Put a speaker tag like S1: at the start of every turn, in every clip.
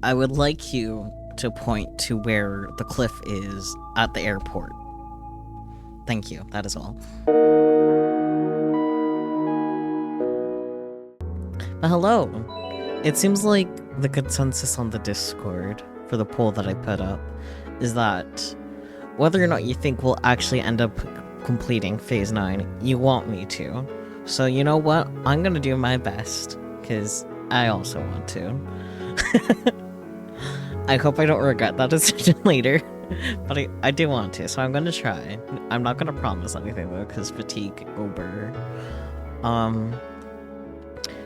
S1: I would like you to point to where the cliff is at the airport. Thank you, that is all. But hello. It seems like the consensus on the Discord for the poll that I put up is that whether or not you think we'll actually end up completing Phase 9, you want me to. So you know what? I'm gonna do my best, because I also want to. I hope I don't regret that decision later, but I do want to, so I'm gonna try. I'm not gonna promise anything though, because fatigue over.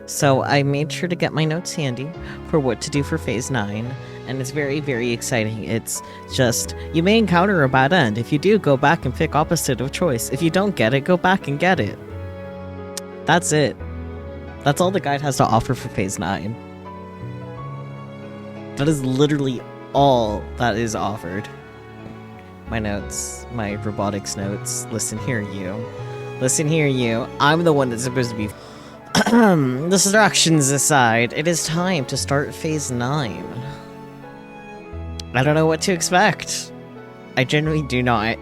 S1: So I made sure to get my notes handy for what to do for Phase 9, and it's very, very exciting. It's just, you may encounter a bad end. If you do, go back and pick opposite of choice. If you don't get it, go back and get it. That's it. That's all the guide has to offer for Phase 9. That is literally all that is offered. My notes, my robotics notes. Listen here, you. Listen here, you. I'm the one that's supposed to be... Distractions aside, it is time to start Phase 9. I don't know what to expect. I genuinely do not.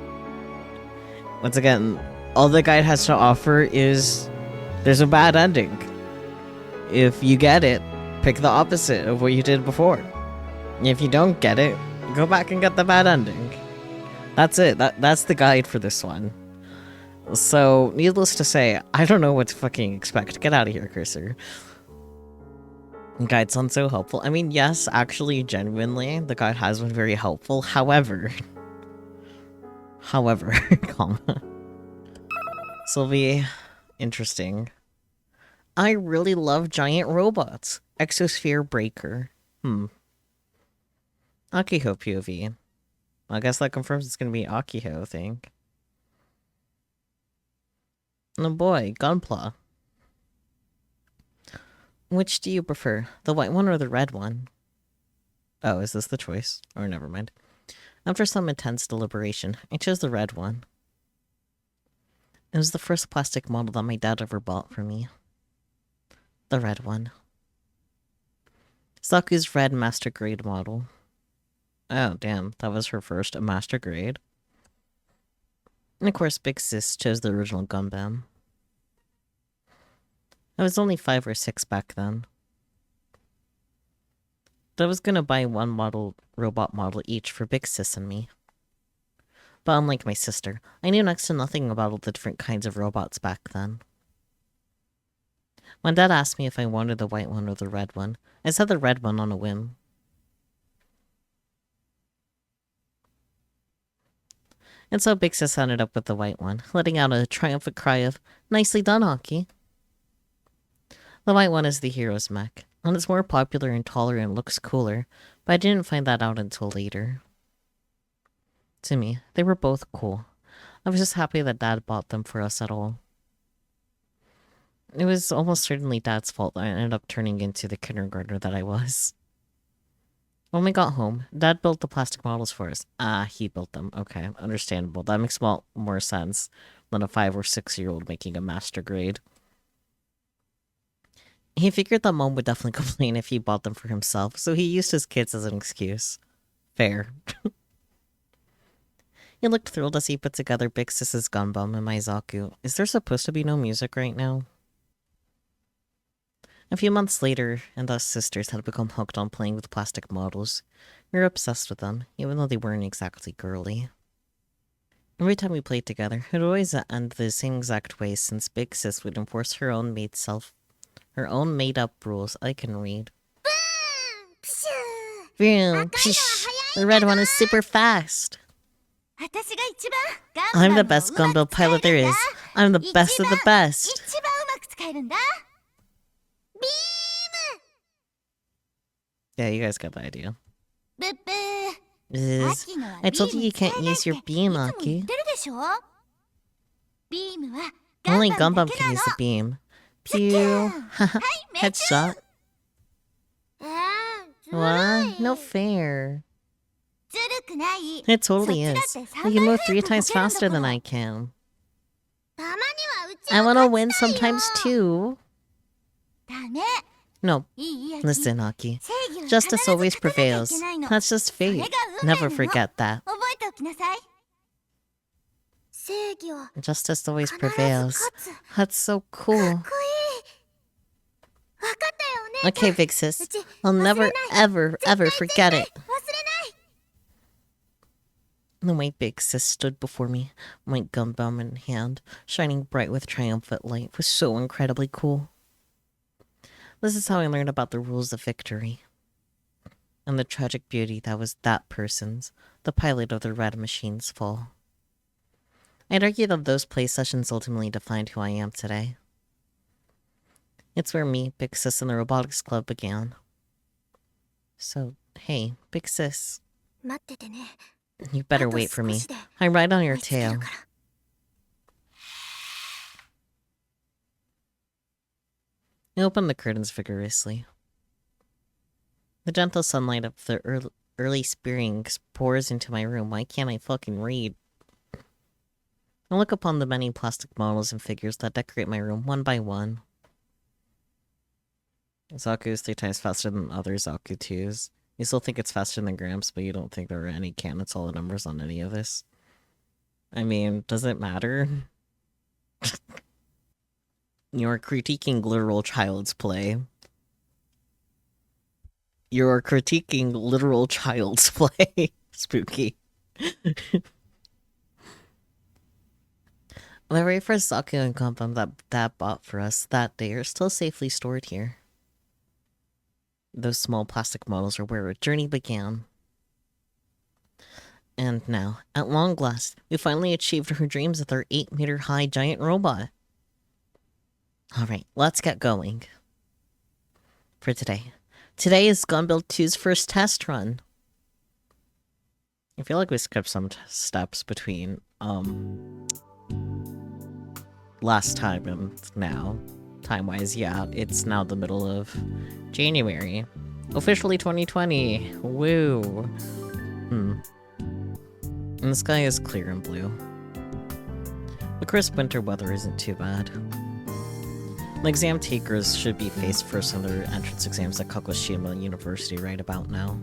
S1: Once again, all the guide has to offer is there's a bad ending. If you get it, pick the opposite of what you did before. If you don't get it, go back and get the bad ending. That's it. That's the guide for this one. So, needless to say, I don't know what to fucking expect. Get out of here, cursor. Guide sounds so helpful. I mean, yes, actually, genuinely, the guide has been very helpful. However, comma. Sylvie, interesting. I really love giant robots. Exosphere breaker. Akiho POV. I guess that confirms it's gonna be Akiho, I think. Oh boy, Gunpla. Which do you prefer? The white one or the red one? Oh, is this the choice? Or never mind. After some intense deliberation, I chose the red one. It was the first plastic model that my dad ever bought for me. The red one. Saku's red master grade model. Oh, damn, that was her first master grade. And of course, Big Sis chose the original Gundam. I was only 5 or 6 back then. But I was gonna buy one robot model each for Big Sis and me. But unlike my sister, I knew next to nothing about all the different kinds of robots back then. When Dad asked me if I wanted the white one or the red one, I said the red one on a whim. And so Big Sis ended up with the white one, letting out a triumphant cry of, "Nicely done, Aki." The white one is the hero's mech, and it's more popular and taller and looks cooler, but I didn't find that out until later. To me, they were both cool. I was just happy that Dad bought them for us at all. It was almost certainly Dad's fault that I ended up turning into the kindergartner that I was. When we got home, Dad built the plastic models for us. He built them. Okay, understandable. That makes more sense than a 5 or 6-year-old making a master grade. He figured that Mom would definitely complain if he bought them for himself, so he used his kids as an excuse. Fair. He looked thrilled as he put together Big Sis's Gunbum and my Zaku. Is there supposed to be no music right now? A few months later, and us sisters had become hooked on playing with plastic models. We were obsessed with them, even though they weren't exactly girly. Every time we played together, it would always end the same exact way since Big Sis would enforce her own made-up rules I can read. Vroom, psh, the red one is super fast. I'm the best gunbuild pilot there is. I'm the best of the best. Yeah, you guys got the idea. I told you can't use your beam, Aki. Only Gundam can use the beam. Pew! Headshot. What? No fair. It totally is. You can move 3 times faster than I can. I want to win sometimes too. No, listen, Aki. Justice always prevails. That's just fate. Never forget that. Justice always prevails. That's so cool. Okay, big sis. I'll never, ever, ever forget it. The white big sis stood before me, white gunbuild in hand, shining bright with triumphant light. It was so incredibly cool. This is how I learned about the rules of victory. And the tragic beauty that was that person's, the pilot of the red machine's fall. I'd argue that those play sessions ultimately defined who I am today. It's where me, Big Sis, and the Robotics Club began. So, hey, Big Sis. You better wait for me. I'm right on your tail. I opened the curtains vigorously. The gentle sunlight of the early spring pours into my room. Why can't I fucking read? I look upon the many plastic models and figures that decorate my room one by one. Zaku is 3 times faster than other Zaku 2s. You still think it's faster than Gramps, but you don't think there are any canon solid numbers on any of this. I mean, does it matter? You're critiquing literal child's play. You're critiquing literal child's play. Spooky. The very first Zaku and Compom that Dad bought for us that day are still safely stored here. Those small plastic models are where our journey began. And now, at long last, we finally achieved our dreams with our 8-meter-high giant robot. Alright, let's get going. For today. Today is Gunbuild 2's first test run. I feel like we skipped some steps between, last time and now. Time-wise, yeah, it's now the middle of January. Officially 2020. Woo. And the sky is clear and blue. The crisp winter weather isn't too bad. The exam takers should be faced first on their entrance exams at Kagoshima University right about now.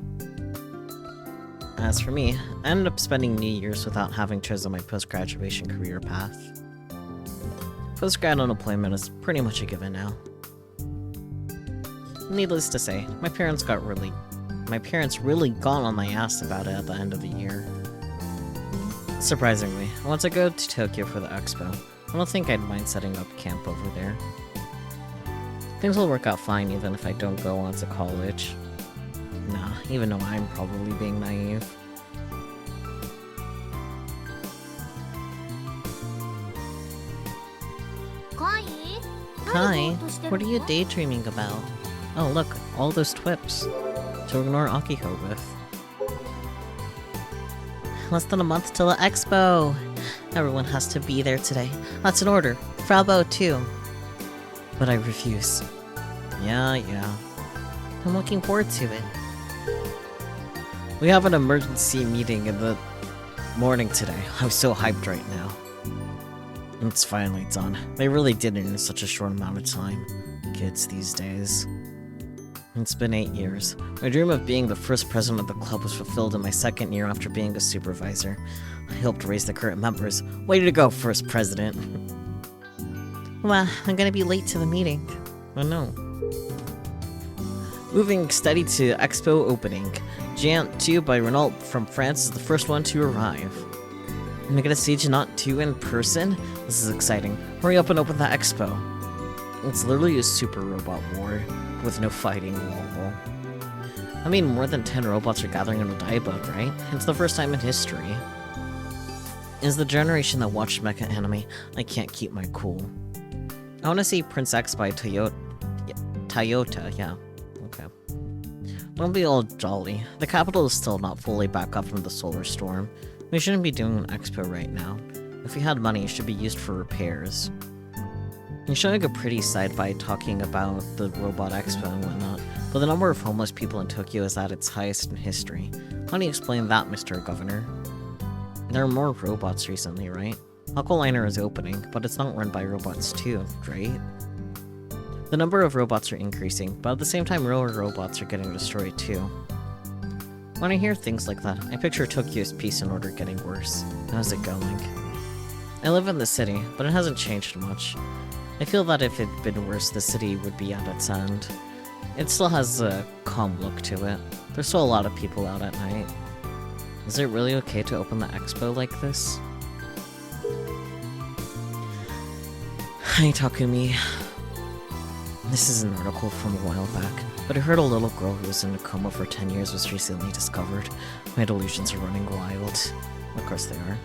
S1: As for me, I ended up spending New Year's without having chosen my post-graduation career path. Post-grad unemployment is pretty much a given now. Needless to say, my parents really got on my ass about it at the end of the year. Surprisingly, once I go to Tokyo for the expo, I don't think I'd mind setting up camp over there. Things will work out fine even if I don't go on to college. Nah, even though I'm probably being naive. Kai, what are you daydreaming about? Oh look, all those twips to ignore Akiko with. Less than a month till the expo! Everyone has to be there today. That's an order. Frau too. But I refuse. Yeah. I'm looking forward to it. We have an emergency meeting in the morning today. I'm so hyped right now. It's finally done. They really did it in such a short amount of time. Kids these days. It's been 8 years. My dream of being the first president of the club was fulfilled in my 2nd year after being a supervisor. I helped raise the current members. Way to go, first president. Well, I'm gonna be late to the meeting. Oh no. Moving steady to Expo opening. Giant 2 by Renault from France is the first one to arrive. Am I gonna see Giant 2 in person? This is exciting. Hurry up and open the expo. It's literally a super robot war with no fighting lol. I mean, more than 10 robots are gathering in a diabug, right? It's the first time in history. Is the generation that watched mecha anime, I can't keep my cool. I wanna see Prince X by Toyota, yeah. Okay. Don't be all jolly. The capital is still not fully back up from the solar storm. We shouldn't be doing an expo right now. If we had money, it should be used for repairs. You're showing a pretty side by talking about the Robot Expo and whatnot, but the number of homeless people in Tokyo is at its highest in history. How do you explain that, Mr. Governor? There are more robots recently, right? Aqualiner is opening, but it's not run by robots too, right? The number of robots are increasing, but at the same time real robots are getting destroyed too. When I hear things like that, I picture Tokyo's peace and order getting worse. How's it going? I live in the city, but it hasn't changed much. I feel that if it'd been worse, the city would be at its end. It still has a calm look to it. There's still a lot of people out at night. Is it really okay to open the expo like this? Hi, Takumi. This is an article from a while back, but I heard a little girl who was in a coma for 10 years was recently discovered. My delusions are running wild. Of course they are.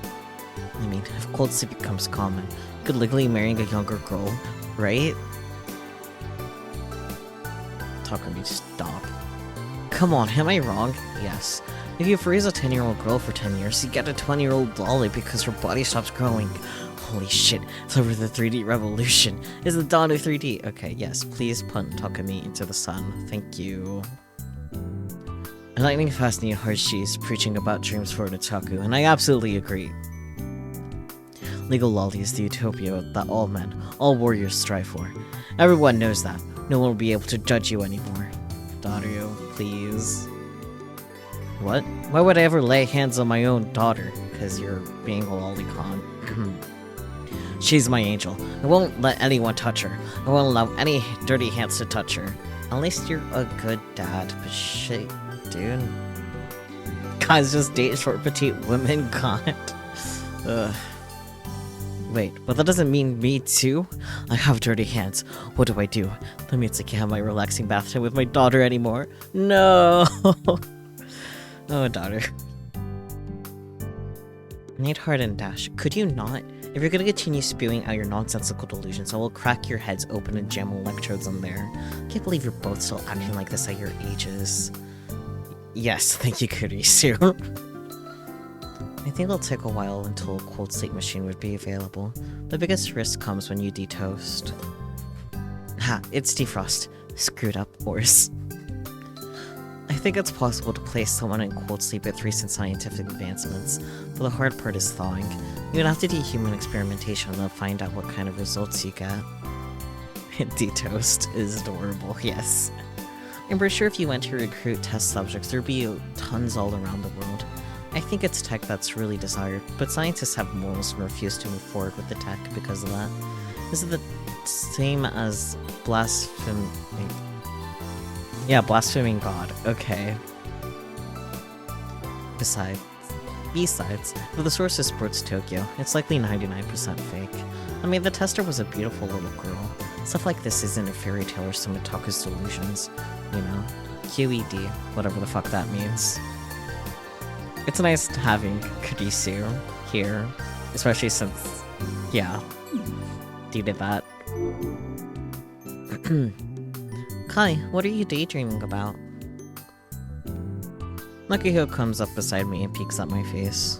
S1: I mean, if cold sleep becomes common, you could legally marry a younger girl, right? Takumi, stop. Come on, am I wrong? Yes. If you freeze a 10-year-old girl for 10 years, you get a 20-year-old dolly because her body stops growing. Holy shit, it's over the 3D revolution. It's the dawn of 3D. Okay, yes, please punt Takumi into the sun. Thank you. Lightning fast need hard she's preaching about dreams for Otaku, and I absolutely agree. Legal lolly is the utopia that all men, all warriors strive for. Everyone knows that. No one will be able to judge you anymore. Dario, please. What? Why would I ever lay hands on my own daughter? Because you're being a lolicon. She's my angel. I won't let anyone touch her. I won't allow any dirty hands to touch her. At least you're a good dad, but shit, dude. Guys just date short petite women, God. Ugh. Wait, but that doesn't mean me too? I have dirty hands. What do I do? That means I can't have my relaxing bath time with my daughter anymore. No! Oh, daughter. Need hard and dash. Could you not? If you're gonna continue spewing out your nonsensical delusions, I will crack your heads open and jam electrodes on there. Can't believe you're both still acting like this at your ages. Yes, thank you, Kurisu. I think it'll take a while until a cold sleep machine would be available. The biggest risk comes when you detoast. Ha, it's defrost. Screwed up horse. I think it's possible to place someone in cold sleep with recent scientific advancements, but the hard part is thawing. You'd have to do human experimentation to find out what kind of results you get. Detoast is adorable, yes. I'm pretty sure if you went to recruit test subjects, there'd be tons all around the world. I think it's tech that's really desired, but scientists have morals and refuse to move forward with the tech because of that. Is it the same as blaspheming? Yeah, blaspheming God. Okay. Besides, if the source is Sports Tokyo, it's likely 99% fake. I mean, the tester was a beautiful little girl. Stuff like this isn't a fairy tale or some otaku's delusions. You know? QED, whatever the fuck that means. It's nice having Kurisu here, especially since, yeah, you did that. Kai, what are you daydreaming about? Nakihiko comes up beside me and peeks at my face.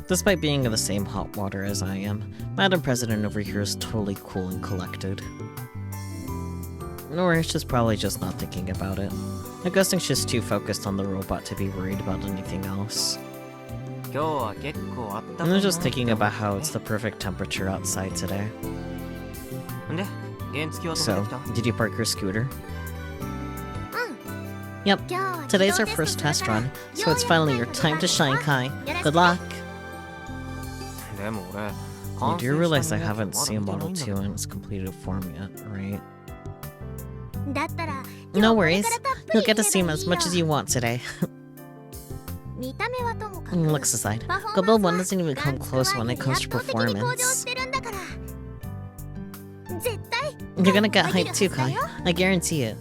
S1: Despite being in the same hot water as I am, Madam President over here is totally cool and collected. Or she's probably just not thinking about it. I'm guessing she's too focused on the robot to be worried about anything else. I'm just thinking about how it's the perfect temperature outside today. So, did you park your scooter? Yep, today's our first test run, so it's finally your time to shine, Kai. Good luck! You do realize I haven't seen Model 2 in its completed form yet, right? No worries, you'll get to see him as much as you want today. Looks aside, gunbuild 1 doesn't even come close when it comes to performance. You're gonna get hyped too, Kai. I guarantee it.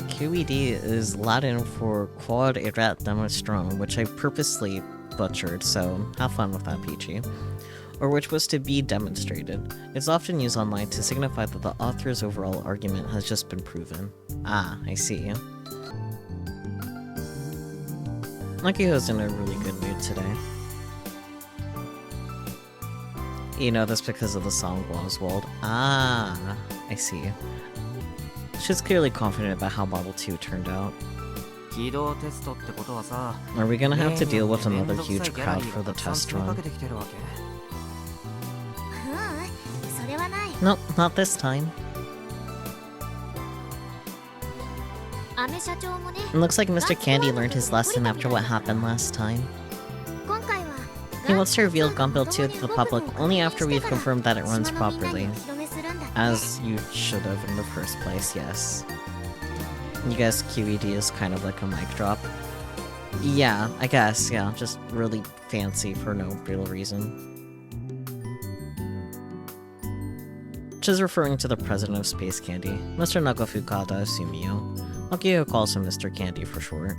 S1: QED is Latin for Quod Erat Demonstrum, which I purposely butchered, so have fun with that, Peachy. Or which was to be demonstrated. It's often used online to signify that the author's overall argument has just been proven. Ah, I see. Nakihiko's in a really good mood today. You know this because of the song Oswald. Ah, I see. She's clearly confident about how Model 2 turned out. Are we gonna have to deal with another huge crowd for the test run? Nope, not this time. It looks like Mr. Candy learned his lesson after what happened last time. He wants to reveal Gunbuild 2 to the public only after we've confirmed that it runs properly. As you should have in the first place, yes. You guess QED is kind of like a mic drop. Yeah, I guess, yeah, just really fancy for no real reason. Which is referring to the president of Space Candy, Mr. Nagafukata Sumio. Akio calls him Mr. Candy for short.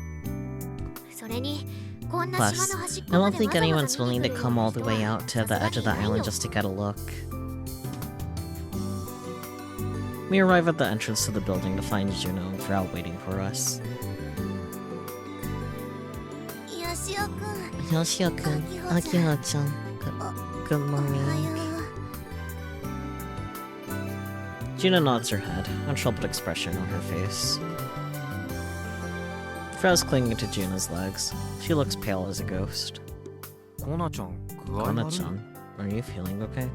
S1: Plus, I don't think anyone's willing to come all the way out to the edge of the island just to get a look. We arrive at the entrance to the building to find Juno and Frau waiting for us. Yoshio-kun, Akio-chan, good morning. Juno nods her head, untroubled expression on her face. Frau's clinging to Juno's legs. She looks pale as a ghost. Kona-chan, are you feeling okay?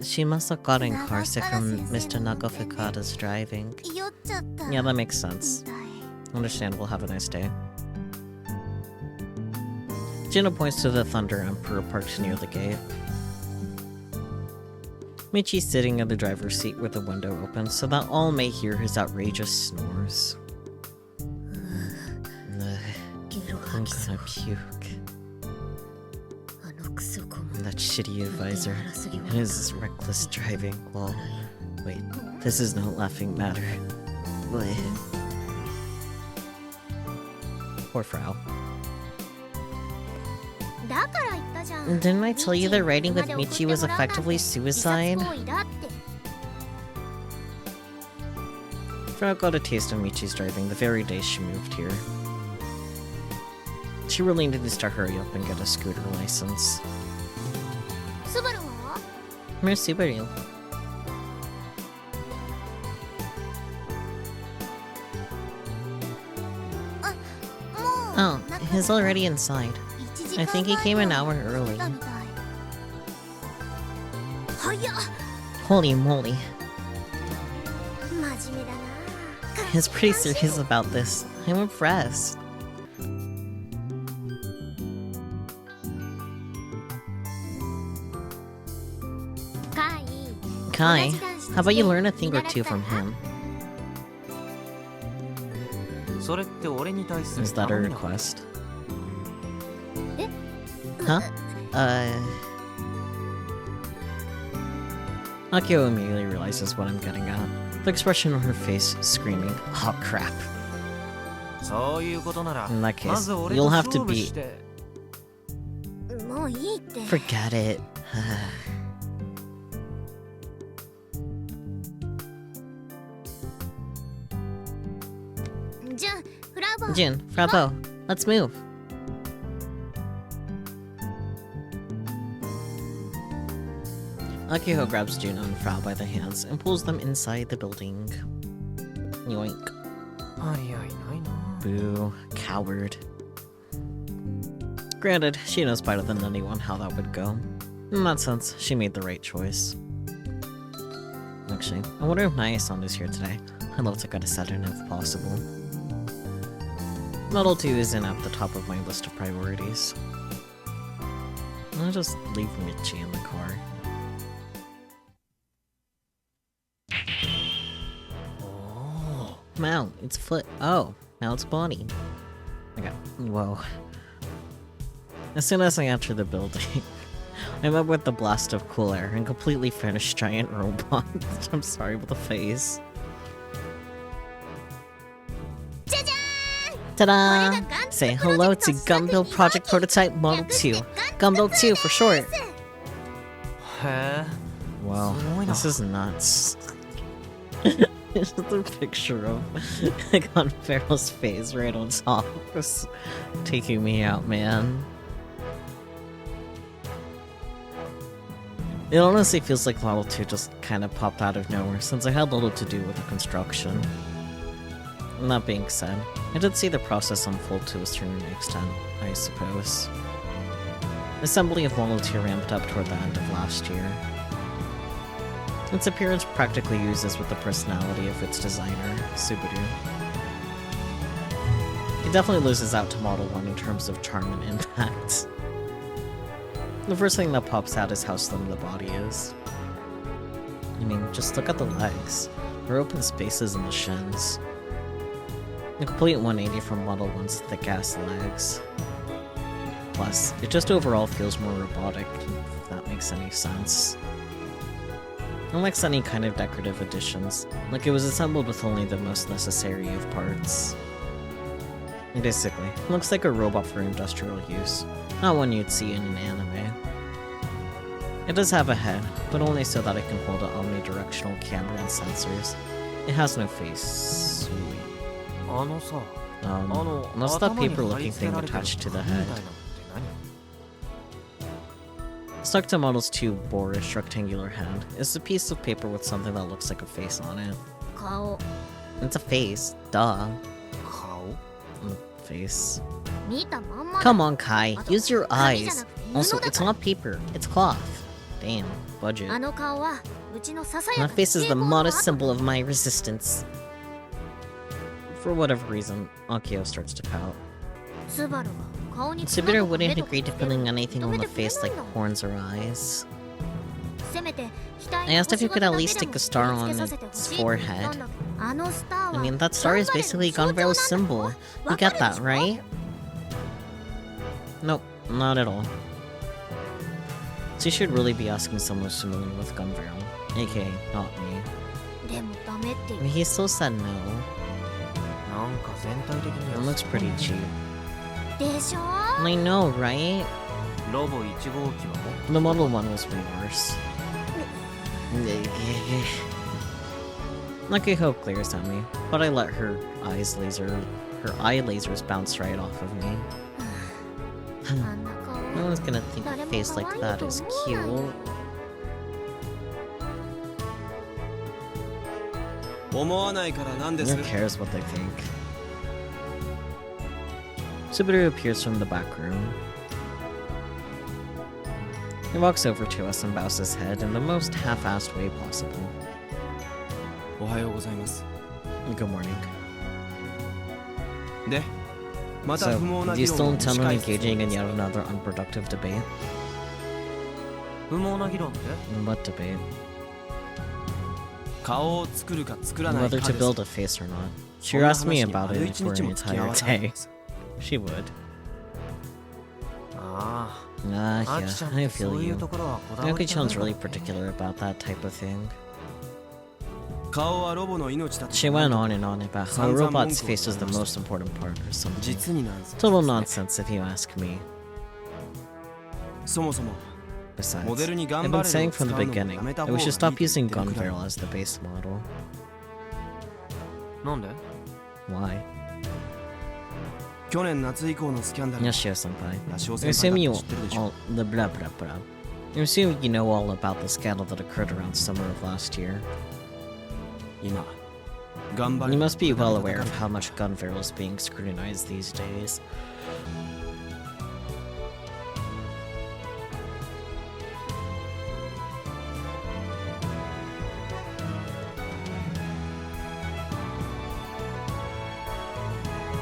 S1: She must have gotten carsick from Mr. Nagafukata's driving. Yeah, that makes sense. Understandable, have a nice day. Juno points to the Thunder Emperor parked near the gate. Michi's sitting in the driver's seat with the window open so that all may hear his outrageous snores. I'm gonna puke. That shitty advisor and his reckless driving. Well, wait, this is no laughing matter. Poor Frau. Didn't I tell you that riding with Michi was effectively suicide? Frau got a taste of Michi's driving the very day she moved here. She really needs to hurry up and get a scooter license. Where's Subaru? Oh, he's already inside. I think he came an hour early. Holy moly. He's pretty serious about this. I'm impressed. Kai, how about you learn a thing or two from him? Is that a request? Huh? Akio immediately realizes what I'm getting at. The expression on her face screaming, oh crap. In that case, you'll have to be... Forget it. Jun, Frau, let's move. Akio grabs Juno and Frau by the hands and pulls them inside the building. Yoink. Boo. Coward. Granted, she knows better than anyone how that would go. In that sense, she made the right choice. Actually, I wonder if Naya-san is here today. I'd love to get a Saturn if possible. Model 2 isn't at the top of my list of priorities. I'll just leave Michi in the car. Wow, it's foot. Oh, now it's body. Okay, whoa. As soon as I enter the building, I'm up with the blast of cool air and completely finished giant robot. I'm sorry with the face. Ta-da! Say hello to Gunbuild Project Prototype Model 2. Gunbuild 2 for short. Wow, this is nuts. It's just a picture of Gun Pharaoh's face right on top. It's taking me out, man. It honestly feels like Model 2 just kind of popped out of nowhere since I had little to do with the construction. And that being said, I did see the process unfold to a certain extent, I suppose. Assembly of Model 2 ramped up toward the end of last year. Its appearance practically uses with the personality of its designer, Subaru. It definitely loses out to Model 1 in terms of charm and impact. The first thing that pops out is how slim the body is. I mean, just look at the legs. There are open spaces in the shins. A complete 180 from Model 1's thick-ass legs. Plus, it just overall feels more robotic, if that makes any sense. Unlike any kind of decorative additions, like it was assembled with only the most necessary of parts. Basically, it looks like a robot for industrial use, not one you'd see in an anime. It does have a head, but only so that it can hold an omnidirectional camera and sensors. It has no face. What's that paper-looking thing attached to the head? Stuck to Model's 2 boarish rectangular head is a piece of paper with something that looks like a face on it. It's a face, duh. Face. Come on, Kai, use your eyes. Also, it's not paper, it's cloth. Damn, budget. That face is the modest symbol of my resistance. For whatever reason, Akio starts to pout. Subaru wouldn't agree to putting anything on the face like horns or eyes. I asked if you could at least stick a star on its forehead. I mean, that star is basically Gunveil's symbol. You get that, right? Nope, not at all. So you should really be asking someone familiar with Gunveil, aka not me. And he still said no. It looks pretty cheap. I know, right? The Model 1 was way worse. Lucky Hope glares at me, but I let her eye lasers bounce right off of me. No one's gonna think a face like that is cute. Who cares what they think? Subaru appears from the back room. He walks over to us and bows his head in the most half-assed way possible. Good morning. So, do you still intend on engaging in yet another unproductive debate? What debate? Whether to build a face or not. She asked me about it for an entire day. She would. Yeah, I feel you. Naoki-chan's really particular about that type of thing. She went on and on about how a robot's face is the most important part or something. Total nonsense if you ask me. Besides, I've been saying from the beginning that we should stop using Gunveil as the base model. Why? Yashio-senpai, I assume you I assume you know all about the scandal that occurred around summer of last year. You must be well aware of how much Gunveil is being scrutinized these days.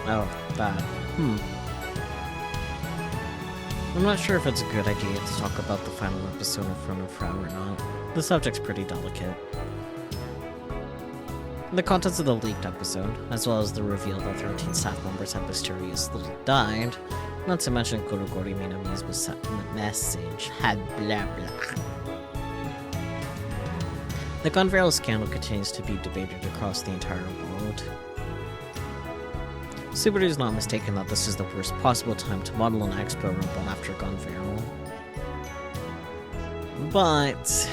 S1: Oh, that. I'm not sure if it's a good idea to talk about the final episode in front of Frau or not. The subject's pretty delicate. The contents of the leaked episode, as well as the reveal that 13 staff members have mysteriously died, not to mention Kurogori Minami's message, had blah blah. The Gunveil scandal continues to be debated across the entire world. Subaru is not mistaken that this is the worst possible time to model an expo robot after Gunveil. But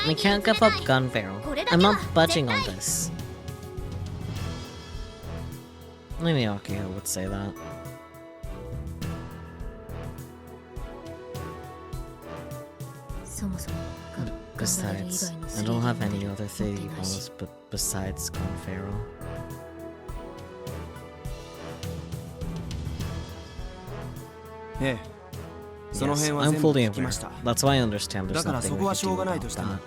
S1: we can't give up Gunveil. I'm not budging on this. Maybe Akio would say that. Besides, I don't have any other theories besides Gunveil. Yes, I'm fully aware. That's why I understand there's nothing we can do about that.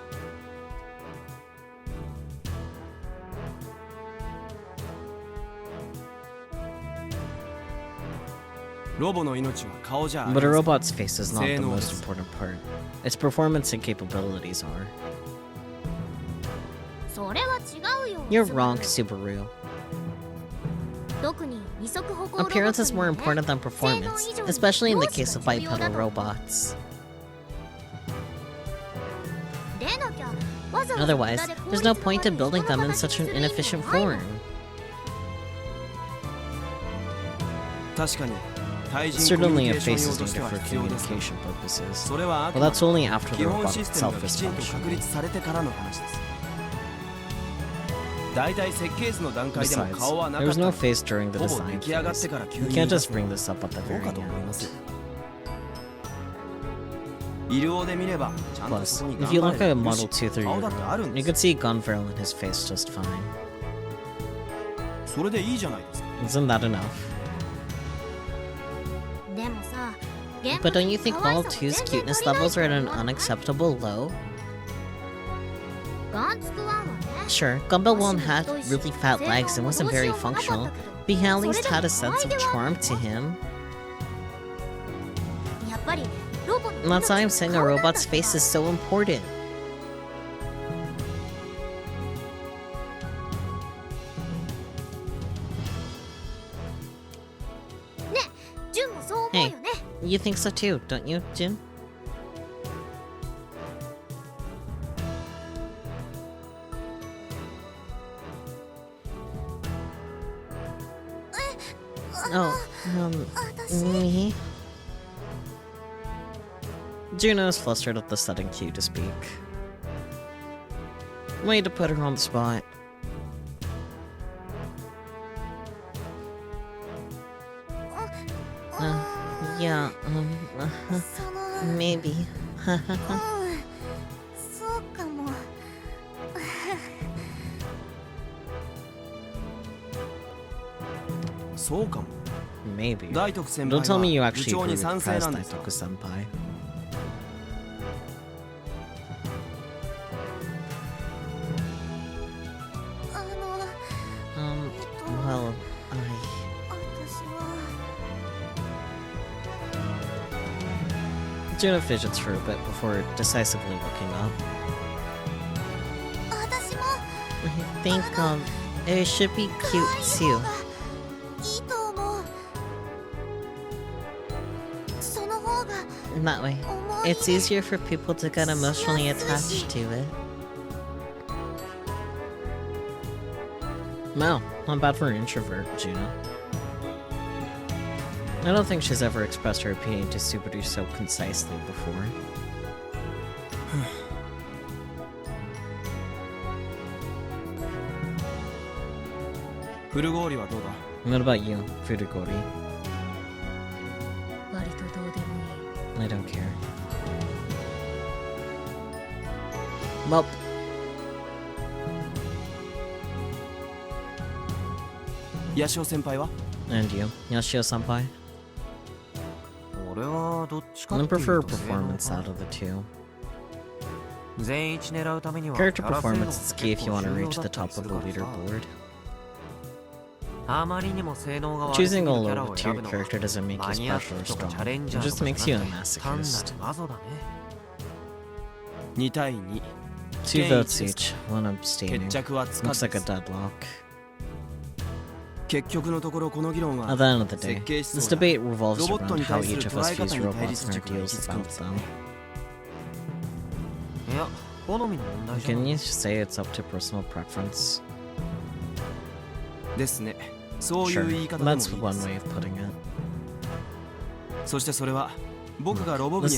S1: But a robot's face is not the most important part. Its performance and capabilities are. You're wrong, Subaru. Appearance is more important than performance, especially in the case of bipedal robots. Otherwise, there's no point in building them in such an inefficient form. Certainly a face is needed for communication purposes, but that's only after the robot itself is functional. Besides, there was no face during the design phase. You can't just bring this up at the very end. Plus, if you look at a Model 2 through your room, you can see Gunbarrel in his face just fine. Isn't that enough? But don't you think Model 2's cuteness levels are at an unacceptable low? Sure, Gunbuild 1 had really fat legs and wasn't very functional, but he at least had a sense of charm to him. And that's why I'm saying a robot's face is so important. Hey, you think so too, don't you, Jun? Oh, me? Juno is flustered at the sudden cue to speak. Way to put her on the spot. Yeah, maybe. Maybe. Don't tell me you actually agree with Prize Daitoku-senpai. Well, Juno fidgets for a bit before decisively looking up. I think, it should be cute too. That way, it's easier for people to get emotionally attached to it. Wow, not bad for an introvert, Juno. I don't think she's ever expressed her opinion to Subaru so concisely before. What about you, Furugori? I don't care. Well. And you, Yashio-senpai? I prefer performance out of the two. Character performance is key if you want to reach the top of the leaderboard. Choosing a low-tier character doesn't make you special or strong, it just makes you a masochist. 2 votes each, 1 abstaining. Looks like a deadlock. At the end of the day, this debate revolves around how each of us views robots and our deals about them. Can you say it's up to personal preference? Sure, that's one way of putting it. This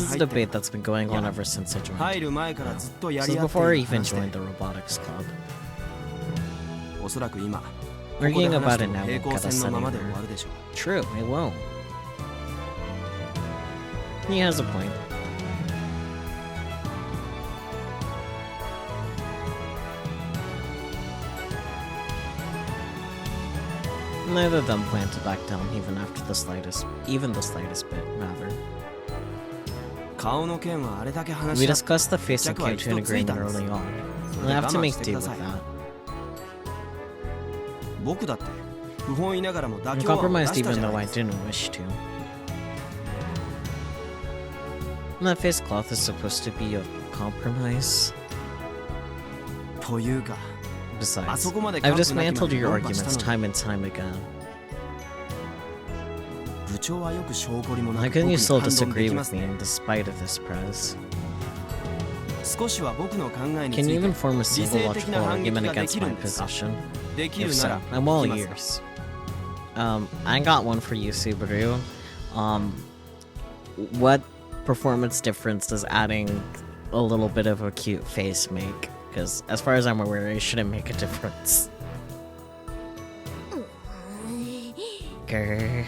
S1: is a debate that's been going on ever since I joined. This is before I even joined the Robotics Club. Arguing about it now won't get us anywhere. True, it won't. He has a point. Neither of them plan to back down even after the slightest bit, rather. We discussed the face and came to an agreement early on. We'll have to make do with that. I compromised even though I didn't wish to. And that face cloth is supposed to be a compromise. Besides, I've dismantled your arguments time and time again. How can you still disagree with me in despite of this, Prez? Can you even form a single logical argument against my position? If so, I'm all ears. I got one for you, Subaru. What performance difference does adding a little bit of a cute face make? Because as far as I'm aware, it shouldn't make a difference. Grr.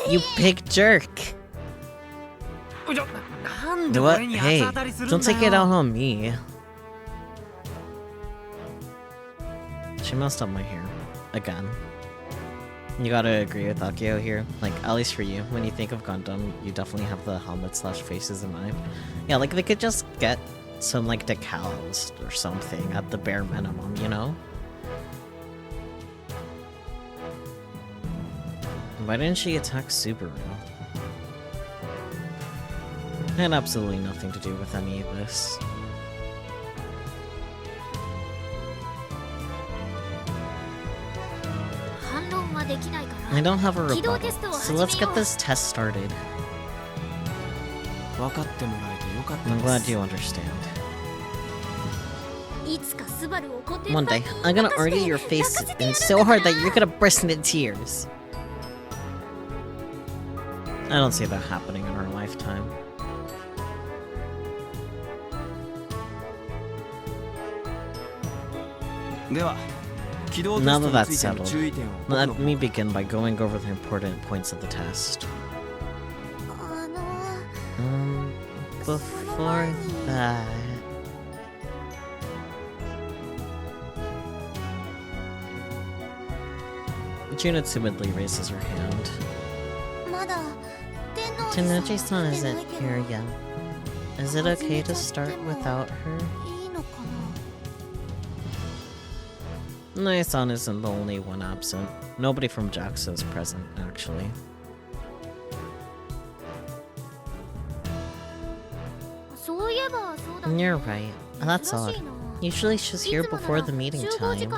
S1: You big jerk! What? Hey, don't take it out on me. She messed up my hair. Again. You gotta agree with Akio here. Like, at least for you, when you think of Gundam, you definitely have the helmet/faces in mind. Yeah, like, they could just get some, like, decals or something at the bare minimum, you know? Why didn't she attack Subaru? It had absolutely nothing to do with any of this. I don't have a rebuttal, so let's get this test started. I'm glad you understand. One day, I'm gonna argue your face in so hard that you're gonna burst into tears. I don't see that happening in our lifetime. Now that that's settled, let me begin by going over the important points of the test. Before that... Juna timidly raises her hand. Tennoji-san isn't here yet. Is it okay to start without her? Nai-san isn't the only one absent. Nobody from JAXA is present, actually. You're right. That's odd. Usually she's here before the meeting time.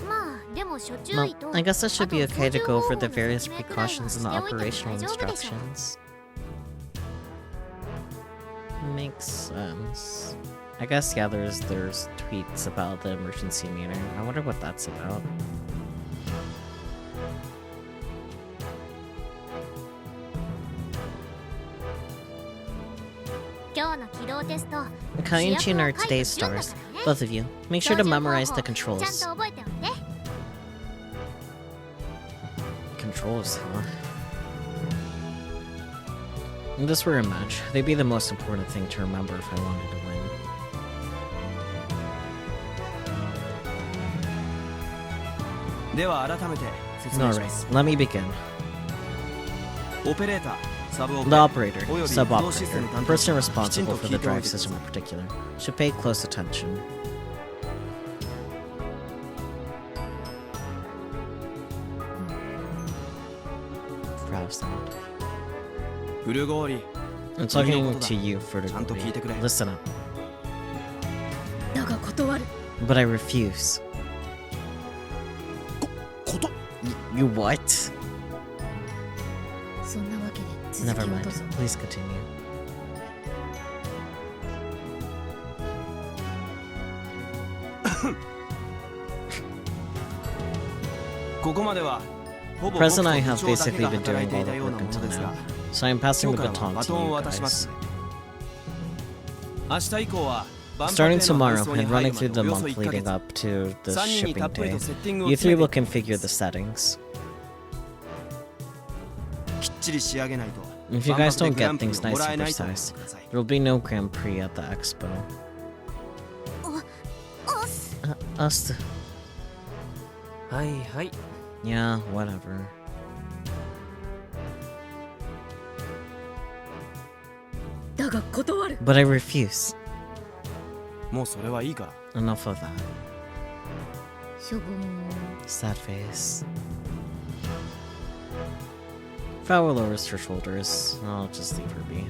S1: Well, I guess it should be okay to go over the various precautions in the operational instructions. Makes sense. I guess, yeah, there's tweets about the emergency meter. I wonder what that's about. Kaiichi and are today's stars. Both of you. Make sure to memorize the controls. Controls, huh? If this were a match, they'd be the most important thing to remember if I wanted to win. Alright, let me begin. The operator, sub-operator, the person responsible for the drive system in particular, should pay close attention. Proud sound. I'm talking to you, Furugori. Listen up. But I refuse. You what? Never mind. Please continue. Prez and I have basically been doing all the work until now, so I'm passing the baton to you guys. Starting tomorrow and running through the month leading up to the shipping day, you three will configure the settings. If you guys don't get things nice and precise, there will be no Grand Prix at the expo. Us. Yeah, whatever. But I refuse. Enough of that. Sad face. Flower lowers her shoulders. I'll just leave her be.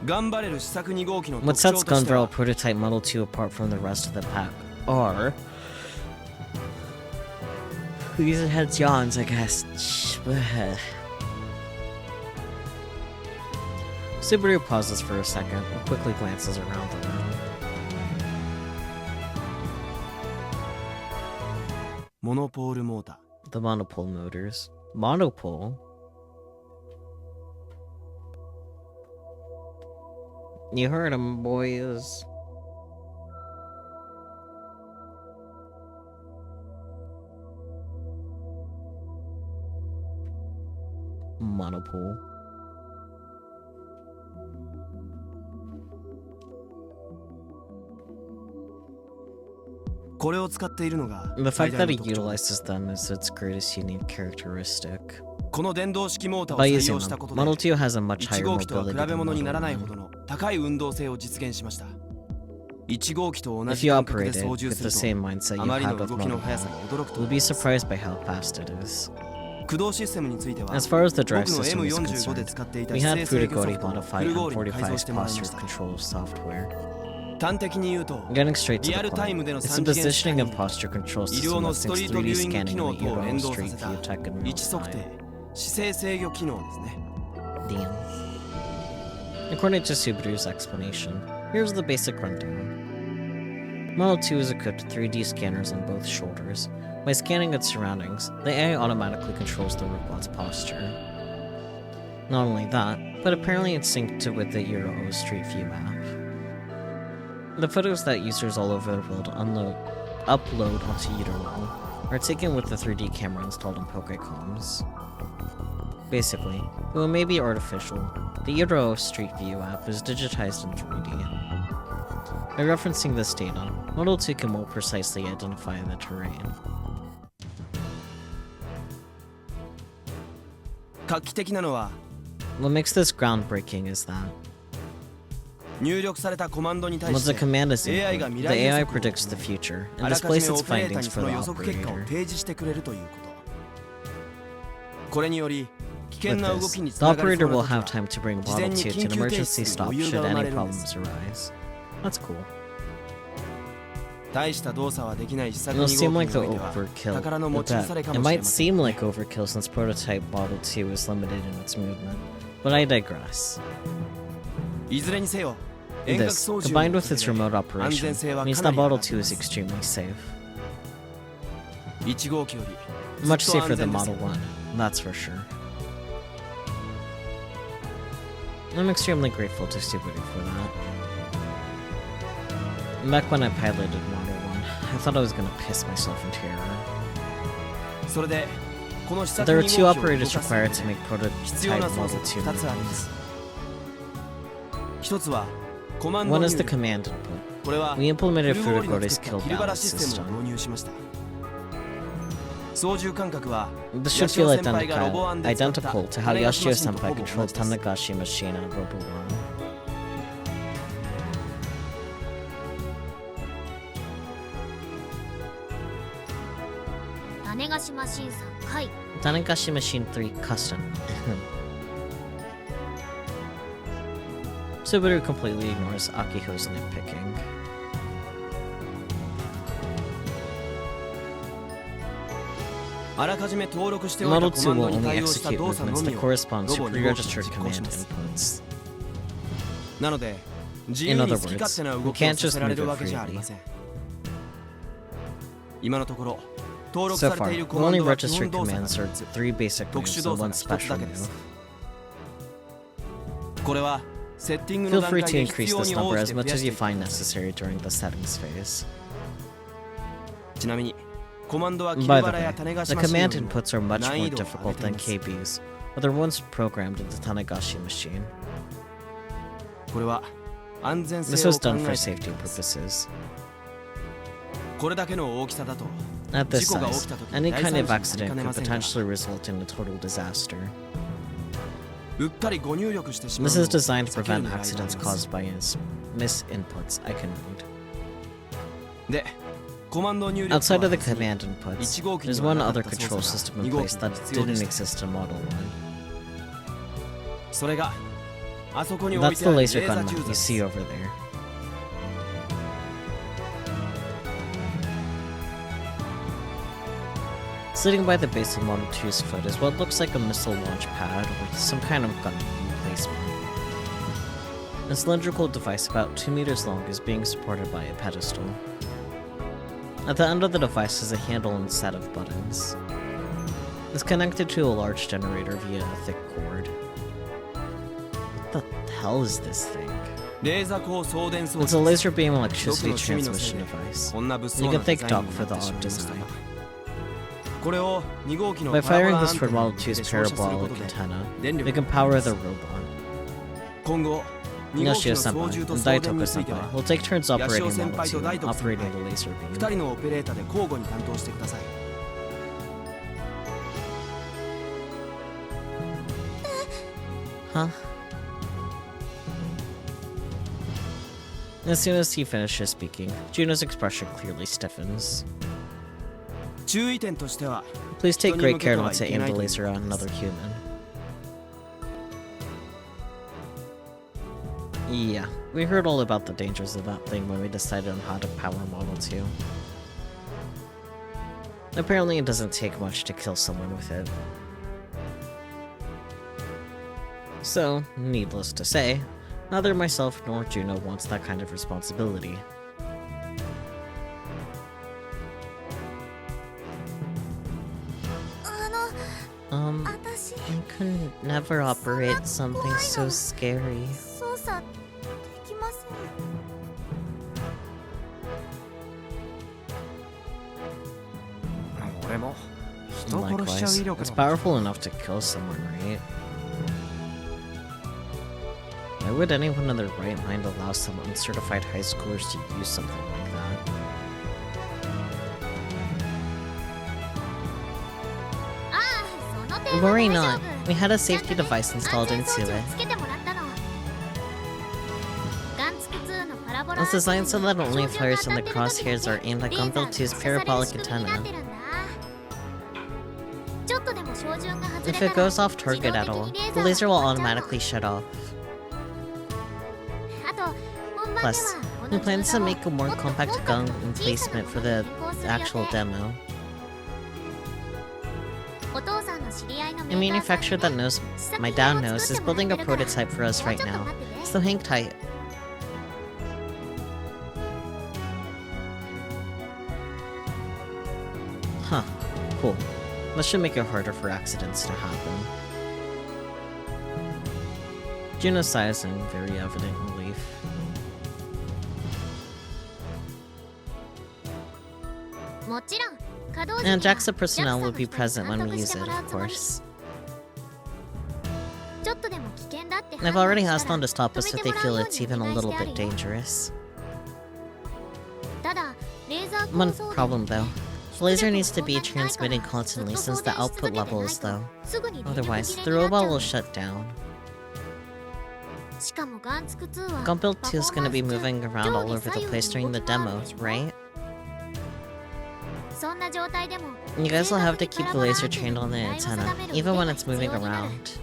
S1: What sets Gunbuild Prototype Model 2 apart from the rest of the pack are... These heads yawns, I guess. Subaru pauses for a second and quickly glances around the room. The monopole motors. Monopole? You heard him, boys. Monopole. The fact that it utilizes them is its greatest unique characteristic. By using them, Model 2 has a much higher mobility than Model 1. If you operate it with the same mindset you had with Model 1, you'll be surprised by how fast it is. As far as the drive system is concerned, we had Furigori modify M45's posture control software. Getting straight to the point, it's the positioning and posture control system that syncs 3D scanning in the Euro Street View tech in real time. Damn. According to Subaru's explanation, here's the basic rundown. Model 2 is equipped with 3D scanners on both shoulders. By scanning its surroundings, the AI automatically controls the robot's posture. Not only that, but apparently it's synced with the Euro Street View app. The photos that users all over the world upload onto Euro are taken with the 3D camera installed in Pokecoms. Basically, though it may be artificial, the Euro Street View app is digitized in 3D. By referencing this data, Model 2 can more precisely identify the terrain. What makes this groundbreaking is that once a command is input, the AI predicts the future and displays its findings for the operator. With this, the operator will have time to bring Model 2 to an emergency stop should any problems arise. That's cool. It'll seem like the overkill. It might seem like overkill since prototype Model 2 is limited in its movement, but I digress. This, combined with its remote operation, means that Model 2 is extremely safe. Much safer than Model 1, that's for sure. I'm extremely grateful to Subaru for that. Back when I piloted Model 1, I thought I was gonna piss myself in terror. There are 2 operators required to make prototype Model 2 movements. One is the command input. We implemented Furigori's kill balance system. This should feel identical to how Yashio-senpai controlled Tanagashi machine on Robo 1. Tanagashi Machine 3 Custom. Subaru completely ignores Akiho's nitpicking. Model 2 will only execute movements that correspond to pre-registered command inputs. In other words, we can't just move it freely. So far, the only registered commands are 3 basic moves and 1 special move. Feel free to increase this number as much as you find necessary during the settings phase. By the way, the command inputs are much more difficult than KB's, but they're once programmed in the Tanagashi machine. This was done for safety purposes. At this size, any kind of accident could potentially result in a total disaster. This is designed to prevent accidents caused by misinputs, I can read. Outside of the command inputs, there's one other control system in place that didn't exist in Model 1. That's the laser gun mount you see over there. Sitting by the base of Model 2's foot is what looks like a missile launch pad or some kind of gun emplacement. A cylindrical device about 2 meters long is being supported by a pedestal. At the end of the device is a handle and set of buttons. It's connected to a large generator via a thick cord. What the hell is this thing? It's a laser beam electricity transmission device. You can thank Doc for the odd design. By firing this toward Model 2's parabolic antenna, we can power the robot. Yoshio-senpai and Daitoku-senpai will take turns operating Model 2 and operating the laser beam. Huh? As soon as he finishes speaking, Juno's expression clearly stiffens. Please take great care not to aim the laser at another human. Yeah, we heard all about the dangers of that thing when we decided on how to power Model 2. Apparently it doesn't take much to kill someone with it. So, needless to say, neither myself nor Juno wants that kind of responsibility. I could never operate something so scary. Likewise, it's powerful enough to kill someone, right? Why would anyone in their right mind allow some uncertified high schoolers to use something like that? Worry not, we had a safety device installed into it. It's designed so that only flares from the crosshairs are aimed at gunbuild 2's parabolic antenna. If it goes off target at all, the laser will automatically shut off. Plus, we plan to make a more compact gun emplacement for the actual demo. A manufacturer that knows my dad knows is building a prototype for us right now, so hang tight. Huh, cool. This should make it harder for accidents to happen. Juno sighs in very evident relief. And JAXA personnel will be present when we use it, of course. I've already asked them to stop us if they feel it's even a little bit dangerous. One problem though. The laser needs to be transmitting constantly since the output level is low. Otherwise, the robot will shut down. Gunbuild 2 is gonna be moving around all over the place during the demo, right? You guys will have to keep the laser trained on the antenna, even when it's moving around.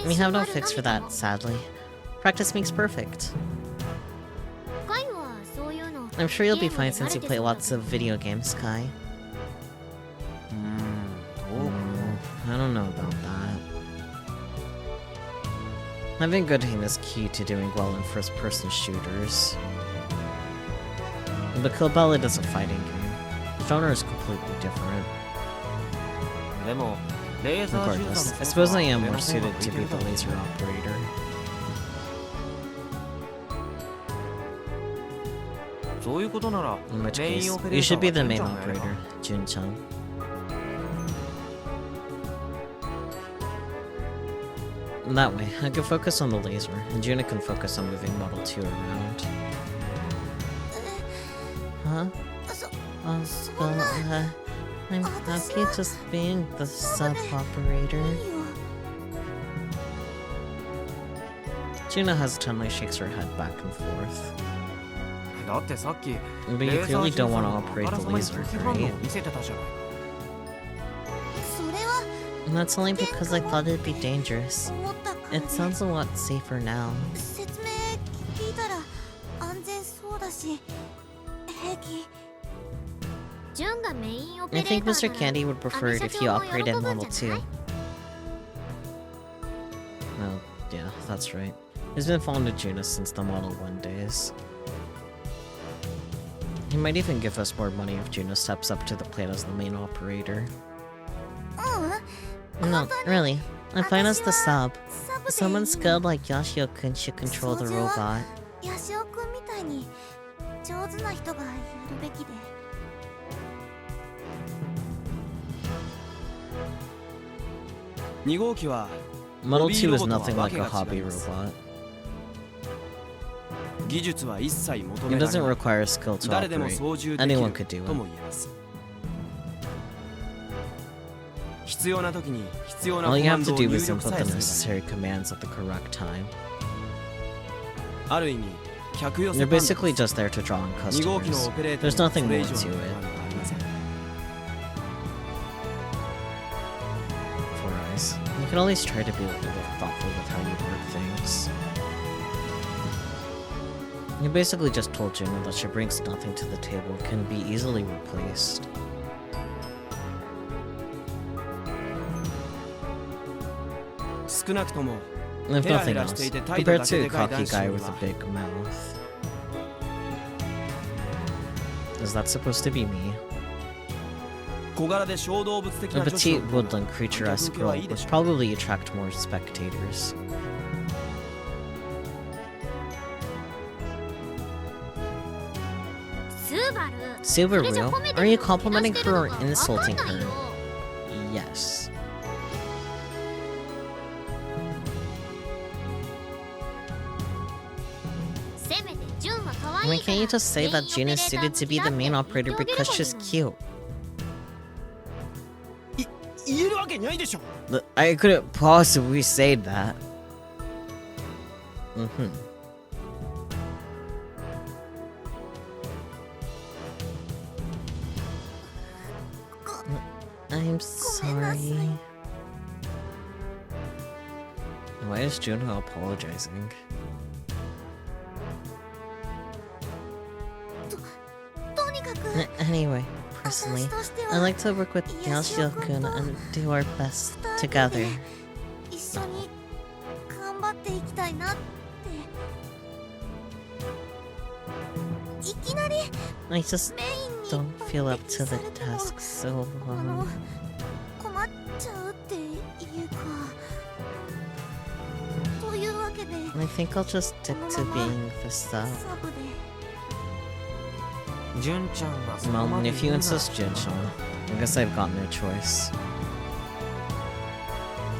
S1: We have no fix for that, sadly. Practice makes perfect. I'm sure you'll be fine since you play lots of video games, Kai. I don't know about that. Having good aim is key to doing well in first-person shooters. But Killballad is a fighting game. The genre is completely different. Regardless, I suppose I am more suited to be the laser operator. In which case, you should be the main operator, Jun-chan. That way, I can focus on the laser, and Juna can focus on moving Model 2 around. Huh? Well, I'm happy just being the sub-operator. Juna hesitantly shakes her head back and forth. But you clearly don't want to operate the laser, right? And that's only because I thought it'd be dangerous. It sounds a lot safer now. I think Mr. Candy would prefer it if you operated Model 2. Oh, yeah, that's right. He's been fond of Juna since the Model 1 days. He might even give us more money if Juna steps up to the plate as the main operator. No, really. I'm fine as the sub. Someone skilled like Yashio-kun should control the robot. Model 2 is nothing like a hobby robot. It doesn't require skill to operate. Anyone could do it. All you have to do is input the necessary commands at the correct time. You're basically just there to draw on customers. There's nothing more to it. 4 Eyes. You can always try to be a little thoughtful with how you work things. You basically just told Juna that she brings nothing to the table, can be easily replaced. If nothing else, compared to a cocky guy with a big mouth. Is that supposed to be me? A petite woodland creature-esque girl would probably attract more spectators. Subaru? Are you complimenting her or insulting her? Yes. Why can't you just say that June is suited to be the main operator because she's cute? I couldn't possibly say that. I'm sorry. Why is Juno apologizing? Anyway, personally, I like to work with Yashio-kun and do our best together. I just don't feel up to the task so long. I think I'll just stick to being the sub. Well, if you insist, Jun-chan, I guess I've got no choice.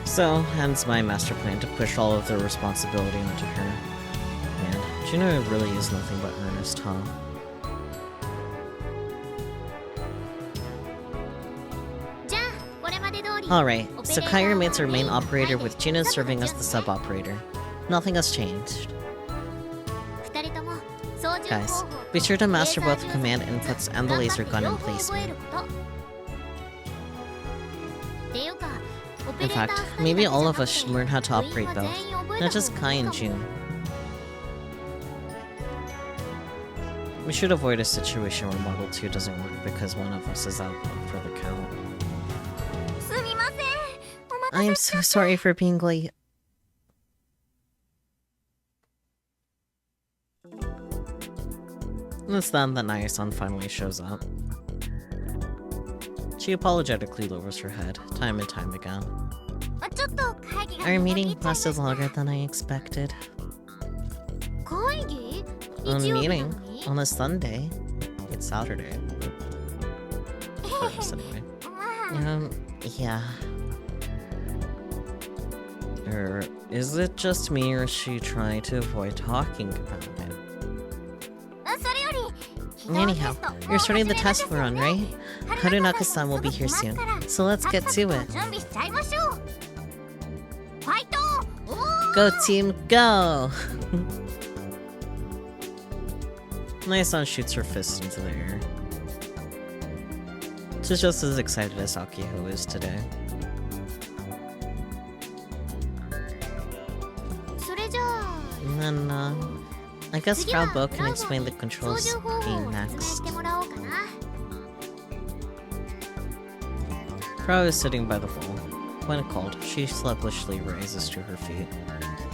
S1: So, hence my master plan to push all of the responsibility onto her. Man, Juno really is nothing but earnest, huh? Alright, so Kai remains our main operator with Juno serving as the sub-operator. Nothing has changed. Guys, be sure to master both command inputs and the laser gun in placement. In fact, maybe all of us should learn how to operate both, not just Kai and June. We should avoid a situation where Model 2 doesn't work because one of us is out for the count. I am so sorry for being late. It's then that Naya-san finally shows up. She apologetically lowers her head, time and time again. Our meeting lasted longer than I expected. A meeting? On a Sunday. It's Saturday. For us anyway. Yeah. Or is it just me, or is she trying to avoid talking about it? Anyhow, you're starting the test run, right? Harunaka-san will be here soon, so let's get to it. Go team, go! Nice-san shoots her fist into the air. She's just as excited as Akiho is today. And then, I guess Frau Bo can explain the controls scheme next. Frau is sitting by the wall. When called, she sluggishly rises to her feet.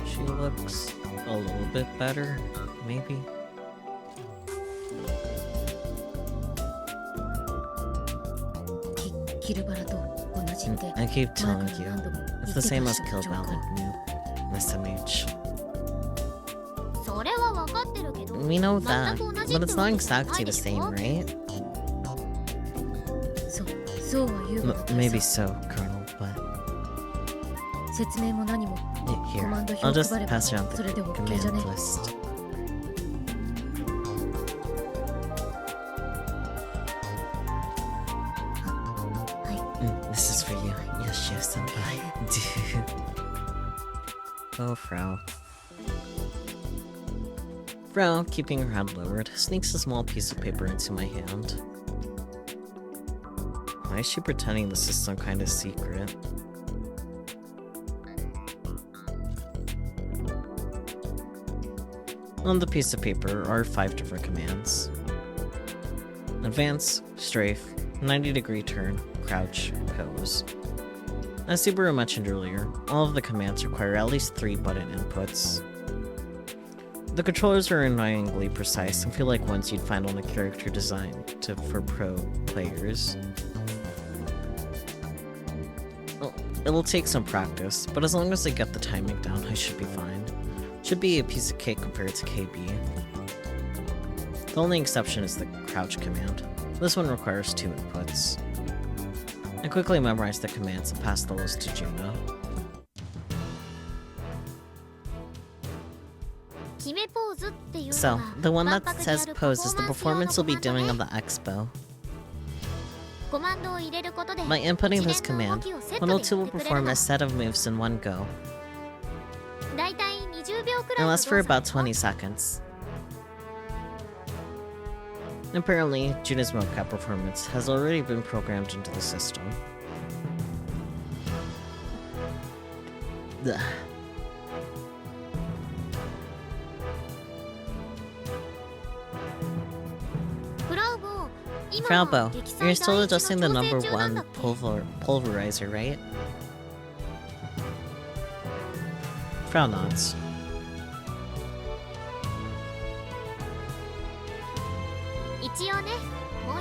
S1: She looks a little bit better, maybe. I keep telling you, it's the same as Killbell, noob. SMH. We know that, but it's not exactly the same, right? Maybe so, Colonel, but... Here, I'll just pass around the command list. This is for you, Yoshio-senpai. Oh, Frau. Frau, keeping her hand lowered, sneaks a small piece of paper into my hand. Why is she pretending this is some kind of secret? On the piece of paper are 5 different commands. Advance, strafe, 90-degree turn, crouch, pose. As Subaru mentioned earlier, all of the commands require at least 3 button inputs. The controllers are annoyingly precise and feel like ones you'd find on a character designed for pro players. Well, it'll take some practice, but as long as I get the timing down, I should be fine. Should be a piece of cake compared to KB. The only exception is the crouch command. This one requires 2 inputs. I quickly memorized the commands and passed the list to Juno. So, the one that says pose is the performance we'll be doing on the expo. By inputting this command, 102 will perform a set of moves in one go. It lasts for about 20 seconds. Apparently, Juno's mocap performance has already been programmed into the system. Ugh. Frau Bo, you're still adjusting the number 1 pulverizer, right? Frau nods.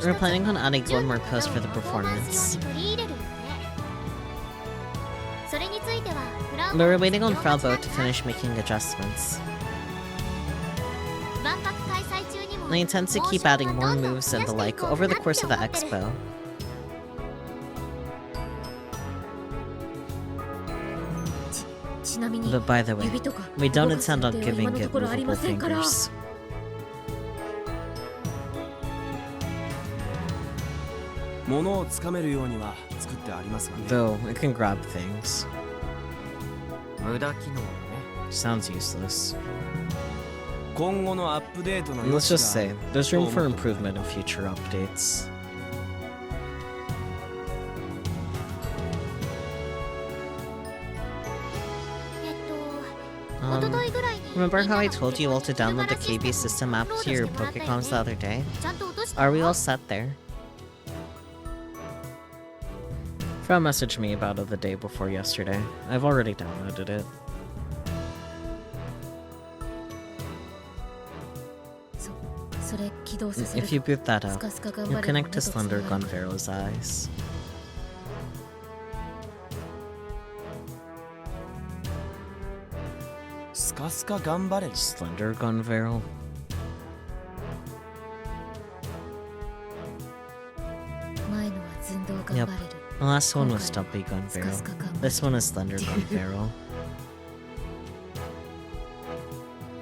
S1: We're planning on adding 1 more post for the performance. But we're waiting on Frau Bo to finish making adjustments. I intend to keep adding more moves and the like over the course of the expo. But by the way, we don't intend on giving it movable fingers. Though, it can grab things. Sounds useless. And let's just say, there's room for improvement in future updates. Remember how I told you all to download the KB system app to your Pokecoms the other day? Are we all set there? Frau messaged me about it the day before yesterday. I've already downloaded it. If you boot that up, you'll connect to Slender Gunvero's eyes. Slender Gunvero? The last one was Stumpy Gun Barrel. This one is Thunder Gun Barrel.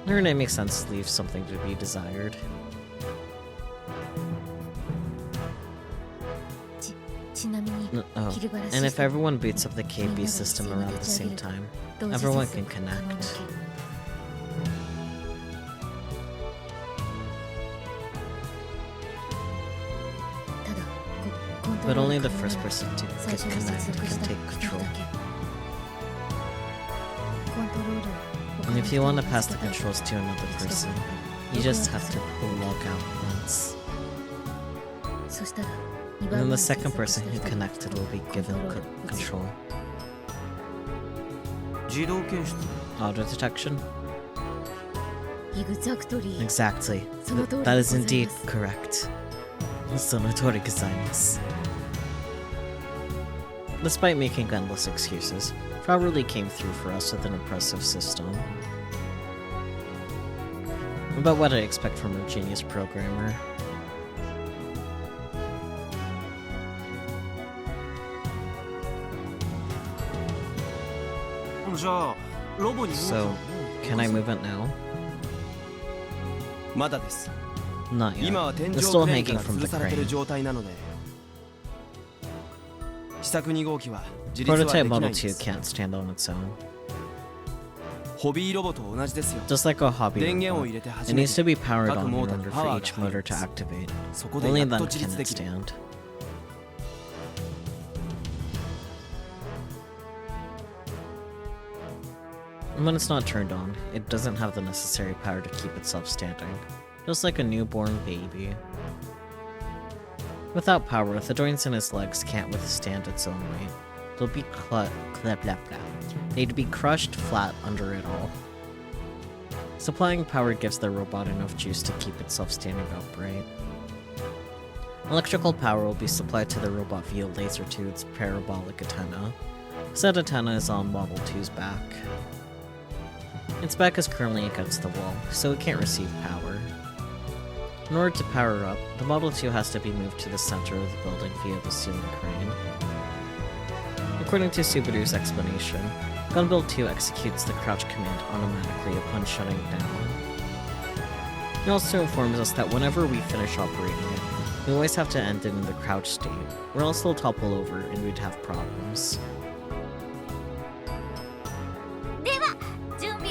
S1: It makes sense to leave something to be desired. Oh, and if everyone boots up the KB system around the same time, everyone can connect. But only the first person to connect can take control. And if you want to pass the controls to another person, you just have to log out once. And then the second person who connected will be given control. Auto detection? Exactly. That is indeed correct. Sonotori gozaimasu. Despite making endless excuses, Frau really came through for us with an impressive system. About what I expect from a genius programmer. So, can I move it now? Not yet. It's still hanging from the crane. Prototype Model 2 can't stand on its own. Just like a hobby robot, it needs to be powered on in order for each motor to activate. Only then can it stand. And when it's not turned on, it doesn't have the necessary power to keep itself standing, just like a newborn baby. Without power, the joints in its legs can't withstand its own weight. They'd be crushed flat under it all. Supplying power gives the robot enough juice to keep itself standing upright. Electrical power will be supplied to the robot via laser to its parabolic antenna. Said antenna is on Model 2's back. Its back is currently against the wall, so it can't receive power. In order to power up, the Model 2 has to be moved to the center of the building via the ceiling crane. According to Subaru's explanation, gunbuild 2 executes the crouch command automatically upon shutting down. He also informs us that whenever we finish operating it, we always have to end it in the crouch state, or else it'll topple over and we'd have problems.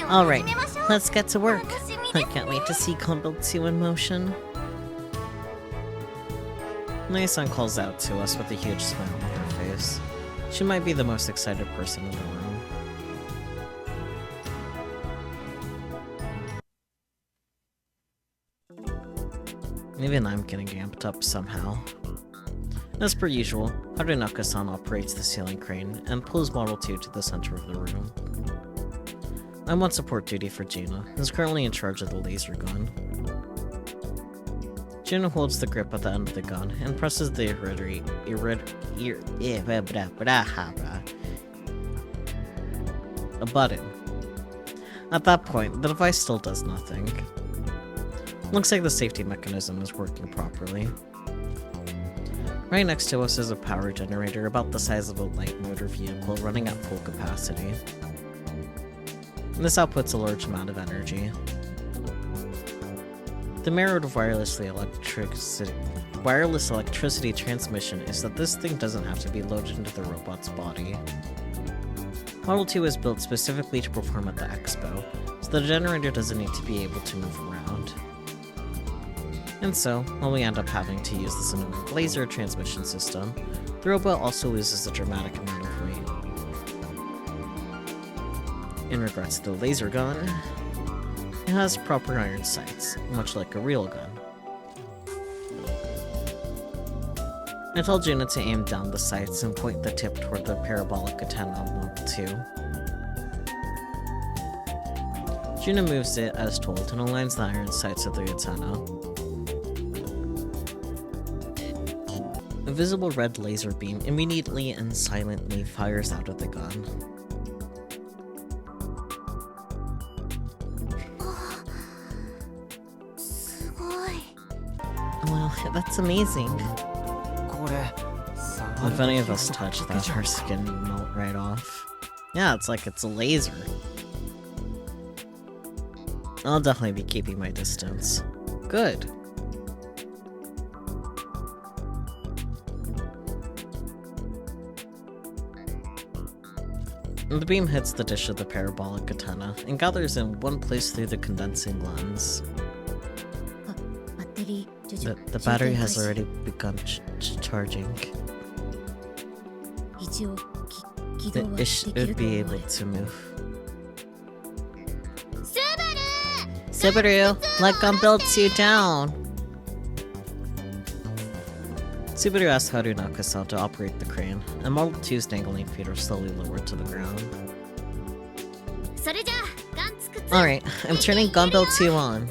S1: Alright, let's get to work. I can't wait to see gunbuild 2 in motion. Naya-san calls out to us with a huge smile on her face. She might be the most excited person in the room. Even I'm getting amped up somehow. As per usual, Harunaka-san operates the ceiling crane and pulls Model 2 to the center of the room. I'm on support duty for Gina, who's currently in charge of the laser gun. Gina holds the grip at the end of the gun and presses the a button. At that point, the device still does nothing. Looks like the safety mechanism is working properly. Right next to us is a power generator about the size of a light motor vehicle running at full capacity. This outputs a large amount of energy. The merit of wireless electricity transmission is that this thing doesn't have to be loaded into the robot's body. Model 2 is built specifically to perform at the expo, so the generator doesn't need to be able to move around. And so, while we end up having to use this annoying laser transmission system, the robot also loses a dramatic amount of weight. In regards to the laser gun, it has proper iron sights, much like a real gun. I told Gina to aim down the sights and point the tip toward the parabolic antenna on Model 2. Gina moves it as told and aligns the iron sights of the antenna. A visible red laser beam immediately and silently fires out of the gun. Wow, that's amazing. If any of us touch that, our skin will melt right off. Yeah, it's like it's a laser. I'll definitely be keeping my distance. Good. The beam hits the dish of the parabolic antenna and gathers in one place through the condensing lens. The battery has already begun charging. It would be able to move. Subaru, let gunbuild 2 down! Subaru asks Harunaka-san to operate the crane, and Model 2's dangling feet are slowly lowered to the ground. Alright, I'm turning gunbuild 2 on.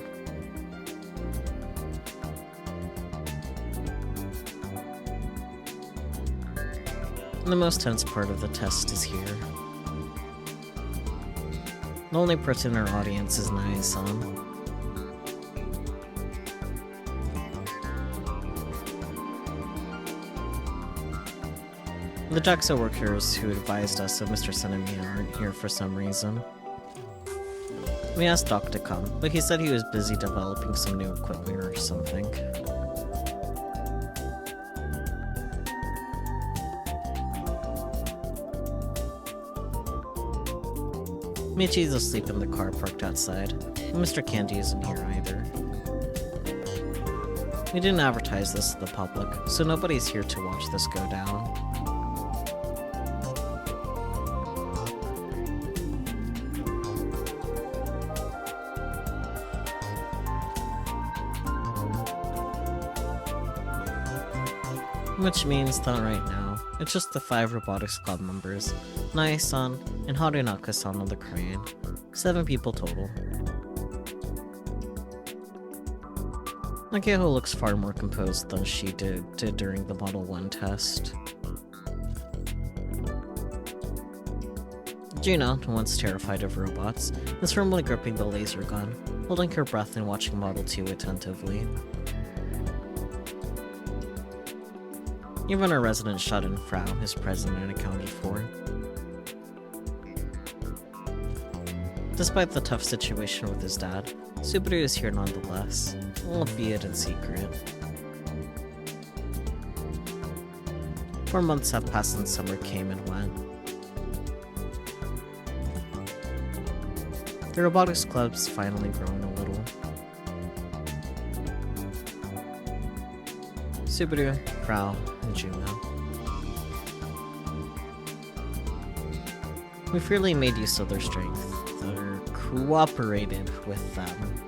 S1: The most tense part of the test is here. The only person in our audience is Nai-san. The JAXA workers who advised us of Mr. Senemiya aren't here for some reason. We asked Doc to come, but he said he was busy developing some new equipment or something. Michi's asleep in the car parked outside, and Mr. Candy isn't here either. We didn't advertise this to the public, so nobody's here to watch this go down. Which means that right now, it's just the 5 Robotics Club members, Nai-san and Harunaka-san on the crane. 7 people total. Nakeho looks far more composed than she did during the Model 1 test. Gina, once terrified of robots, is firmly gripping the laser gun, holding her breath and watching Model 2 attentively. Even our resident shut-in Frau is present and accounted for. Despite the tough situation with his dad, Subaru is here nonetheless, albeit in secret. 4 months have passed and summer came and went. The Robotics Club's finally grown a little. Subaru, Frau, and Juno. We freely made use of their strength, or cooperated with them.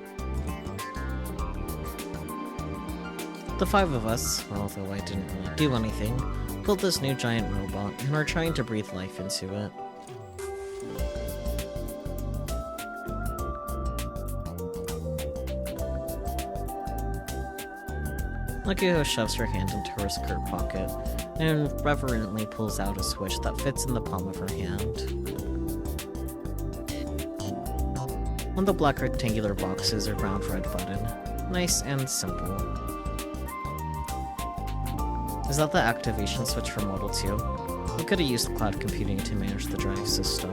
S1: The 5 of us, although I didn't really do anything, built this new giant robot and are trying to breathe life into it. Nakeho shoves her hand into her skirt pocket and reverently pulls out a switch that fits in the palm of her hand. On the black rectangular box is a round red button. Nice and simple. Is that the activation switch for Model 2? We could have used cloud computing to manage the drive system.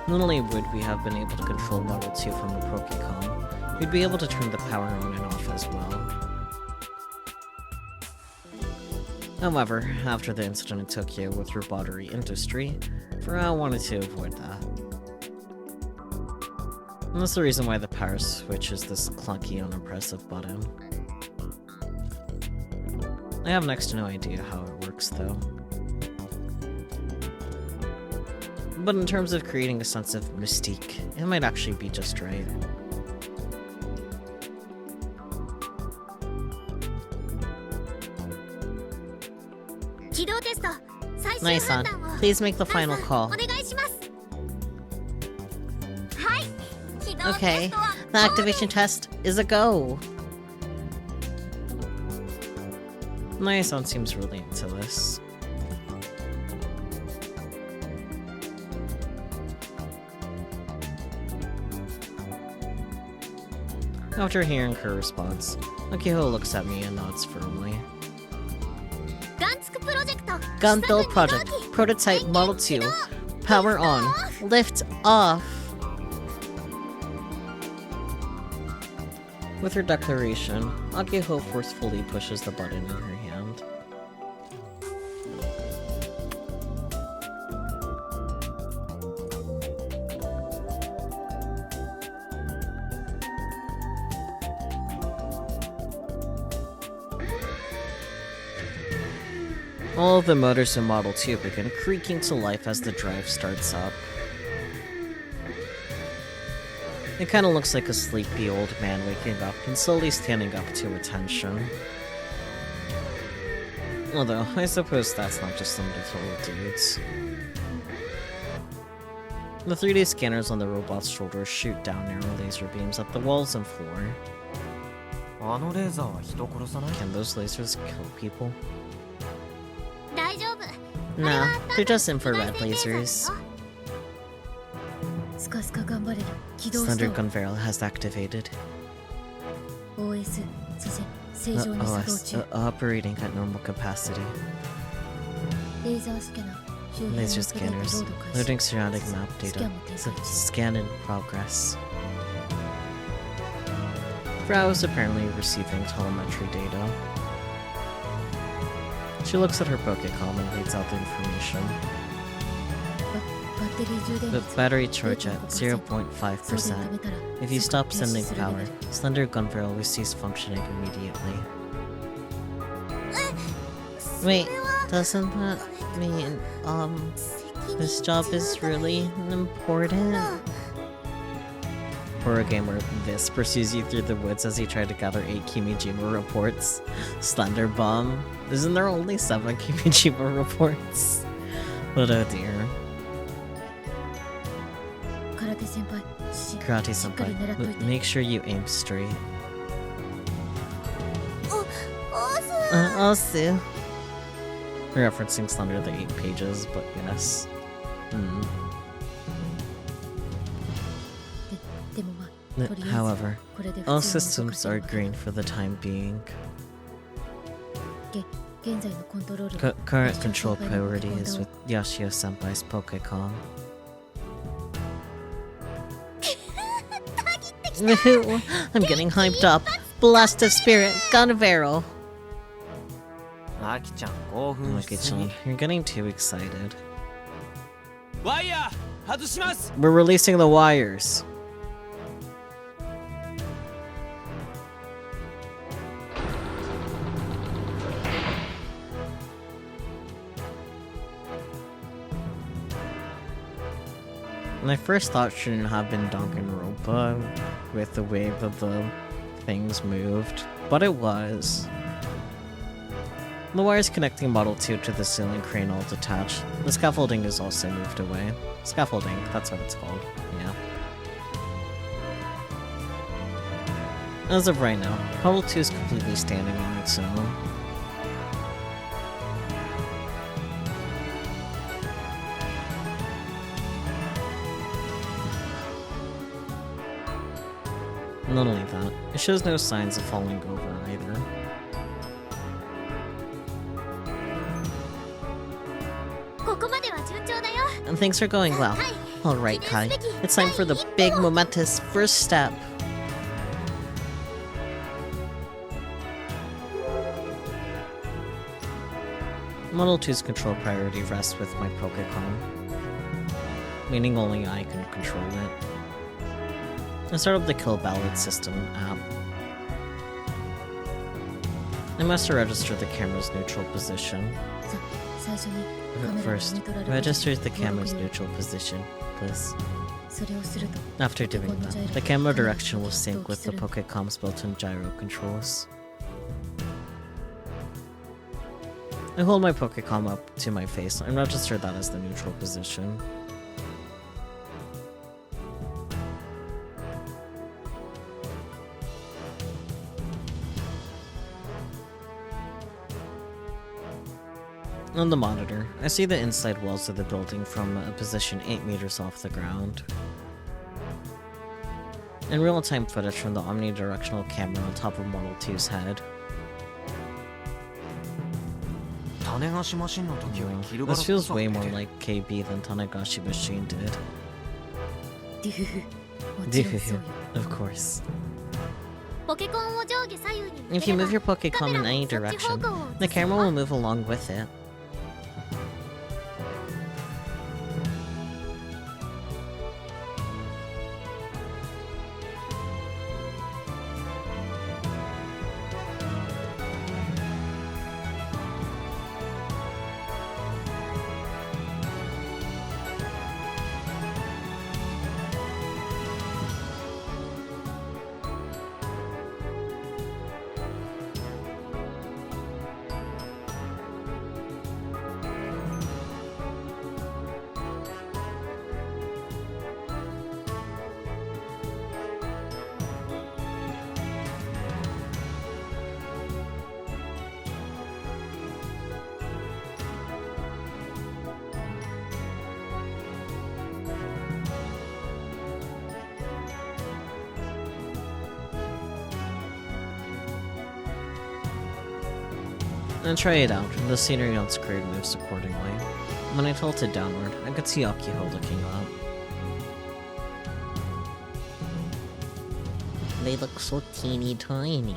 S1: Not only would we have been able to control Model 2 from a Prokicom, we'd be able to turn the power on and off as well. However, after the incident in Tokyo with Robotery Industry, Farah wanted to avoid that. And that's the reason why the power switch is this clunky, unimpressive button. I have next to no idea how it works, though. But in terms of creating a sense of mystique, it might actually be just right. Nai-san, please make the final call. Okay, the activation test is a go! Nai-san seems really into this. After hearing her response, Nakeho looks at me and nods firmly. Gunbuild project. Prototype Model 2. Power on. Lift off. With her declaration, Akeho forcefully pushes the button in her hand. All of the motors in Model 2 begin creaking to life as the drive starts up. It kinda looks like a sleepy old man waking up and slowly standing up to attention. Although, I suppose that's not just limited to old dudes. The 3D scanners on the robot's shoulders shoot down narrow laser beams at the walls and floor. Can those lasers kill people? Nah, they're just infrared lasers. Slender Gunbarrel has activated. OS operating at normal capacity. Laser scanners loading surrounding map data. Scan in progress. Frau is apparently receiving telemetry data. She looks at her Pokécom and reads out the information. The battery charge at 0.5%. If you stop sending power, Slender Gunbarrel will cease functioning immediately. Wait, doesn't that mean, this job is really important? Horror gamer this pursues you through the woods as you try to gather 8 Kimijima reports. Slender Bomb. Isn't there only 7 Kimijima reports? But oh dear. Karate Senpai, make sure you aim straight. Also. Referencing Slender the 8 pages, but yes. However, all systems are green for the time being. Current control priority is with Yashio Senpai's Pokécom. I'm getting hyped up. Blast of Spirit, Gunbarrel. Maki-chan, you're getting too excited. We're releasing the wires. My first thought shouldn't have been Danganronpa with the way that the things moved, but it was. The wires connecting Model 2 to the ceiling crane all detached. The scaffolding is also moved away. Scaffolding, that's what it's called, yeah. As of right now, Model 2 is completely standing on its own. Not only that, it shows no signs of falling over either. And things are going well. Alright, Kai. It's time for the big momentous first step. Model 2's control priority rests with my Pokécom, meaning only I can control it. I start up the Kill Ballad system app. I must register the camera's neutral position. First, register the camera's neutral position, please. After doing that, the camera direction will sync with the Pokécom's built-in gyro controls. I hold my Pokécom up to my face and register that as the neutral position. On the monitor, I see the inside walls of the building from a position 8 meters off the ground. And real-time footage from the omnidirectional camera on top of Model 2's head. This feels way more like KB than Tanagashi Machine did. Of course. If you move your Pokécom in any direction, the camera will move along with it. And try it out. The scenery on screen moves accordingly. When I tilted downward, I could see Akiho looking up. They look so teeny tiny.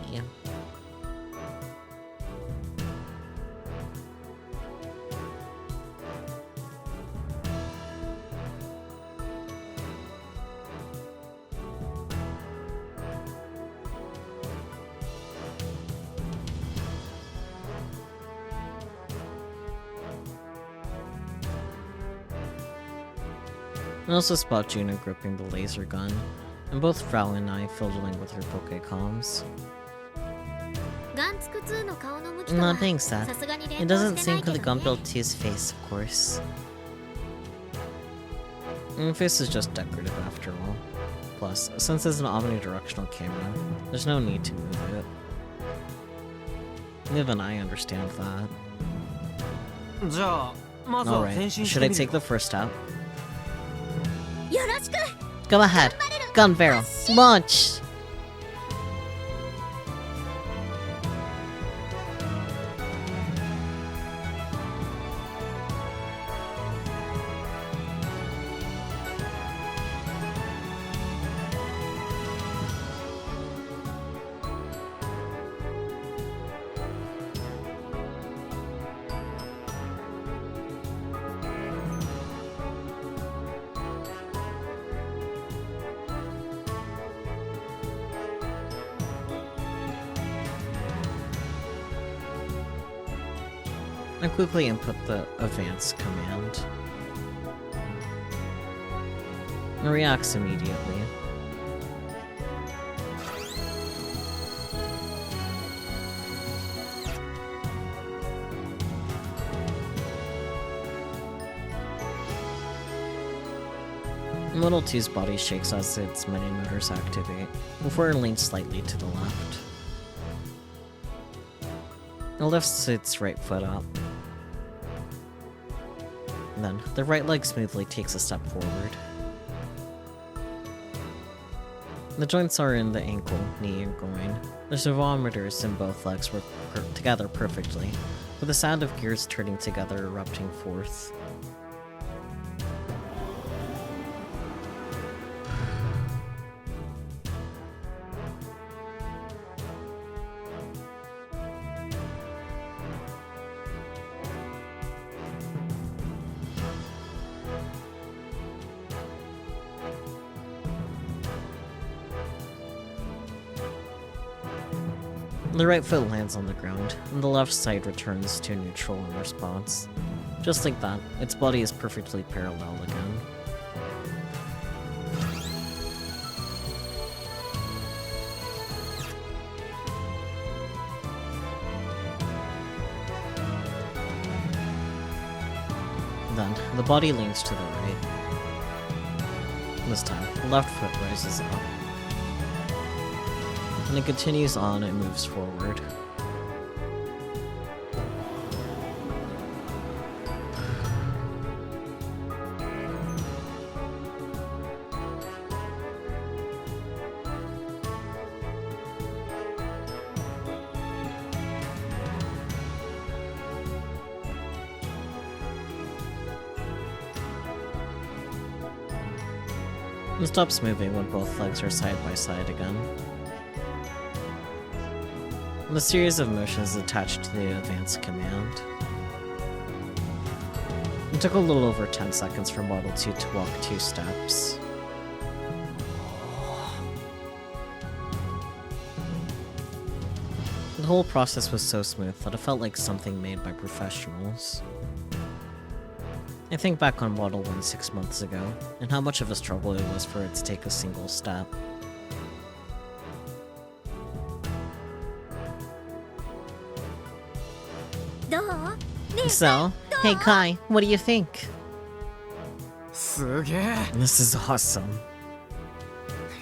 S1: I also spot Gina gripping the laser gun, and both Frau and I fiddling with her Pokécoms. Not being sad, it doesn't seem for the gunbuild to his face, of course. And the face is just decorative after all. Plus, since it's an omnidirectional camera, there's no need to move it. Even I understand that. Alright, should I take the first step? Go ahead. Gun barrel. Launch! I quickly input the advance command. It reacts immediately. Model 2's body shakes as its many motors activate, before it leans slightly to the left. It lifts its right foot up. Then, the right leg smoothly takes a step forward. The joints are in the ankle, knee, and groin. The servometers in both legs work together perfectly, with the sound of gears turning together erupting forth. The right foot lands on the ground, and the left side returns to neutral in response. Just like that, its body is perfectly parallel again. Then, the body leans to the right. This time, the left foot rises up. And it continues on and moves forward. It stops moving when both legs are side by side again. The series of motions attached to the advanced command. It took a little over 10 seconds for Model 2 to walk 2 steps. The whole process was so smooth that it felt like something made by professionals. I think back on Model 1 6 months ago, and how much of a struggle it was for it to take a single step. So, hey Kai, what do you think? This is awesome.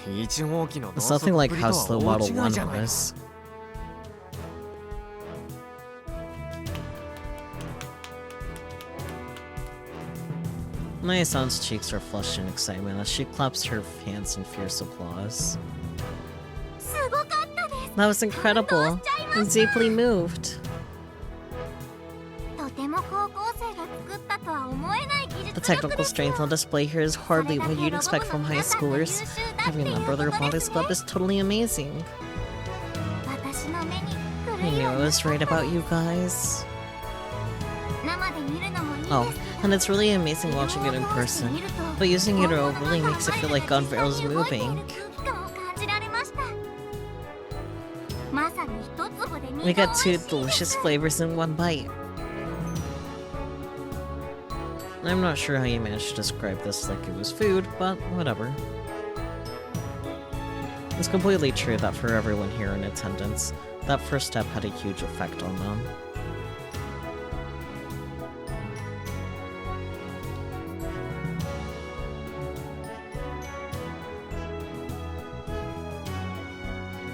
S1: It's nothing like how slow Model 1 was. Naya-san's cheeks are flushed in excitement as she claps her hands in fierce applause. That was incredible. I'm deeply moved. The technical strength on display here is hardly what you'd expect from high schoolers. Having a member of the Robotics Club is totally amazing. I knew I was right about you guys. Oh, and it's really amazing watching it in person, but using it really makes it feel like gunbuild is moving. We got 2 delicious flavors in one bite. I'm not sure how you managed to describe this like it was food, but whatever. It's completely true that for everyone here in attendance, that first step had a huge effect on them.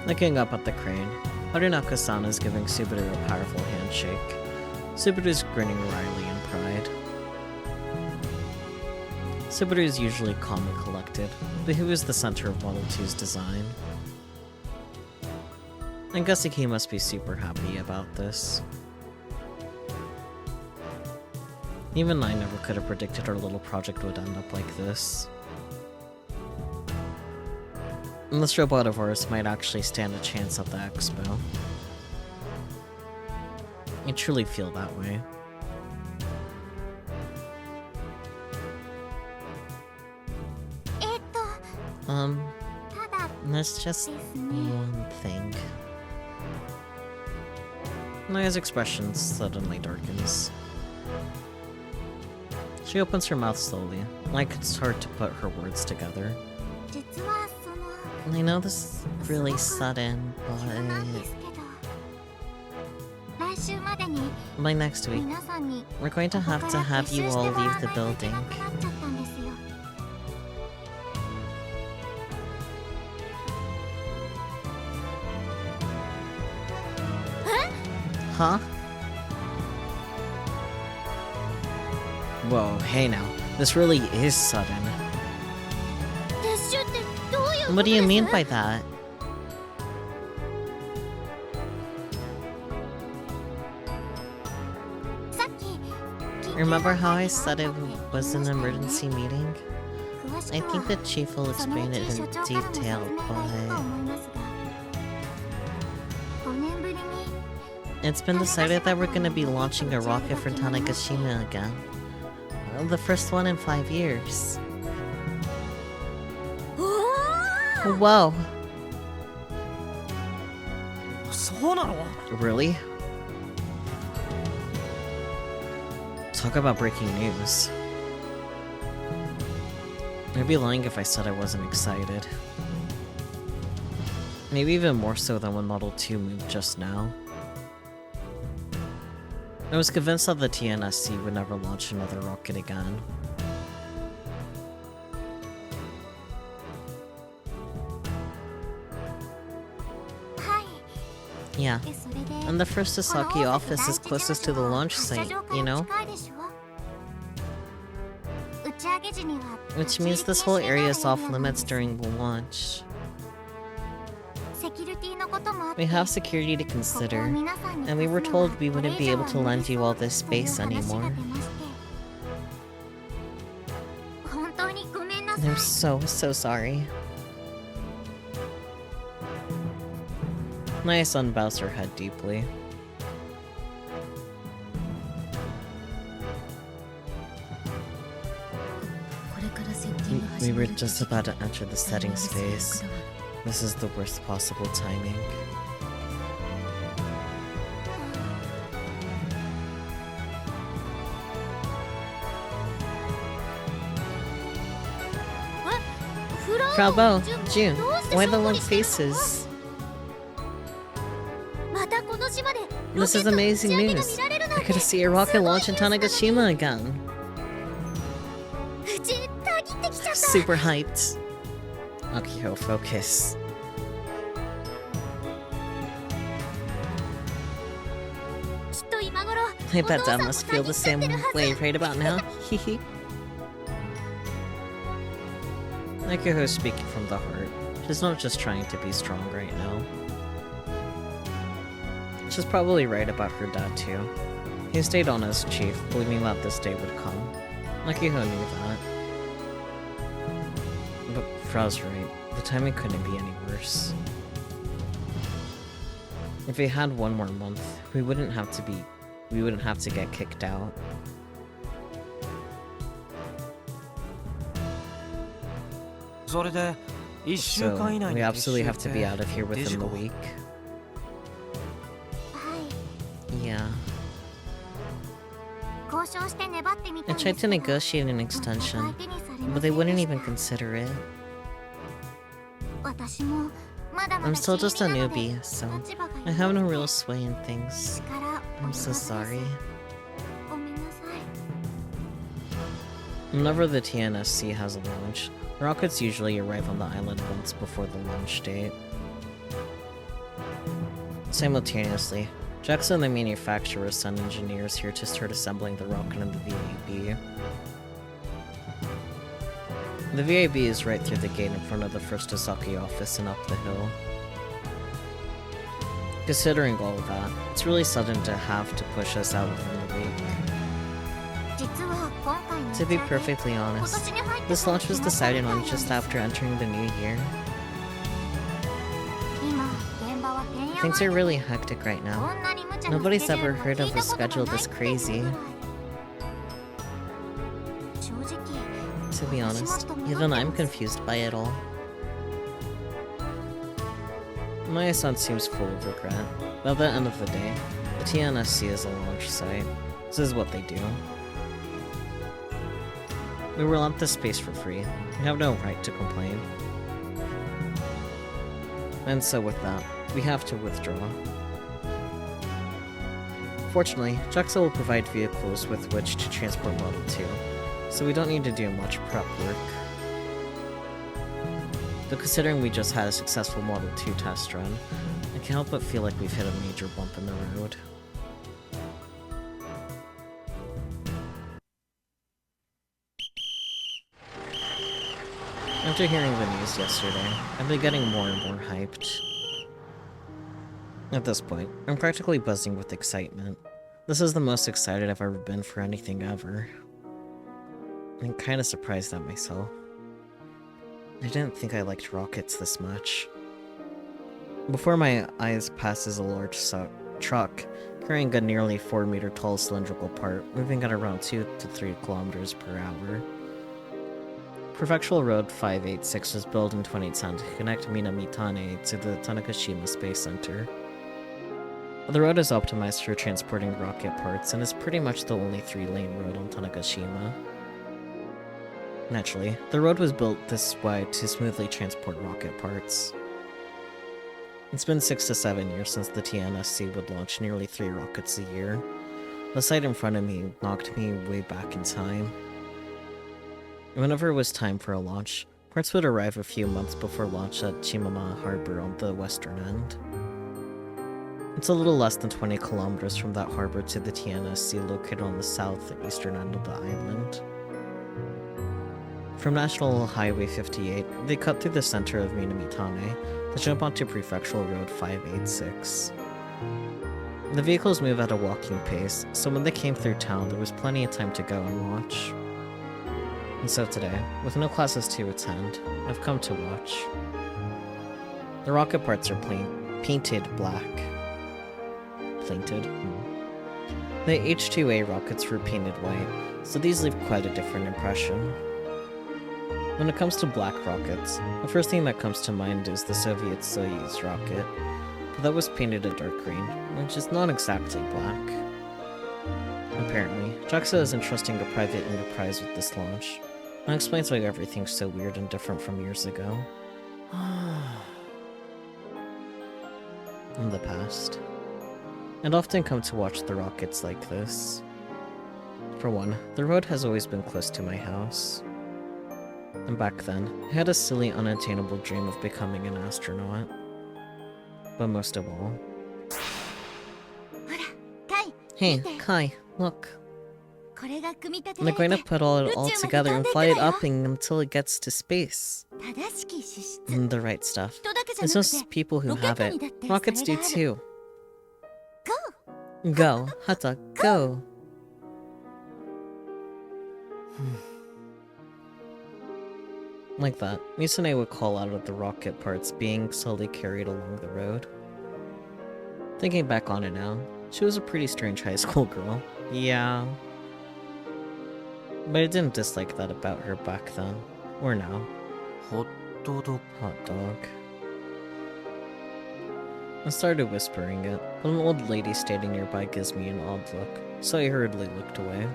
S1: Looking up at the crane, Harunaka-san is giving Subaru a powerful handshake. Subaru's grinning wryly in pride. Subaru is usually calm and collected, but he was the center of Model 2's design. I'm guessing he must be super happy about this. Even I never could have predicted our little project would end up like this. And this robot of ours might actually stand a chance at the expo. I truly feel that way. There's just one thing. Naya's expression suddenly darkens. She opens her mouth slowly, like it's hard to put her words together. I know this is really sudden, but by next week, we're going to have you all leave the building. Huh? Whoa, hey now. This really is sudden. What do you mean by that? Remember how I said it was an emergency meeting? I think the chief will explain it in detail, but... It's been decided that we're gonna be launching a rocket for Tanegashima again. The first one in 5 years. Whoa. Really? Talk about breaking news. I'd be lying if I said I wasn't excited. Maybe even more so than when Model 2 moved just now. I was convinced that the TNSC would never launch another rocket again. Yeah, and the first Sasaki office is closest to the launch site, you know? Which means this whole area is off limits during the launch. We have security to consider, and we were told we wouldn't be able to lend you all this I'm so sorry. My son bows her head deeply. We were just about to enter the settings phase. This is the worst possible timing. Bravo, June, why the long faces? This is amazing news. I get to see a rocket launch in Tanegashima again. Super hyped. Akio, focus. I bet Dad must feel the same way right about now. Hehe. Akio is speaking from the heart. She's not just trying to be strong right now. She's probably right about her dad too. He stayed on as chief, believing that this day would come. Akio knew that. But Frau's right. The timing couldn't be any worse. If we had one more month, we wouldn't have to get kicked out. So, we absolutely have to be out of here within the week. Yeah. I tried to negotiate an extension, but they wouldn't even consider it. I'm still just a newbie, so I have no real sway in things. I'm so sorry. Whenever the TNSC has a launch, rockets usually arrive on the island months before the launch date. Simultaneously, JAXA and the manufacturer send engineers here to start assembling the rocket and the VAB. The VAB is right through the gate in front of the first Osaki office and up the hill. Considering all of that, it's really sudden to have to push us out within the week. To be perfectly honest, this launch was decided on just after entering the new year. Things are really hectic right now. Nobody's ever heard of a schedule this crazy. To be honest, even I'm confused by it all. Maya-san seems full of regret, but at the end of the day, the TNSC is a launch site. This is what they do. We were lent this space for free. We have no right to complain. And so with that, we have to withdraw. Fortunately, JAXA will provide vehicles with which to transport Model 2, so we don't need to do much prep work. But considering we just had a successful Model 2 test run, I can't help but feel like we've hit a major bump in the road. After hearing the news yesterday, I've been getting more and more hyped. At this point, I'm practically buzzing with excitement. This is the most excited I've ever been for anything ever. I'm kinda surprised at myself. I didn't think I liked rockets this much. Before my eyes passes a large truck, carrying a nearly 4-meter tall cylindrical part, moving at around 2 to 3 kilometers per hour. Prefectural Road 586 was built in 2010 to connect Minamitane to the Tanegashima Space Center. The road is optimized for transporting rocket parts and is pretty much the only 3-lane road on Tanegashima. Naturally, the road was built this wide to smoothly transport rocket parts. It's been 6 to 7 years since the TNSC would launch nearly 3 rockets a year. The site in front of me knocked me way back in time. Whenever it was time for a launch, parts would arrive a few months before launch at Shimama Harbor on the western end. It's a little less than 20 kilometers from that harbor to the TNSC located on the southeastern end of the island. From National Highway 58, they cut through the center of Minamitane to jump onto Prefectural Road 586. The vehicles move at a walking pace, so when they came through town, there was plenty of time to go and watch. And so today, with no classes to attend, I've come to watch. The rocket parts are painted black. Painted? The H-2A rockets were painted white, so these leave quite a different impression. When it comes to black rockets, the first thing that comes to mind is the Soviet Soyuz rocket, but that was painted a dark green, which is not exactly black. Apparently, JAXA is entrusting a private enterprise with this launch. That explains why everything's so weird and different from years ago. In the past. I'd often come to watch the rockets like this. For one, the road has always been close to my house. And back then, I had a silly, unattainable dream of becoming an astronaut. But most of all... Hey, Kai, look. They're going to put it all together and fly it up until it gets to space. The right stuff. It's just people who have it. Rockets do too. Go, Hata, go! Like that, Misune would call out of the rocket parts being slowly carried along the road. Thinking back on it now, she was a pretty strange high school girl. Yeah. But I didn't dislike that about her back then. Or now. Hot dog. I started whispering it, but an old lady standing nearby gives me an odd look, so I hurriedly looked away.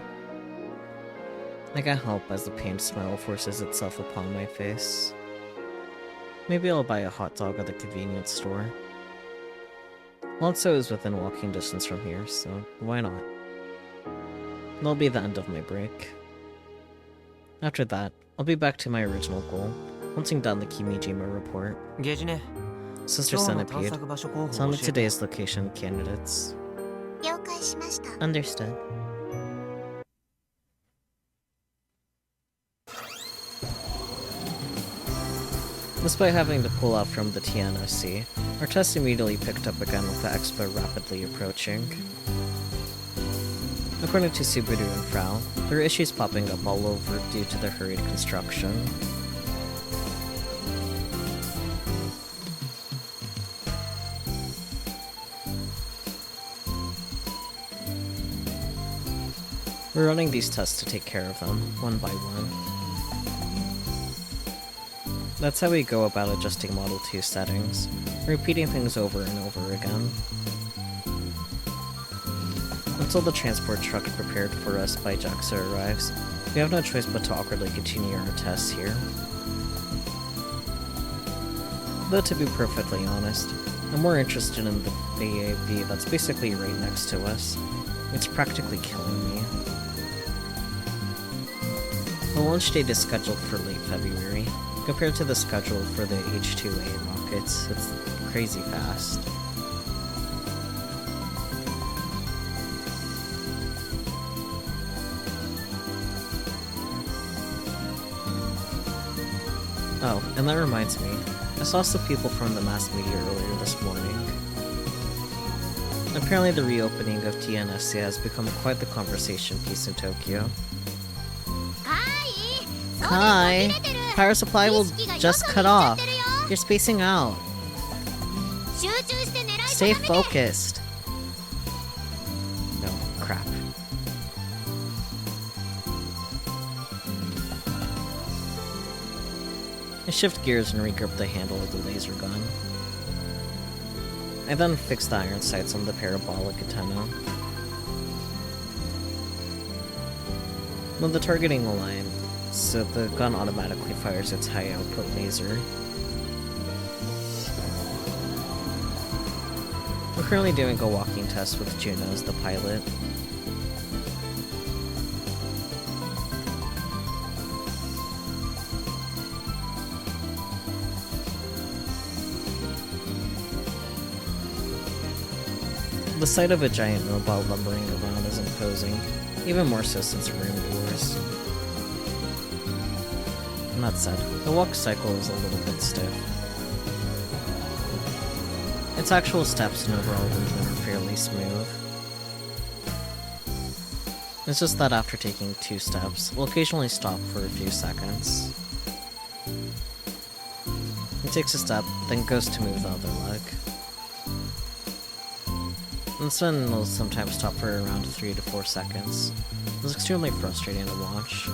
S1: I can't help as the pained smile forces itself upon my face. Maybe I'll buy a hot dog at the convenience store. Lotso is within walking distance from here, so why not? That'll be the end of my break. After that, I'll be back to my original goal, hunting down the Kimijima report. Sister Centipede, tell me today's location candidates. Understood. Despite having to pull out from the TNSC, our test immediately picked up again with the expo rapidly approaching. According to Subaru and Frau, there are issues popping up all over due to the hurried construction. We're running these tests to take care of them, one by one. That's how we go about adjusting Model 2 settings, repeating things over and over again. Until the transport truck prepared for us by JAXA arrives, we have no choice but to awkwardly continue our tests here. Though to be perfectly honest, I'm more interested in the AAV that's basically right next to us. It's practically killing me. The launch date is scheduled for late February. Compared to the schedule for the H-2A rockets, it's crazy fast. Oh, and that reminds me, I saw some people from the mass media earlier this morning. Apparently the reopening of TNSC has become quite the conversation piece in Tokyo. Hi! Power supply will just cut off. You're spacing out. Stay focused. No, crap. I shift gears and regrip the handle of the laser gun. I then fix the iron sights on the parabolic antenna. When the targeting aligns, so the gun automatically fires its high output laser. We're currently doing a walking test with Juno as the pilot. The sight of a giant robot lumbering around is imposing, even more so since we're indoors. That said, the walk cycle is a little bit stiff. Its actual steps and overall movement are fairly smooth. It's just that after taking 2 steps, we'll occasionally stop for a few seconds. He takes a step, then goes to move the other leg. And Sven will sometimes stop for around 3 to 4 seconds. It's extremely frustrating to watch.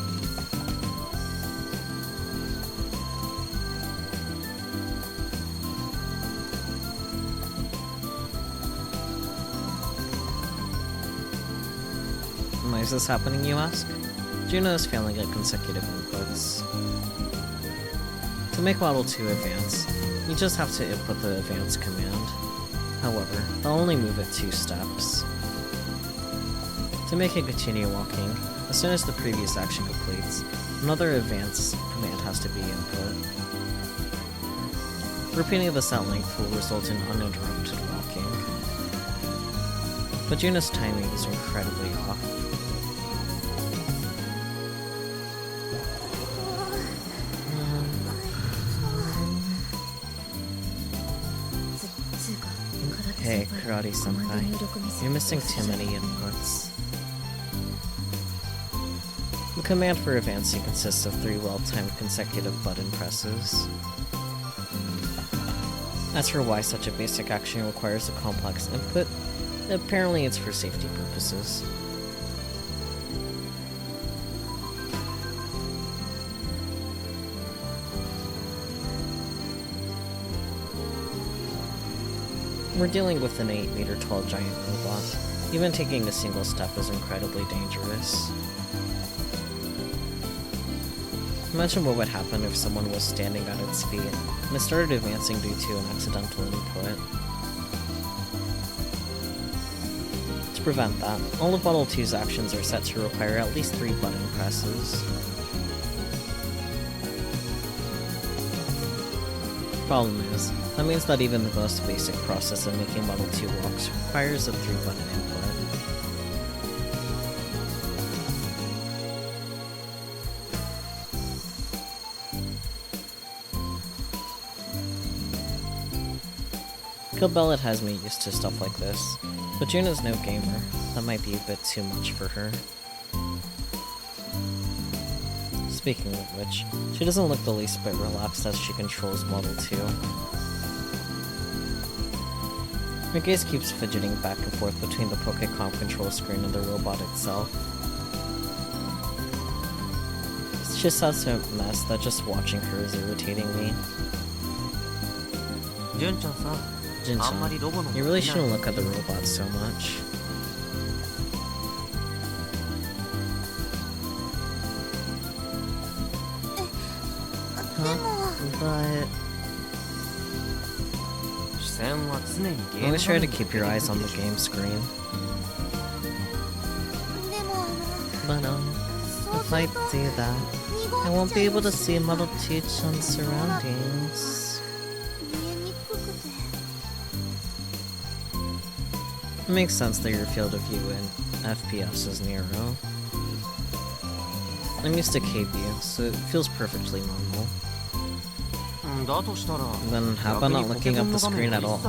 S1: Why is this happening, you ask? Juno is failing at consecutive inputs. To make Model 2 advance, you just have to input the advance command. However, they'll only move it 2 steps. To make it continue walking, as soon as the previous action completes, another advance command has to be input. Repeating this at length will result in uninterrupted walking. But Juno's timing is incredibly off. Hey, Karate-senpai, you're missing too many inputs. The command for advancing consists of 3 well-timed consecutive button presses. As for why such a basic action requires a complex input, apparently it's for safety purposes. We're dealing with an 8-meter tall giant robot. Even taking a single step is incredibly dangerous. Imagine what would happen if someone was standing at its feet and it started advancing due to an accidental input. To prevent that, all of Model 2's actions are set to require at least 3 button presses. Problem is, that means that even the most basic process of making Model 2 walks requires a 3-button input. Killbellet has me used to stuff like this, but Juno's no gamer. That might be a bit too much for her. Speaking of which, she doesn't look the least bit relaxed as she controls Model 2. Her gaze keeps fidgeting back and forth between the Pokécom control screen and the robot itself. It's just such a mess that just watching her is irritating me. Jin-chan, you really shouldn't look at the robot so much. But always try to keep your eyes on the game screen. But if I do that, I won't be able to see Model 2-chan's surroundings. It makes sense that your field of view in FPS is narrow. I'm used to KB, so it feels perfectly normal. Then how about not looking at the screen at all?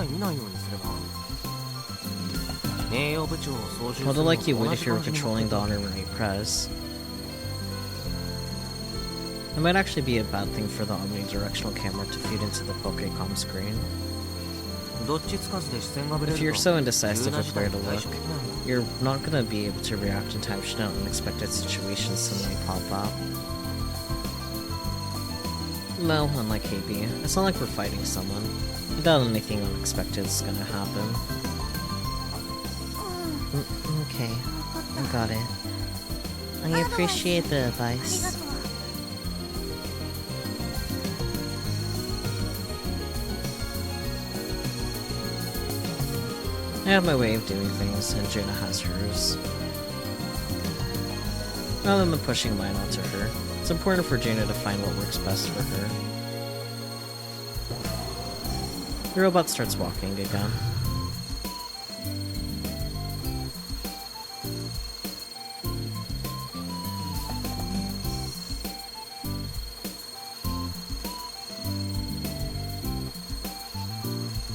S1: Well, like you would if you were controlling the honorary press. It might actually be a bad thing for the omnidirectional camera to feed into the Pokécom screen. If you're so indecisive of where to look, you're not gonna be able to react in time should an unexpected situation suddenly pop up. No, unlike KB, it's not like we're fighting someone. I doubt anything unexpected is gonna happen. Okay, I got it. I appreciate the advice. I have my way of doing things, and Juno has hers. Rather than pushing mine onto her, it's important for Juno to find what works best for her. The robot starts walking again.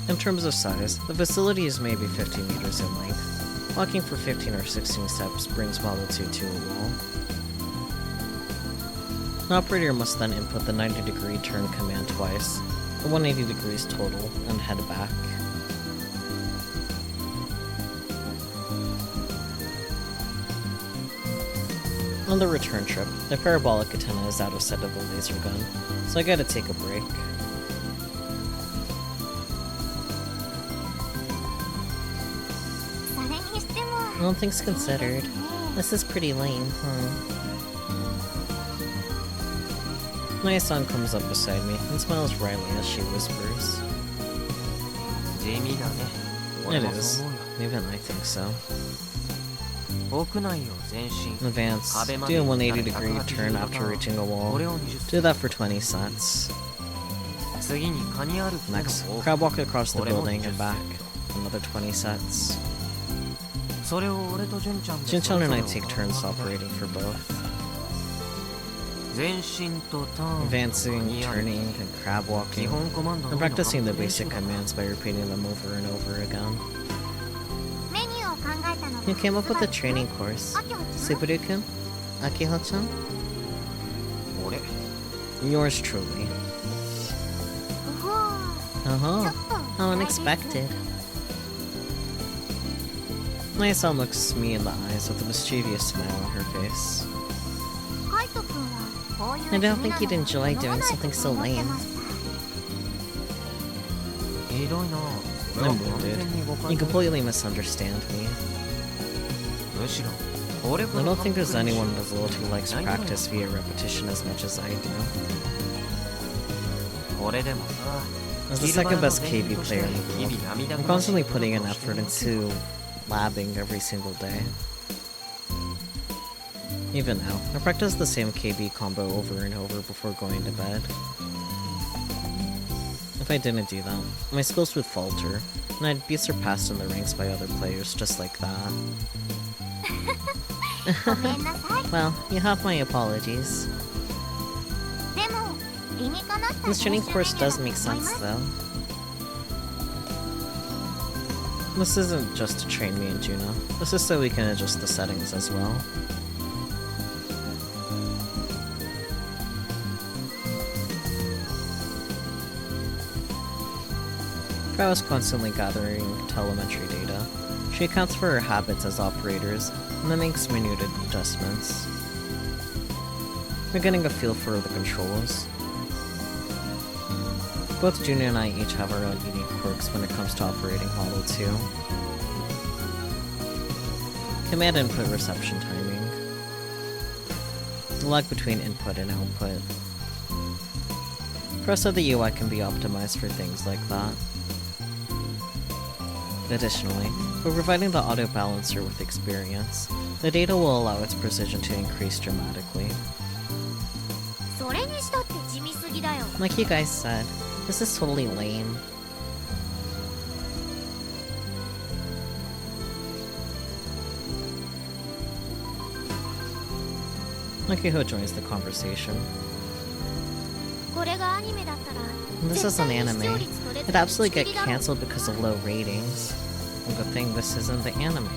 S1: In terms of size, the facility is maybe 50 meters in length. Walking for 15 or 16 steps brings Model 2 to a wall. The operator must then input the 90-degree turn command twice, or 180 degrees total, and head back. On the return trip, the parabolic antenna is out of sight of the laser gun, so I gotta take a break. All things considered, this is pretty lame, huh? Maya-san comes up beside me and smiles wryly as she whispers. It is. Even I think so. Advance. Do a 180-degree turn after reaching a wall. Do that for 20 sets. Next, crab walk across the building and back. Another 20 sets. Jun-chan and I take turns operating for both. Advancing, turning, and crab walking. I'm practicing the basic commands by repeating them over and over again. You came up with a training course. Subaru-kun? Akiho-chan? Yours truly. How unexpected. Maya-san looks me in the eyes with a mischievous smile on her face. I don't think you'd enjoy doing something so lame. I'm wounded. You completely misunderstand me. I don't think there's anyone in the world who likes practice via repetition as much as I do. As the second best KB player in the world, I'm constantly putting in effort into labbing every single day. Even now, I practice the same KB combo over and over before going to bed. If I didn't do that, my skills would falter, and I'd be surpassed in the ranks by other players just like that. Well, you have my apologies. This training course does make sense, though. This isn't just to train me and Juno. This is so we can adjust the settings as well. Frau is constantly gathering telemetry data. She accounts for her habits as operators, and then makes minute adjustments. We're getting a feel for the controls. Both Juno and I each have our own unique quirks when it comes to operating Model 2. Command input reception timing. The lag between input and output. The rest of the UI can be optimized for things like that. Additionally, we're providing the auto balancer with experience. The data will allow its precision to increase dramatically. Like you guys said, this is totally lame. Akiho joins the conversation. This is an anime. It'd absolutely get cancelled because of low ratings. Well, good thing this isn't the anime.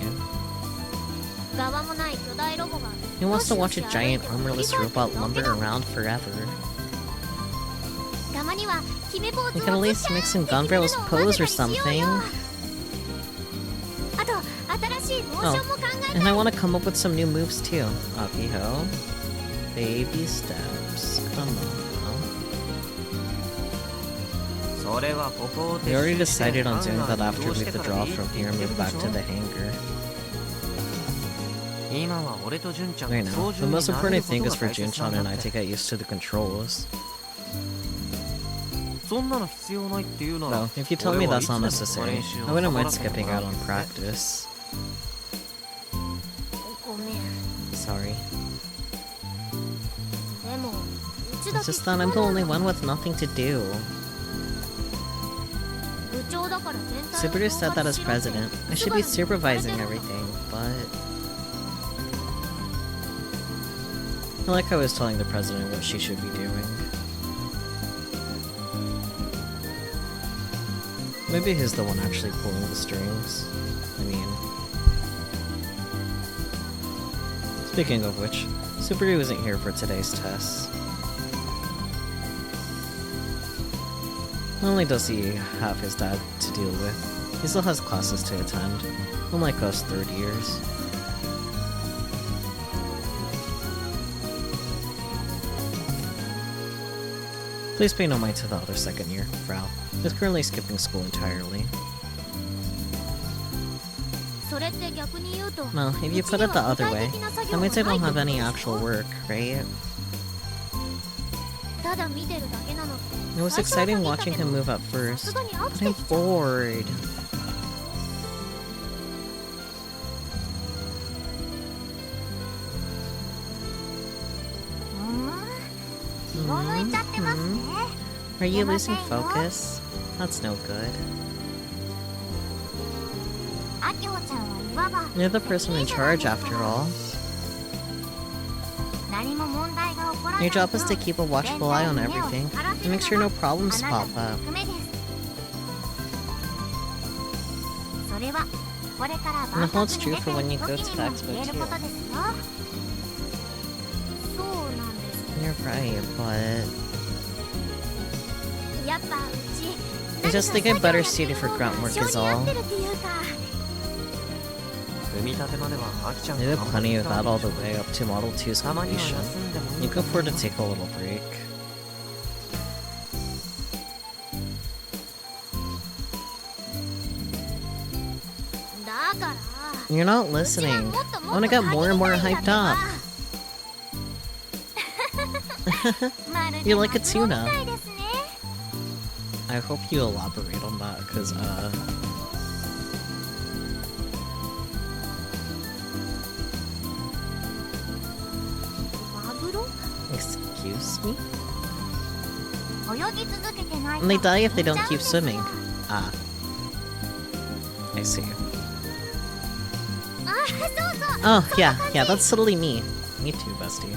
S1: Who wants to watch a giant armorless robot lumber around forever? You can at least make some gunbuild pose or something. Oh, and I want to come up with some new moves too. Akiho. Baby steps. Come on. We already decided on doing that after we withdraw from here and move back to the hangar. Right now, the most important thing is for Jun-chan and I to get used to the controls. No, if you tell me that's not necessary, I wouldn't mind skipping out on practice. Sorry. It's just that I'm the only one with nothing to do. Subaru said that as president, I should be supervising everything, but... I feel like I was telling the president what she should be doing. Maybe he's the one actually pulling the strings. I mean, Speaking of which, Subaru isn't here for today's tests. Not only does he have his dad to deal with, he still has classes to attend, unlike us third years. Please pay no mind to the other second year, Frau, who's currently skipping school entirely. Well, if you put it the other way, that means I don't have any actual work, right? It was exciting watching him move at first, but I'm bored. Are you losing focus? That's no good. You're the person in charge, after all. Your job is to keep a watchful eye on everything, and make sure no problems pop up. And it holds true for when you go to the expo too. You're right, but... I just think I'm better suited for grunt work is all. I did plenty of that all the way up to Model 2's completion. You can afford to take a little break. You're not listening. I want to get more and more hyped up. You're like a tuna. I hope you elaborate on that, because, Excuse me? And they die if they don't keep swimming. Ah. I see. Oh, yeah, that's totally me. Me too, bestie.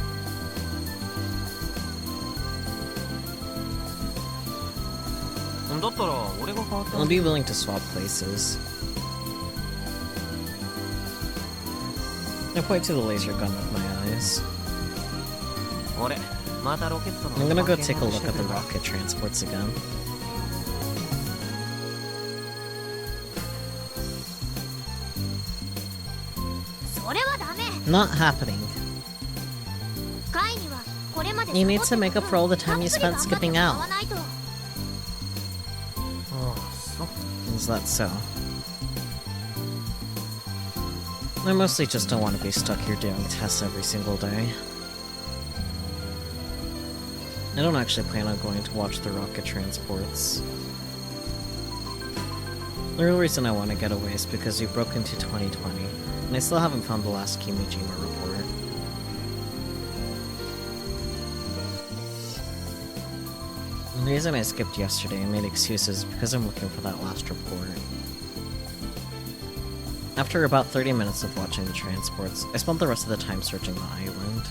S1: I'll be willing to swap places. I point to the laser gun with my eyes. I'm gonna go take a look at the rocket transports again. Not happening. You need to make up for all the time you spent skipping out. Is that so? I mostly just don't want to be stuck here doing tests every single day. I don't actually plan on going to watch the rocket transports. The real reason I want to get away is because we broke into 2020, and I still haven't found the last Kimijima report. And the reason I skipped yesterday and made excuses is because I'm looking for that last report. After about 30 minutes of watching the transports, I spent the rest of the time searching the island.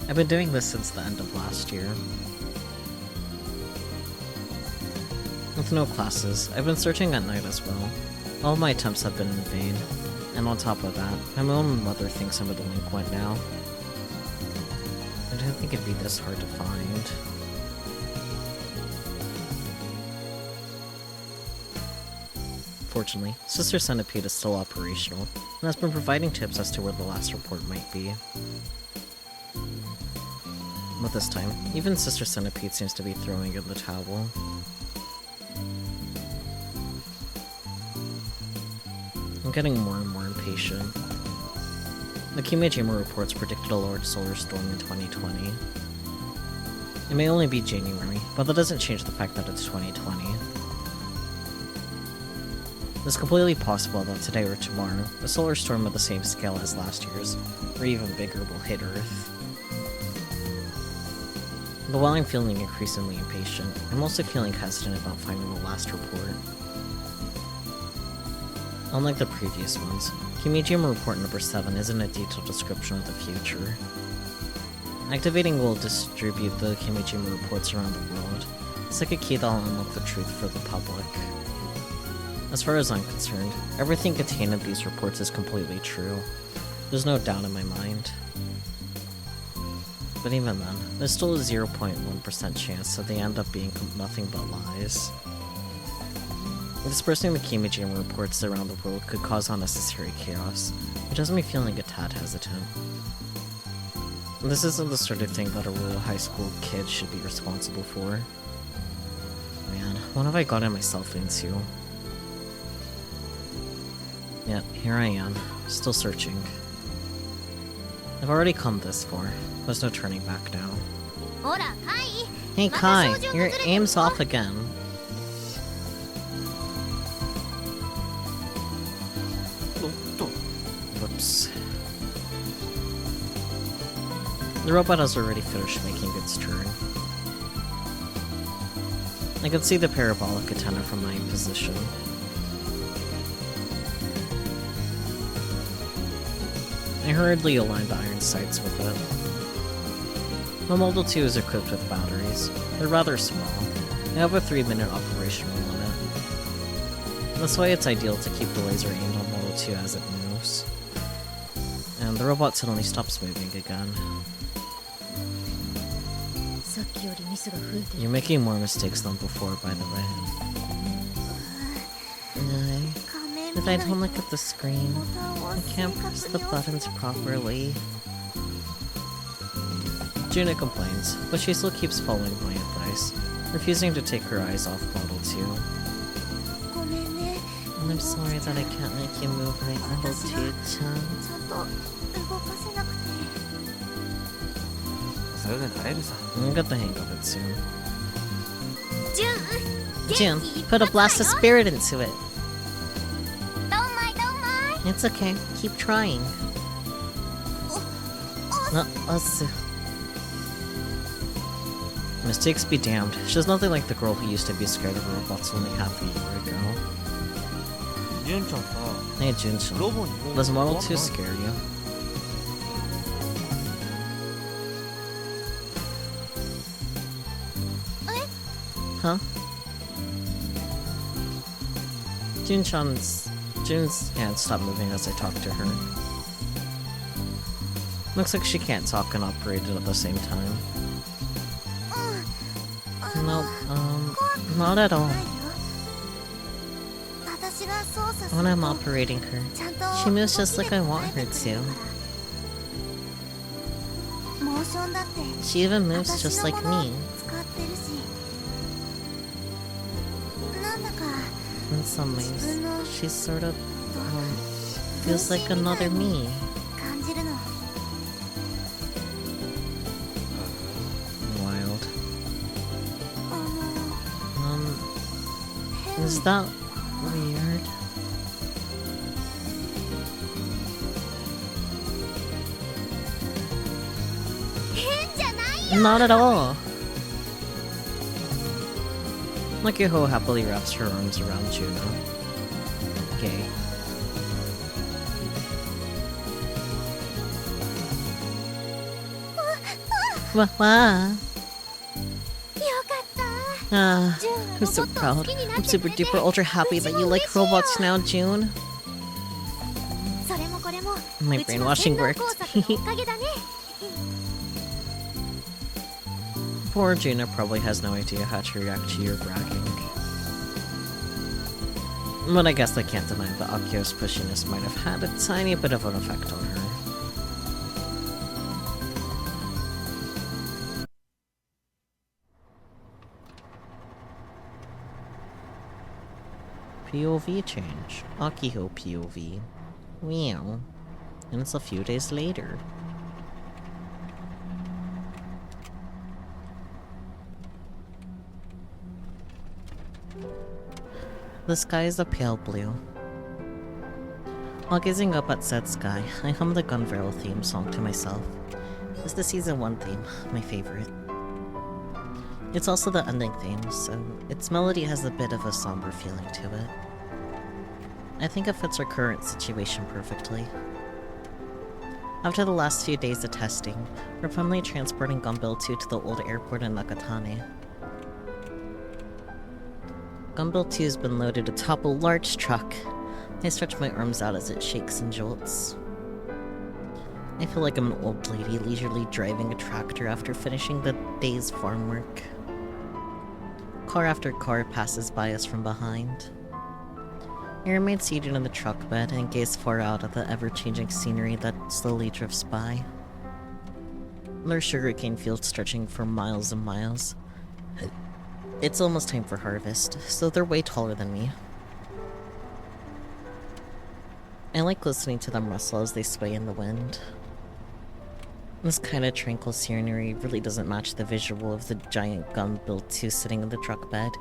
S1: I've been doing this since the end of last year. With no classes, I've been searching at night as well. All of my attempts have been in vain, and on top of that, my own mother thinks I'm a delinquent now. I didn't think it'd be this hard to find. Fortunately, Sister Centipede is still operational, and has been providing tips as to where the last report might be. But this time, even Sister Centipede seems to be throwing in the towel. I'm getting more and more impatient. The Kimijima reports predicted a large solar storm in 2020. It may only be January, but that doesn't change the fact that it's 2020. It's completely possible that today or tomorrow, a solar storm of the same scale as last year's, or even bigger, will hit Earth. But while I'm feeling increasingly impatient, I'm also feeling hesitant about finding the last report. Unlike the previous ones, Kimijima Report number 7 isn't a detailed description of the future. Activating will distribute the Kimijima reports around the world. It's like a key that'll unlock the truth for the public. As far as I'm concerned, everything contained in these reports is completely true. There's no doubt in my mind. But even then, there's still a 0.1% chance that they end up being nothing but lies. Dispersing the Kimijima reports around the world could cause unnecessary chaos, which has me feeling a tad hesitant. This isn't the sort of thing that a rural high school kid should be responsible for. Man, what have I gotten myself into? Yet, here I am, still searching. I've already come this far. There's no turning back now. Hey Kai, your aim's off again. Whoops. The robot has already finished making its turn. I can see the parabolic antenna from my position. I hurriedly aligned the iron sights with it. The Model 2 is equipped with batteries. They're rather small. They have a 3-minute operational limit. That's why it's ideal to keep the laser aimed on Model 2 as it moves. And the robot suddenly stops moving again. You're making more mistakes than before, by the way. If I don't look at the screen, I can't press the buttons properly. Juna complains, but she still keeps following my advice, refusing to take her eyes off Model 2. And I'm sorry that I can't make you move right, Model 2-chan. I'll get the hang of it soon. Jun, put a blast of spirit into it. It's okay, keep trying. Mistakes be damned. She's nothing like the girl who used to be scared of robots only half a year ago. Hey Jun-chan, does Model 2 scare you? Huh? Jun's hands stop moving as I talk to her. Looks like she can't talk and operate it at the same time. Nope, not at all. When I'm operating her, she moves just like I want her to. She even moves just like me. In some ways, she sort of, feels like another me. Wild. Is that weird? Not at all. Makiho happily wraps her arms around Juno. Gay. Wah. I'm so proud. I'm super duper ultra happy that you like robots now, June. My brainwashing worked. Poor Juna probably has no idea how to react to your bragging. But I guess I can't deny that Akio's pushiness might have had a tiny bit of an effect on her. POV change. Akio POV. Meow. And it's a few days later. The sky is a pale blue. While gazing up at said sky, I hum the Gunbuild theme song to myself. It's the season 1 theme, my favorite. It's also the ending theme, so its melody has a bit of a somber feeling to it. I think it fits our current situation perfectly. After the last few days of testing, we're finally transporting Gunbuild 2 to the old airport in Nakatane. Gunbuild 2 has been loaded atop a large truck. I stretch my arms out as it shakes and jolts. I feel like I'm an old lady leisurely driving a tractor after finishing the day's farm work. Car after car passes by us from behind. I remain seated in the truck bed and gaze far out at the ever-changing scenery that slowly drifts by. There's sugarcane fields stretching for miles and miles. It's almost time for harvest, so they're way taller than me. I like listening to them rustle as they sway in the wind. This kind of tranquil scenery really doesn't match the visual of the giant gunbuild 2 sitting in the truck bed.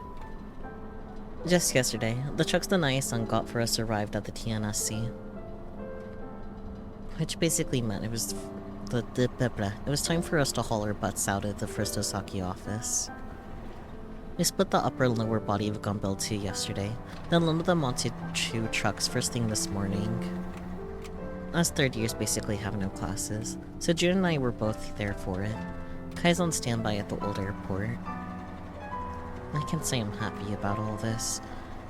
S1: Just yesterday, the trucks the Naya-san got for us arrived at the TNSC. Which basically meant it was time for us to haul our butts out of the first Osaki office. We split the upper and lower body of gunbuild 2 yesterday, then loaded them onto 2 trucks first thing this morning. Us third years basically have no classes, so June and I were both there for it. Kai's on standby at the old airport. I can't say I'm happy about all this.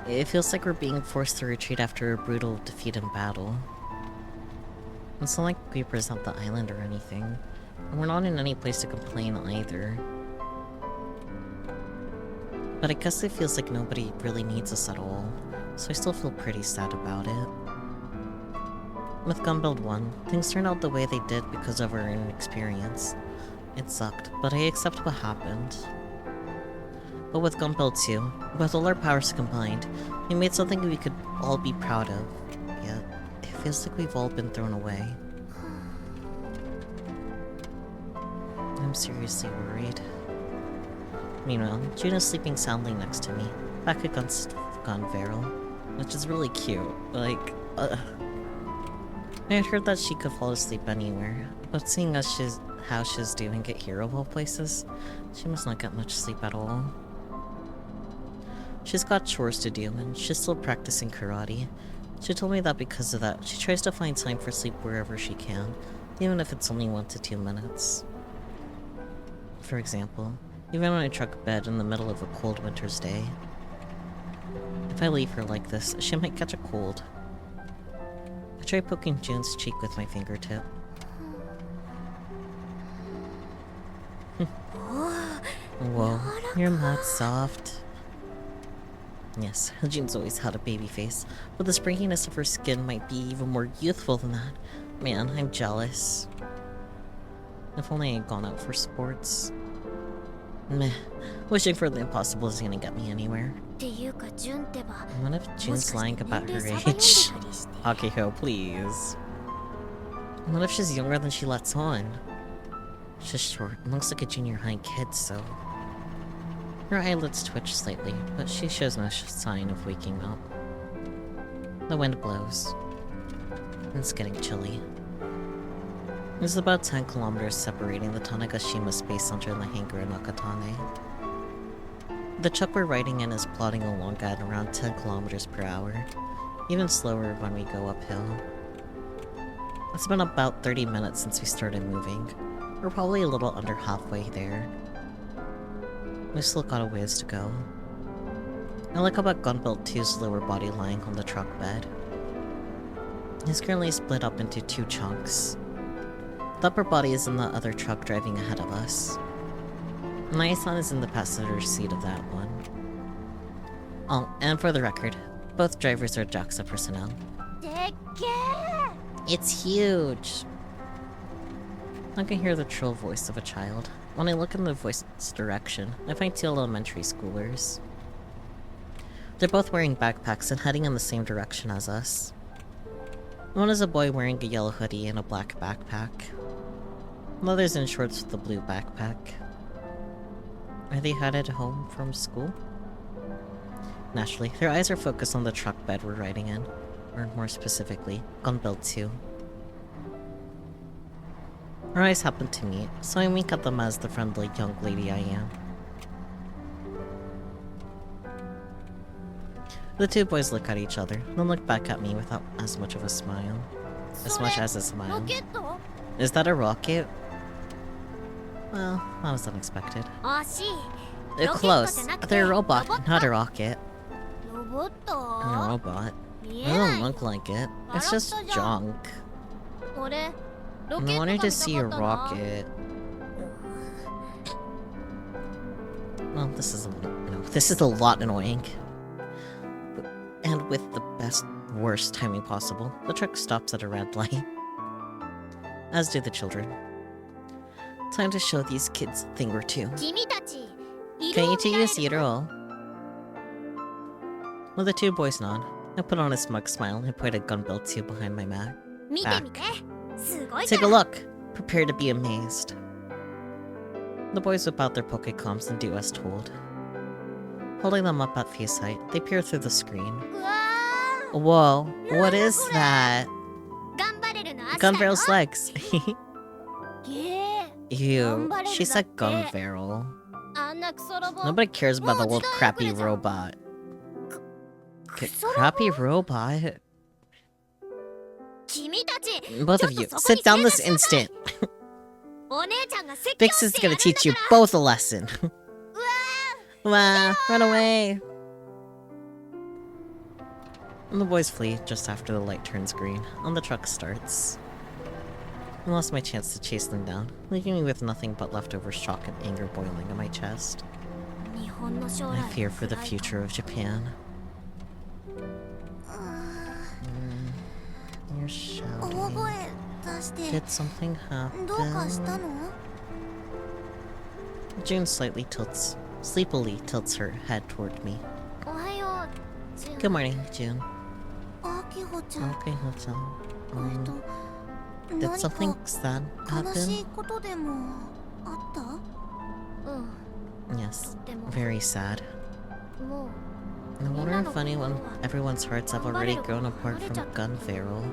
S1: It feels like we're being forced to retreat after a brutal defeat in battle. It's not like we present the island or anything, and we're not in any place to complain either. But I guess it feels like nobody really needs us at all, so I still feel pretty sad about it. With Gunbuild 1, things turned out the way they did because of our inexperience. It sucked, but I accept what happened. But with Gunbuild 2, with all our powers combined, we made something we could all be proud of, yet it feels like we've all been thrown away. I'm seriously worried. Meanwhile, Juna's sleeping soundly next to me, back against Gunbarrel, which is really cute. Like, I had heard that she could fall asleep anywhere, but seeing as how she's doing at Hero of all places, she must not get much sleep at all. She's got chores to do, and she's still practicing karate. She told me that because of that, she tries to find time for sleep wherever she can, even if it's only 1 to 2 minutes. For example, even on a truck bed in the middle of a cold winter's day. If I leave her like this, she might catch a cold. I try poking June's cheek with my fingertip. Whoa, you're mad soft. Yes, June's always had a baby face, but the springiness of her skin might be even more youthful than that. Man, I'm jealous. If only I had gone out for sports. Meh, wishing for the impossible isn't gonna get me anywhere. What if June's lying about her age? Akiko, please. What if she's younger than she lets on? She's short and looks like a junior high kid, so... Her eyelids twitch slightly, but she shows no sign of waking up. The wind blows. It's getting chilly. There's about 10 kilometers separating the Tanegashima Space Center and the hangar in Nakatane. The truck we're riding in is plodding along at around 10 kilometers per hour, even slower when we go uphill. It's been about 30 minutes since we started moving. We're probably a little under halfway there. We've still got a ways to go. I like about Gunbuild 2's lower body lying on the truck bed. It's currently split up into 2 chunks. The upper body is in the other truck driving ahead of us. Naya-san is in the passenger seat of that one. Oh, and for the record, both drivers are JAXA personnel. It's huge! I can hear the trill voice of a child. When I look in the voice's direction, I find 2 elementary schoolers. They're both wearing backpacks and heading in the same direction as us. One is a boy wearing a yellow hoodie and a black backpack. The other's in shorts with a blue backpack. Are they headed home from school? Naturally, their eyes are focused on the truck bed we're riding in, or more specifically, Gunbuild 2. Our eyes happen to meet, so I wink at them as the friendly young lady I am. The 2 boys look at each other, then look back at me without as much of a smile. As much as a smile. Is that a rocket? Well, that was unexpected. Close. They're a robot, not a rocket. A robot? It doesn't look like it. It's just junk. I wanted to see a rocket. Well, this is a lot annoying. And with the worst timing possible, the truck stops at a red light. As do the children. Time to show these kids a thing or two. Can you two see it all? Well, the two boys nod. I put on a smug smile and point a gunbuild to behind my back. Take a look. Prepare to be amazed. The boys whip out their Pokécoms and do as told. Holding them up at face height, they peer through the screen. Whoa, what is that? Gunbarrel's legs. Ew, she said Gunbarrel. Nobody cares about the little crappy robot. Crappy robot? Both of you, sit down this instant. Vix is gonna teach you both a lesson. Wow, run away. And the boys flee just after the light turns green, and the truck starts. I lost my chance to chase them down, leaving me with nothing but leftover shock and anger boiling in my chest. I fear for the future of Japan. You're shouting. Did something happen? June sleepily tilts her head toward me. Good morning, June. Okay, did something sad happen? Yes, very sad. I wonder if everyone's hearts have already grown apart from Gunbarrel.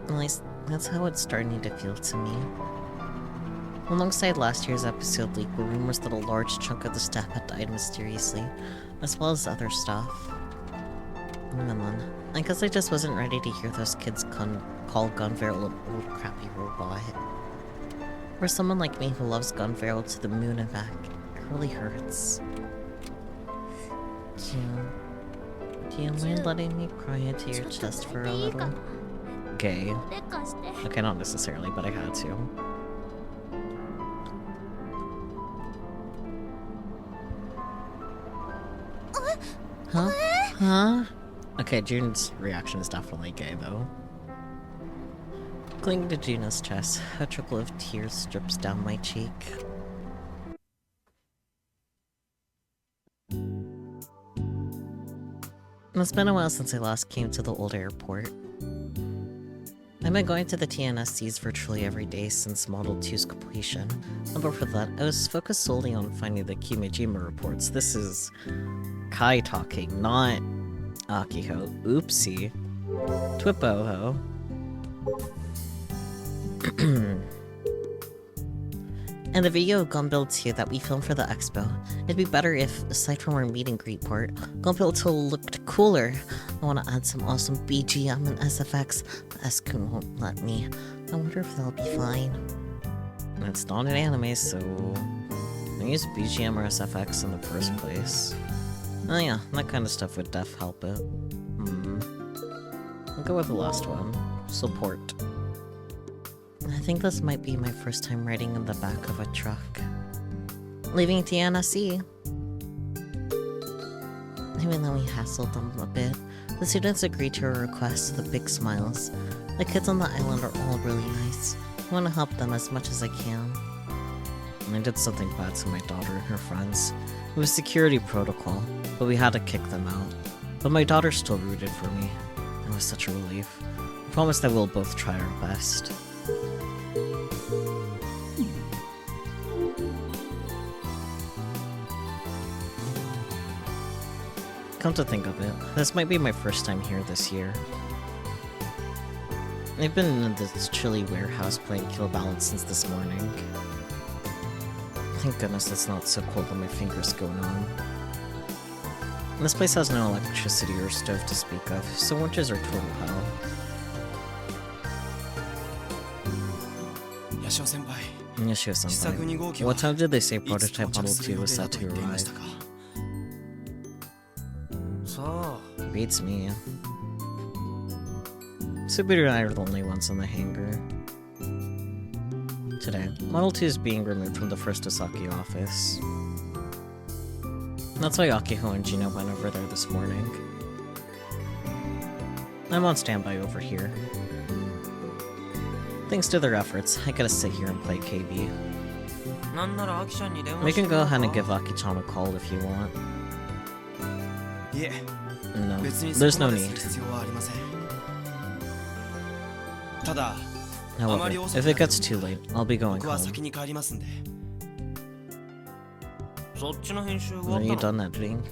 S1: At least, that's how it's starting to feel to me. Alongside last year's episode leak were rumors that a large chunk of the staff had died mysteriously, as well as other stuff. And then, I guess I just wasn't ready to hear those kids call Gunbarrel an old crappy robot. For someone like me who loves Gunbarrel to the moon and back, it really hurts. Do you mind letting me cry into your chest for a little? Gay. Okay, not necessarily, but I had to. Huh? Huh? Okay, June's reaction is definitely gay, though. Clinging to Juno's chest, a trickle of tears drips down my cheek. It's been a while since I last came to the old airport. I've been going to the TNSCs virtually every day since Model 2's completion. And before that, I was focused solely on finding the Kimijima reports. This is Kai talking, not Akiho. Oopsie. Twipo-ho. And the video of Gunbuild 2 that we filmed for the expo, it'd be better if, aside from our meet and greet part, Gunbuild 2 looked cooler. I want to add some awesome BGM and SFX, but S-kun won't let me. I wonder if they'll be fine. And it's not an anime, so I use BGM or SFX in the first place. Oh yeah, that kind of stuff would def help it. I'll go with the last one. Support. I think this might be my first time riding in the back of a truck. Leaving TNSC. Even though we hassled them a bit, the students agreed to our request with big smiles. The kids on the island are all really nice. I want to help them as much as I can. And I did something bad to my daughter and her friends. It was security protocol, but we had to kick them out. But my daughter still rooted for me. It was such a relief. I promise that we'll both try our best. Come to think of it, this might be my first time here this year. I've been in this chilly warehouse playing Kill Balance since this morning. Thank goodness it's not so cold that my fingers go numb. This place has no electricity or stove to speak of, so winters are total hell. Yashio-senpai, what time did they say Prototype Model 2 was set to arrive? Beats me. Subaru and I are the only ones in the hangar. Today, Model 2 is being removed from the first Osaki office. That's why Akiho and Gino went over there this morning. I'm on standby over here. Thanks to their efforts, I gotta sit here and play KB. We can go ahead and give Aki-chan a call if you want. No, there's no need. However, if it gets too late, I'll be going home. Are you done editing?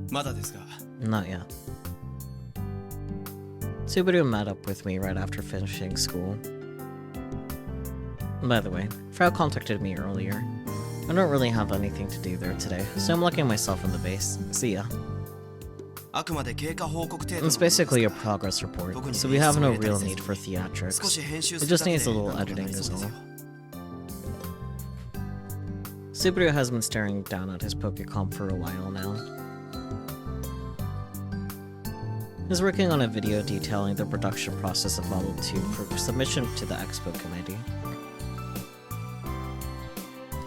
S1: Not yet. Subaru met up with me right after finishing school. By the way, Frau contacted me earlier. I don't really have anything to do there today, so I'm locking myself in the base. See ya. It's basically a progress report, so we have no real need for theatrics. It just needs a little editing is all. Subaru has been staring down at his Pokecom for a while now. He's working on a video detailing the production process of Model 2 for submission to the Expo Committee.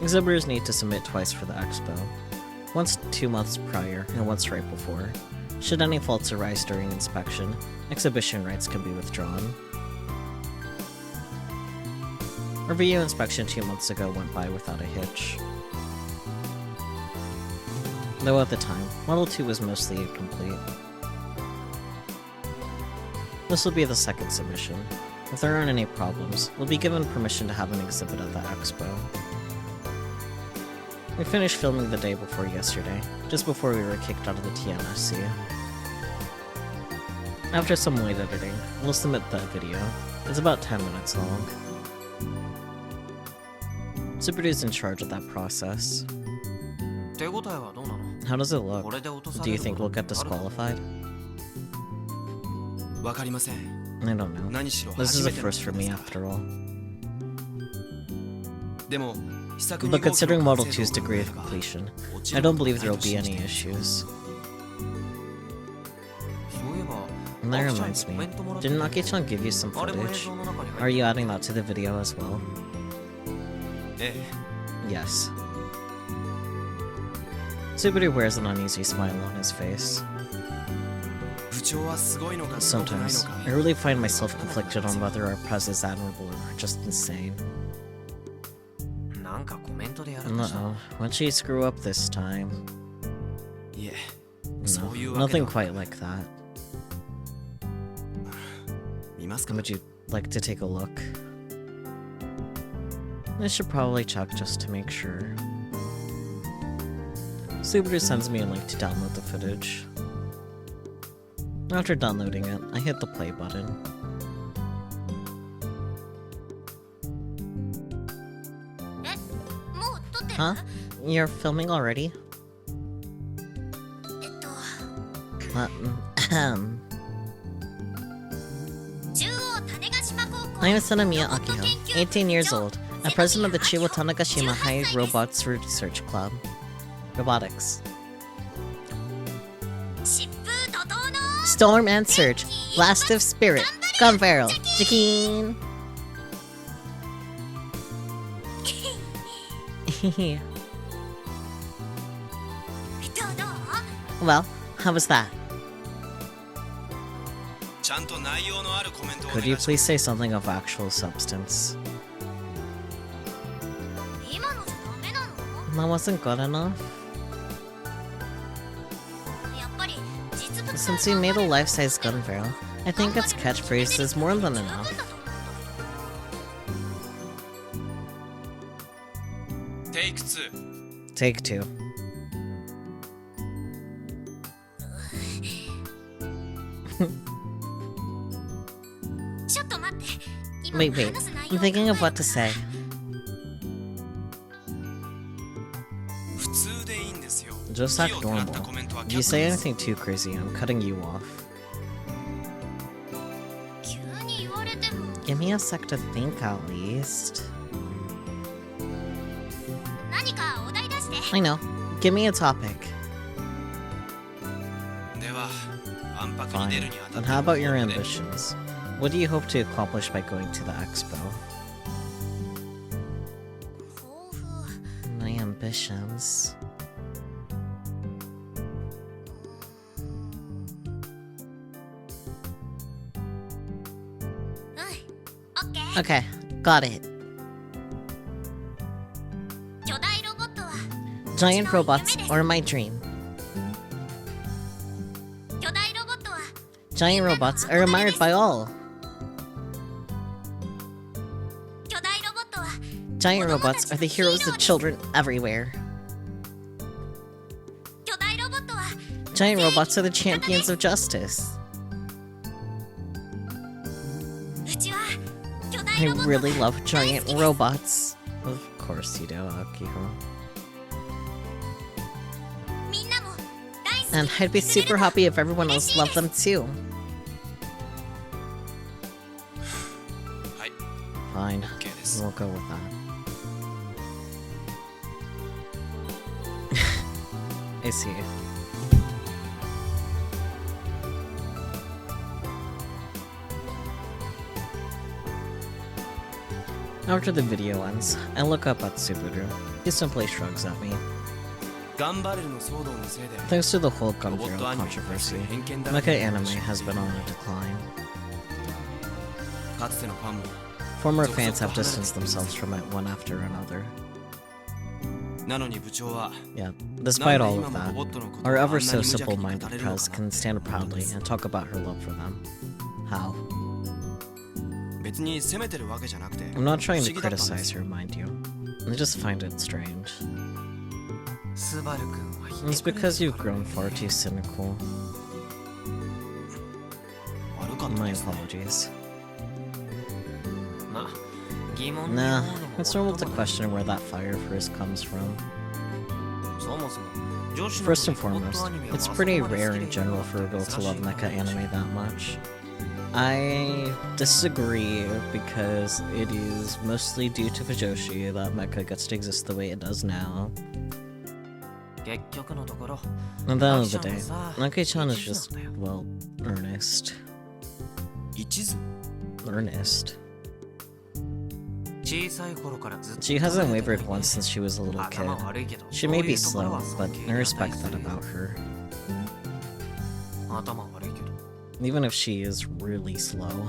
S1: Exhibitors need to submit twice for the Expo, once 2 months prior and once right before. Should any faults arise during inspection, exhibition rights can be withdrawn. Our video inspection 2 months ago went by without a hitch. Though at the time, Model 2 was mostly incomplete. This will be the second submission. If there aren't any problems, we'll be given permission to have an exhibit at the Expo. We finished filming the day before yesterday, just before we were kicked out of the TNSC. After some light editing, we'll submit the video. It's about 10 minutes long. Subaru's in charge of that process. How does it look? Do you think we'll get disqualified? I don't know. This is a first for me after all. But considering Model 2's degree of completion, I don't believe there will be any issues. And that reminds me, didn't Aki-chan give you some footage? Are you adding that to the video as well? Yes. Subaru wears an uneasy smile on his face. Sometimes, I really find myself conflicted on whether our press is admirable or just insane. Uh-oh, what'd she screw up this time? No, nothing quite like that. Would you like to take a look? I should probably check just to make sure. Subaru sends me a link to download the footage. After downloading it, I hit the play button. Huh? You're filming already? I am Sanamiya Akiho, 18 years old, a president of the Chiwa Tanegashima High Robots Research Club. Robotics. Storm and Surge, Blast of Spirit, Gun Barrel, Jakeen! Well, how was that? Could you please say something of actual substance? That wasn't good enough? Since we made a life-size gun barrel, I think its catchphrase is more than enough. Take 2. Wait, I'm thinking of what to say. Just act normal. If you say anything too crazy, I'm cutting you off. Give me a sec to think at least. I know. Give me a topic. Fine. And how about your ambitions? What do you hope to accomplish by going to the expo? My ambitions... Okay, got it. Giant robots are my dream. Giant robots are admired by all. Giant robots are the heroes of children everywhere. Giant robots are the champions of justice. I really love giant robots. Of course you do, Akihiro. And I'd be super happy if everyone else loved them too. Fine, we'll go with that. I see. After the video ends, I look up at Subaru. He simply shrugs at me. Thanks to the whole gunbuild controversy, mecha anime has been on a decline. Former fans have distanced themselves from it one after another. Yeah, despite all of that, our ever so simple-minded press can stand proudly and talk about her love for them. How? I'm not trying to criticize her, mind you. I just find it strange. It's because you've grown far too cynical. My apologies. Nah, it's normal to question where that fire first comes from. First and foremost, it's pretty rare in general for a girl to love mecha anime that much. I disagree because it is mostly due to Fujoshi that mecha gets to exist the way it does now. At the end of the day, Nake-chan is just, well, earnest. Earnest. She hasn't wavered once since she was a little kid. She may be slow, but I respect that about her. Even if she is really slow.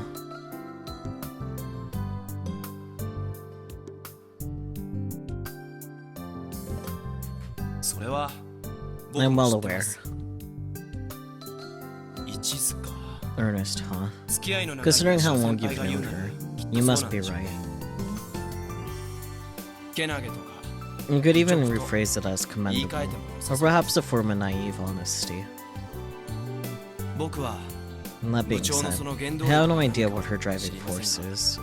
S1: I'm well aware. Earnest, huh? Considering how long you've known her, you must be right. You could even rephrase it as commendable, or perhaps a form of naive honesty. And that being said, I have no idea what her driving force is.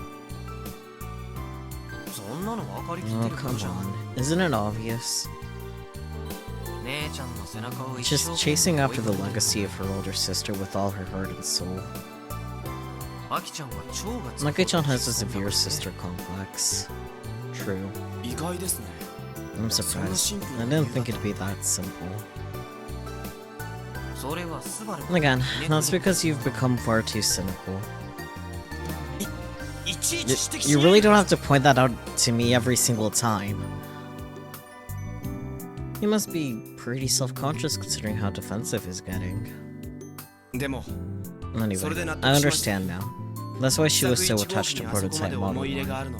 S1: Oh, come on. Isn't it obvious? Just chasing after the legacy of her older sister with all her heart and soul. Nake-chan has a severe sister complex. True. I'm surprised. I didn't think it'd be that simple. Again, that's because you've become far too cynical. You really don't have to point that out to me every single time. You must be pretty self-conscious considering how defensive he's getting. Anyway, I understand now. That's why she was so attached to Prototype Model 1.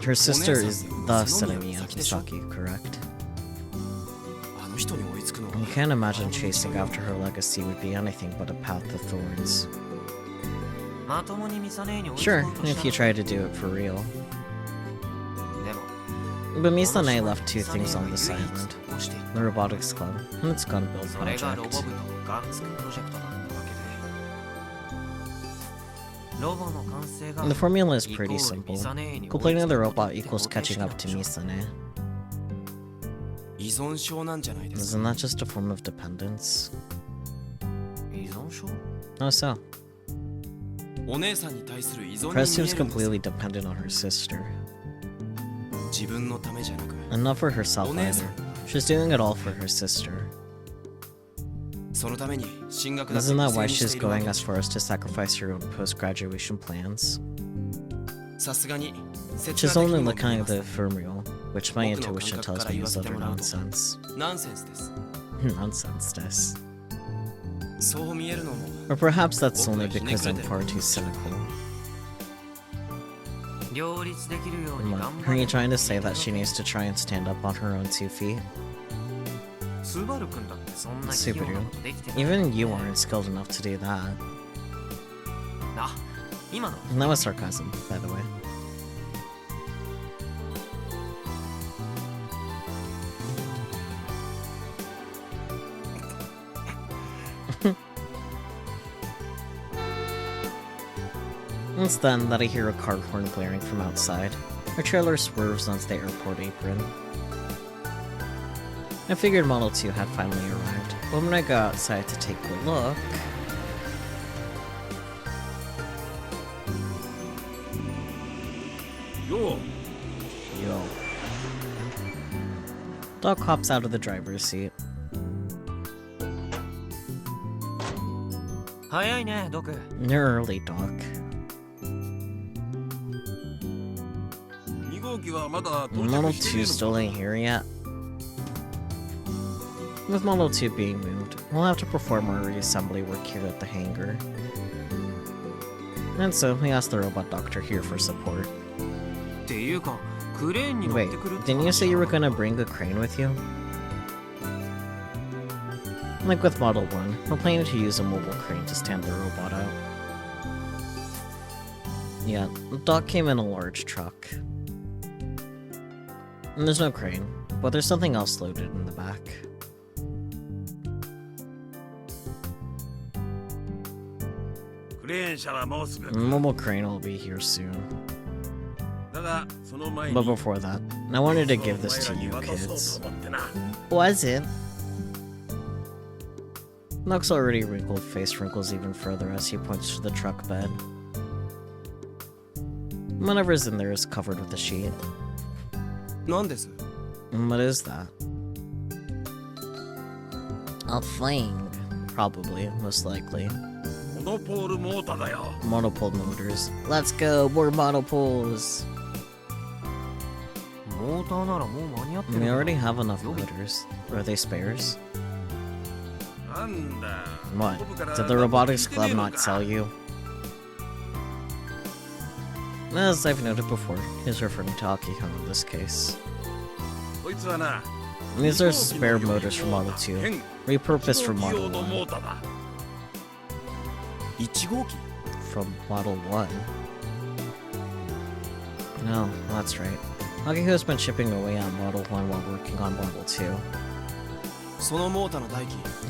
S1: Her sister is the Senemi Akisaki, correct? You can't imagine chasing after her legacy would be anything but a path of thorns. Sure, if you try to do it for real. But Misane left two things on this island. The Robotics Club and its gunbuild project. The formula is pretty simple. Completing the robot equals catching up to Misane. Isn't that just a form of dependence? How so? Press seems completely dependent on her sister. And not for herself either. She's doing it all for her sister. Isn't that why she's going as far as to sacrifice her own post-graduation plans? She's only looking at the ephemeral, which my intuition tells me is utter nonsense. Nonsense, this. Or perhaps that's only because I'm far too cynical. Are you trying to say that she needs to try and stand up on her own 2 feet? Subaru, even you aren't skilled enough to do that. And that was sarcasm, by the way. It's then that I hear a car horn blaring from outside. Our trailer swerves onto the airport apron. I figured Model 2 had finally arrived, but when I go outside to take a look... Yo! Doc hops out of the driver's seat. You're early, Doc. Model 2 still ain't here yet. With Model 2 being moved, we'll have to perform our reassembly work here at the hangar. And so, we asked the robot doctor here for support. Wait, didn't you say you were gonna bring a crane with you? Like with Model 1, we're planning to use a mobile crane to stand the robot out. Yeah, the Doc came in a large truck. And there's no crane, but there's something else loaded in the back. The mobile crane will be here soon. But before that, I wanted to give this to you kids. Was it? Nock's already wrinkled face wrinkles even further as he points to the truck bed. Whatever's in there is covered with a sheet. What is that? A thing. Probably, most likely. Monopole motors. Let's go, more monopoles! We already have enough motors. Or are they spares? What? Did the Robotics Club not sell you? As I've noted before, he's referring to Akihon in this case. These are spare motors from Model 2, repurposed from Model 1. From Model 1? No, that's right. Akihon's been chipping away on Model 1 while working on Model 2.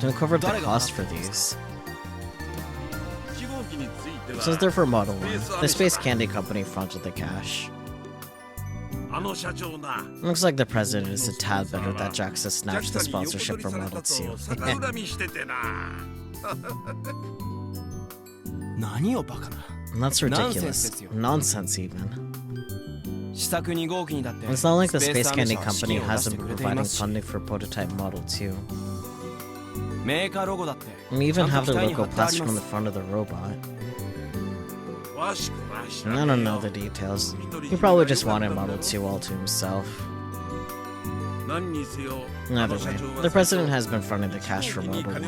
S1: Who covered the cost for these? Since they're for Model 1, the Space Candy Company fronted the cash. Looks like the president is a tad better that Jax has snatched the sponsorship from Model 2. That's ridiculous. Nonsense even. It's not like the Space Candy Company hasn't been providing funding for prototype Model 2. We even have the logo plastered on the front of the robot. I don't know the details. He probably just wanted Model 2 all to himself. Either way, the president has been fronting the cash for Model 1.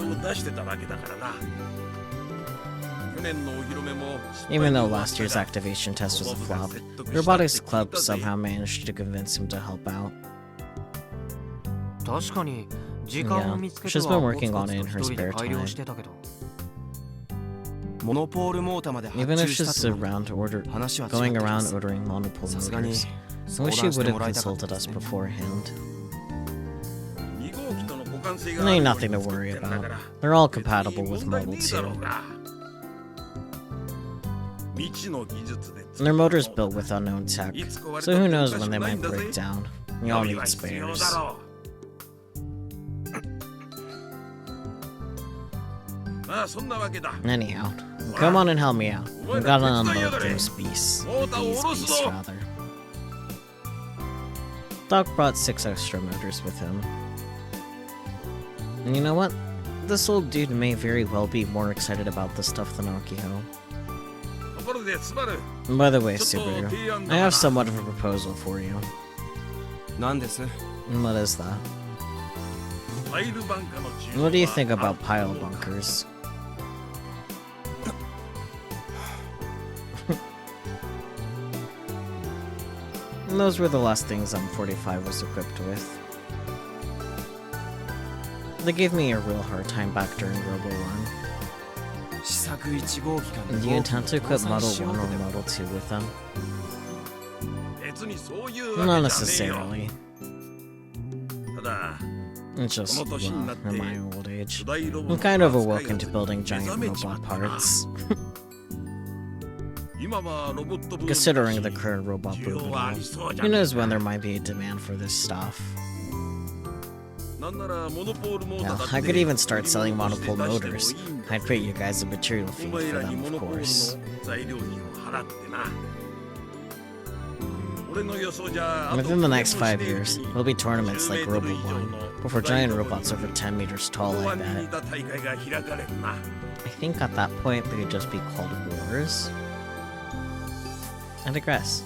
S1: Even though last year's activation test was a flop, the Robotics Club somehow managed to convince him to help out. Yeah, she's been working on it in her spare time. Even if she's going around ordering monopole motors, I wish she would have consulted us beforehand. There ain't nothing to worry about. They're all compatible with Model 2. Their motor's built with unknown tech, so who knows when they might break down. We all need spares. Anyhow, come on and help me out. We gotta unload those beasts. These beasts, rather. Doc brought 6 extra motors with him. And you know what? This old dude may very well be more excited about this stuff than Akiho. By the way, Subaru, I have somewhat of a proposal for you. What is that? What do you think about pile bunkers? And those were the last things M45 was equipped with. They gave me a real hard time back during Robo 1. Do you intend to equip Model 1 or Model 2 with them? Not necessarily. It's just, well, in my old age, I'm kind of awoken to building giant robot parts. Considering the current robot boom, who knows when there might be a demand for this stuff. Hell, I could even start selling monopole motors. I'd pay you guys a material fee for them, of course. Within the next 5 years, there'll be tournaments like Robo 1, but for giant robots over 10 meters tall, I bet. I think at that point they'd just be called wars. I digress.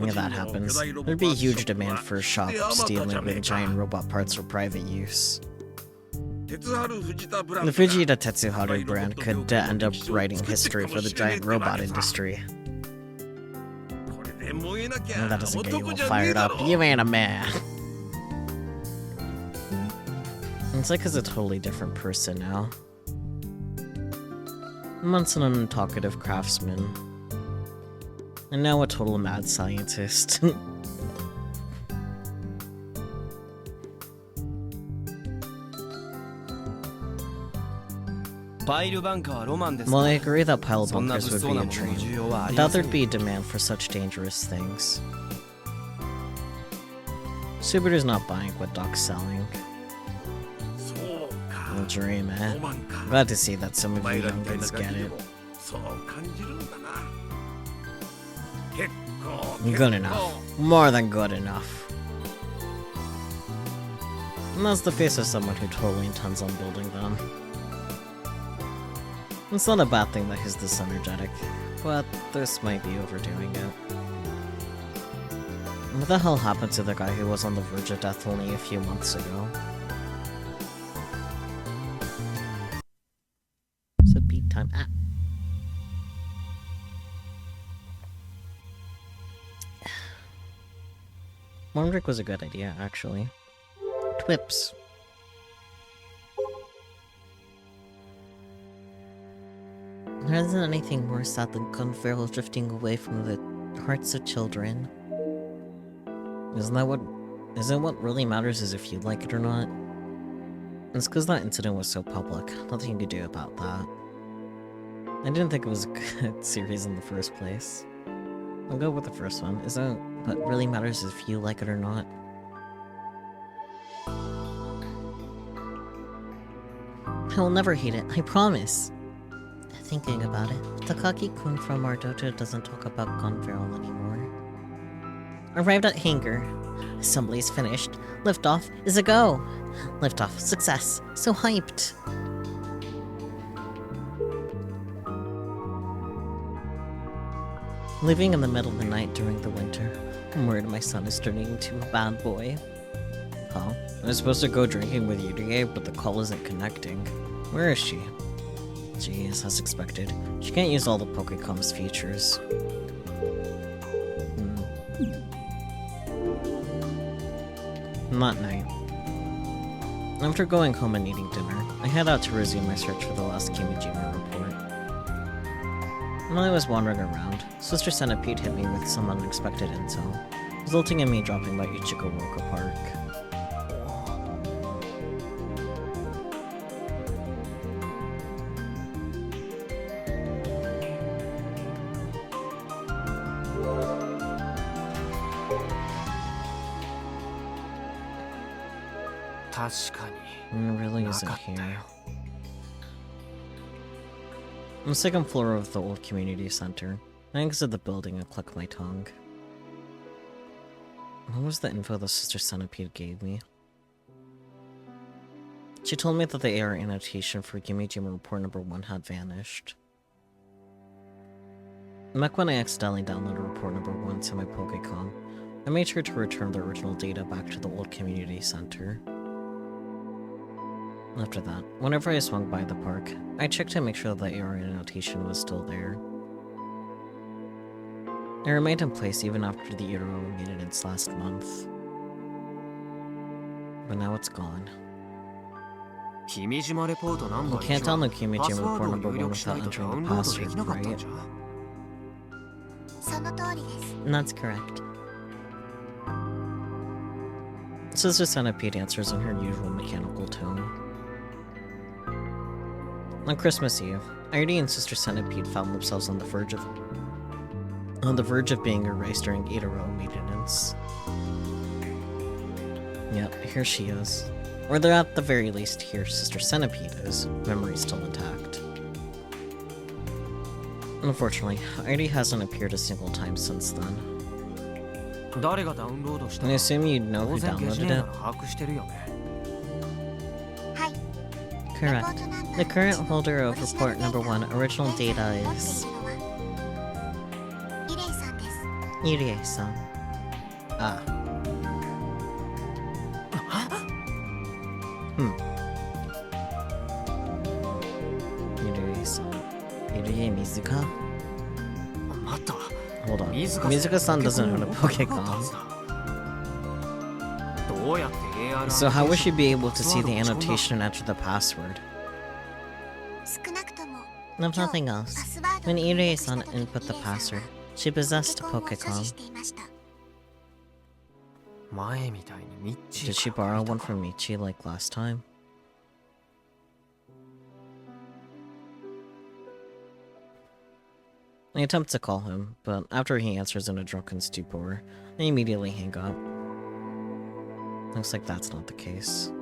S1: If that happens, there'd be a huge demand for shops dealing with giant robot parts for private use. The Fujita Tetsuharu brand could end up writing history for the giant robot industry. And that doesn't get you all fired up. You ain't a man. It's like he's a totally different person now. Once an untalkative craftsman. And now a total mad scientist. While I agree that pile bunkers would be a dream, I doubt there'd be a demand for such dangerous things. Subaru's not buying what Doc's selling. A dream, eh? Glad to see that some of you youngins get it. Good enough. More than good enough. And that's the face of someone who totally intends on building them. It's not a bad thing that he's this energetic, but this might be overdoing it. What the hell happened to the guy who was on the verge of death only a few months ago? It's a beat time. Ah. One drink was a good idea, actually. Twips. There isn't anything more sad than gun barrels drifting away from the hearts of children. Isn't what really matters is if you like it or not? It's because that incident was so public. Nothing you could do about that. I didn't think it was a good series in the first place. I'll go with the first one. Isn't what really matters is if you like it or not? I will never hate it, I promise. Thinking about it, Takagi-kun from our dojo doesn't talk about gun barrel anymore. Arrived at hangar. Assembly's finished. Liftoff is a go. Liftoff, success. So hyped. Leaving in the middle of the night during the winter. I'm worried my son is turning into a bad boy. Huh? I was supposed to go drinking with Yurie, but the call isn't connecting. Where is she? Jeez, as expected. She can't use all the Pokécom's features. That night. After going home and eating dinner, I head out to resume my search for the last Kimijima report. While I was wandering around, Sister Centipede hit me with some unexpected intel, resulting in me dropping by Ichikawoka Park. It really isn't here. On the second floor of the old community center, I exit the building and click my tongue. What was the info the Sister Centipede gave me? She told me that the error annotation for Kimijima report number 1 had vanished. Back when I accidentally downloaded report number 1 to my Pokécom, I made sure to return the original data back to the old community center. After that, whenever I swung by the park, I checked to make sure the error annotation was still there. It remained in place even after the error maintenance last month. But now it's gone. You can't download Kimijima report number 1 without entering the password, right? That's correct. Sister Centipede answers in her usual mechanical tone. On Christmas Eve, Irene and Sister Centipede found themselves on the verge of being erased during Itaro maintenance. Yep, here she is. Or they're at the very least here Sister Centipede is, memory still intact. Unfortunately, Irene hasn't appeared a single time since then. I assume you know who downloaded it? Correct. The current holder of report number 1 original data is... Irie-san. Ah. Irie-san. Irie Mizuka? Hold on. Mizuka-san doesn't own a Pokécom. So how would she be able to see the annotation and enter the password? If nothing else, when Irie-san input the password, she possessed a Pokécom. Did she borrow one from Michi like last time? I attempt to call him, but after he answers in a drunken stupor, I immediately hang up. Looks like that's not the case.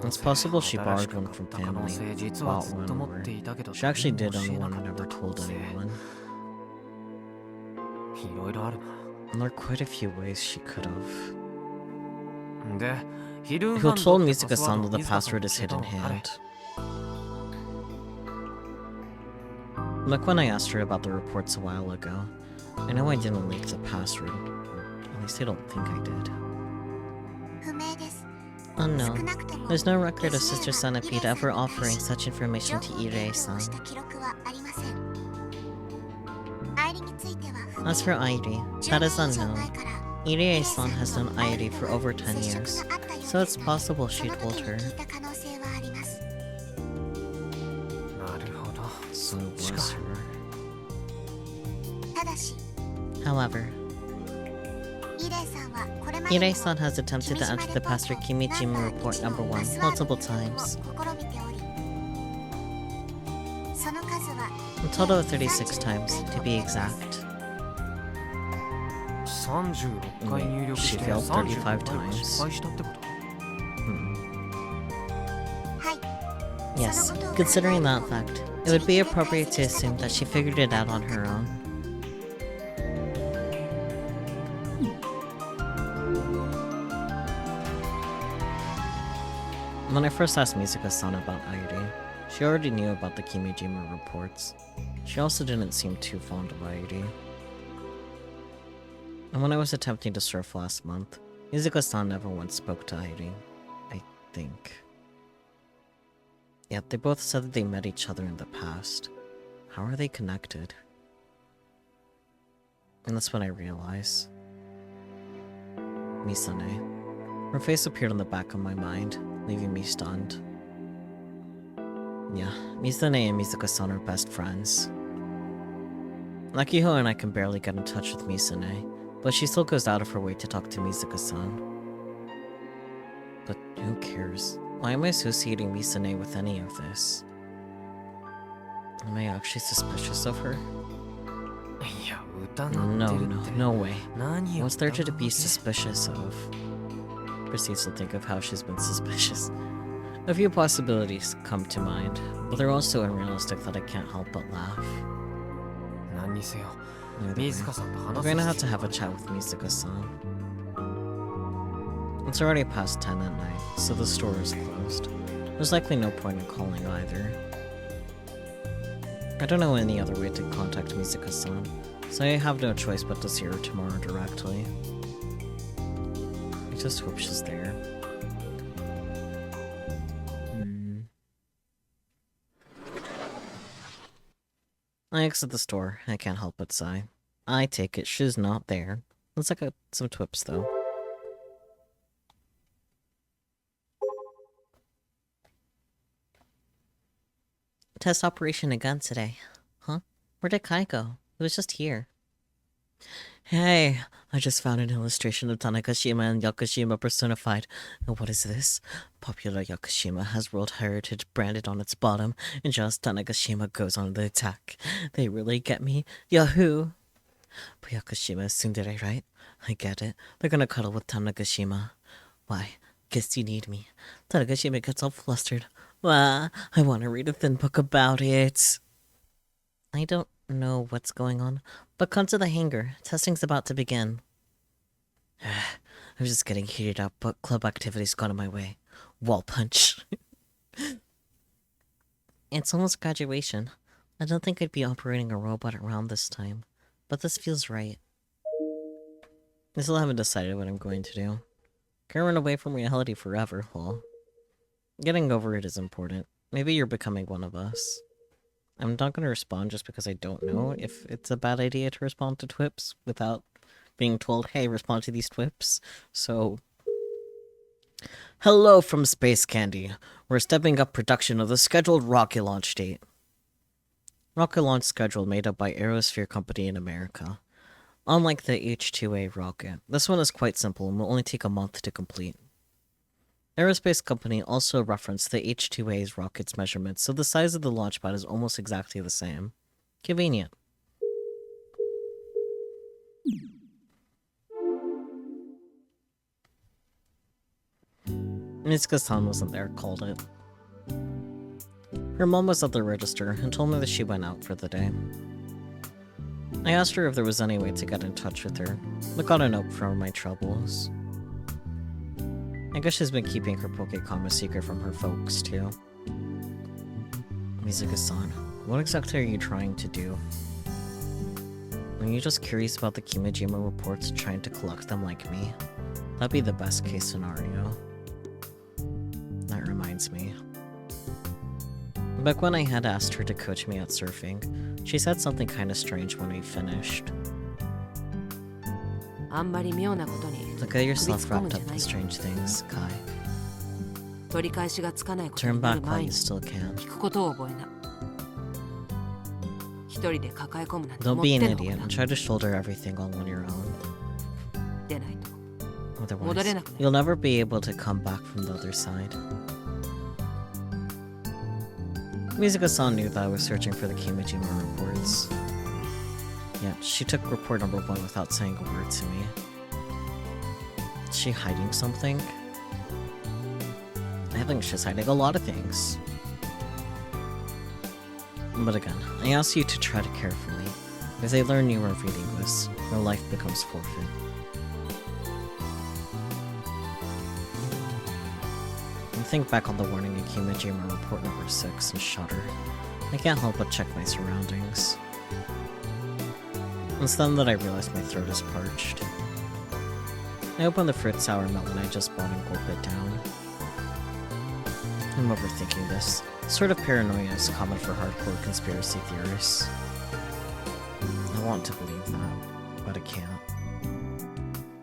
S1: It's possible she borrowed one from family, bought one, or she actually did own one and never told anyone. And there are quite a few ways she could have. Who told Mizuka-san that the password is hidden hand? Like when I asked her about the reports a while ago, I know I didn't leak the password, or at least I don't think I did. Unknown. There's no record of Sister Centipede ever offering such information to Irie-san. As for Airi, that is unknown. Irie-san has known Airi for over 10 years, so it's possible she told her. So it was her. However, Irie-san has attempted to enter the password Kimijima report number 1 multiple times. A total of 36 times, to be exact. Wait, she failed 35 times. Yes, considering that fact, it would be appropriate to assume that she figured it out on her own. When I first asked Mizuka-san about Airi, she already knew about the Kimijima reports. She also didn't seem too fond of Airi. And when I was attempting to surf last month, Mizuka-san never once spoke to Airi, I think. Yet they both said that they met each other in the past. How are they connected? And that's when I realize. Misane. Her face appeared on the back of my mind, leaving me stunned. Yeah, Misane and Mizuka-san are best friends. Nakiho and I can barely get in touch with Misane, but she still goes out of her way to talk to Mizuka-san. But who cares? Why am I associating Misane with any of this? Am I actually suspicious of her? No way. What's there to be suspicious of? Proceeds to think of how she's been suspicious. A few possibilities come to mind, but they're all so unrealistic that I can't help but laugh. Either way, I'm going to have a chat with Mizuka-san. It's already past 10 at night, so the store is closed. There's likely no point in calling either. I don't know any other way to contact Mizuka-san, so I have no choice but to see her tomorrow directly. I just hope she's there. I exit the store. I can't help but sigh. I take it she's not there. Let's look at some twips, though. Test operation again today. Huh? Where did Kai go? It was just here. Hey, I just found an illustration of Tanegashima and Yakushima personified. What is this? Popular Yakushima has World Heritage branded on its bottom, and just Tanegashima goes on the attack. They really get me. Yahoo! But Yakushima is tsundere, right? I get it. They're gonna cuddle with Tanegashima. Why? Guess you need me. Tanegashima gets all flustered. I want to read a thin book about it. I don't know what's going on, but come to the hangar. Testing's about to begin. I'm just getting heated up, but club activities got in my way. Wall punch. It's almost graduation. I don't think I'd be operating a robot around this time, but this feels right. I still haven't decided what I'm going to do. Can't run away from reality forever, lol. Getting over it is important. Maybe you're becoming one of us. I'm not going to respond just because I don't know if it's a bad idea to respond to twips without being told, hey, respond to these twips. So, hello from Space Candy. We're stepping up production of the scheduled rocket launch date. Rocket launch schedule made up by Exosphere Company in America. Unlike the H-2A rocket, this one is quite simple and will only take a month to complete. Aerospace Company also referenced the H-2A's rocket's measurements, so the size of the launch pad is almost exactly the same. Convenient. Mitsuka-san wasn't there, called it. Her mom was at the register and told me that she went out for the day. I asked her if there was any way to get in touch with her, but got a note from my troubles. I guess she's been keeping her Pokecom a secret from her folks, too. Mizuka-san, what exactly are you trying to do? Are you just curious about the Kimijima reports and trying to collect them like me? That'd be the best case scenario. That reminds me. Back when I had asked her to coach me at surfing, she said something kinda strange when we finished. Look at yourself wrapped up in strange things, Kai. Turn back while you still can. Don't be an idiot and try to shoulder everything all on your own. Otherwise, you'll never be able to come back from the other side. Mizuka-san knew that I was searching for the Kimijima reports. Yet, she took report number 1 without saying a word to me. Is she hiding something? I think she's hiding a lot of things. But again, I ask you to tread carefully. As I learn you are reading this, your life becomes forfeit. I think back on the warning in Kimijima report number 6 and shudder. I can't help but check my surroundings. It's then that I realize my throat is parched. I open the fruit sour melon I just bought and gulp it down. I'm overthinking this. Sort of paranoia is common for hardcore conspiracy theorists. I want to believe that, but I can't.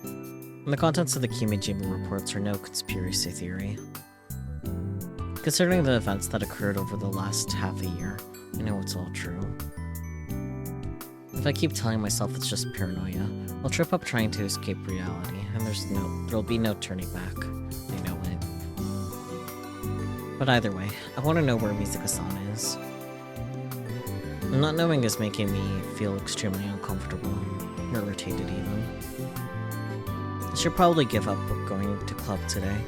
S1: And the contents of the Kimijima reports are no conspiracy theory. Considering the events that occurred over the last half a year, I know it's all true. If I keep telling myself it's just paranoia, I'll trip up trying to escape reality, and there'll be no turning back. I know it. But either way, I want to know where Mizuka-san is. Not knowing is making me feel extremely uncomfortable, irritated even. I should probably give up going to club today.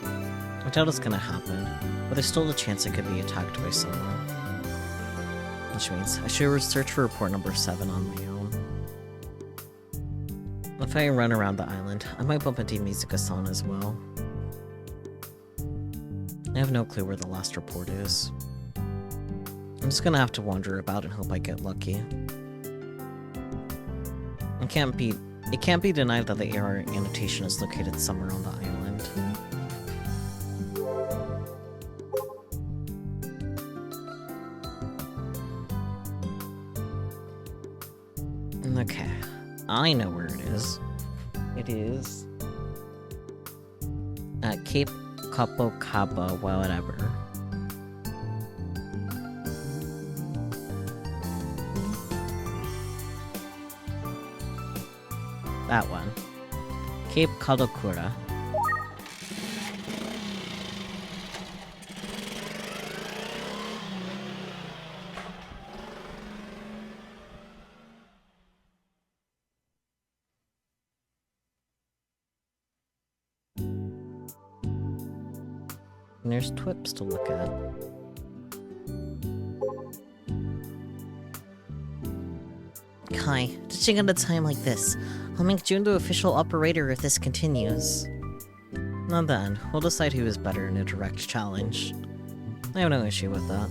S1: I doubt it's gonna happen, but there's still a chance I could be attacked by someone. Which means I should search for report number 7 on my own. If I run around the island, I might bump into Mizuka-san as well. I have no clue where the last report is. I'm just gonna have to wander about and hope I get lucky. It can't be denied that the AR annotation is located somewhere on the island. Okay, I know where it is. It is at Cape Copacabana, whatever. That one. Cape Kadokura. And there's Twips to look at. Kai, ditching at a time like this. I'll make June the official operator if this continues. Now then, we'll decide who is better in a direct challenge. I have no issue with that.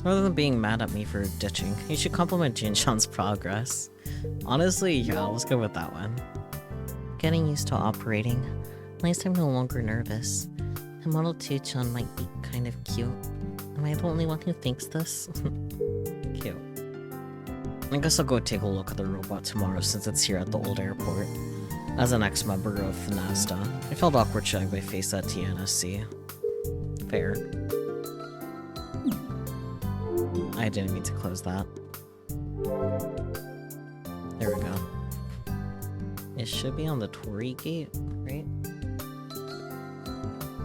S1: Rather than being mad at me for ditching, you should compliment Jin-chan's progress. Honestly, yeah, let's go with that one. Getting used to operating. At least I'm no longer nervous. And Model 2-chan might be kind of cute. Am I the only one who thinks this? Cute. I guess I'll go take a look at the robot tomorrow since it's here at the old airport. As an ex-member of FNASTA, I felt awkward showing my face at TNSC. Fair. I didn't mean to close that. There we go. It should be on the Torii gate, right?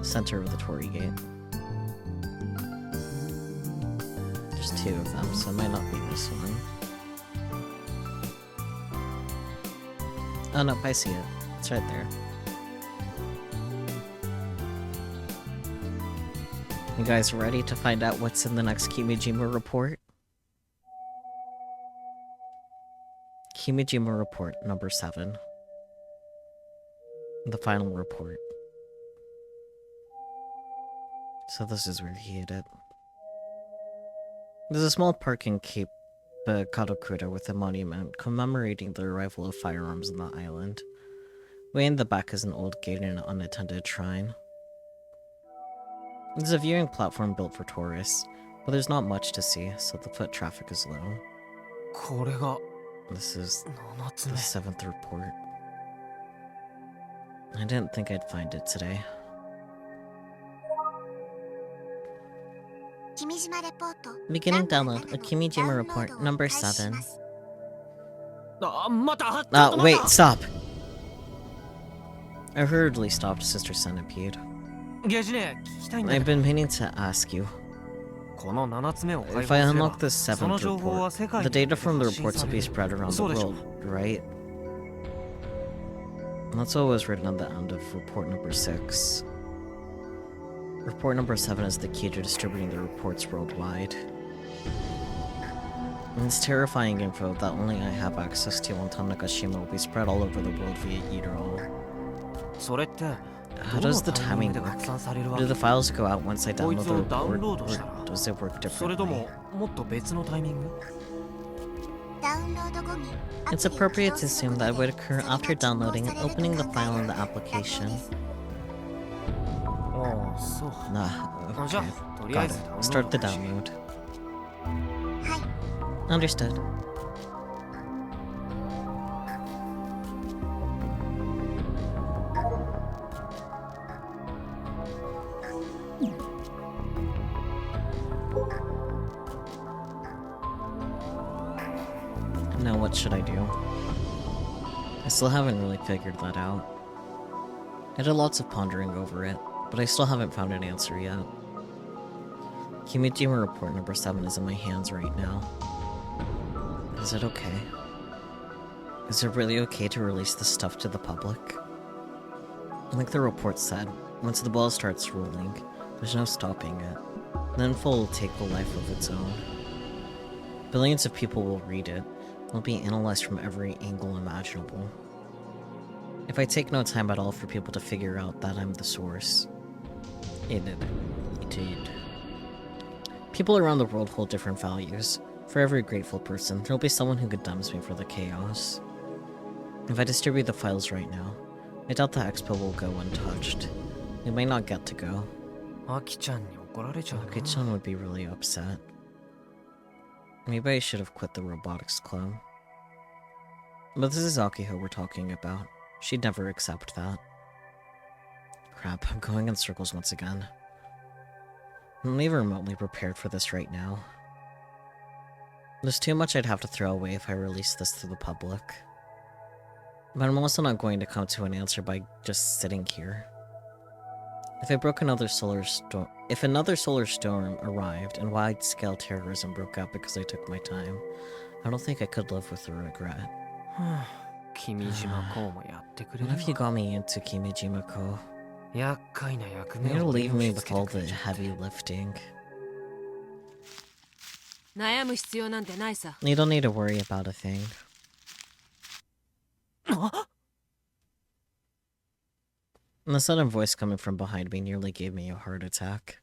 S1: Center of the Torii gate. There's two of them, so it might not be this one. Oh, nope, I see it. It's right there. You guys ready to find out what's in the next Kimijima report? Kimijima report number 7. The final report. So this is where he hid it. There's a small park in Cape Kadokura with a monument commemorating the arrival of firearms on the island. Way in the back is an old gate and an unattended shrine. There's a viewing platform built for tourists, but there's not much to see, so the foot traffic is low. This is the 7th report. I didn't think I'd find it today. Beginning download, a Kimijima report, number 7. Wait, stop! I hurriedly stopped Sister Centipede. I've been meaning to ask you. If I unlock the 7th report, the data from the reports will be spread around the world, right? That's what was written on the end of report number 6. Report number 7 is the key to distributing the reports worldwide. And it's terrifying info that only I have access to on Tom Nagashima will be spread all over the world via Eaterall. How does the timing work? Do the files go out once I download the report, or does it work differently? It's appropriate to assume that it would occur after downloading and opening the file in the application. Okay. Got it. Start the download. Understood. Now what should I do? I still haven't really figured that out. I did lots of pondering over it, but I still haven't found an answer yet. Kimijima report number 7 is in my hands right now. Is it okay? Is it really okay to release this stuff to the public? Like the report said, once the ball starts rolling, there's no stopping it. The info will take a life of its own. Billions of people will read it. It will be analyzed from every angle imaginable. If I take no time at all for people to figure out that I'm the source. Indeed. People around the world hold different values. For every grateful person, there'll be someone who condemns me for the chaos. If I distribute the files right now, I doubt the expo will go untouched. We might not get to go. Aki-chan would be really upset. Maybe I should have quit the robotics club. But this is Akiho we're talking about. She'd never accept that. Crap, I'm going in circles once again. I'm not even remotely prepared for this right now. There's too much I'd have to throw away if I release this to the public. But I'm also not going to come to an answer by just sitting here. If another solar storm arrived and wide-scale terrorism broke out because I took my time, I don't think I could live with the regret. What if you got me into Kimijima-ko? You're gonna leave me with all the heavy lifting. You don't need to worry about a thing. And the sudden voice coming from behind me nearly gave me a heart attack.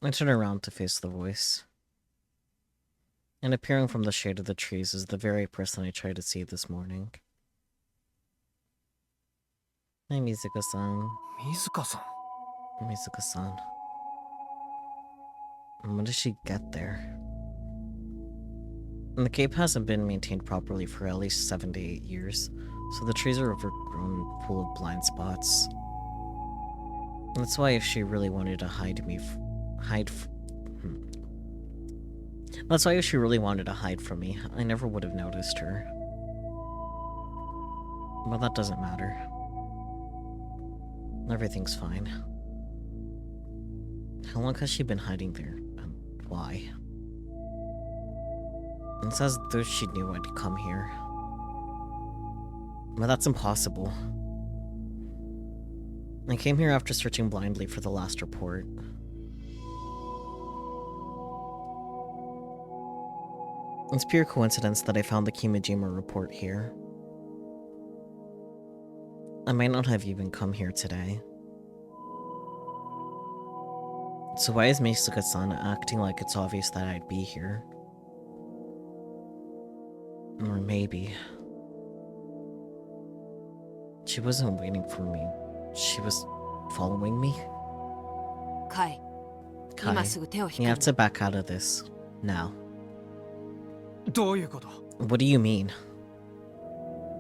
S1: I turn around to face the voice. And appearing from the shade of the trees is the very person I tried to see this morning. Hi, Mizuka-san. Mizuka-san. When did she get there? And the cape hasn't been maintained properly for at least 7 to 8 years, so the trees are overgrown and full of blind spots. And that's why if she really wanted to That's why if she really wanted to hide from me, I never would have noticed her. But that doesn't matter. Everything's fine. How long has she been hiding there, and why? It's as though she knew I'd come here. But that's impossible. I came here after searching blindly for the last report. It's pure coincidence that I found the Kimijima report here. I might not have even come here today. So why is Mizuka-san acting like it's obvious that I'd be here? Or maybe... she wasn't waiting for me. She was following me? Kai, you have to back out of this. Now. What do you mean?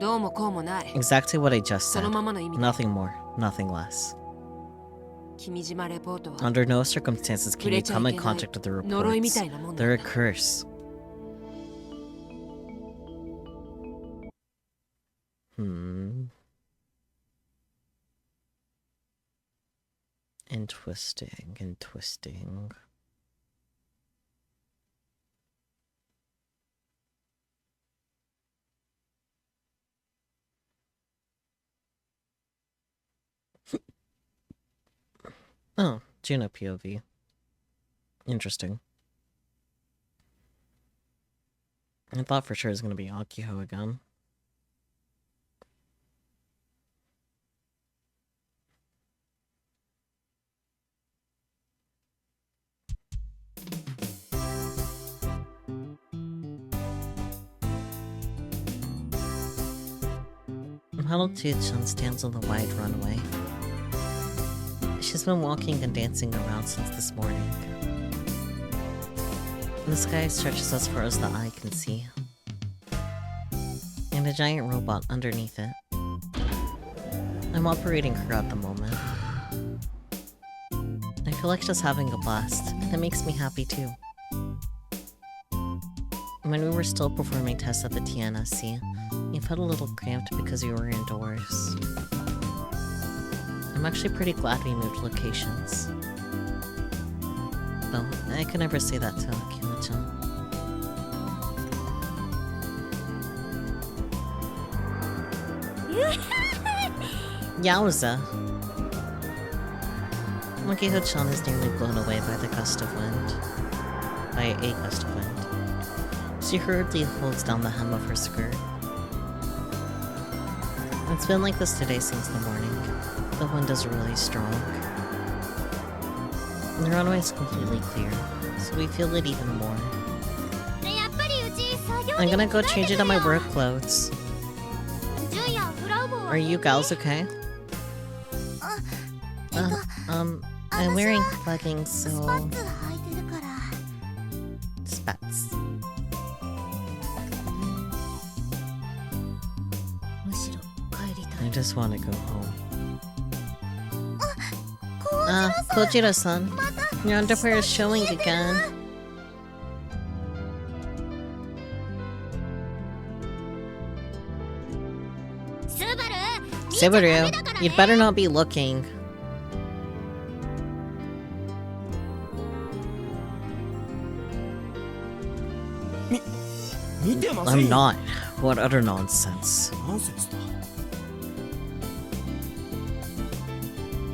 S1: Exactly what I just said. Nothing more, nothing less. Under no circumstances can you come in contact with the reports. They're a curse. And twisting, and twisting. Oh, Juno POV. Interesting. I thought for sure it was going to be Akiho again. Haruto-chan stands on the wide runway. She's been walking and dancing around since this morning. The sky stretches as far as the eye can see. And a giant robot underneath it. I'm operating her at the moment. I feel like just having a blast, and it makes me happy too. When we were still performing tests at the TNSC, you felt a little cramped because you were indoors. I'm actually pretty glad we moved locations. Though, I could never say that to Akira-chan. Yowza! Akiho-chan is nearly blown away by the gust of wind. By a gust of wind. She hurriedly holds down the hem of her skirt. It's been like this today since the morning. The wind is really strong. And the runway is completely clear, so we feel it even more. I'm gonna go change into my work clothes. Are you gals okay? I'm wearing leggings, so... Spats. I just want to go home. Kojiro-san, your underwear is showing again. Subaru, you'd better not be looking. I'm not. What utter nonsense.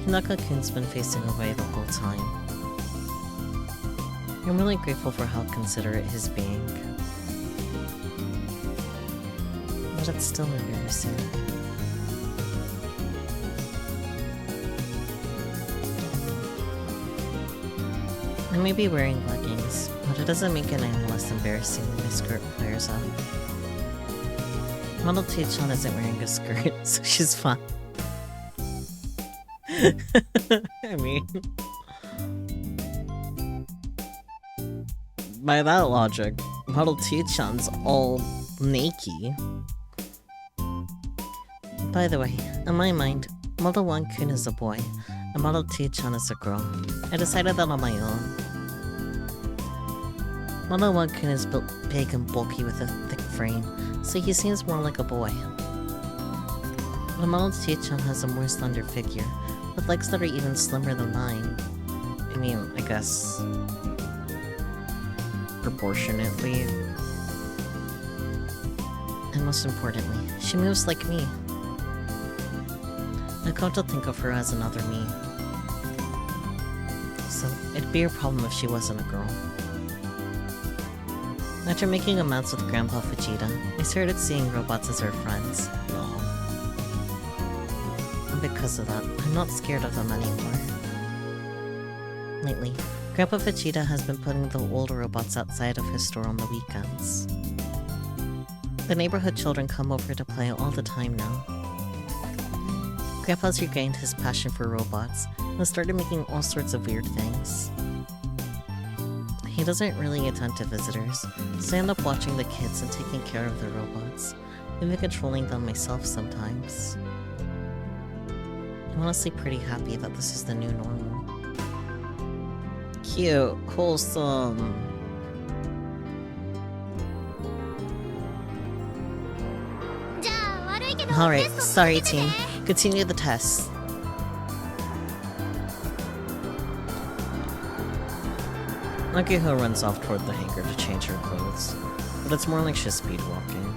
S1: Hinaka-kun's been facing away the whole time. I'm really grateful for how considerate he's being. But it's still embarrassing. I may be wearing leggings, but it doesn't make it any less embarrassing when my skirt flares up. Model T-chan isn't wearing a skirt, so she's fine. I mean... by that logic, Model T-chan's all naked. By the way, in my mind, Model 1-kun is a boy, and Model T-chan is a girl. I decided that on my own. Model 1-kun is built big and bulky with a thick frame, so he seems more like a boy. But Model T-chan has a more slender figure, with legs that are even slimmer than mine. I mean, I guess... proportionately. And most importantly, she moves like me. I come to think of her as another me. So, it'd be a problem if she wasn't a girl. After making amends with Grandpa Fujita, I started seeing robots as our friends. And because of that, I'm not scared of them anymore. Lately, Grandpa Fujita has been putting the old robots outside of his store on the weekends. The neighborhood children come over to play all the time now. Grandpa's regained his passion for robots and started making all sorts of weird things. He doesn't really attend to visitors, so I end up watching the kids and taking care of the robots, even controlling them myself sometimes. I'm honestly pretty happy that this is the new normal. Cute, wholesome. Alright, sorry team. Continue the test. Nakiho runs off toward the hangar to change her clothes, but it's more like she's speed walking.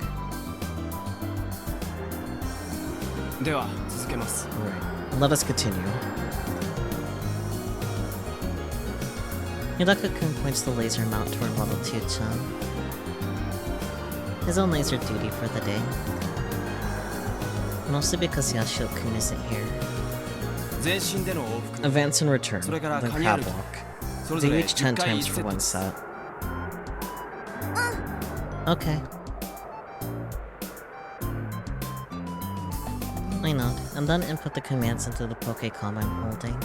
S1: Alright, let us continue. Hidaka-kun points the laser mount toward Model T-chan. His own laser duty for the day. Mostly because Yashio-kun isn't here. Advance and return, then crab walk. Do each 10 times for one set. Okay. I nod, and then input the commands into the Pokécom I'm holding.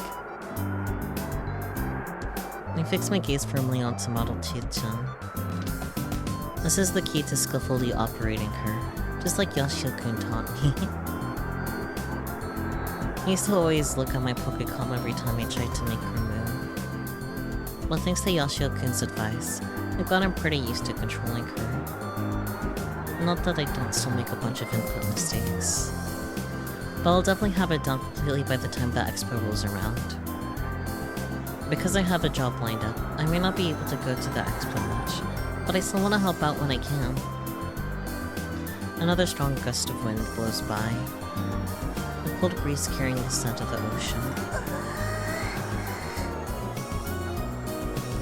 S1: I fix my gaze firmly onto Model T-chan. This is the key to skillfully operating her, just like Yashio-kun taught me. I used to always look at my Pokécom every time I tried to make her move. But thanks to Yashio-kun's advice, I've gotten pretty used to controlling her. Not that I don't still make a bunch of input mistakes. But I'll definitely have it done completely by the time the expo rolls around. Because I have a job lined up, I may not be able to go to the expo much, but I still want to help out when I can. Another strong gust of wind blows by. A cold breeze carrying the scent of the ocean.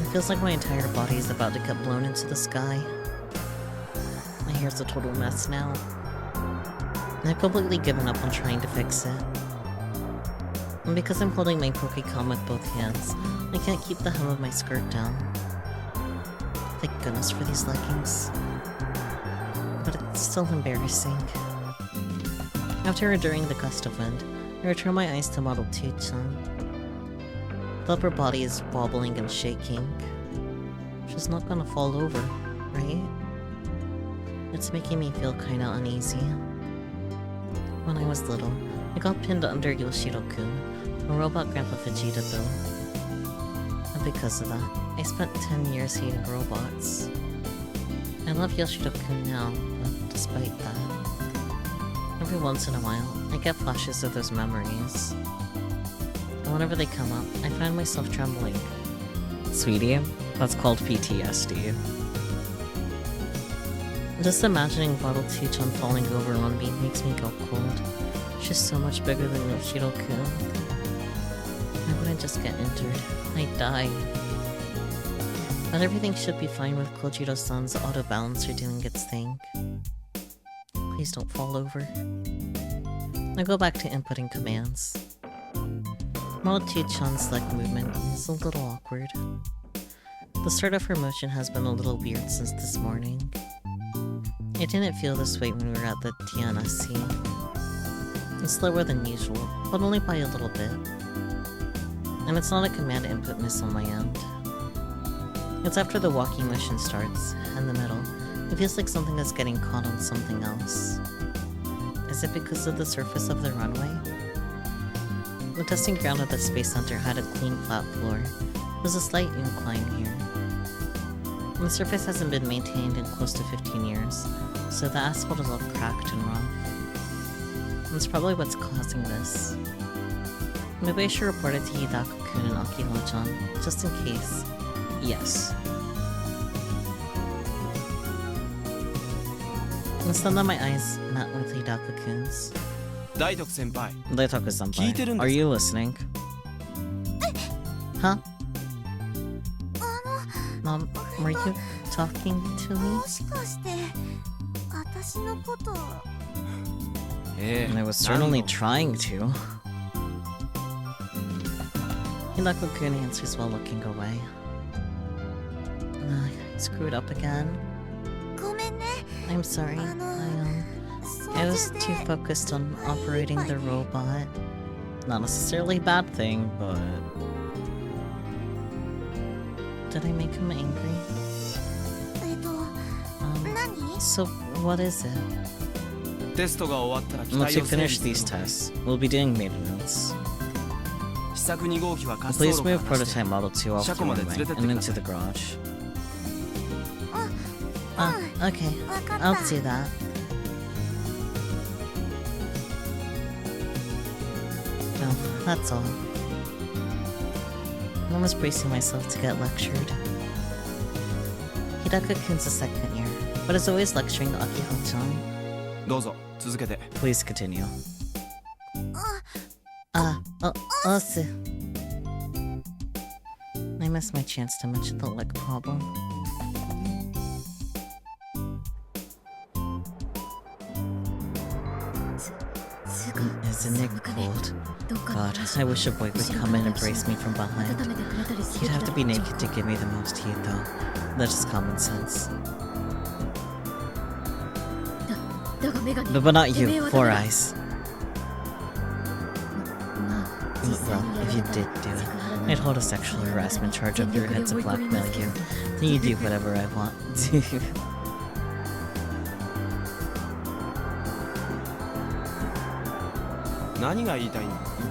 S1: It feels like my entire body is about to get blown into the sky. here's a total mess now. I've completely given up on trying to fix it. And because I'm holding my Pokécom with both hands, I can't keep the hem of my skirt down. Thank goodness for these leggings. But it's still embarrassing. After enduring the gust of wind, I return my eyes to Model 2-chan. The upper body is wobbling and shaking. She's not gonna fall over, right? It's making me feel kinda uneasy. When I was little, I got pinned under Yoshiro-kun, a robot Grandpa Vegeta build. And because of that, I spent 10 years hating robots. I love Yoshiro-kun now, but despite that, every once in a while, I get flashes of those memories. And whenever they come up, I find myself trembling. Sweetie, that's called PTSD. Just imagining Bottle 2-chan falling over on me makes me go cold. She's so much bigger than Yoshiro-kun. I wouldn't just get injured, I'd die. But everything should be fine with Kojiro-san's auto balancer doing its thing. Please don't fall over. I go back to inputting commands. Model 2-chan's leg movement is a little awkward. The start of her motion has been a little weird since this morning. It didn't feel this way when we were at the TNSC. It's slower than usual, but only by a little bit. And it's not a command input miss on my end. It's after the walking motion starts, in the middle. It feels like something is getting caught on something else. Is it because of the surface of the runway? The testing ground at the Space Center had a clean, flat floor. There's a slight incline here. And the surface hasn't been maintained in close to 15 years, so the asphalt is all cracked and rough. That's probably what's causing this. Maybe I should report it to Hidaka-kun and Akiho-chan, just in case. Yes. Instead of my eyes met with Hidaka-kun's. Daitoku-senpai, are you listening? Huh? Were you talking to me? And I was certainly trying to. Hidaka-kun answers while looking away. I screwed up again. I'm sorry. I was too focused on operating the robot. Not necessarily a bad thing, but... Did I make him angry? So what is it? Once we finish these tests, we'll be doing maintenance. Please move prototype Model 2 off the runway and into the garage. Okay. I'll do that. No, that's all. I was bracing myself to get lectured. Hidaka-kun's a second year, but is always lecturing Akiho-chan. Please continue. I missed my chance to mention the leg problem. Isn't it cold? God, I wish a boy would come in and brace me from behind. He'd have to be naked to give me the most heat, though. That's just common sense. But not you, Four Eyes. Well, if you did do it, I'd hold a sexual harassment charge over your head to blackmail you. Then you do whatever I want.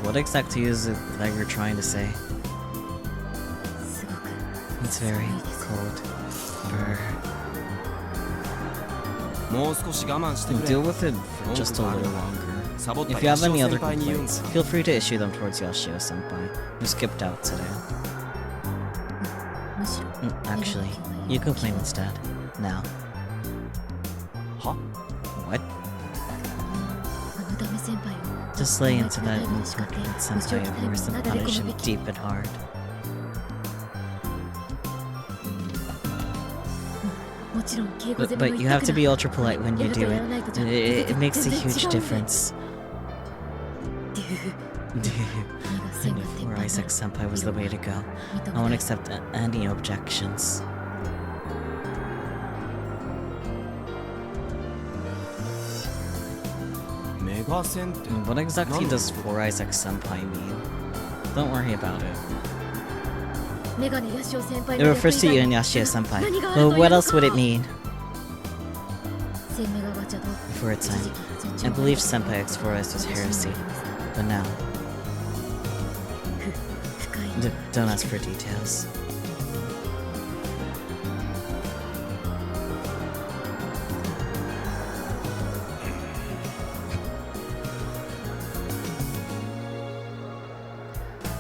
S1: What exactly is it that you're trying to say? It's very cold. Deal with it for just a little longer. If you have any other complaints, feel free to issue them towards Yoshio-senpai, who skipped out today. Actually, you complain instead. Now. Huh? What? Just lay into that impertinent senpai of yours and punish him deep and hard. But you have to be ultra polite when you do it. It makes a huge difference. I knew Four Eyes Senpai was the way to go. I won't accept any objections. What exactly does Four Eyes Senpai mean? Don't worry about it. It refers to you and Yashio Senpai. Well, what else would it mean? For a time, I believed Senpai X Four Eyes was heresy, but now... don't ask for details.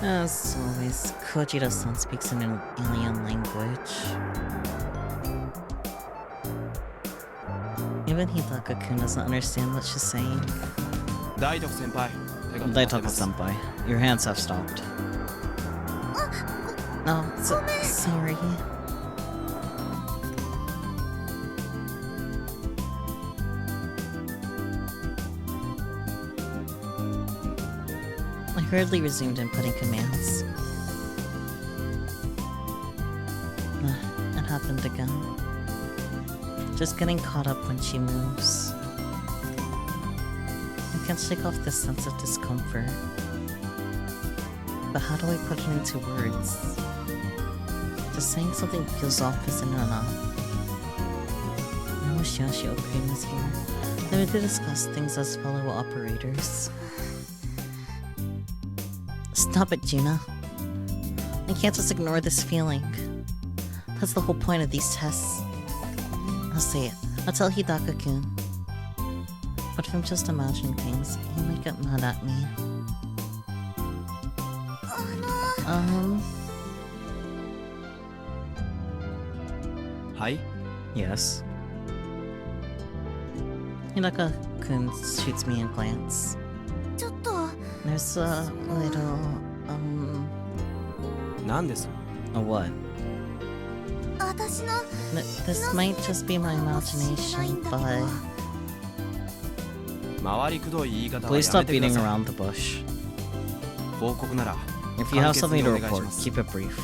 S1: As always, Kojiro-san speaks in an alien language. Even Hidaka-kun doesn't understand what she's saying. Daitoku-senpai, your hands have stopped. Oh, sorry. I hurriedly resumed inputting commands. It happened again. Just getting caught up when she moves. I can't shake off this sense of discomfort. But how do I put it into words? Just saying something feels off isn't enough. I wish Yashio-kun was here. Then we could discuss things as fellow operators. Stop it, Juna. I can't just ignore this feeling. That's the whole point of these tests. I'll say it. I'll tell Hidaka-kun. But if I'm just imagining things, he might get mad at me.
S2: Hi?
S1: Yes. Hidaka-kun shoots me a glance. There's a little, A what? This might just be my imagination, but... Please stop beating around the bush. If you have something to report, keep it brief.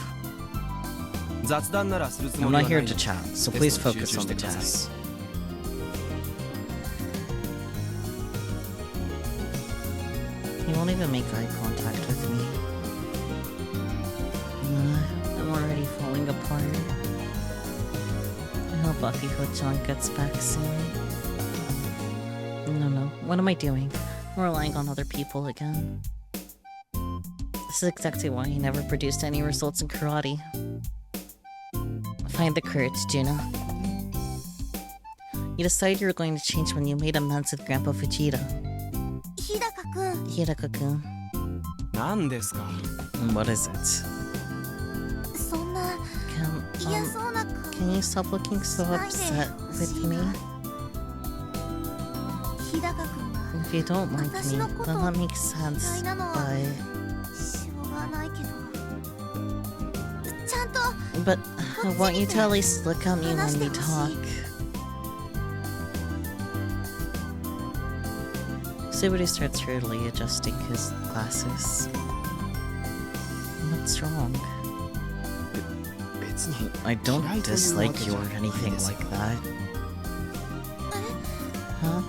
S1: I'm not here to chat, so please focus on the task. He won't even make eye contact with me. I'm already falling apart. I hope Akiko-chan gets back soon. No. What am I doing? I'm relying on other people again. This is exactly why he never produced any results in karate. Find the courage, Juna. You decided you were going to change when you made amends with Grandpa Fujita. Hidaka-kun. What is it? Can you stop looking so upset with me? If you don't like me, then that makes sense, but I want you to at least look at me when we talk. Subudi starts hurriedly adjusting his glasses. What's wrong? I don't dislike you or anything like that. Huh?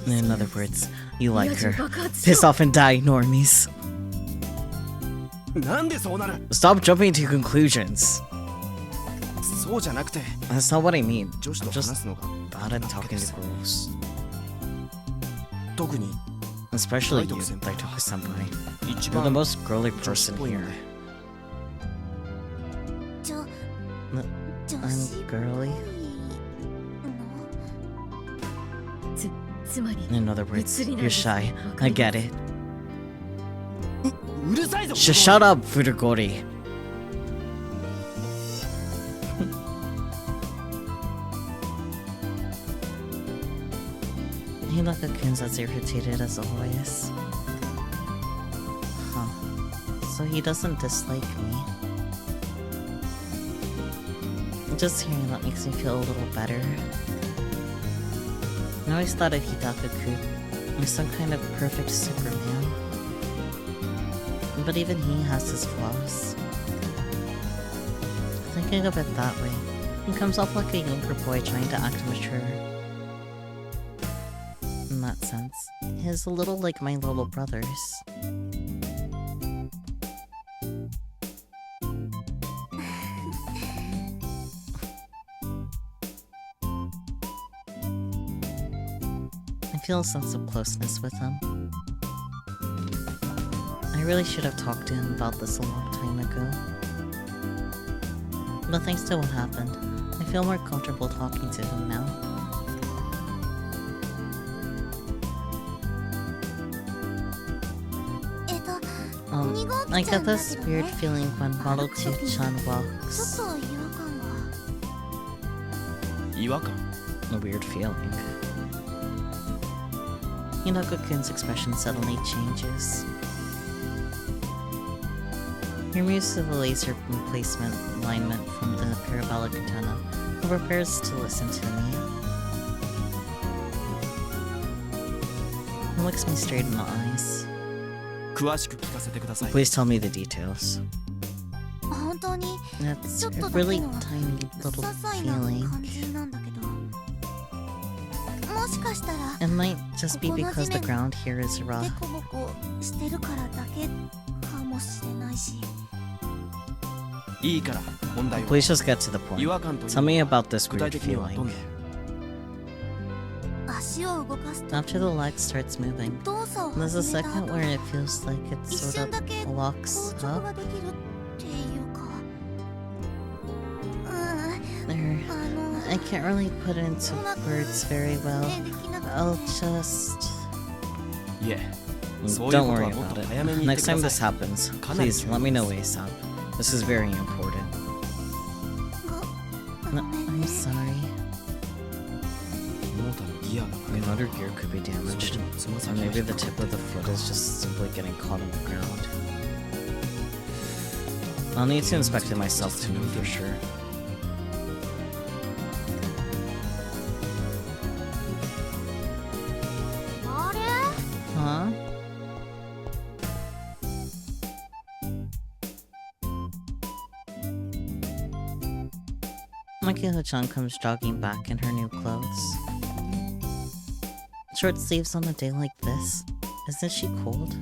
S1: In other words, you like her. Piss off and die, normies. Stop jumping to conclusions. That's not what I mean. I'm just bad at talking to girls. Especially you, Daitoku-senpai. You're the most girly person here. I'm girly? In other words, you're shy. I get it. Shut up, Furugori! Hidaka-kun's as irritated as always. Huh. so he doesn't dislike me. Just hearing that makes me feel a little better. I always thought of Hidaka-kun as some kind of perfect Superman. But even he has his flaws. Thinking of it that way, he comes off like a younger boy trying to act mature. In that sense, he's a little like my little brothers. I feel a sense of closeness with him. I really should have talked to him about this a long time ago. But thanks to what happened, I feel more comfortable talking to him now. I get this weird feeling when Model 2-chan walks. A weird feeling. Hidaka-kun's expression suddenly changes. He removes the laser replacement alignment from the parabolic antenna and prepares to listen to me. He looks me straight in the eyes. Please tell me the details. It's a really tiny little feeling. It might just be because the ground here is rough. Please just get to the point. Tell me about this weird feeling. After the leg starts moving, there's a second where it feels like it sort of locks up. There, I can't really put it into words very well. I'll just... Don't worry about it. Next time this happens, please let me know ASAP. This is very important. No, I'm sorry. My motor gear could be damaged, or maybe the tip of the foot is just simply getting caught on the ground. I'll need to inspect it myself to know for sure. Huh? Makiko-chan comes jogging back in her new clothes. Short sleeves on a day like this? Isn't she cold?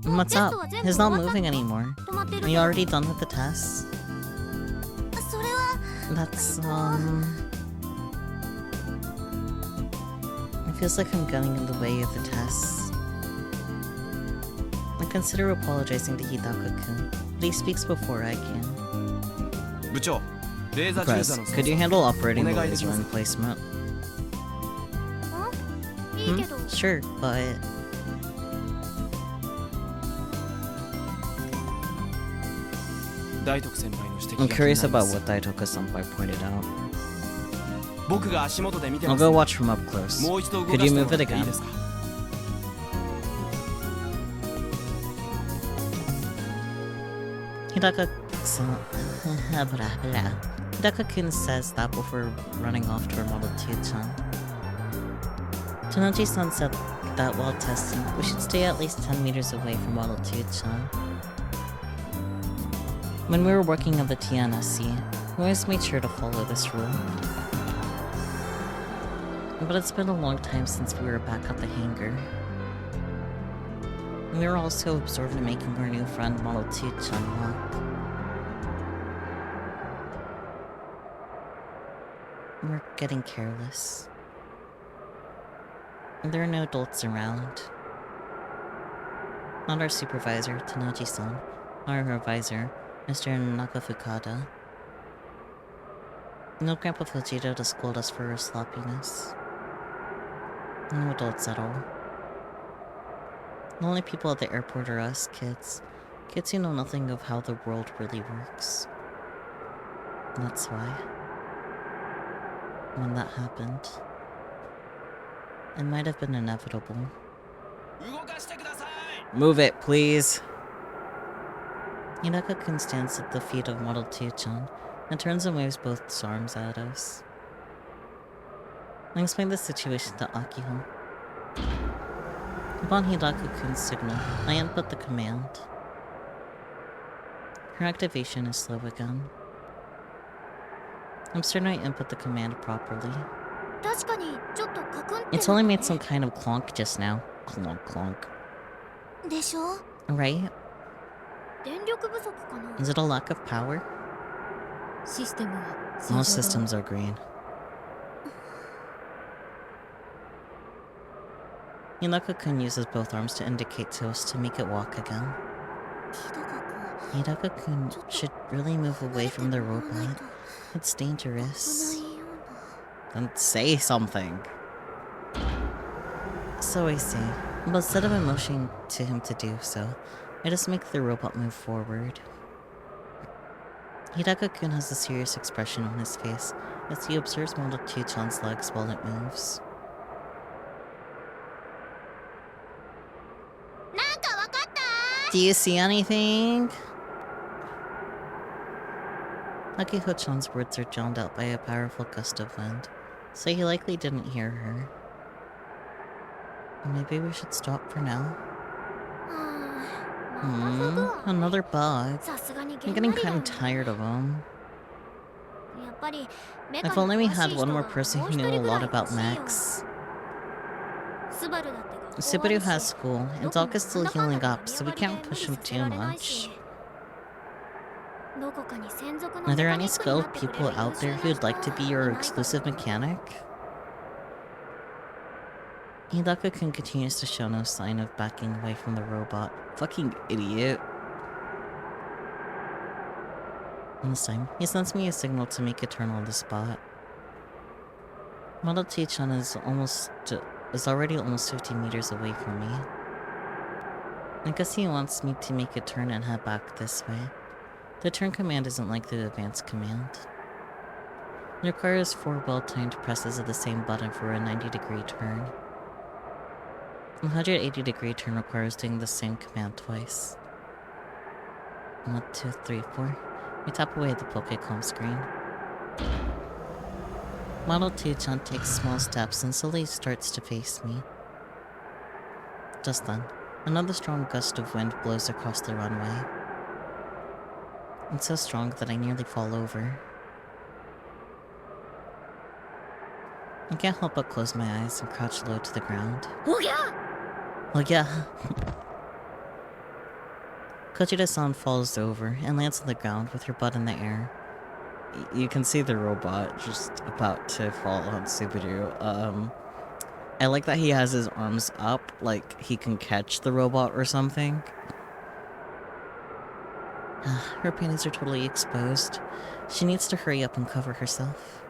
S1: What's up? He's not moving anymore. Are you already done with the tests? That's, It feels like I'm getting in the way of the tests. I consider apologizing to Hidaka-kun, but he speaks before I can. Press, could you handle operating the laser emplacement? Sure, but... I'm curious about what Daitoka-senpai pointed out. I'll go watch from up close. Could you move it again? Hidaka-kun says that before running off toward Model 2-chan. Tonaji-san said that while testing, we should stay at least 10 meters away from Model 2-chan. When we were working on the TNSC, we always made sure to follow this rule. But it's been a long time since we were back at the hangar. We were also absorbed in making our new friend Model 2-chan walk. We're getting careless. There are no adults around. Not our supervisor, Tanaji-san, nor our advisor, Mr. Nakafukada. No Grandpa Fujito to scold us for our sloppiness. No adults at all. The only people at the airport are us kids. Kids who know nothing of how the world really works. That's why. When that happened, it might have been inevitable. Move it, please. Hinaka-kun stands at the feet of Model Tiu-chan and turns and waves both arms at us. I explain the situation to Akiho. Upon Hinaka-kun's signal, I input the command. Her activation is slow again. I'm certain I input the command properly. It's only made some kind of clonk just now. Clonk, clonk. Right? Is it a lack of power? Most systems are green. Hinaka-kun uses both arms to indicate to us to make it walk again. Hinaka-kun should really move away from the robot. It's dangerous. Then say something. So I say, but instead of motioning to him to do so, I just make the robot move forward. Hidaka-kun has a serious expression on his face as he observes Model Tiu-chan's legs while it moves. Do you see anything? Akiho-chan's words are drowned out by a powerful gust of wind, so he likely didn't hear her. Maybe we should stop for now. Another bug. I'm getting kind of tired of them. If only we had one more person who knew a lot about mechs. Subaru has school, and Doc is still healing up, so we can't push him too much. Are there any skilled people out there who'd like to be your exclusive mechanic? Hidaka-kun continues to show no sign of backing away from the robot. Fucking idiot. And this time, he sends me a signal to make it turn on the spot. Model T-chan is already almost 50 meters away from me. I guess he wants me to make it turn and head back this way. The turn command isn't like the advanced command. It requires 4 well-timed presses of the same button for a 90-degree turn. A 180-degree turn requires doing the same command twice. 1, 2, 3, 4. We tap away at the Pokécom screen. Model Tiu-chan takes small steps and slowly starts to face me. Just then, another strong gust of wind blows across the runway. It's so strong that I nearly fall over. I can't help but close my eyes and crouch low to the ground. Oh yeah! Kojida-san falls over and lands on the ground with her butt in the air. You can see the robot just about to fall on Subaru. I like that he has his arms up, like he can catch the robot or something. Her panties are totally exposed. She needs to hurry up and cover herself.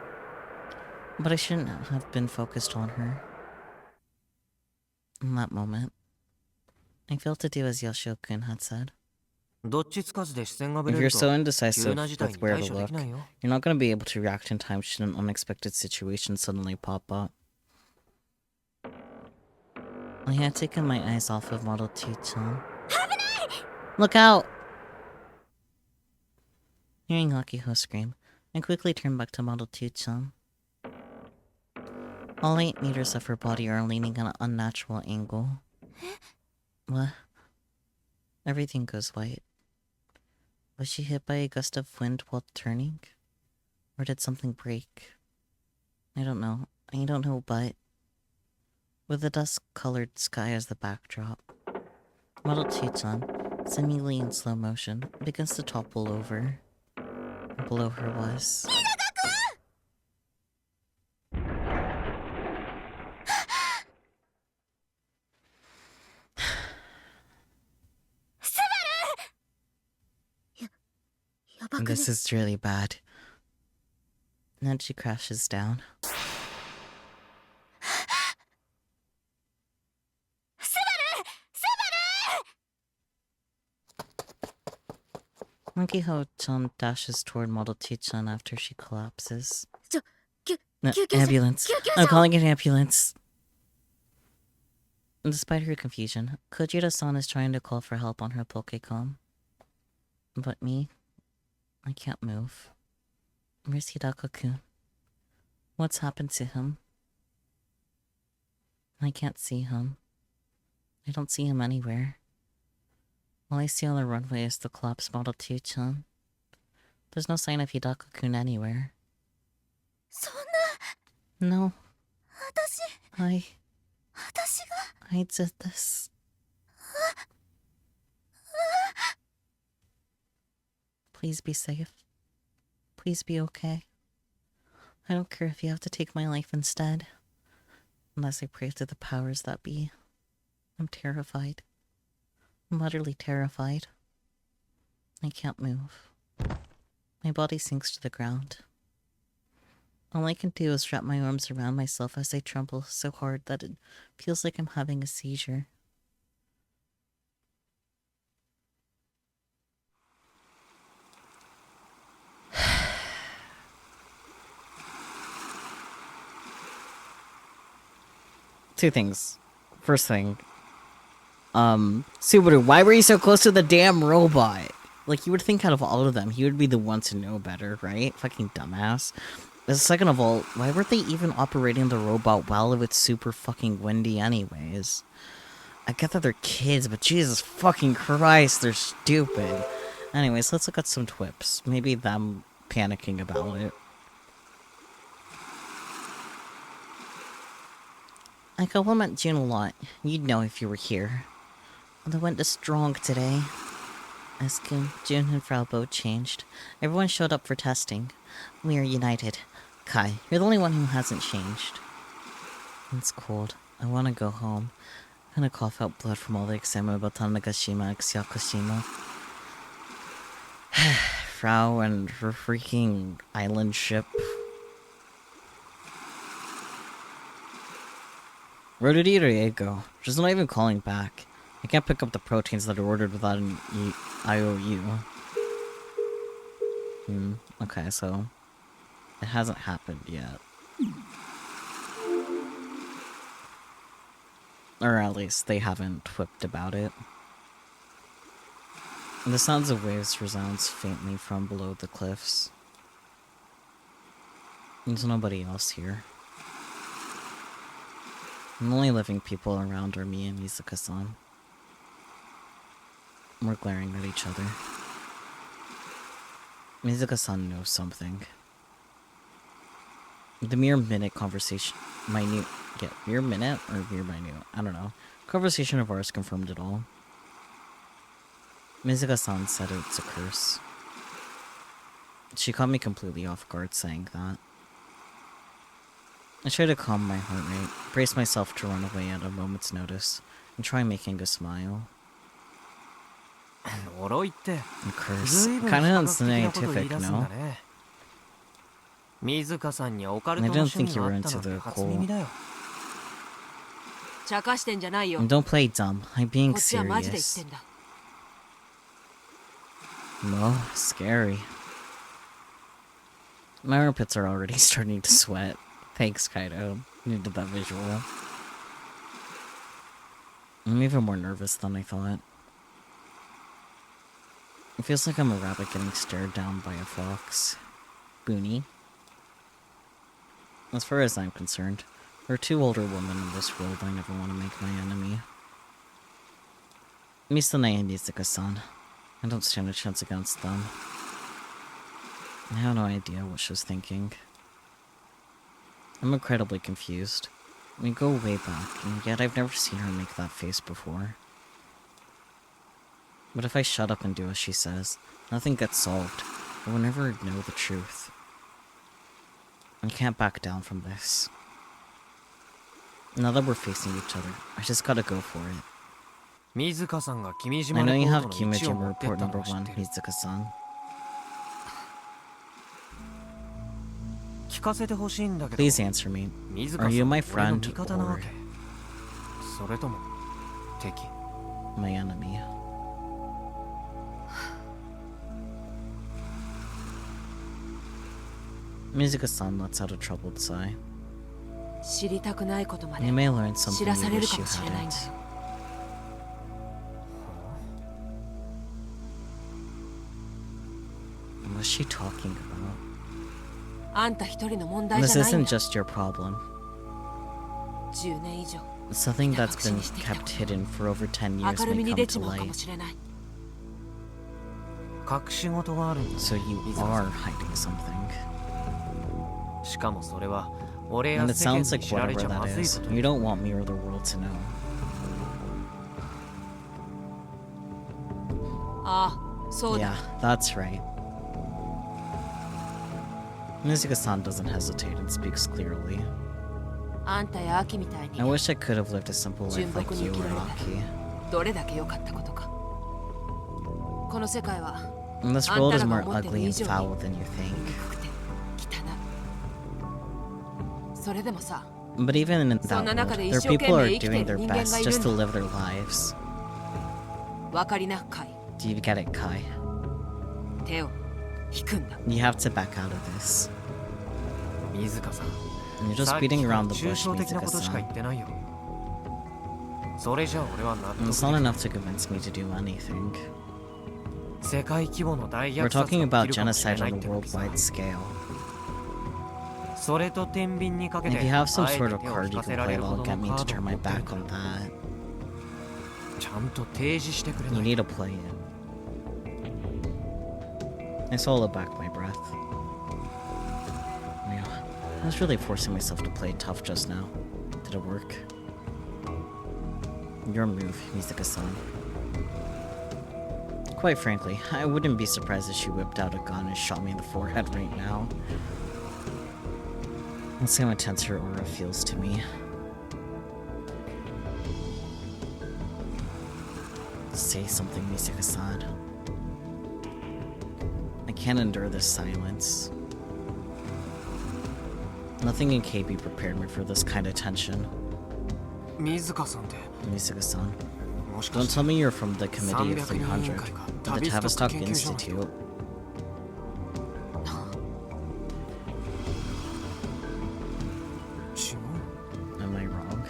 S1: But I shouldn't have been focused on her. In that moment, I failed to do as Yoshio-kun had said. If you're so indecisive with where to look, you're not going to be able to react in time should an unexpected situation suddenly pop up. I had taken my eyes off of Model Tiu-chan. Look out! Hearing Akiho scream, I quickly turned back to Model Tiu-chan. All 8 meters of her body are leaning at an unnatural angle. What? Everything goes white. Was she hit by a gust of wind while turning? Or did something break? I don't know, but with the dust-colored sky as the backdrop, Model Tiu-chan, seemingly in slow motion, begins to topple over. Below her was... This is really bad. And then she crashes down. Akiho-chan dashes toward Model Tiu-chan after she collapses. Ambulance. I'm calling an ambulance. Despite her confusion, Kojiro-san is trying to call for help on her Pokecom. But me? I can't move. Where's Hidako-kun? What's happened to him? I can't see him. I don't see him anywhere. All I see on the runway is the collapsed Model 2-chan. There's no sign of Hidako-kun anywhere.
S3: そん
S1: No,
S3: な私
S1: I
S3: 私が
S1: did this. Please be safe. Please be okay. I don't care if you have to take my life instead. Unless I pray to the powers that be. I'm terrified. I'm utterly terrified. I can't move. My body sinks to the ground. All I can do is wrap my arms around myself as I tremble so hard that it feels like I'm having a seizure. Two things. First thing, Subaru, why were you so close to the damn robot? Like, you would think out of all of them, he would be the one to know better, right? Fucking dumbass. Second of all, why weren't they even operating the robot while it was super fucking windy anyways? I get that they're kids, but Jesus fucking Christ, they're stupid. Anyways, let's look at some twips. Maybe them panicking about it. I compliment June a lot. You'd know if you were here. The wind is strong today. As June and Frau both changed, everyone showed up for testing. We are united. Kai, you're the only one who hasn't changed. It's cold. I want to go home. I'm gonna cough out blood from all the excitement about Tanegashima and Yakushima. Frau and her freaking island ship. Where did go? She's not even calling back. I can't pick up the proteins that are ordered without an IOU. Okay, so it hasn't happened yet. Or at least they haven't whipped about it. The sounds of waves resounds faintly from below the cliffs. There's nobody else here. The only living people around are me and Mizuka-san. We're glaring at each other. Mizuka-san knows something. The mere minute conversation... mere minute or mere minute? I don't know. Conversation of ours confirmed it all. Mizuka-san said it's a curse. She caught me completely off guard saying that. I tried to calm my heart rate, brace myself to run away at a moment's notice, and try making a smile. A curse. Kinda unscientific, no? I didn't think you were into the whole... Don't play dumb. I'm being serious. No, scary. My armpits are already starting to sweat. Thanks, Kaido. Needed that visual. I'm even more nervous than I thought. It feels like I'm a rabbit getting stared down by a fox. Boony. As far as I'm concerned, there are two older women in this world I never want to make my enemy. Misane and Mizuka-san. I don't stand a chance against them. I have no idea what she was thinking. I'm incredibly confused. We go way back, and yet I've never seen her make that face before. But if I shut up and do as she says, nothing gets solved. I will never know the truth. I can't back down from this. Now that we're facing each other, I just gotta go for it. I know you have Kimijima report number 1, Mizuka-san. Please answer me. Are you my friend or my enemy? Mizuka-san lets out a troubled sigh.
S4: 知りたくないことまで
S1: You may learn
S4: 知
S1: something
S4: らさ
S1: you
S4: れる
S1: wish
S4: か
S1: you
S4: もしれないんだ
S1: hadn't.
S4: よ。
S1: What's she talking about?
S4: あんた一人の問題
S1: This
S4: じゃないん
S1: isn't
S4: だ。
S1: just your problem.
S4: 10年以上
S1: Something that's been kept hidden for over 10 years
S4: 明る
S1: may
S4: みに
S1: come
S4: 出
S1: to
S4: ちまうか
S1: light.
S4: もしれない。
S2: 隠し事があるんだ。
S1: So you are hiding something.
S2: しかもそれは俺や
S1: And it
S2: 世間
S1: sounds
S2: に
S1: like
S2: 知られ
S1: whatever
S2: ちゃま
S1: that
S2: ずい
S1: is.
S2: こと
S1: You don't want me or the world to know.
S4: ああ、そうだ。
S1: Yeah, that's right. Mizuka-san doesn't hesitate and speaks clearly.
S4: あんたやアキみたいに
S1: I wish I could have lived a simple life
S4: 純朴
S1: like
S4: に
S1: you
S4: 生き
S1: or
S4: られた
S1: Aki.
S4: どれだけ良かったことか。この世界は
S1: And this
S4: あん
S1: world
S4: た
S1: is
S4: ら
S1: more
S4: が思ってる
S1: ugly
S4: 以
S1: and
S4: 上に
S1: foul than you think.
S4: 憎くて汚い。それでもさ、
S1: But even in that
S4: そんな中
S1: world,
S4: で
S1: there
S4: 一
S1: are
S4: 生懸
S1: people who
S4: 命
S1: are
S4: 生きて
S1: doing
S4: る
S1: their
S4: 人間が
S1: best
S4: いる
S1: just
S4: ん
S1: to
S4: だ。
S1: live their lives.
S4: わかりなかい。
S1: Do you get it, Kai?
S4: 手を引くんだ。
S1: You have to back out of this.
S2: 水香さん
S1: You're just
S2: さっき
S1: beating
S2: から
S1: around the
S2: 抽
S1: bush,
S2: 象的なことしか言
S1: Mizuka-san.
S2: ってないよ。それじゃ俺は納
S1: And
S2: 得
S1: it's
S2: で
S1: not
S2: きない。
S1: enough to convince me to do anything.
S2: 世界規模の大
S1: We're
S2: 虐殺
S1: talking
S2: が
S1: about
S2: 起きるかもしれ
S1: genocide
S2: ない
S1: on
S2: っ
S1: a
S2: てのにさ
S1: worldwide scale.
S2: それと天秤にかけ
S1: If
S2: て
S1: you have some
S2: あえて
S1: sort of
S2: 手を
S1: card
S2: 引
S1: you
S2: かせ
S1: can
S2: ら
S1: play
S2: れるほ
S1: that'll
S2: ど
S1: get
S2: の
S1: me
S2: カ
S1: to
S2: ード
S1: turn
S2: を
S1: my
S2: 持ってる
S1: back
S2: な
S1: on
S2: ら
S1: that,
S2: ちゃんと提示してくれな
S1: you
S2: い
S1: need to play it. I swallowed back my breath. Yeah, I was really forcing myself to play tough just now. Did it work? Your move, Mizuka-san. Quite frankly, I wouldn't be surprised if she whipped out a gun and shot me in the forehead right now. That's how intense her aura feels to me. Say something, Mizuka-san. I can't endure this silence. Nothing in KB prepared me for this kind of tension.
S2: 水香さんって
S1: Mizuka-san.
S2: もしか
S1: Don't
S2: して
S1: tell me you're from the Committee of
S2: 300人委員
S1: 300
S2: 会か
S1: at the
S2: 旅ストック
S1: Tavistock
S2: 研究所の人
S1: Institute. Am I wrong?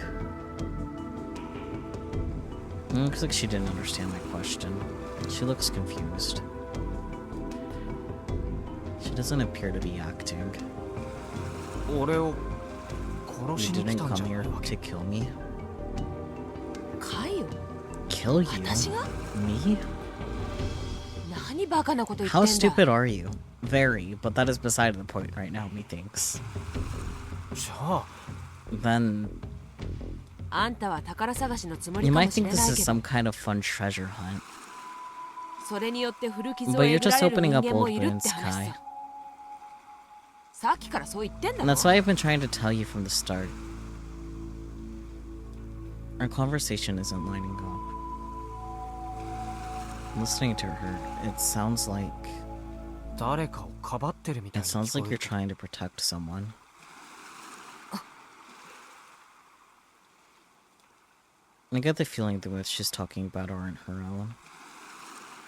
S1: Looks like she didn't understand my question. She looks confused. She doesn't appear to be acting.
S2: 俺を殺
S1: You
S2: しに来
S1: didn't
S2: たんじゃ
S1: come
S2: ない
S1: here
S2: わけ
S1: to kill me.
S4: かよ。
S1: Kill you?
S4: 私が
S1: Me?
S4: 何バカなこと言って
S1: How
S4: んだ。
S1: stupid are you? Very, but that is beside the point right now, methinks.
S2: じゃあ
S1: Then
S4: あんたは宝探しのつもり
S1: you
S4: か
S1: might
S4: もし
S1: think
S4: れ
S1: this
S4: ない
S1: is
S4: けど、
S1: some kind of fun treasure hunt.
S4: それによって古傷を
S1: But
S4: え
S1: you're
S4: ぐら
S1: just
S4: れる
S1: opening
S4: 人
S1: up
S4: 間も
S1: old
S4: いるっ
S1: wounds,
S4: て話
S1: Kai.
S4: さ。さっきからそう言ってんだ
S1: And
S4: ろ。
S1: that's why I've been trying to tell you from the start. Our conversation isn't lining up. Listening to her, it sounds like
S2: 誰かをかばってるみたい
S1: it
S2: に
S1: sounds
S2: 聞こ
S1: like
S2: え
S1: you're
S2: る。
S1: trying to protect someone. I get the feeling the words she's talking about aren't her own.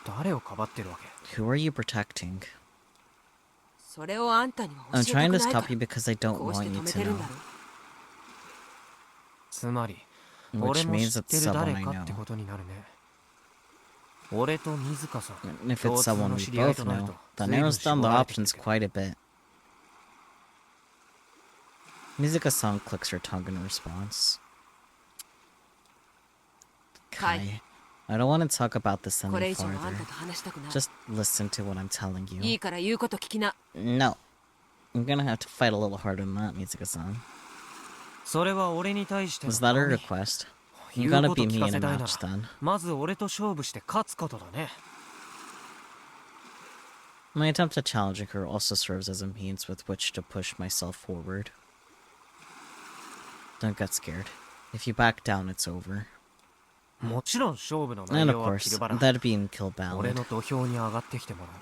S2: 誰をかばってるわけ？
S1: Who are you protecting?
S4: それをあんたには教
S1: I'm
S4: えたく
S1: trying
S4: な
S1: to
S4: いか
S1: stop you
S4: ら。
S1: because I don't
S4: こうして
S1: want
S4: 止
S1: you
S4: め
S1: to
S4: てる
S1: know.
S4: んだろ。
S2: つまり
S1: Which
S2: 俺も
S1: means
S2: 知っ
S1: it's
S2: てる誰
S1: someone I
S2: かって
S1: know.
S2: ことになるね。俺と水香さん
S1: And if
S2: 共
S1: it's
S2: 通
S1: someone
S2: の
S1: we
S2: 知り合い
S1: both
S2: となる
S1: know,
S2: と
S1: that
S2: 随分
S1: narrows
S2: 絞
S1: down the
S2: られてき
S1: options
S2: たけど
S1: quite a bit. Mizuka-san clicks her tongue in response.
S4: Kai.
S1: Kai, I don't want to talk about this
S4: これ
S1: any
S4: 以上あん
S1: farther.
S4: たと話したくない。
S1: Just listen to what I'm telling
S4: い
S1: you.
S4: いから言うこと聞きな。
S1: No. I'm gonna have to fight a little harder than that, Mizuka-san.
S2: それは俺に対しての
S1: Was that a
S2: 頼み
S1: request?
S2: 言
S1: You're
S2: う
S1: gonna
S2: こと
S1: beat
S2: 聞
S1: me
S2: か
S1: in
S2: せ
S1: a
S2: たいなら
S1: match then.
S2: まず俺と勝負して勝つことだね。
S1: My attempt at challenging her also serves as a means with which to push myself forward. Don't get scared. If you back down, it's over.
S2: もちろん勝負の内
S1: And of
S2: 容は
S1: course,
S2: 切るばら。
S1: that'd be in Kill
S2: 俺
S1: Ballad.
S2: の土俵に上がってきてもら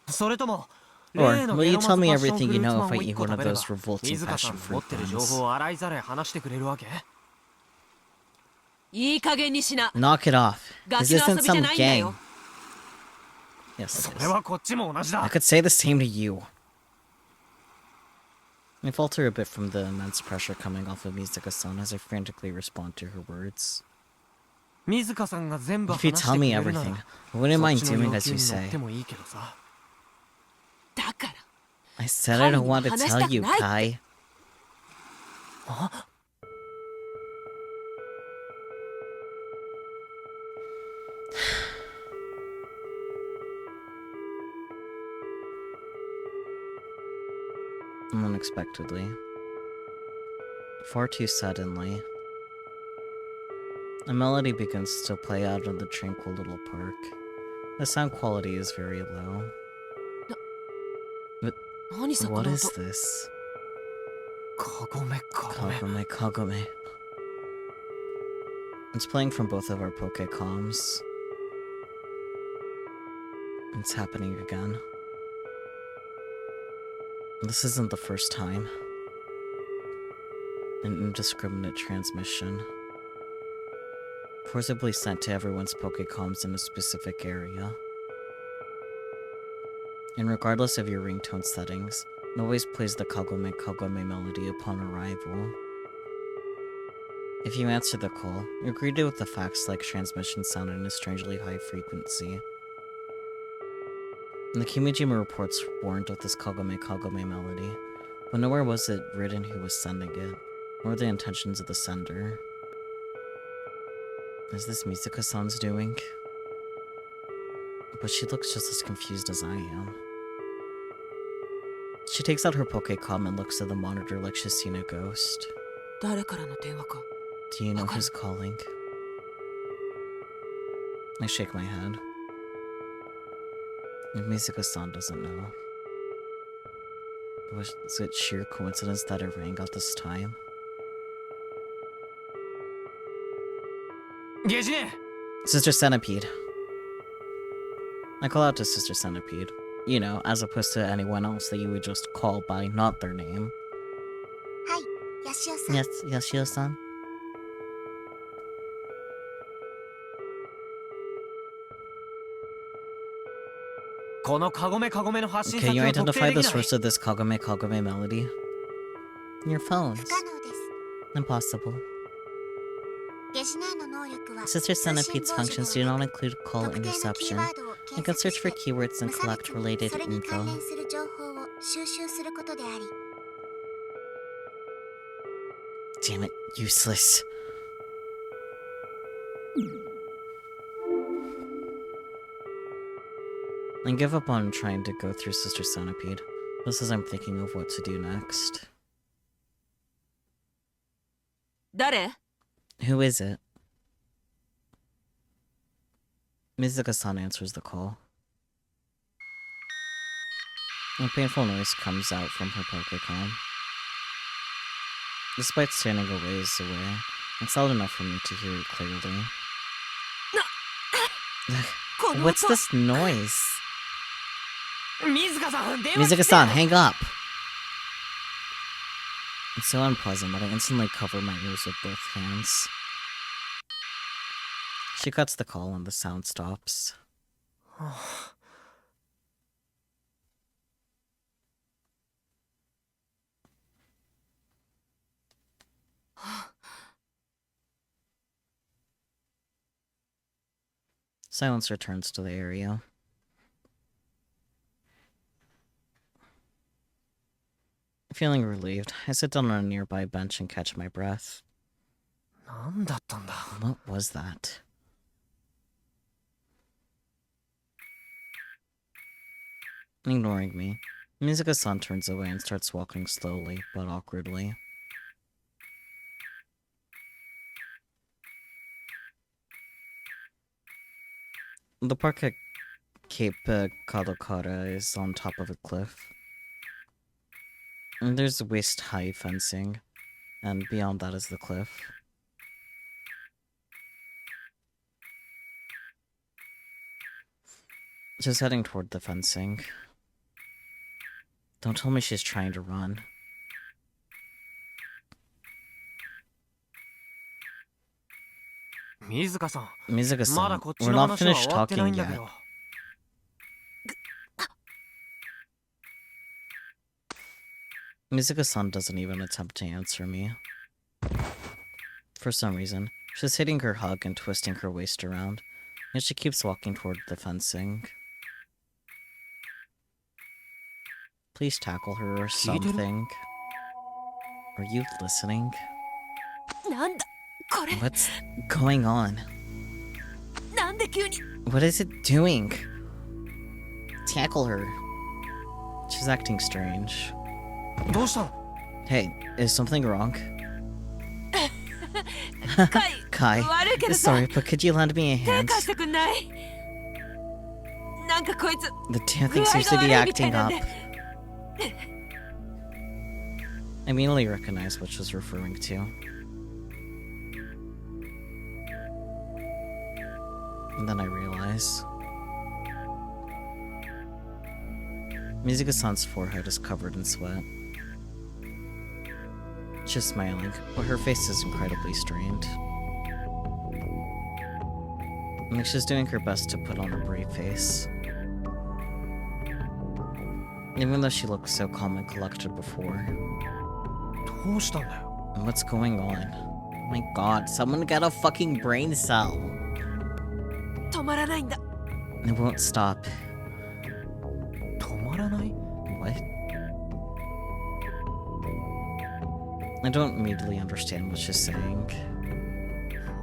S2: う。それとも
S1: Or
S2: 例の
S1: will you
S2: ゲロマ
S1: tell
S2: ズ
S1: me
S2: パッション
S1: everything
S2: フ
S1: you
S2: ルーツ
S1: know
S2: マ
S1: if
S2: ン
S1: I
S2: を
S1: eat
S2: 1個
S1: one
S2: 食
S1: of
S2: べれば
S1: those revolting
S2: 水香さん
S1: passion
S2: の持
S1: fruit
S2: ってる情
S1: buns?
S2: 報を洗いざらい話してくれるわけ？
S4: いい加減にしな。
S1: Knock it off.
S4: ガ
S1: This
S4: キの遊
S1: isn't
S4: びじゃ
S1: some
S4: ないんだ
S1: gang.
S4: よ。
S1: Yes,
S2: そ
S1: it
S2: れ
S1: is.
S2: はこっちも同じだ
S1: I。could say the same to you. I falter a bit from the immense pressure coming off of Mizuka-san as I frantically respond to her words.
S2: 水香さんが全部
S1: If you
S2: 話し
S1: tell
S2: てく
S1: me
S2: れるな
S1: everything,
S2: ら
S1: I wouldn't
S2: そっ
S1: mind
S2: ちの
S1: doing
S2: 要
S1: as
S2: 求
S1: you
S2: に乗っ
S1: say.
S2: てもいいけどさ。
S4: だから
S1: I said I don't want to
S4: 神には話し
S1: tell
S4: たく
S1: you,
S4: ないって。
S1: Kai.
S2: あ
S1: Unexpectedly. Far too suddenly. A melody begins to play out in the tranquil little park. The sound quality is very low.
S4: 何そこ
S1: What
S4: の
S1: is
S4: 音。
S1: this?
S2: カゴメカゴメ
S1: Kagome, Kagome. It's playing from both of our Pokecoms. It's happening again. This isn't the first time. An indiscriminate transmission. Forcibly sent to everyone's Pokecoms in a specific area. And regardless of your ringtone settings, it always plays the Kagome Kagome melody upon arrival. If you answer the call, you're greeted with the facts like transmission sound in a strangely high frequency. The Kimijima reports warned of this Kagome Kagome melody, but nowhere was it written who was sending it, or the intentions of the sender. Is this Mizuka-san's doing? But she looks just as confused as I am. She takes out her Pokecom and looks at the monitor like she's seen a ghost.
S4: 誰からの電話か。
S1: Do you know who's calling? I shake my head. If Mizuka-san doesn't know. Was it sheer coincidence that it rang at this time?
S2: ゲジネ
S1: Sister Centipede. I call out to Sister Centipede. You know, as opposed to anyone else that you would just call by not their name.
S3: はいヤシオさん
S1: Yes, Yoshio-san.
S2: このカゴメカゴメの発信
S1: Can
S2: 先
S1: you
S2: を特定
S1: identify
S2: で
S1: the
S2: きない
S1: source of this Kagome Kagome melody? Your
S3: 不
S1: phones.
S3: 可能です
S1: Impossible.
S3: ゲジネの能力は
S1: Sister
S3: 通信
S1: Centipede's
S3: 傍受
S1: functions
S3: で
S1: do
S3: は
S1: not
S3: なく
S1: include call
S3: 特定のキー
S1: interception.
S3: ワードを
S1: You
S3: 検
S1: can
S3: 索
S1: search
S3: し
S1: for
S3: て
S1: keywords
S3: 無
S1: and
S3: 差
S1: collect
S3: 別に
S1: related
S3: それに関
S1: info.
S3: 連する情報を収集することであり
S1: Damn it, useless. I give up on trying to go through Sister Centipede. Just as I'm thinking of what to do next.
S4: 誰？
S1: Who is it? Mizuka-san answers the call. A painful noise comes out from her Pokecom. Despite standing a ways away, it's loud enough for me to hear it clearly.
S4: この
S1: What's
S4: 音。
S1: this noise?
S2: 水香さん電話切って
S1: Mizuka-san, hang up! It's so unpleasant that I instantly cover my ears with both hands. She cuts the call and the sound stops. Silence returns to the area. Feeling relieved, I sit down on a nearby bench and catch my breath.
S2: 何だったんだ
S1: What was that? Ignoring me, Mizuka-san turns away and starts walking slowly, but awkwardly. The park at Cape Kadokara is on top of a cliff. And there's waist-high fencing, and beyond that is the cliff. Just heading toward the fencing. Don't tell me she's trying to run.
S2: Mizuka-san
S1: Mizuka-san,
S2: まだこっち
S1: we're
S2: の
S1: not
S2: 話は
S1: finished
S2: 終わってない
S1: talking
S2: んだけ
S1: yet.
S2: ど
S1: What Mizuka-san doesn't even attempt to answer me. For some reason, she's hitting her hug and twisting her waist around, and she keeps walking toward the fencing. Please tackle her or something. Are you listening?
S4: なんだこれ
S1: What's going on?
S4: なんで急に
S1: What is it doing? Tackle her. She's acting strange.
S2: どうしたの？
S1: Hey, is something wrong?
S4: カイ
S1: Kai,
S4: 悪いけどさ
S1: sorry, but could you lend me a
S4: 手
S1: hand?
S4: 貸してくんないなんかこいつ
S1: The damn thing seems to be acting up. I immediately recognized what she was referring to. And then I realize Mizuka-san's forehead is covered in sweat. She's smiling, but her face is incredibly strained. Like she's doing her best to put on a brave face. Even though she looked so calm and collected before.
S2: どうしたんだよ？
S1: And what's going on? Oh my god, someone get a fucking brain cell!
S4: 止まらないんだ
S1: It won't stop.
S2: 止まらない？
S1: What? I don't immediately understand what she's saying.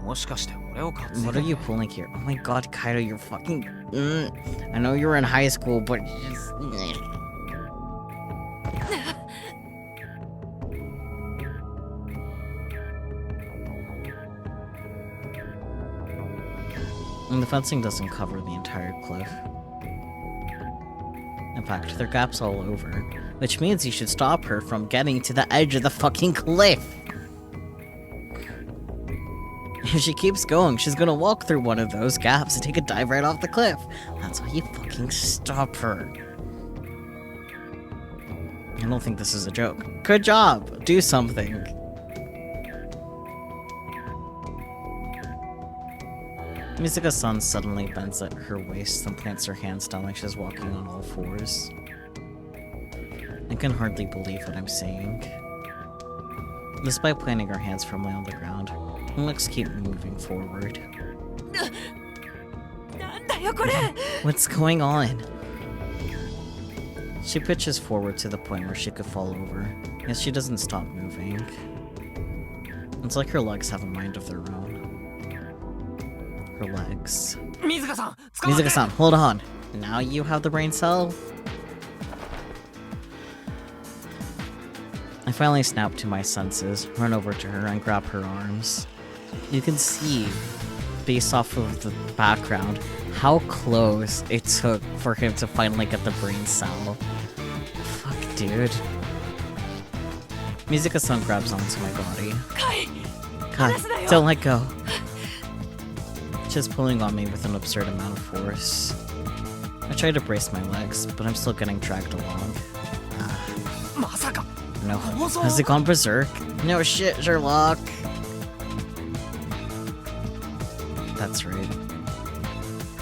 S2: もしかして俺を担いで
S1: What are you pulling here? Oh my god, Kaido, you're fucking... I know you were in high school, but just... And the fencing doesn't cover the entire cliff. In fact, there are gaps all over, which means you should stop her from getting to the edge of the fucking cliff! If she keeps going, she's gonna walk through one of those gaps and take a dive right off the cliff. That's why you fucking stop her. I don't think this is a joke. Good job! Do something! Mizuka-san suddenly bends at her waist and plants her hands down like she's walking on all fours. I can hardly believe what I'm saying. Despite planting her hands firmly on the ground, let's keep moving forward.
S4: なんだよこれ
S1: What's going on? She pitches forward to the point where she could fall over, yet she doesn't stop moving. It's like her legs have a mind of their own. Her legs.
S2: 水香さん、捕まって。
S1: Mizuka-san, hold on. Now you have the brain cell? I finally snap to my senses, run over to her, and grab her arms. You can see, based off of the background, how close it took for him to finally get the brain cell. Fuck, dude. Mizuka-san grabs onto my body.
S4: カイ
S1: God,
S4: 離すなよ
S1: don't let go. She's pulling on me with an absurd amount of force. I try to brace my legs, but I'm still getting dragged along.
S2: まさか。
S1: No. Has it gone berserk? No shit, Sherlock. That's right.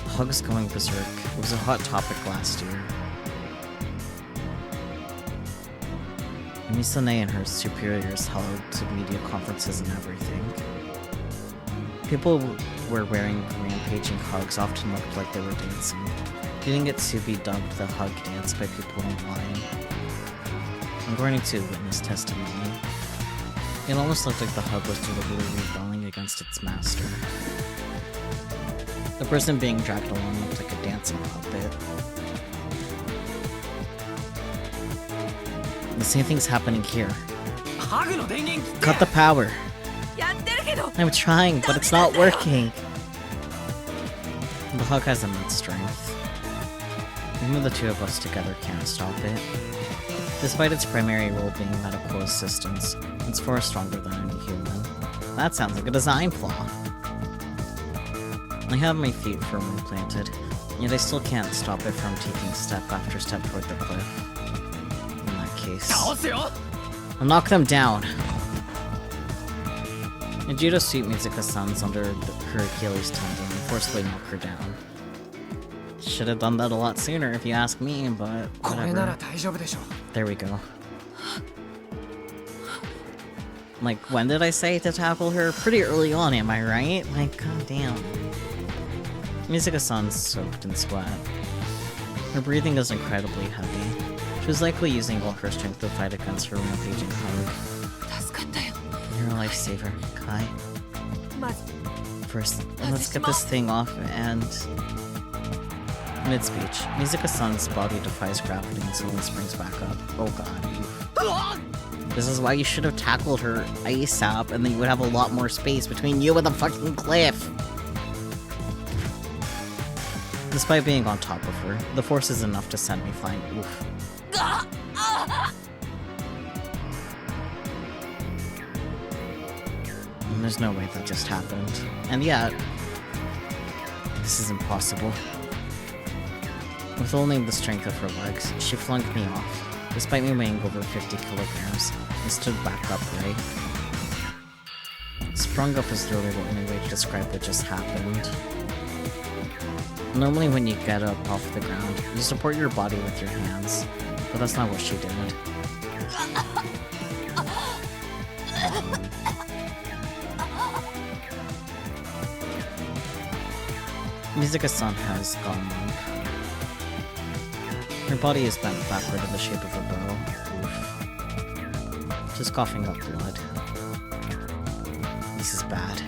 S1: Hugs going berserk. It was a hot topic last year. Misane and her superiors held media conferences and everything. People were wearing rampaging hugs often looked like they were dancing, getting it to be dubbed the hug dance by people online. According to witness testimony, it almost looked like the hug was deliberately rebelling against its master. The person being dragged along looked like a dancing puppet. The same thing's happening here.
S2: ハグの電源切って。
S1: Cut the power.
S4: やってるけど
S1: I'm trying, but it's not working. The hug has immense strength. Even the two of us together can't stop it. Despite its primary role being medical assistance, it's far stronger than any human. That sounds like a design flaw. I have my feet firmly planted, yet I still can't stop it from taking step after step toward the cliff. In that case,
S2: 倒すよ。
S1: I'll knock them down. And Judo sweep Mizuka-san's under her Achilles tendon and forcefully knock her down. Should have done that a lot sooner if you ask me, but
S2: これなら
S1: whatever.
S2: 大丈夫でしょう。
S1: There we go. Like, when did I say to tackle her? Pretty early on, am I right? Like, goddamn. Mizuka-san's soaked in sweat. Her breathing is incredibly heavy. She was likely using all her strength to fight against her rampaging hug.
S4: 助かったよ。
S1: You're a lifesaver, Kai.
S4: まず
S1: First, let's get this thing off and... Mid-speech, Mizuka-san's body defies gravity and suddenly springs back up. Oh god. This is why you should have tackled her ASAP, and then you would have a lot more space between you and the fucking cliff! Despite being on top of her, the force is enough to send me flying. Oof. And there's no way that just happened. And yet, this is impossible. With only the strength of her legs, she flung me off, despite me weighing over 50 kilograms, and stood back upright. Sprung up is literally the only way to describe what just happened. Normally when you get up off the ground, you support your body with your hands, but that's not what she did. Mizuka-san has gone limp. Her body is bent backward in the shape of a bow. Oof. Just coughing up blood. This is bad.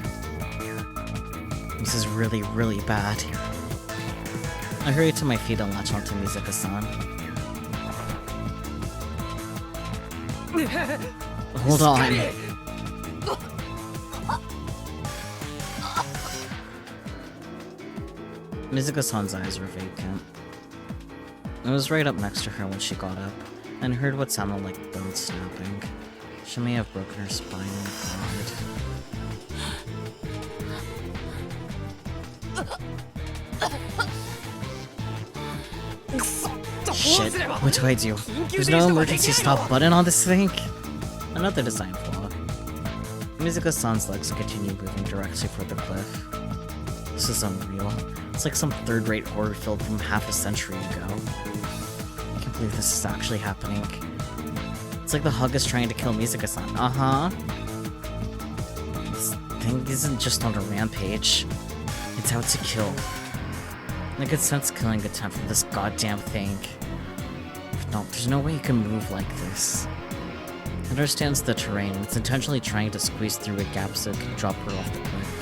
S1: This is really, really bad. I hurry to my feet and latch onto Mizuka-san. Hold on. Mizuka-san's eyes were vacant. I was right up next to her when she got up, and heard what sounded like bones snapping. She may have broken her spine and died. Shit, what do I do? There's no emergency stop button on this thing? Another design flaw. Mizuka-san's legs continue moving directly for the cliff. This is unreal. It's like some third-rate horror film from half a century ago. I can't believe this is actually happening. It's like the hug is trying to kill Mizuka-san. Uh-huh. This thing isn't just on a rampage. It's out to kill. I could sense killing attempt from this goddamn thing. No, there's no way you can move like this. It understands the terrain, and it's intentionally trying to squeeze through a gap so it can drop her off the cliff.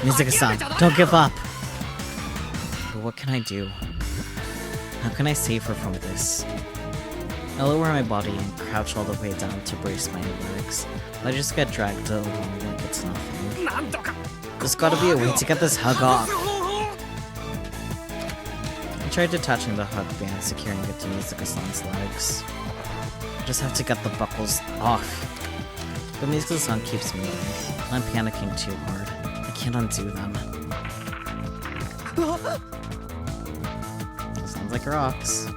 S1: Mizuka-san, don't give up! But what can I do? How can I save her from this? I lower my body and crouch all the way down to brace my legs, but I just get dragged along like it's nothing. There's gotta be a way to get this hug off. I tried detaching the hug band, securing it to Mizuka-san's legs. I just have to get the buckles off. But Mizuka-san keeps moving. I'm panicking too hard. I can't undo them. Sounds like rocks.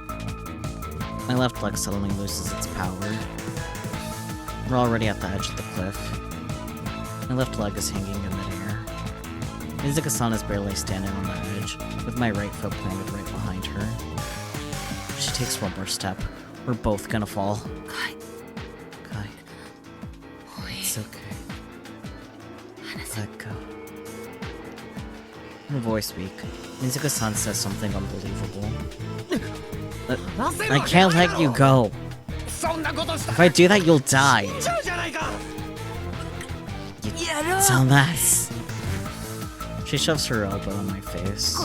S1: My left leg suddenly loses its power. We're already at the edge of the cliff. My left leg is hanging in midair. Mizuka-san is barely standing on the edge, with my right foot planted right behind her. If she takes one more step, we're both gonna fall. Kai. It's okay. Let go. Her voice weak. Mizuka-san says something unbelievable. I can't let you go. If I do that, you'll die. You dumbass. She shoves her elbow in my face.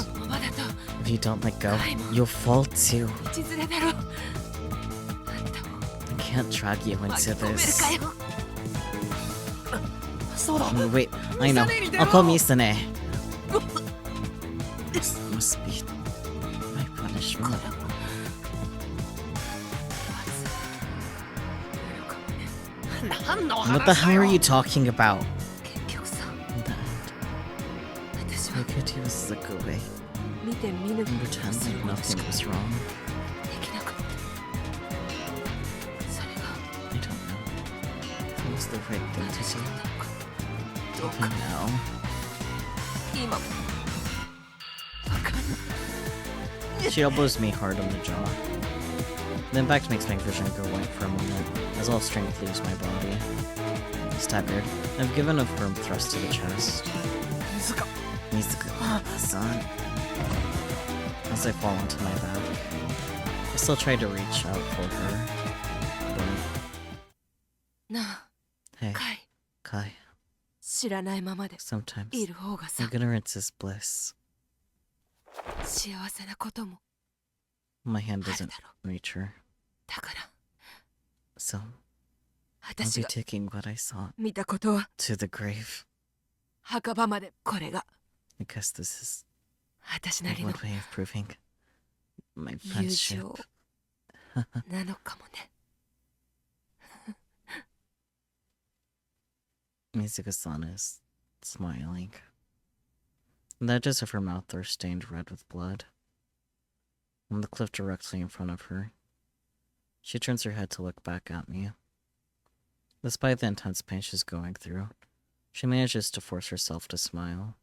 S1: If you don't let go, you'll fall too. I can't drag you into this. Wait, I know. I'll call Misane. This must be my punishment. What the hell are you talking about? In the end, I could use the Kobe and pretend like nothing was wrong. I don't know. That was the right thing to do. Even now. She elbows me hard on the jaw. The impact makes my vision go white for a moment, as all strength leaves my body. Staggered, I've given a firm thrust to the chest. Mizuka-san. As I fall onto my back, I still try to reach out for her, but
S4: なあ
S1: hey,
S4: カイ
S1: Kai,
S4: 知らないままで
S1: sometimes
S4: いる方がさ
S1: ignorance is bliss.
S4: 幸せなことも
S1: My hand
S4: ある
S1: doesn't
S4: だろ
S1: reach her,
S4: だから
S1: so I'll
S4: 私
S1: be
S4: が
S1: taking what I saw
S4: 見たことは
S1: to the grave.
S4: 墓場までこれが
S1: I guess this is
S4: 私なりの
S1: one way of proving my
S4: 友
S1: friendship.
S4: 情なのかもね
S1: Mizuka-san is smiling. The edges of her mouth are stained red with blood. On the cliff directly in front of her, she turns her head to look back at me. Despite the intense pain she's going through, she manages to force herself to smile.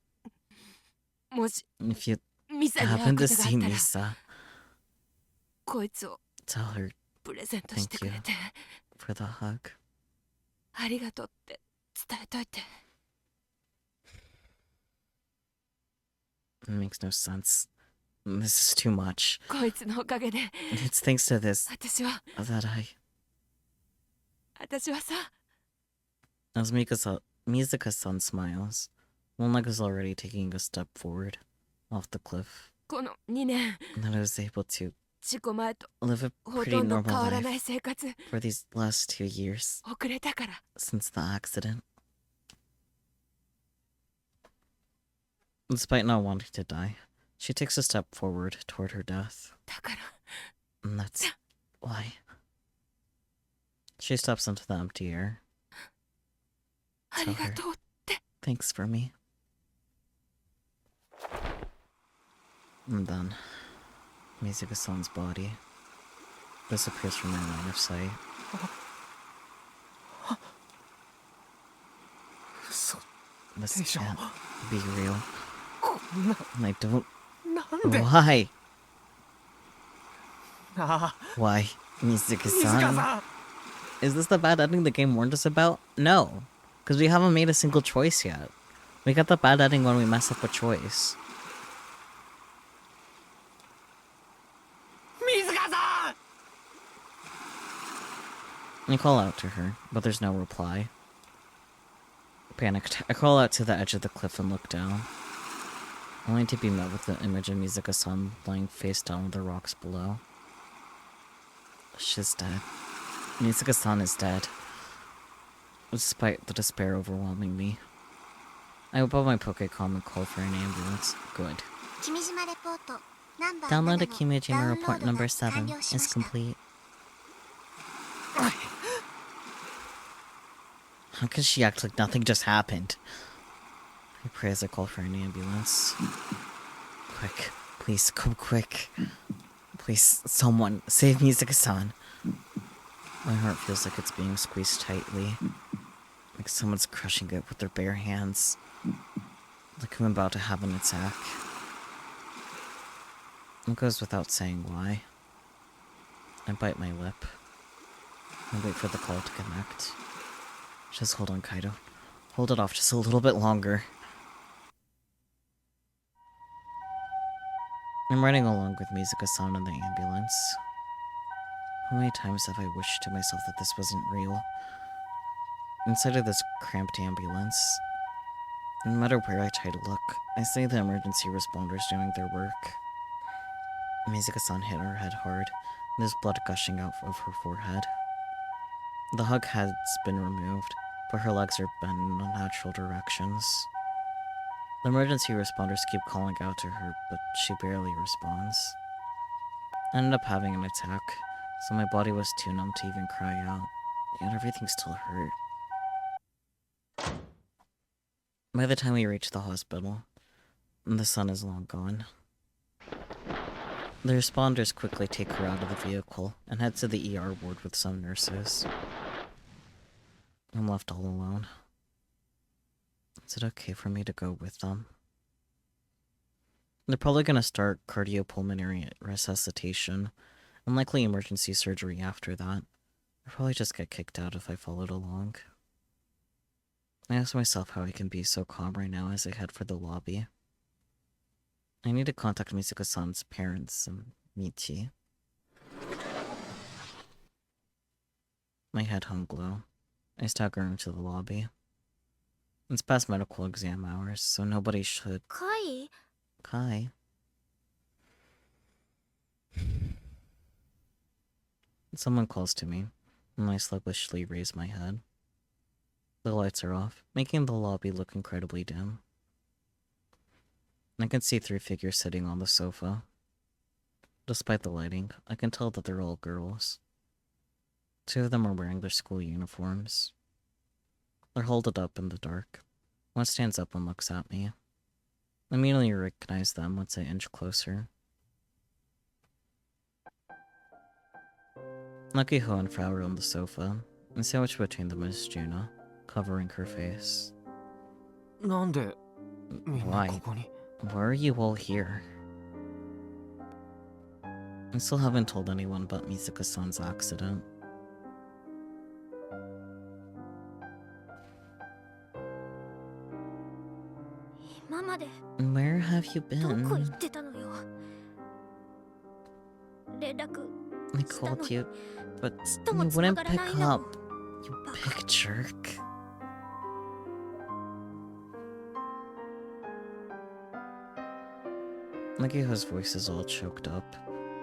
S4: もし
S1: If you
S4: ミサに会う
S1: happen
S4: こ
S1: to
S4: とがあ
S1: see
S4: ったら
S1: Misa,
S4: こいつを
S1: tell her
S4: プレゼントしてくれて
S1: for the hug.
S4: ありがとうって伝えといて
S1: It makes no sense. This is too much.
S4: こいつのおかげで
S1: It's thanks to this
S4: 私は
S1: that
S4: 私はさ
S1: As Mizuka-san smiles, one leg is already taking a step forward, off the cliff,
S4: この2年
S1: and that I was able to
S4: 事故前と
S1: live a
S4: ほ
S1: pretty
S4: とんど
S1: normal
S4: 変わらない
S1: life
S4: 生活
S1: for these last 2 years
S4: 遅れたから
S1: since the accident. Despite not wanting to die, she takes a step forward toward her death,
S4: だから
S1: and that's why. She steps into the empty air.
S4: ありがとうって
S1: Thanks for me. And then, Mizuka-san's body disappears from my line of sight.
S2: 嘘
S1: This
S2: でしょ
S1: can't be real.
S2: こんな
S1: And I don't.
S2: なんで
S1: Why?
S2: ああ
S1: Why?
S2: 水川
S1: Mizuka-san?
S2: さん
S1: Is this the bad ending the game warned us about? No. Because we haven't made a single choice yet. We got the bad ending when we mess up a choice.
S2: 水川さん
S1: I call out to her, but there's no reply. Panicked, I crawl out to the edge of the cliff and look down, only to be met with the image of Mizuka-san lying face down on the rocks below. She's dead. Mizuka-san is dead. Despite the despair overwhelming me. I whip out my Pokecom and call for an ambulance. Good.
S3: 君島レポートナンバー
S1: Download
S3: 7
S1: a
S3: の
S1: Kimijima
S3: ダウンロ
S1: report
S3: ードが
S1: number 7
S3: 完了し
S1: is
S3: ました
S1: complete. How can she act like nothing just happened? I pray as I call for an ambulance. Quick. Please, come quick. Please, someone, save Mizuka-san. My heart feels like it's being squeezed tightly. Like someone's crushing it with their bare hands. Like I'm about to have an attack. It goes without saying why. I bite my lip. I wait for the call to connect. Just hold on, Kaido. Hold it off just a little bit longer. I'm riding along with Mizuka-san in the ambulance. How many times have I wished to myself that this wasn't real? Inside of this cramped ambulance, no matter where I try to look, I see the emergency responders doing their work. Mizuka-san hit her head hard, and there's blood gushing out of her forehead. The hug has been removed, but her legs are bent in unnatural directions. The emergency responders keep calling out to her, but she barely responds. I ended up having an attack, so my body was too numb to even cry out, yet everything still hurt. By the time we reach the hospital, the sun is long gone. The responders quickly take her out of the vehicle and head to the ER ward with some nurses. I'm left all alone. Is it okay for me to go with them? They're probably gonna start cardiopulmonary resuscitation and likely emergency surgery after that. I'll probably just get kicked out if I followed along. I ask myself how I can be so calm right now as I head for the lobby. I need to contact Mizuka-san's parents and Michi. My head hung low. I stagger into the lobby. It's past medical exam hours, so nobody should...
S3: かい
S1: Kai. Someone calls to me, and I sluggishly raise my head. The lights are off, making the lobby look incredibly dim. I can see 3 figures sitting on the sofa. Despite the lighting, I can tell that they're all girls. 2 of them are wearing their school uniforms. They're holded up in the dark. One stands up and looks at me. I immediately recognize them once I inch closer. Nakiho and Frau are on the sofa, and sandwiched between them is Juna, covering her face.
S2: なんでみんな
S1: Why?
S2: ここに
S1: Why are you all here? I still haven't told anyone about Mizuka-san's accident.
S3: 今まで
S1: Where have you
S3: どこ行
S1: been?
S3: ってたのよ連絡
S1: I called you, but
S3: ちっと
S1: you
S3: も繋
S1: wouldn't
S3: がらない
S1: pick
S3: の
S1: up. You big jerk. Nakiho's voice is all choked up.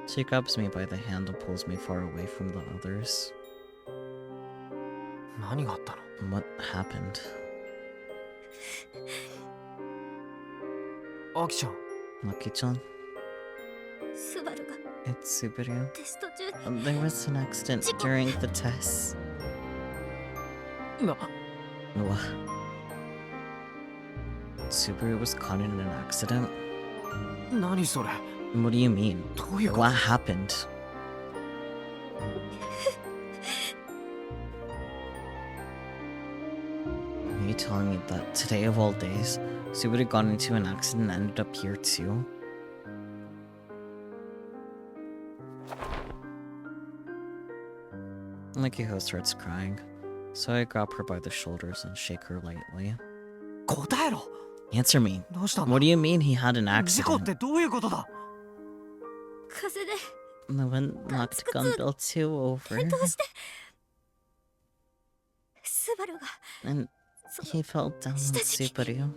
S1: She grabs me by the hand and pulls me far away from the others.
S2: 何があったの
S1: What happened?
S2: アキちゃん
S1: Maki-chan?
S3: スバルが
S1: It's Subaru.
S3: テスト中
S1: There was an accident during the test.
S2: な
S1: What? Subaru was caught in an accident?
S2: 何それ
S1: What do you mean?
S2: どういうこと
S1: What happened? Are you telling me that today of all days, Subaru got into an accident and ended up here too? Nakiho starts crying, so I grab her by the shoulders and shake her lightly.
S2: 答えろ
S1: Answer me.
S2: どうしたんだ
S1: What do you mean he had an
S2: 事故っ
S1: accident?
S2: てどういうことだ
S3: 風で
S1: The one knocked Gunbuild 2 over,
S3: 転倒してスバルが
S1: and
S3: そ
S1: he fell down with
S3: 下敷き
S1: Subaru.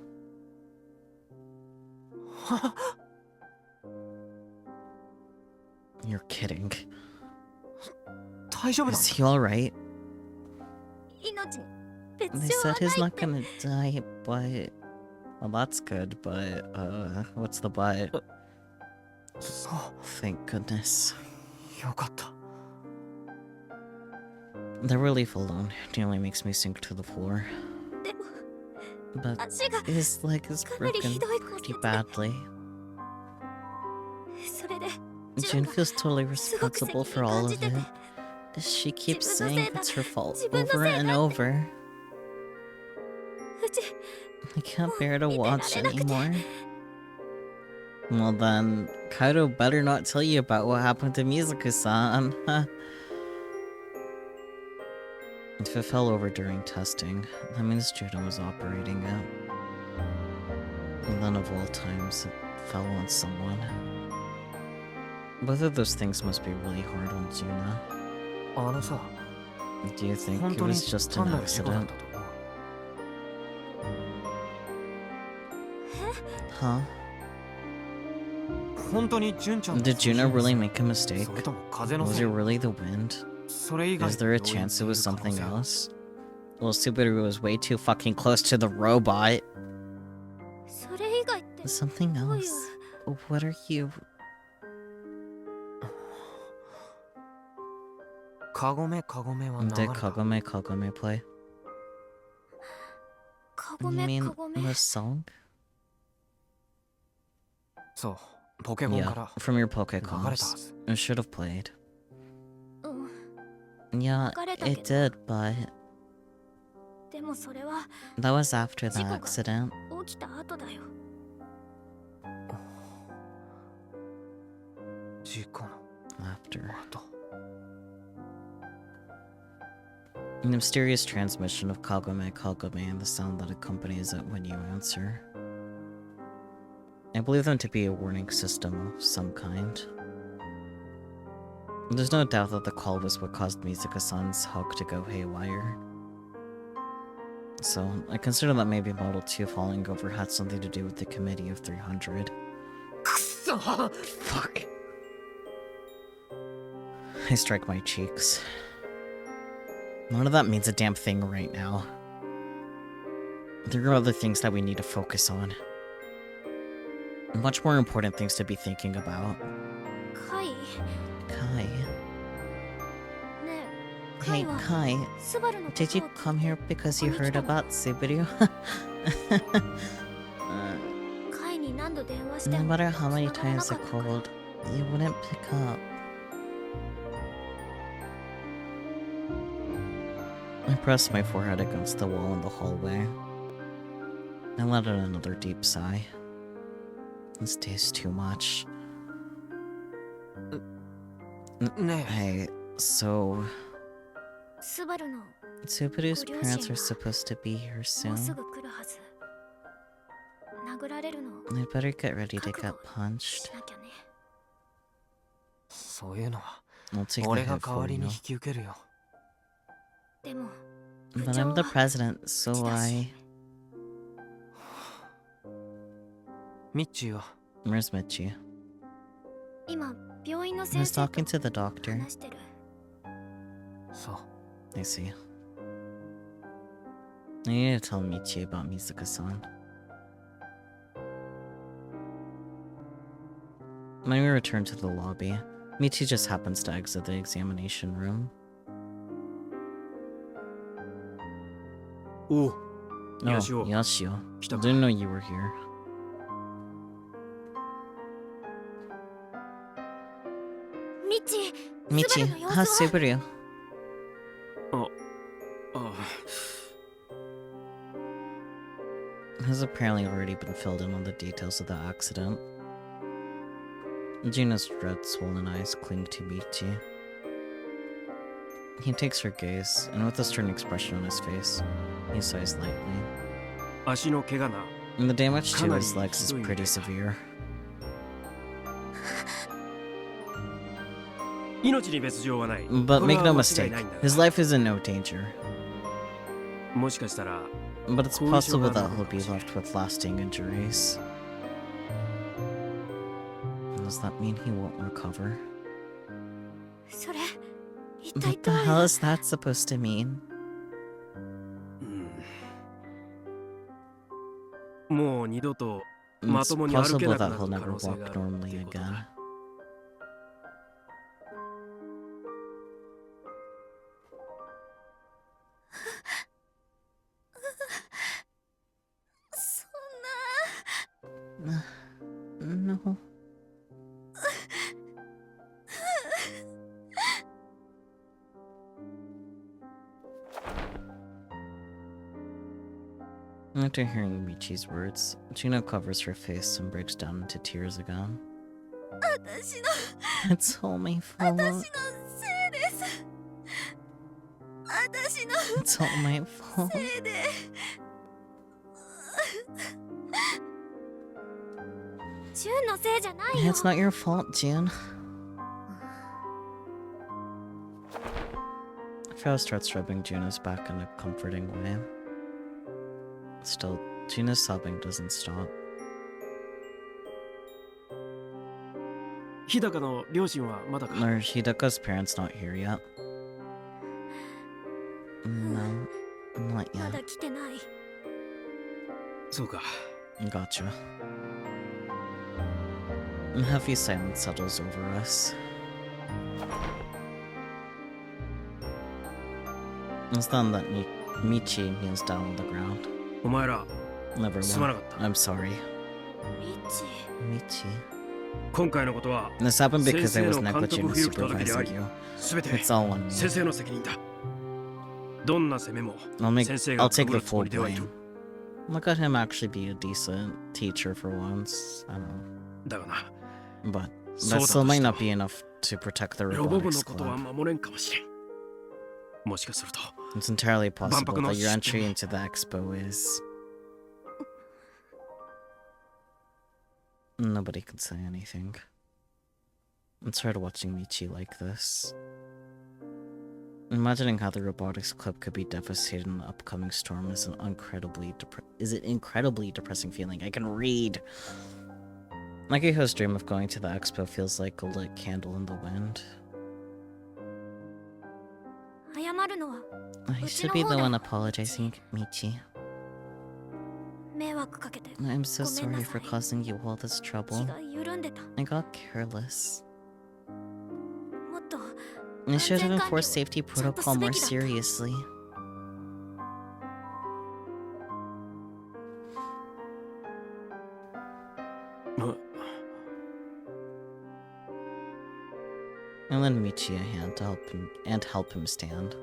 S1: You're kidding.
S2: 大丈夫だ
S1: Is he alright?
S3: 命に別
S1: They
S3: 状
S1: said
S3: は
S1: he's
S3: ない
S1: not gonna die, but... Well, that's good, but, what's the but?
S2: そ
S1: Thank goodness.
S2: うよかった
S1: The relief alone nearly makes me sink to the floor.
S3: でも
S1: But
S3: 足が
S1: his leg is
S3: かなり
S1: broken
S3: ひどい
S1: pretty
S3: 骨折
S1: badly.
S3: それで
S1: June
S3: が
S1: feels totally
S3: すごく責
S1: responsible
S3: 任
S1: for all
S3: 感
S1: of
S3: じてて
S1: it. She keeps
S3: 自分のせい
S1: saying
S3: だ
S1: it's her fault
S3: 自分の
S1: over
S3: せい
S1: and
S3: だって
S1: over.
S3: うち
S1: I can't bear to
S3: 見てら
S1: watch
S3: れなくて
S1: anymore. Well then, Kaido better not tell you about what happened to Mizuku-san. If it fell over during testing, that means Judo was operating it. And then of all times, it fell on someone. Both of those things must be really hard on Juna.
S2: あのさ
S1: Do you think
S2: 本
S1: it
S2: 当に
S1: was just
S2: 単
S1: an
S2: なる事故だっ
S1: accident?
S2: たと思う
S1: Huh?
S2: 本当に純ちゃんの
S1: Did
S2: 操
S1: Juna
S2: 縦ミ
S1: really
S2: ス
S1: make a mistake?
S2: それとも風の
S1: Was
S2: せ
S1: it
S2: い
S1: really the wind?
S2: それ以外
S1: Is
S2: の
S1: there a
S2: 要因
S1: chance it was
S2: っていう可能
S1: something
S2: 性は
S1: else? Well, Subaru was way too fucking close to the robot.
S3: それ以外って
S1: Something
S3: どういう
S1: else. What are you...
S2: カゴメカゴメは流
S1: Did
S2: れた
S1: Kagome play?
S3: カ
S1: You
S3: ゴメ
S1: mean
S3: カゴメ
S1: the song?
S2: そうポケモンか
S1: Yeah,
S2: ら
S1: from your
S2: 流れたは
S1: Pokecoms.
S2: ず
S1: It should have played.
S3: うん
S1: Yeah,
S3: 流れたけど
S1: it did, but
S3: でもそれは
S1: that was after the
S3: 事故が
S1: accident.
S3: 起きた後だよ
S2: 事故の
S1: Laughter.
S2: 音。
S1: An mysterious transmission of Kagome Kagome and the sound that accompanies it when you answer. I believe them to be a warning system of some kind. There's no doubt that the call was what caused Mizuka-san's hug to go haywire. So, I consider that maybe Model 2 falling over had something to do with the Committee of 300. Fuck. I strike my cheeks. None of that means a damn thing right now. There are other things that we need to focus on. Much more important things to be thinking about.
S3: カイ
S1: Kai.
S3: ねえカイ
S1: Hey,
S3: は
S1: Kai.
S3: スバルのことを
S1: Did you come here because you heard about Subaru?
S3: カイに何度電話して
S1: No
S3: も
S1: matter how many
S3: 繋がらな
S1: times
S3: か
S1: I
S3: ったから
S1: called, you wouldn't pick up. I pressed my forehead against the wall in the hallway. I let out another deep sigh. This tastes too much.
S2: ねえ、
S1: Hey, so
S3: スバルの
S1: Subaru's parents are supposed to be here
S3: も
S1: soon.
S3: うすぐ来るはず殴られるの
S1: I'd better get ready to
S3: 覚
S1: get
S3: 悟
S1: punched.
S3: しなきゃね
S2: そういうのは
S1: I'll take the
S2: 俺が
S1: hit
S2: 代わ
S1: for
S2: り
S1: you.
S2: に引き受けるよ。
S3: でも
S1: But I'm the president, so
S3: うちだし
S1: I...
S2: ミッチーは
S1: Where's Michi?
S3: 今病院の
S1: I
S3: 先
S1: was
S3: 生
S1: talking
S3: と
S1: to the doctor.
S3: 話してる
S2: そう。
S1: I see. I need to tell Michi about Mizuka-san. When we return to the lobby, Michi just happens to exit the examination room.
S5: おう、
S1: Oh,
S5: Yashio.
S1: Yashio.
S5: 来たか。
S1: Didn't know you were here.
S3: ミッチ
S1: Michi,
S3: スバルの様子
S1: how's
S3: は
S1: Subaru?
S5: あ
S1: Has apparently already been filled in on the details of the accident. Gina's red, swollen eyes cling to Michi. He takes her gaze, and with a stern expression on his face, he sighs lightly.
S5: 足の怪我な。
S1: And the damage to his
S5: Kanari
S1: legs is
S5: hidoi
S1: pretty
S5: mi ta.
S1: severe.
S5: 命に別状はない。
S1: But
S5: これ
S1: make
S5: は
S1: no
S5: 間違
S1: mistake,
S5: いないんだ。
S1: his life is in no danger.
S5: もしかしたら
S1: But it's
S5: 後遺症
S1: possible
S5: があ
S1: that
S5: るの
S1: he'll
S5: か
S1: be
S5: もしれない。
S1: left with lasting injuries. Does that mean he won't recover?
S3: それ一体
S1: What the
S3: どういう
S1: hell is that supposed to mean?
S5: うんもう二度とま
S1: It's
S5: ともに歩け
S1: possible
S5: なく
S1: that
S5: な
S1: he'll
S5: る可
S1: never
S5: 能性
S1: walk
S5: があるって
S1: normally
S5: いうこと
S1: again.
S5: だ。
S3: そんな
S1: No. After hearing Michi's words, Gina covers her face and breaks down into tears again.
S3: 私の
S1: It's all my fault.
S3: 私のせいです私の
S1: It's all my fault.
S3: せいでジュンのせいじゃないよ
S1: It's not your fault, June. Farrell starts rubbing Juna's back in a comforting way. Still, Juna's sobbing doesn't stop.
S5: 日高の両親はまだか。
S1: Are Hidaka's parents not here yet? No, not
S3: ま
S1: yet.
S3: だ来てない
S5: そうか。
S1: Gotcha. A heavy silence settles over us. It's then that Michi kneels down on the ground.
S5: お前ら
S1: Never
S5: すまな
S1: mind.
S5: かった。
S1: I'm sorry.
S3: ミッチ
S1: Michi.
S5: 今回のことは
S1: This happened because I was
S5: 先生の監督
S1: negligent in
S5: 不力とだけであり
S1: supervising you.
S5: 全て
S1: It's all on me.
S5: 先生の責任だ。どんな責めも
S1: I'll
S5: 先生が
S1: take
S5: 被る
S1: the
S5: つも
S1: full
S5: りではいる。
S1: blame. Look at him actually be a decent teacher for once. I don't
S5: だがな、
S1: know. But That still might not be enough to protect the
S5: ロボ部
S1: robotics
S5: のことは
S1: club.
S5: 守れんかもしれん。もしかすると
S1: It's entirely possible
S5: Banpaku no
S1: that your entry
S5: system.
S1: into the expo is... Nobody could say anything. It's hard watching Michi like this. Imagining how the robotics club could be devastated in the upcoming storm is an incredibly depressing feeling. I can read. Makiho's dream of going to the expo feels like a lit candle in the wind.
S3: 謝るのは
S1: I should be the one apologizing, Michi.
S3: 迷惑かけて
S1: I'm so
S3: ごめんな
S1: sorry
S3: さ
S1: for
S3: い
S1: causing you all this
S3: 気
S1: trouble.
S3: が緩んでた
S1: I got careless.
S3: もっと
S1: I should have
S3: 安全管理を
S1: enforced safety
S3: ちゃんと
S1: protocol
S3: すべ
S1: more
S3: きだった
S1: seriously. I lend Michi a hand to help him stand.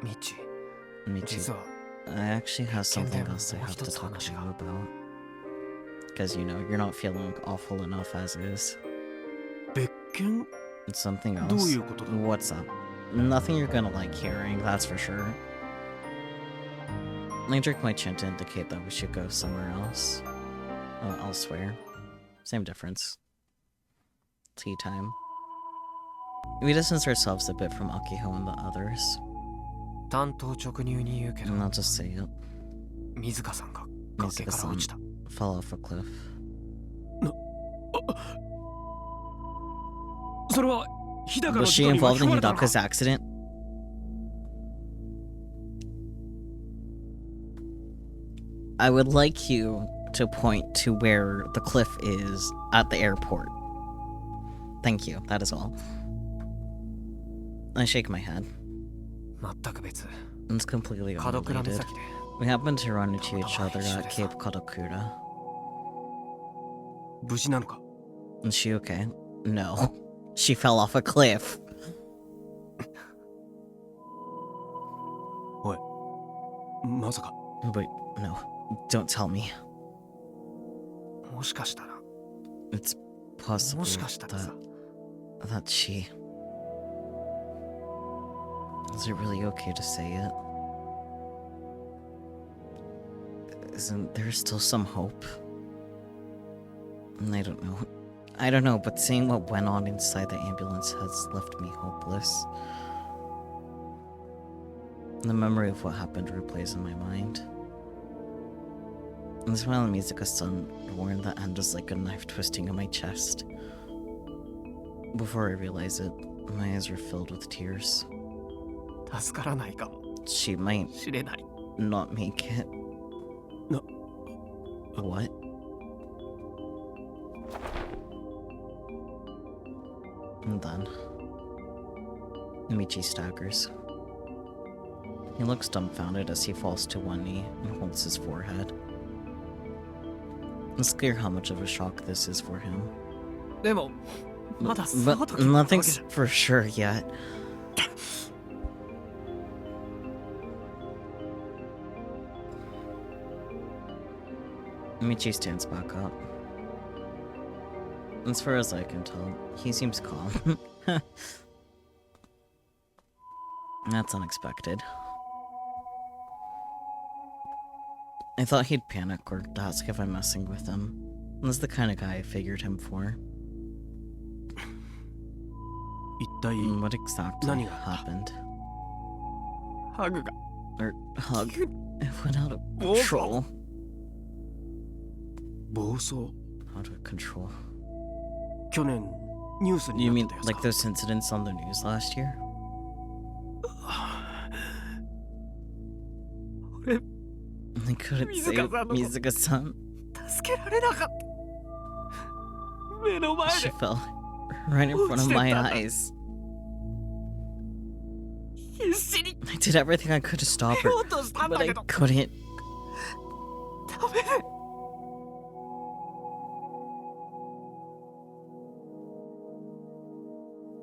S2: ミッチ
S1: Michi,
S2: 実は
S1: I actually have something
S2: Kendall,
S1: else I have to
S2: what's
S1: talk to you
S2: the
S1: about. Because, you know, you're not feeling awful enough as is.
S5: 別件
S1: It's something
S5: どう
S1: else.
S5: いうことだ
S1: What's up? Nothing you're gonna like hearing, that's for sure. I jerk my chin to indicate that we should go somewhere else. Elsewhere. Same difference. Tea time. We distance ourselves a bit from Akiho and the others.
S2: 担当直入に言うけど
S1: And I'll just say it.
S2: 水香さんが崖から落ちた
S1: Fell off a cliff.
S5: それは日高の
S1: Was
S5: 事
S1: she
S5: 故に
S1: involved
S5: 巻き込
S1: in
S5: まれたのか
S1: Hidaka's accident? I would like you to point to where the cliff is at the airport. Thank you, that is all. I shake my head.
S2: 全く別
S1: It's completely
S2: 門倉
S1: unrelated.
S2: 岬で
S1: We happened to run into each other at Cape Kadokura.
S5: 無事なのか
S1: Is she okay? No. She fell off a cliff.
S5: おいまさか
S1: But no, don't tell me.
S2: もしかしたら
S1: It's possible
S2: もしかしたらさ
S1: that she... Is it really okay to say it? Isn't there still some hope? I don't know. I don't know, but seeing what went on inside the ambulance has left me hopeless. The memory of what happened replays in my mind. And while Mizuka-san warned the end is like a knife twisting in my chest. Before I realize it, my eyes are filled with tears.
S2: 助からないかも
S1: She might
S2: しれない
S1: not make it.
S5: No.
S1: What? And then Michi staggers. He looks dumbfounded as he falls to one knee and holds his forehead. It's clear how much of a shock this is for him.
S2: でもまだスター
S1: But
S2: ト決まったわけ
S1: nothing's
S2: じゃ
S1: for sure yet. Michi stands back up. As far as I can tell, he seems calm. That's unexpected. I thought he'd panic or ask if I'm messing with him. That's the kind of guy I figured him for.
S5: 一体
S1: What exactly
S5: 何があった
S1: happened?
S2: ハグが
S1: Or hug? It went out of
S2: Oh,
S1: control.
S5: 暴走
S1: Out of control.
S5: 去年ニュースに
S1: You
S5: な
S1: mean
S5: ってたやつ
S1: like
S5: か
S1: those incidents on the news last year?
S2: 俺
S1: I couldn't save
S2: Mizuka-san.
S1: Mizuka-san.
S2: 助けられなかった目の前
S1: She
S2: で
S1: fell right in front of my eyes.
S2: 必死に
S1: I did everything I could to stop
S2: 出
S1: her,
S2: ようとしたん
S1: but
S2: だ
S1: I
S2: けど
S1: couldn't.
S2: ダメ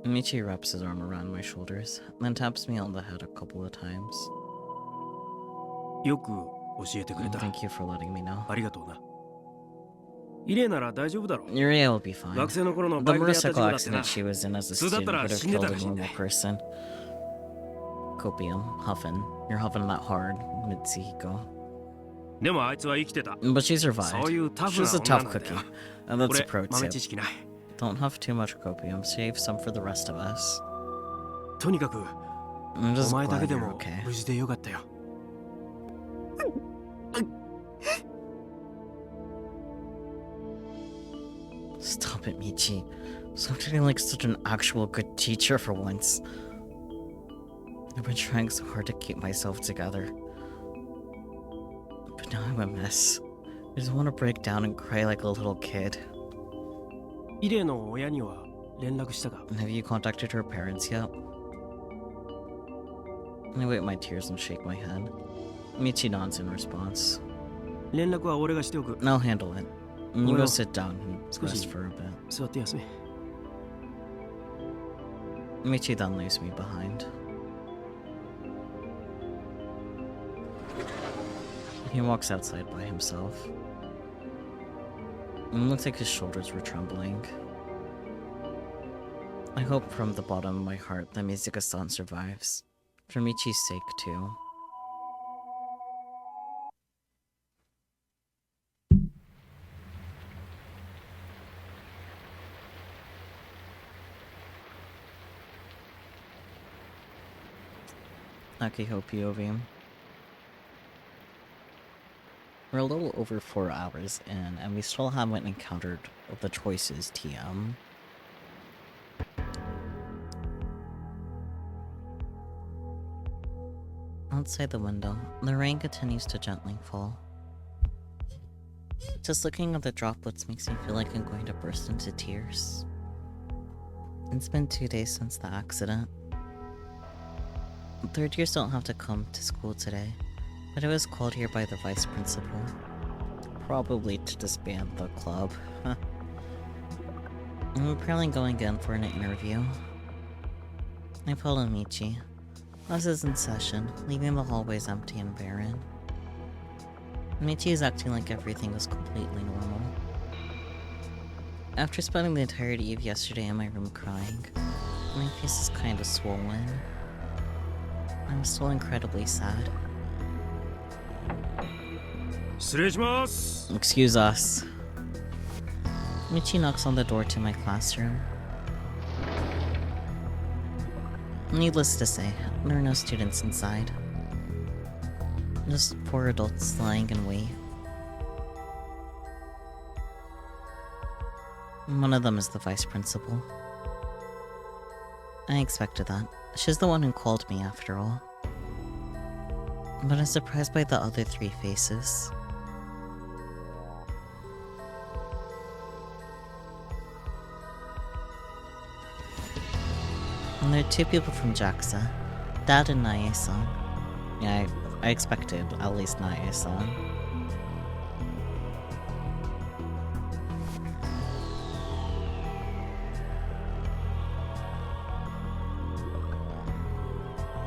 S1: Michi wraps his arm around my shoulders, then taps me on the head a couple of times.
S5: よく教えてくれた
S1: Thank you for letting me know.
S5: ありがとうなイレなら大丈夫だろ。
S1: Yuria will be fine.
S5: 学生の頃の
S1: The
S5: バイクでやった
S1: motorcycle
S5: 事故だってな。
S1: accident she was in as a
S5: 普通だった
S1: student
S5: ら
S1: would have
S5: 死んでた
S1: killed
S5: か
S1: a
S5: しん
S1: normal
S5: ね。
S1: person. Copium, huffing. You're huffing that hard, Mitsuhiko.
S5: でもあいつは生きてた。
S1: But she survived.
S5: そういうタフ
S1: She's
S5: な
S1: a tough
S5: 女なんだよ。
S1: cookie. And that's a
S5: 俺
S1: pro
S5: 豆
S1: tip.
S5: 知識ない。
S1: Don't huff too much copium. Save some for the rest of us.
S5: とにかく
S1: I'm
S5: お
S1: just
S5: 前だけ
S1: glad
S5: で
S1: you're
S5: も
S1: okay.
S5: 無事でよかったよ。
S1: Stop it, Michi. Stop treating like such an actual good teacher for once. I've been trying so hard to keep myself together. But now I'm a mess. I just want to break down and cry like a little kid.
S5: イレの親には連絡したか。
S1: Have you contacted her parents yet? I wipe my tears and shake my head. Michi nods in response.
S5: 連絡は俺がしておく。
S1: I'll handle it. You go
S5: Well,
S1: sit down and rest
S5: squishy.
S1: for a bit.
S5: 座って休め。
S1: Michi then leaves me behind. He walks outside by himself. It looks like his shoulders were trembling. I hope from the bottom of my heart that Mizuka-san survives. For Michi's sake, too. Akiho POV. We're a little over 4 hours in, and we still haven't encountered the choices TM. Outside the window, the rain continues to gently fall. Just looking at the droplets makes me feel like I'm going to burst into tears. It's been 2 days since the accident. Third years don't have to come to school today, but I was called here by the vice principal. Probably to disband the club. I'm apparently going in for an interview. I follow Michi. Class is in session, leaving the hallways empty and barren. Michi is acting like everything was completely normal. After spending the entirety of yesterday in my room crying, my face is kinda swollen. I'm still incredibly sad.
S5: 失礼します。
S1: Excuse us. Michi knocks on the door to my classroom. Needless to say, there are no students inside. Just 4 adults lying in wait. One of them is the vice principal. I expected that. She's the one who called me after all. But I'm surprised by the other 3 faces. And there are 2 people from JAXA, Dad and Nae-san. Yeah, I expected at least Nae-san.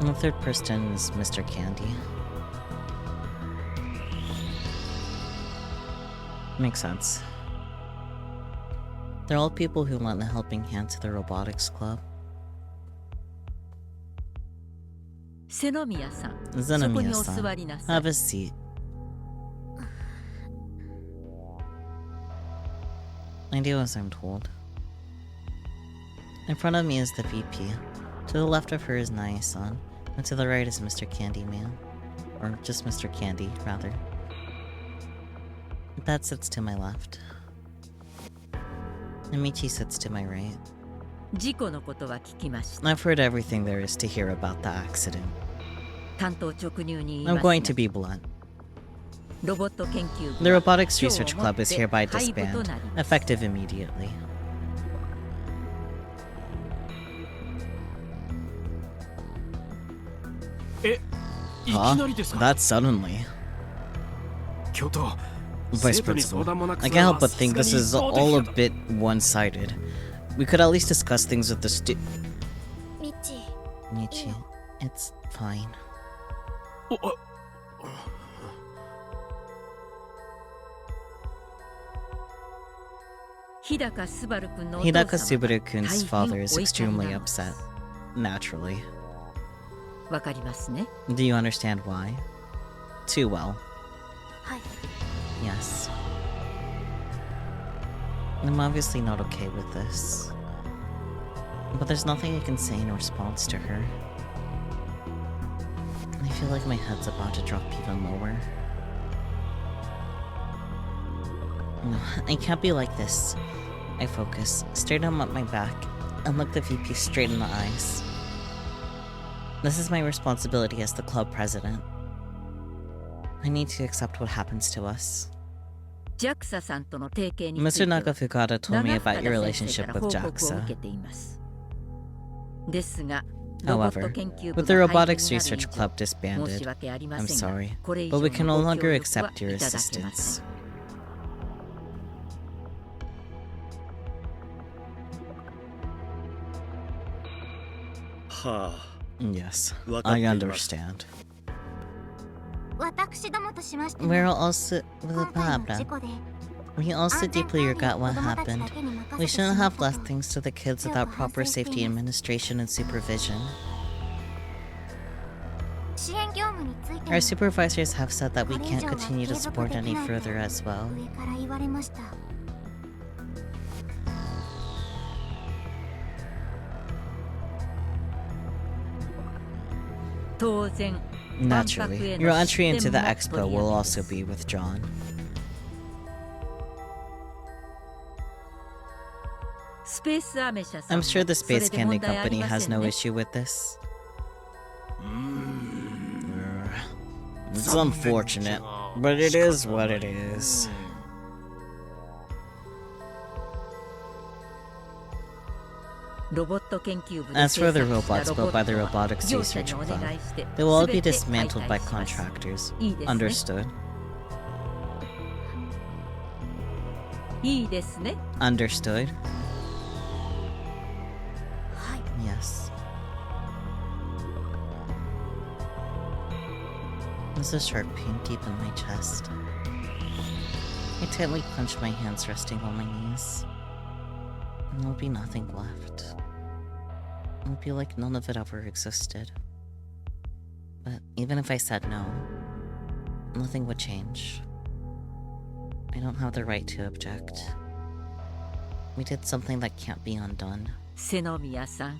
S1: And the 3rd person is Mr. Candy. Makes sense. They're all people who lent a helping hand to the Robotics Club.
S4: 瀬ノ宮さん、そこにお
S1: Zenomiya-san,
S4: 座りなさい。
S1: have a seat. I do as I'm told. In front of me is the VP. To the left of her is Nae-san, and to the right is Mr. Candyman. Or just Mr. Candy, rather. Dad sits to my left. And Michi sits to my right.
S4: 事故のことは聞きました。
S1: I've heard everything there is to hear about the accident.
S4: 担当直入に言い
S1: I'm
S4: ます
S1: going
S4: が
S1: to be blunt.
S4: ロボット研究
S1: The
S4: 部は
S1: Robotics
S4: 今日を
S1: Research
S4: も
S1: Club
S4: って
S1: is hereby
S4: 廃部と
S1: disbanded,
S4: なります。
S1: effective immediately.
S5: え、いき
S1: Huh?
S5: なりですか。
S1: That suddenly.
S5: 教頭、
S1: Vice
S5: 生徒に相
S1: Principal.
S5: 談もなく
S1: I
S5: するの
S1: can't
S5: は
S1: help but
S5: さす
S1: think
S5: が
S1: this
S5: に
S1: is
S5: 一方的
S1: all a
S5: だ。
S1: bit one-sided. We could at least discuss things with the
S3: ミッチー
S1: Michi, it's fine.
S5: おあ
S3: あ
S1: Hidaka Subaru-kun's father is extremely upset. Naturally. Do you understand why? Too well.
S3: はい。
S1: Yes. I'm obviously not okay with this. But there's nothing I can say in response to her. I feel like my head's about to drop even lower. No, I can't be like this. I focus, stare down at my back, and look the VP straight in the eyes. This is my responsibility as the club president. I need to accept what happens to us. Mr. Nakafukata told me about your relationship with JAXA. However, with the Robotics Research Club disbanded, I'm sorry, but we can no longer accept your assistance. Yes, I understand.
S3: 私どもとしましても
S1: We're also...
S3: 今回の事故で
S1: We also deeply regret what happened. We shouldn't have left things to the kids without proper safety administration and supervision.
S3: 支援業務についても
S1: Our supervisors have said that we can't continue to support any further as well.
S3: 上から言われました。
S1: Naturally, your entry into the expo will also be withdrawn. I'm sure the Space Candy Company has no issue with this. It's unfortunate, but it is what it is. As for the robots built by the Robotics Research Club, they will all be dismantled by contractors. Understood. Understood. Yes. There's a sharp pain deep in my chest. I tightly clench my hands resting on my knees. And there'll be nothing left. It'll be like none of it ever existed. But even if I said no, nothing would change. I don't have the right to object. We did something that can't be undone. Senomiya-san.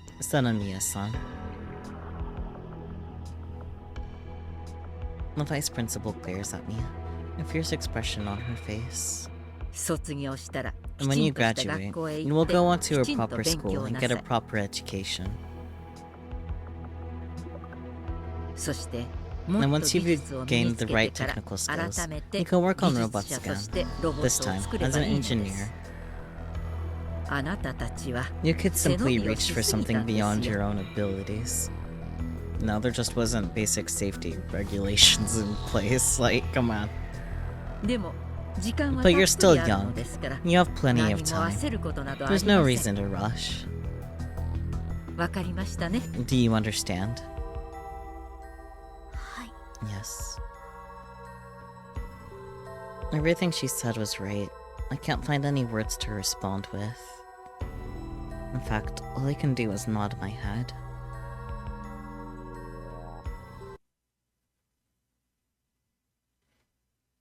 S1: The vice principal glares at me, a fierce expression on her face. And when you graduate, you will go on to a proper school and get a proper education. And once you've gained the right technical skills, you can work on robots again, this time as an engineer. You could simply reach for something beyond your own abilities. No, there just wasn't basic safety regulations in place, like, come on. But you're still young. You have plenty of time. There's no reason to rush. Do you understand? Yes. Everything she said was right. I can't find any words to respond with. In fact, all I can do is nod my head.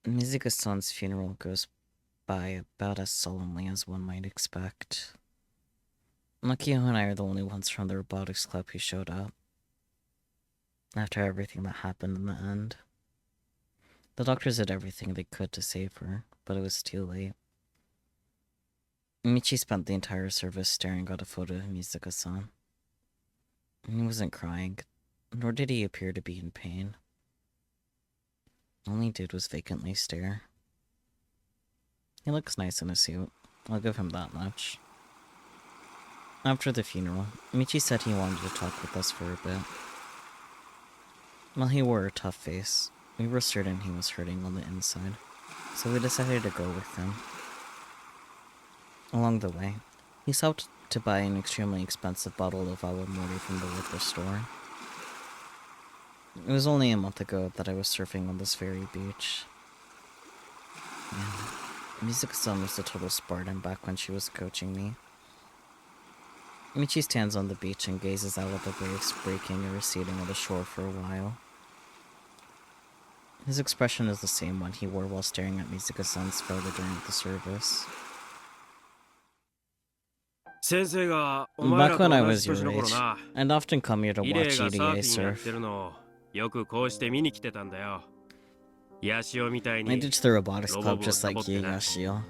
S1: Mizuka-san's funeral goes by about as solemnly as one might expect. Makio and I are the only ones from the Robotics Club who showed up. After everything that happened in the end. The doctors did everything they could to save her, but it was too late. Michi spent the entire service staring at a photo of Mizuka-san. He wasn't crying, nor did he appear to be in pain. All he did was vacantly stare. He looks nice in a suit. I'll give him that much. After the funeral, Michi said he wanted to talk with us for a bit. While he wore a tough face, we were certain he was hurting on the inside, so we decided to go with him. Along the way, he stopped to buy an extremely expensive bottle of awamori from the liquor store. It was only a month ago that I was surfing on this very beach. And Mizuka-san was a total Spartan back when she was coaching me. Michi stands on the beach and gazes out at the waves breaking and receding on the shore for a while. His expression is the same one he wore while staring at Mizuka-san's photo during the service. Back when I was your age, I'd often come here to watch EDA surf. I ditched the robotics club just like you, Yashio.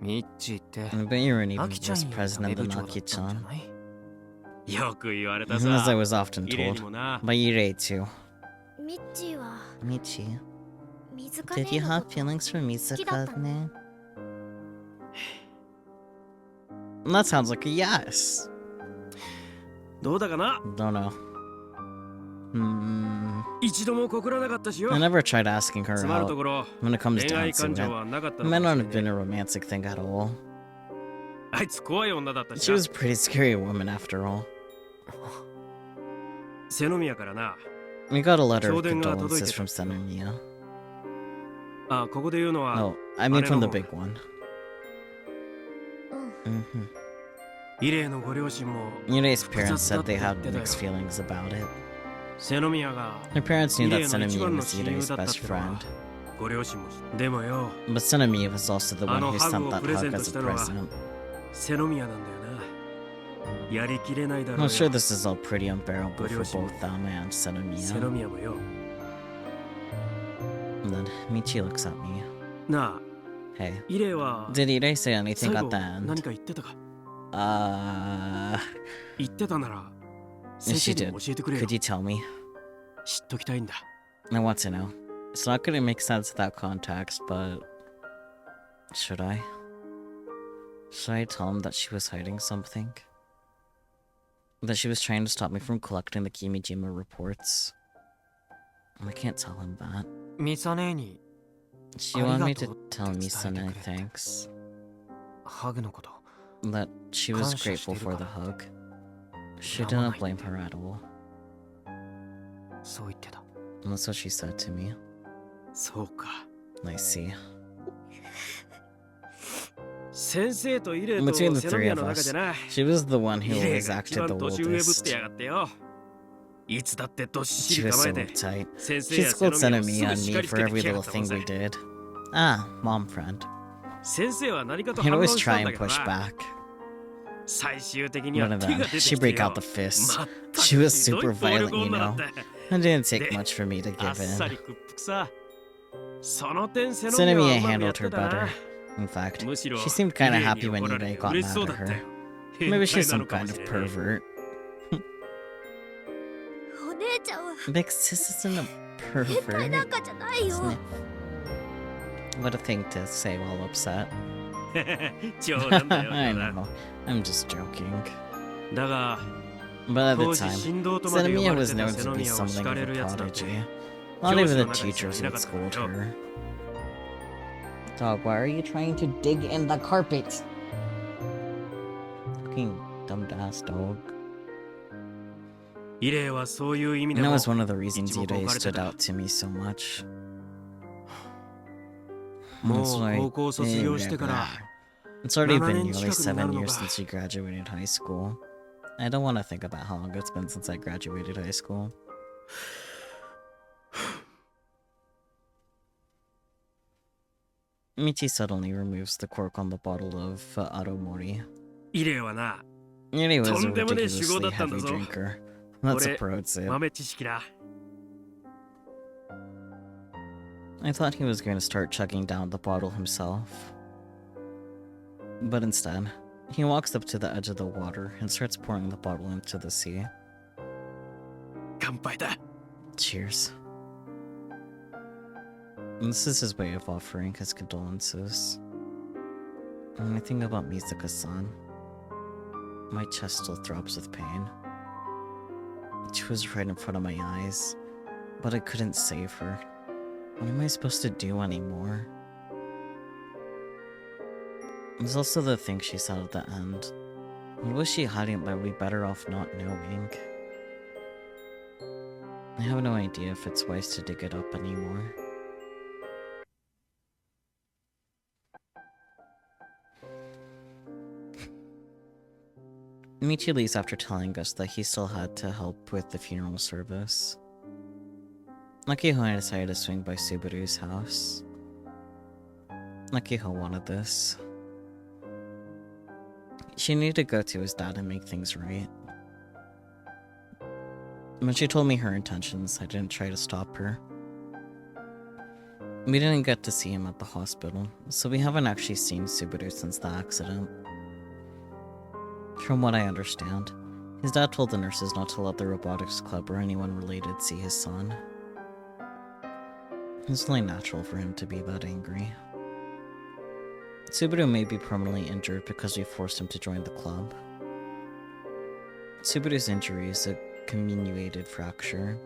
S2: ミッチーって
S1: I bet you were an even
S2: アキちゃん
S1: worse
S2: より
S1: president
S2: 部
S1: than
S2: 長だったんじゃ
S1: Aki-chan.
S2: ない
S5: よく言われた
S1: As I
S5: さ
S1: was often
S5: 綺麗
S1: told.
S5: にもな
S1: By Irei too.
S3: ミッチーは
S1: Michi,
S3: 水か
S1: did you
S3: ね
S1: have
S3: のこと
S1: feelings for
S3: 好きだったの
S1: Mizuka-ne? That sounds like a yes.
S5: どうだかな
S1: Don't know. Hmm.
S5: 一度も告らなかったしよ
S1: I never tried asking her
S5: つまる
S1: out
S5: ところ
S1: when it comes
S5: 恋愛
S1: down
S5: 感
S1: to
S5: 情
S1: it.
S5: はなかった
S1: It
S5: のか
S1: might
S5: も
S1: not
S5: し
S1: have
S5: れ
S1: been
S5: ね
S1: a romantic thing at all.
S5: あいつ怖い女だったし
S1: She
S5: な
S1: was a pretty scary woman after all.
S5: 瀬宮からな
S1: We got a letter of
S5: 評伝が届いて
S1: condolences
S5: た
S1: from Senomiya.
S5: あここで言うのは
S1: No, I mean from the
S5: あれの
S1: big one.
S3: うん
S1: Mm-hmm.
S5: イレイのご両親も
S1: Yurei's parents
S5: 複雑だ
S1: said
S5: って
S1: they
S5: 言っ
S1: had
S5: てたよ
S1: mixed feelings about it.
S5: 瀬宮が
S1: Her parents knew that
S5: イレイの一
S1: Senomiya
S5: 番の
S1: was
S5: 親友
S1: Yurei's
S5: だったっ
S1: best
S5: てのは
S1: friend.
S5: ご両親もでもよ
S1: But Senomiya was also the one who sent that hug as a
S5: あのハグをプレゼントしたのは
S1: present.
S5: 瀬宮なんだよなやりきれないだろう
S1: I'm
S5: よ
S1: sure this is all pretty unbearable for
S5: Goryoshin.
S1: both them and
S5: 瀬
S1: Senomiya.
S5: 宮もよ
S1: And then Michi looks at me.
S5: なあ
S1: Hey,
S5: イレイは
S1: did Irei say anything
S5: 最
S1: at
S5: 後
S1: the
S5: 何
S1: end?
S5: か言ってたか
S1: Uh,
S5: 言ってたなら先
S1: she
S5: 生
S1: did.
S5: にも教えてくれよ
S1: Could you tell me?
S5: 知っときたいんだ
S1: I want to know. It's not gonna make sense without context, but should I? Should I tell him that she was hiding something? That she was trying to stop me from collecting the Kimijima reports? I can't tell him that.
S2: ミサ姉に
S1: She wanted me to
S2: ありがとうって
S1: tell
S2: 伝えて
S1: Misane
S2: くれて。
S1: thanks.
S2: ハグのこと
S1: That she was
S2: 感謝して
S1: grateful
S2: る
S1: for
S2: か
S1: the
S2: ら。
S1: hug. She
S2: 恨ま
S1: didn't
S2: ない
S1: blame
S2: って
S1: her at all.
S2: そう言ってた
S1: That's what she said to me.
S5: そうか
S1: I see.
S5: 先生とイレイと
S1: Between the
S5: 瀬
S1: three
S5: 宮
S1: of
S5: の中
S1: us,
S5: じゃな
S1: she was the one
S5: イ
S1: who
S5: レイ
S1: always
S5: が一
S1: acted
S5: 番
S1: the
S5: 年上ぶって
S1: oldest.
S5: やがってよいつだってどっし
S1: She
S5: り
S1: was
S5: 構
S1: so
S5: えて
S1: uptight.
S5: 先生
S1: She
S5: や
S1: scolded
S5: 瀬宮をす
S1: Senemi
S5: ぐ
S1: on
S5: 叱
S1: me
S5: りつ
S1: for
S5: けて
S1: every
S5: きや
S1: little
S5: がったも
S1: thing
S5: んぜ
S1: we did. Ah, mom friend.
S5: 先生は何かと
S1: He'd
S5: 反論
S1: always
S5: した
S1: try
S5: んだ
S1: and
S5: けど
S1: push
S5: な
S1: back.
S5: 最終的には
S1: One
S5: 手
S1: of
S5: が
S1: them,
S5: 出て
S1: she'd
S5: きて
S1: break
S5: よ
S1: out the fists.
S5: まったく
S1: She was
S5: ひどい
S1: super
S5: 暴
S1: violent,
S5: 力
S1: you
S5: 女だ
S1: know.
S5: って
S1: It didn't take
S5: で
S1: much for me to
S5: あっ
S1: give
S5: さり
S1: in.
S5: 屈服さその点瀬宮は
S1: Senemi
S5: うまくやっ
S1: handled
S5: て
S1: her
S5: たな
S1: better. In fact,
S5: むしろ
S1: she seemed kind of
S5: イレイ
S1: happy
S5: に
S1: when
S5: 怒られ
S1: Irei
S5: て
S1: got
S5: 嬉し
S1: mad
S5: そう
S1: at
S5: だった
S1: her.
S5: よ
S1: Maybe
S5: 変
S1: she's
S5: 態な
S1: some
S5: のかも
S1: kind
S5: し
S1: of
S5: れね
S1: pervert.
S3: お姉ちゃんは
S1: Big sis isn't a
S3: 変態なん
S1: pervert.
S3: かじゃないよ
S1: Sniff. What a thing to say while upset.
S5: 冗談だよ
S1: I
S5: 冗談
S1: know. I'm just joking.
S5: だが
S1: But at the
S5: 当時
S1: time,
S5: 神童とまで呼
S1: Senemiya
S5: ばれ
S1: was
S5: てた
S1: known
S5: 瀬
S1: to be
S5: 宮を
S1: something
S5: 叱
S1: of
S5: れ
S1: a
S5: るやつなんて
S1: prodigy.
S5: 上
S1: Not
S5: 司
S1: even
S5: の
S1: the
S5: 中にしか
S1: teachers
S5: いな
S1: would
S5: かったん
S1: scold
S5: だよ
S1: her. Dog, why are you trying to dig in the carpet? Fucking dumbass dog.
S5: イレイはそういう意味で
S1: And that
S5: も
S1: was one of the reasons
S5: 一目
S1: Irei
S5: 置かれて
S1: stood
S5: た
S1: out to me so much.
S5: もう
S1: That's why-
S5: 高校卒業してから
S1: It's already
S5: 7
S1: been
S5: 年
S1: nearly
S5: 近くになる
S1: 7
S5: の
S1: years
S5: か
S1: since she graduated high school. I don't want to think about how long it's been since I graduated high school. Michi suddenly removes the cork on the bottle of Aromori.
S5: イレイはな
S1: Yuri was a
S5: とんでもねえ酒豪だ
S1: ridiculously
S5: ったんだ
S1: heavy
S5: ぞ。
S1: drinker. That's a
S5: これ
S1: pro tip.
S5: 豆知識だ
S1: I thought he was going to start chugging down the bottle himself. But instead, he walks up to the edge of the water and starts pouring the bottle into the sea.
S5: 乾杯だ
S1: Cheers. And this is his way of offering his condolences. When I think about Mizuka-san, my chest still throbs with pain. She was right in front of my eyes, but I couldn't save her. What am I supposed to do anymore? There's also the thing she said at the end. What was she hiding that we'd better off not knowing? I have no idea if it's wise to dig it up anymore. Michi leaves after telling us that he still had to help with the funeral service. Nakiho and I decided to swing by Subaru's house. Nakiho wanted this. She needed to go to his dad and make things right. When she told me her intentions, I didn't try to stop her. We didn't get to see him at the hospital, so we haven't actually seen Subaru since the accident. From what I understand, his dad told the nurses not to let the robotics club or anyone related see his son. It's only natural for him to be that angry. Subaru may be permanently injured because we forced him to join the club. Subaru's injury is a comminuted fracture.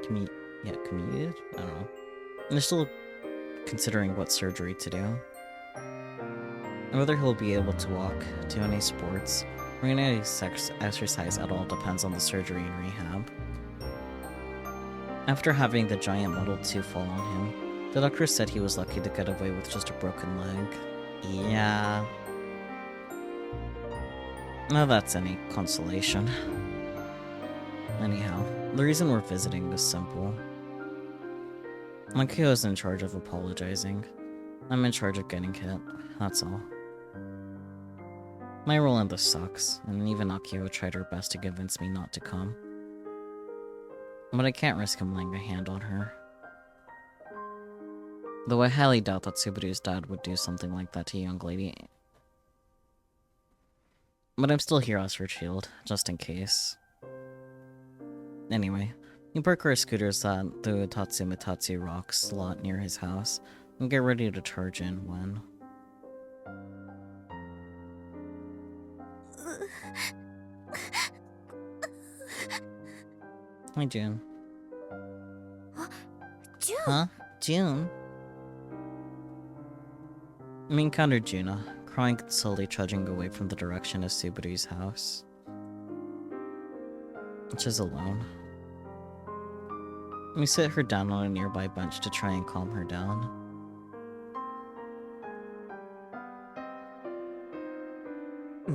S1: Comminuted? I don't know. And they're still considering what surgery to do. And whether he'll be able to walk, do any sports, or any exercise at all depends on the surgery and rehab. After having the giant Model 2 fall on him, the doctor said he was lucky to get away with just a broken leg. Yeah. Now that's any consolation. Anyhow, the reason we're visiting is simple. Akio is in charge of apologizing. I'm in charge of getting hit, that's all. My role in this sucks, and even Akio tried her best to convince me not to come. But I can't risk him laying a hand on her. Though I highly doubt that Subaru's dad would do something like that to a young lady. But I'm still here as her shield, just in case. Anyway, we park our scooters at the Tatsumitatsu Rocks lot near his house, and get ready to charge in when... Hi, June.
S3: June?
S1: Huh? June? We encountered Juna, crying and slowly trudging away from the direction of Subaru's house. She's alone. We sit her down on a nearby bench to try and calm her down.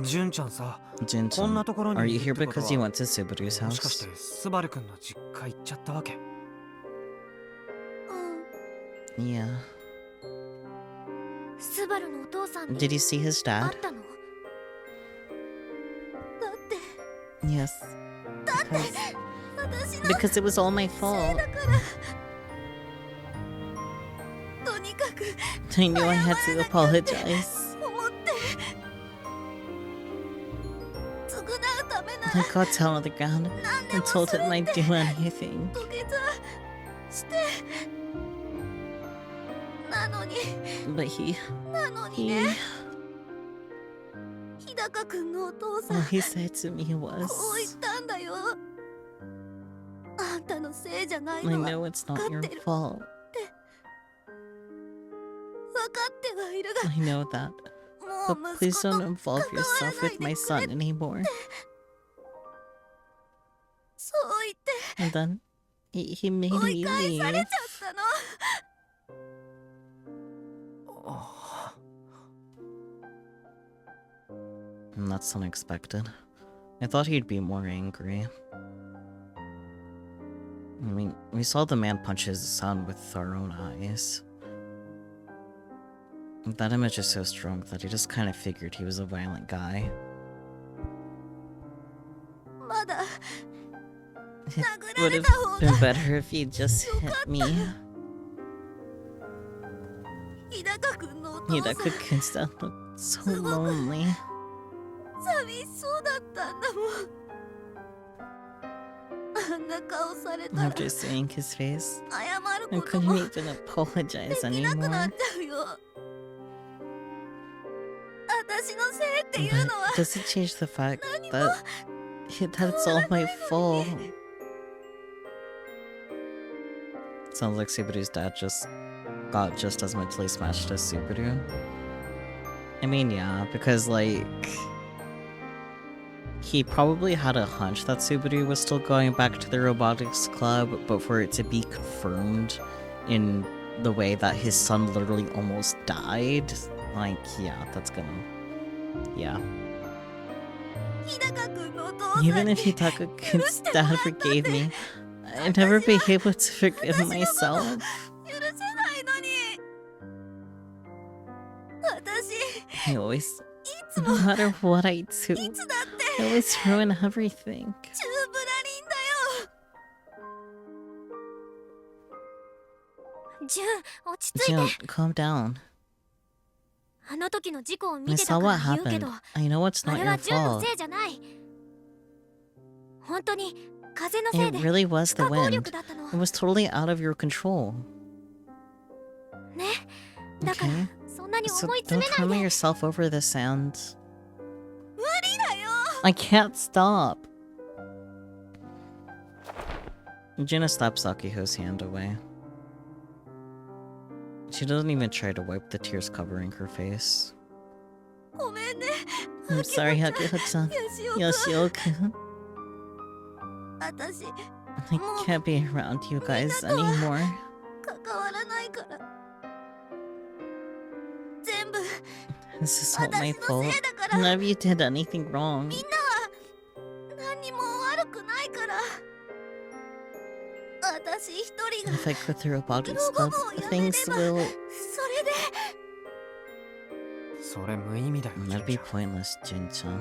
S2: Jun-chan さ、こん
S1: Jun-chan,
S2: なところ
S1: are
S2: に
S1: you
S2: いる
S1: here
S2: ってこと
S1: because you
S2: は、
S1: went to Subaru's
S2: もしかし
S1: house?
S2: てスバルくんの実家行っちゃったわけ？
S3: うん。
S1: Yeah.
S3: スバルのお父さんに
S1: Did you see his
S3: 会
S1: dad?
S3: ったの？だって
S1: Yes.
S3: 私の
S1: Because it was all my
S3: せい
S1: fault.
S3: だからとにかく
S1: I knew I had to apologize.
S3: 思って償うためな
S1: I
S3: ら
S1: got down on the ground
S3: 何で
S1: and
S3: も
S1: told
S3: する
S1: him
S3: っ
S1: I'd
S3: て
S1: do anything.
S3: 土下座してなのに
S1: But he
S3: なのに
S1: he
S3: ね日高くんのお父さん
S1: all he said to me
S3: こう言っ
S1: was,
S3: たんだよ。あんたのせいじゃない
S1: I
S3: のは
S1: know it's not your fault.
S3: 分かってはいるが
S1: I know that.
S3: も
S1: But
S3: う
S1: please
S3: 息子
S1: don't
S3: と
S1: involve
S3: 関わら
S1: yourself
S3: ない
S1: with
S3: で
S1: my
S3: く
S1: son
S3: れ
S1: anymore.
S3: そう言って
S1: And then he made
S3: 追い
S1: me
S3: 返され
S1: leave.
S3: ちゃったの。
S1: And that's unexpected. I thought he'd be more angry. I mean, we saw the man punch his son with our own eyes. That image is so strong that he just kind of figured he was a violent guy.
S3: まだ
S1: It
S3: 殴ら
S1: would
S3: れ
S1: have
S3: た方
S1: been
S3: が
S1: better if he just hit me.
S3: 日高くんのお父さん
S1: Hidaka-kun looked so lonely.
S3: 寂しそうだったんだもん。あんな顔されたら
S1: After seeing his face,
S3: 謝る
S1: I
S3: ことも
S1: couldn't even apologize
S3: できなくなっ
S1: anymore.
S3: ちゃうよ。私のせいっていう
S1: But
S3: のは
S1: does it change the fact
S3: 何も
S1: that it's all my fault? Sounds like Subaru's dad just got just as mentally smashed as Subaru. I mean, yeah, because, like, he probably had a hunch that Subaru was still going back to the robotics club, but for it to be confirmed in the way that his son literally almost died, like, yeah, that's gonna... yeah.
S3: 日高君のお父さん
S1: Even
S3: に
S1: if Hitaku's dad forgave me, I'd never be able to forgive myself.
S3: 許せないのに私
S1: I always,
S3: いつ
S1: no
S3: も
S1: matter what I do,
S3: いつだって
S1: I always ruin everything.
S3: チューブラリンだよジュン落ち着いて
S1: June, calm down.
S3: あの時の事故を見
S1: I
S3: てた
S1: saw
S3: から
S1: what
S3: 言うけ
S1: happened.
S3: ど
S1: I know it's
S3: あ
S1: not
S3: れ
S1: your
S3: はジュンの
S1: fault.
S3: せいじゃない本当に風のせい
S1: It
S3: で
S1: really was
S3: 不
S1: the
S3: 可抗
S1: wind.
S3: 力だったの
S1: It was totally out of your control.
S3: ねだから
S1: Okay?
S3: そんなに
S1: So
S3: 思い詰
S1: don't
S3: めない
S1: trauma
S3: で
S1: yourself over this and
S3: 無理だよ
S1: I can't stop. Juna slaps Akiho's hand away. She doesn't even try to wipe the tears covering her face.
S3: ごめんね
S1: I'm sorry, Akiho-chan.
S3: よしおく
S1: Yoshio-kun.
S3: 私
S1: I can't be around you guys anymore.
S3: 関わらないから全部
S1: This is all my
S3: 私の
S1: fault.
S3: せいだから
S1: None of you did anything wrong.
S3: みんなは何にも悪くないから私一人が
S1: If I quit the robotics
S3: Robo
S1: club,
S3: をやめれ
S1: things
S3: ば
S1: will
S3: それで
S2: それ無意味だよ
S1: that'd be
S2: 純ちゃん
S1: pointless, Jin-chan.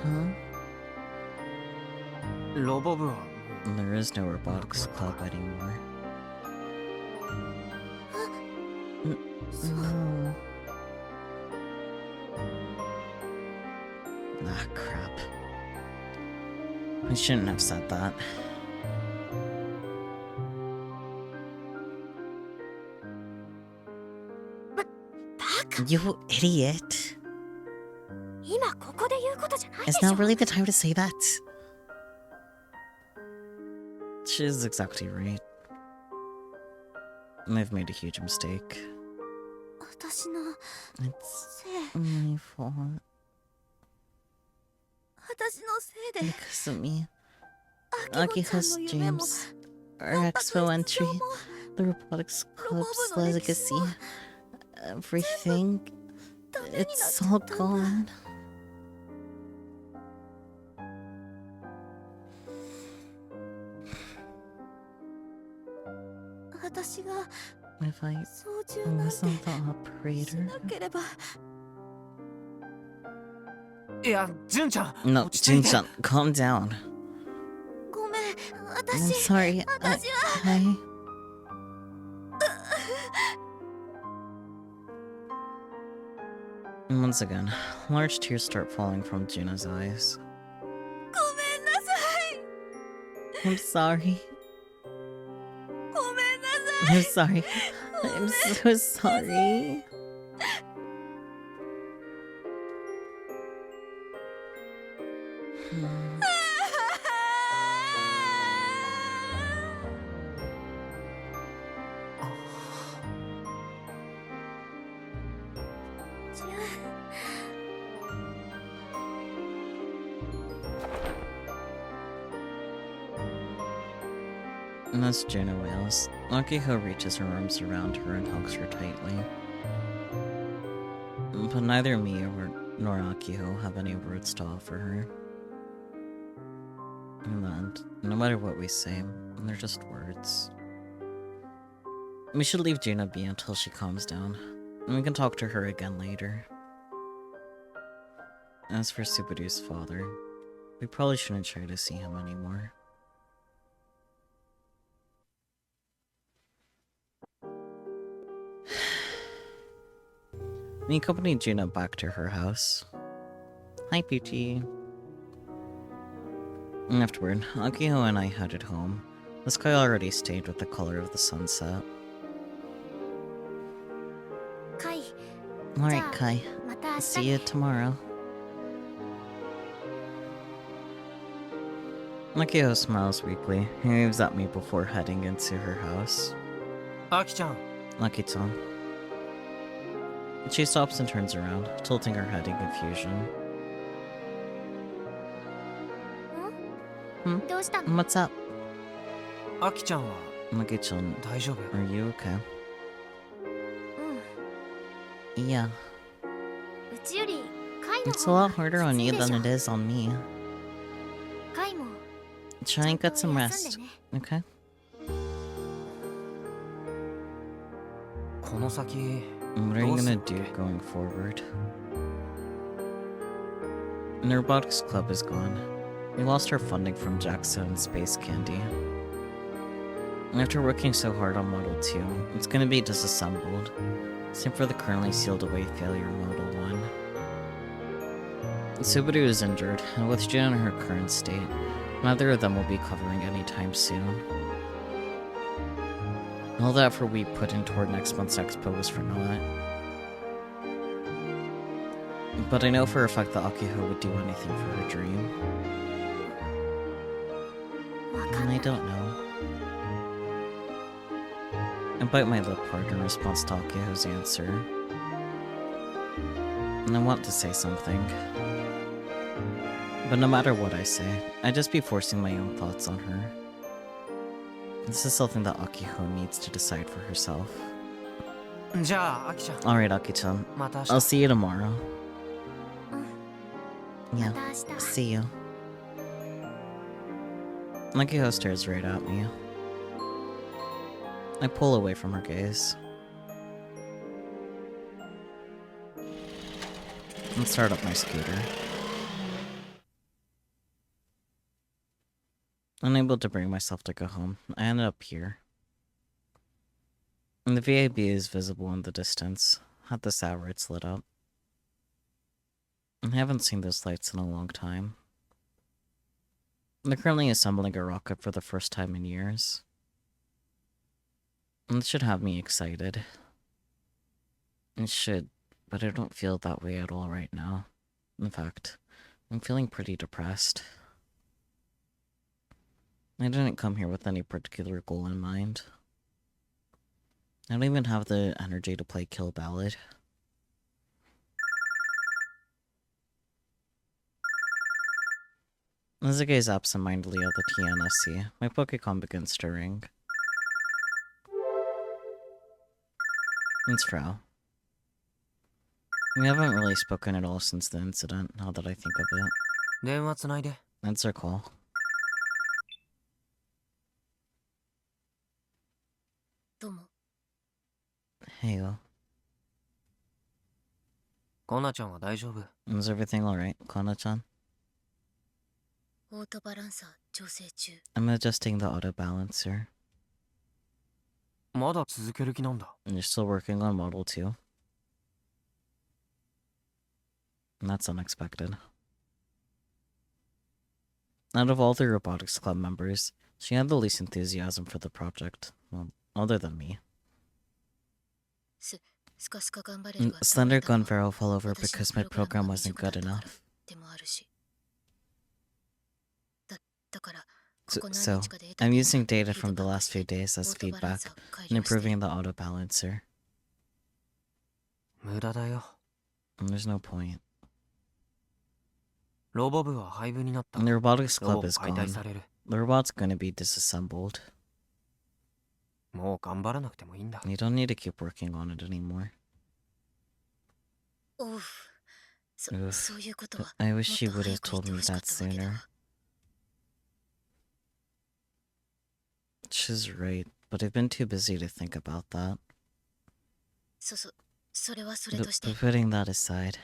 S1: Huh?
S2: ロボ部はも
S1: There is no robotics club anymore. No. Ah, crap. I shouldn't have said that.
S3: バカ
S1: You idiot.
S3: 今ここで言うことじゃないで
S1: Is
S3: しょ
S1: now really the time to say that? She is exactly right. I've made a huge mistake.
S3: 私の
S1: It's
S3: せい
S1: my fault.
S3: 私のせいで
S1: Because of me.
S3: アキホちゃん
S1: Akiho's
S3: の夢も
S1: dreams, our expo entry, the robotics club's legacy, everything.
S3: ダメになっ
S1: It's
S3: ちゃ
S1: all
S3: ったんだ
S1: gone.
S3: 私が
S1: If I
S3: 操縦なんて
S1: wasn't the
S3: し
S1: operator.
S3: なければ
S2: いや純ちゃん
S1: No,
S2: 落ち着いて
S1: Jin-chan, calm down.
S3: ごめん
S1: I'm
S3: 私
S1: sorry.
S3: 私は
S1: I... Once again, large tears start falling from Juna's eyes.
S3: ごめんなさい
S1: I'm sorry.
S3: ごめんなさい
S1: I'm sorry. I'm so sorry. Hmm.
S3: ジュン
S1: And as Juna wails, Akiho reaches her arms around her and hugs her tightly. But neither me nor Akiho have any words to offer her. In the end, no matter what we say, they're just words. We should leave Juna be until she calms down, and we can talk to her again later. As for Subaru's father, we probably shouldn't try to see him anymore. We accompanied Juna back to her house. Hi, Beauty. Afterward, Akiho and I headed home. The sky already stayed with the color of the sunset.
S3: カイ
S1: Alright, Kai.
S3: また明
S1: See
S3: 日
S1: you tomorrow. Akiho smiles weakly. He waves at me before heading into her house.
S2: アキちゃん
S1: Lucky-chan. She stops and turns around, tilting her head in confusion.
S3: どうしたの
S1: What's up?
S2: アキちゃんは
S1: Lucky-chan,
S2: 大丈夫
S1: are you okay?
S3: うん
S1: Yeah.
S3: うちよりカイ
S1: It's a lot harder on you than it is on me.
S3: カイも
S1: Try and get some rest,
S3: 休んでね
S1: okay?
S2: この先
S1: What are you
S2: どうす
S1: gonna
S2: るわけ
S1: do going forward? The Robotics Club is gone. We lost our funding from JAXA and Space Candy. And after working so hard on Model 2, it's gonna be disassembled. Same for the currently sealed away failure Model 1. Subaru is injured, and with Jin in her current state, neither of them will be covering anytime soon. All the effort we put in toward next month's expo was for naught. But I know for a fact that Akiho would do anything for her dream.
S3: わか
S1: And
S3: んな
S1: I
S3: い
S1: don't know. I bite my lip hard in response to Akiho's answer. And I want to say something. But no matter what I say, I'd just be forcing my own thoughts on her. This is something that Akiho needs to decide for herself.
S2: じゃあアキちゃん
S1: Alright, Aki-chan.
S2: また明
S1: I'll
S2: 日
S1: see you tomorrow.
S3: ま
S1: Yeah,
S3: た明日
S1: see you. Akiho stares right at me. I pull away from her gaze. And start up my scooter. Unable to bring myself to go home, I ended up here. And the VAB is visible in the distance. At this hour, it's lit up. I haven't seen those lights in a long time. They're currently assembling a rocket for the first time in years. And it should have me excited. It should, but I don't feel that way at all right now. In fact, I'm feeling pretty depressed. I didn't come here with any particular goal in mind. I don't even have the energy to play Kill Ballad. As I gaze absentmindedly at the TNSC, my Pokecom begins to ring. It's Frau. We haven't really spoken at all since the incident, now that I think of it.
S2: 電話つないで
S1: That's her call.
S3: どうも
S1: Hey, yo.
S2: コナちゃんは大丈夫
S1: Is everything alright, Kona-chan?
S3: オートバランサー調整中
S1: I'm adjusting the auto balancer.
S2: まだ続ける気なんだ
S1: And you're still working on Model 2? That's unexpected. Out of all the Robotics Club members, she had the least enthusiasm for the project. Well, other than me.
S3: スカスカ頑張れるが
S1: Slender
S3: 倒れたの
S1: Gun
S3: は
S1: Barrel fell over
S3: 私の
S1: because my
S3: プログラ
S1: program
S3: ムが
S1: wasn't
S3: 未熟だ
S1: good
S3: ったから
S1: enough.
S3: でもあるしだから
S1: So,
S3: ここ何
S1: so
S3: 日かで得た
S1: I'm
S3: デー
S1: using
S3: タ
S1: data
S3: フィー
S1: from
S3: ド
S1: the
S3: バック
S1: last
S3: して
S1: few days
S3: オ
S1: as
S3: ートバランサ
S1: feedback
S3: ーを改
S1: and
S3: 良して
S1: improving the auto balancer.
S2: 無駄だよ
S1: And there's no point.
S2: ロボ部は廃部になった
S1: And the Robotics
S2: ロボ
S1: Club
S2: も
S1: is
S2: 解
S1: gone.
S2: 体される
S1: The robot's gonna be disassembled.
S2: もう頑張らなくてもいいんだ
S1: You don't need to keep working on it anymore.
S3: おうそ
S1: Oof.
S3: そういうことは
S1: I
S3: もっ
S1: wish she
S3: と
S1: would
S3: 早
S1: have
S3: く言っ
S1: told
S3: て
S1: me
S3: ほしかっ
S1: that
S3: たわけだ
S1: sooner.
S3: わ
S1: She's right, but I've been too busy to think about that.
S3: それはそれ
S1: But,
S3: として
S1: but putting that aside,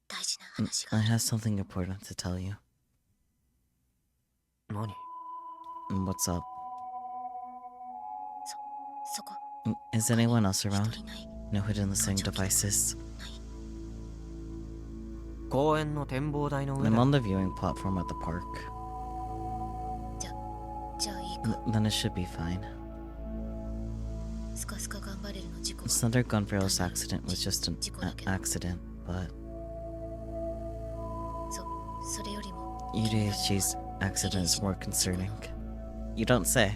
S3: 大事な
S1: mm,
S3: 話が
S1: I
S3: ある
S1: have something important to tell you.
S2: 何
S1: What's up?
S3: そこ
S1: Is anyone else
S3: 人
S1: around?
S3: いない
S1: No hidden listening devices.
S2: 公園の展望台の上
S1: I'm
S2: だ
S1: on the viewing platform at the park.
S3: じゃあいいか
S1: Then it should be fine.
S3: スカスカ頑張れるの事故は
S1: Slender Gun Barrel's accident was just an accident, but
S3: それよりも
S1: UDHG's accident is more concerning. You don't say.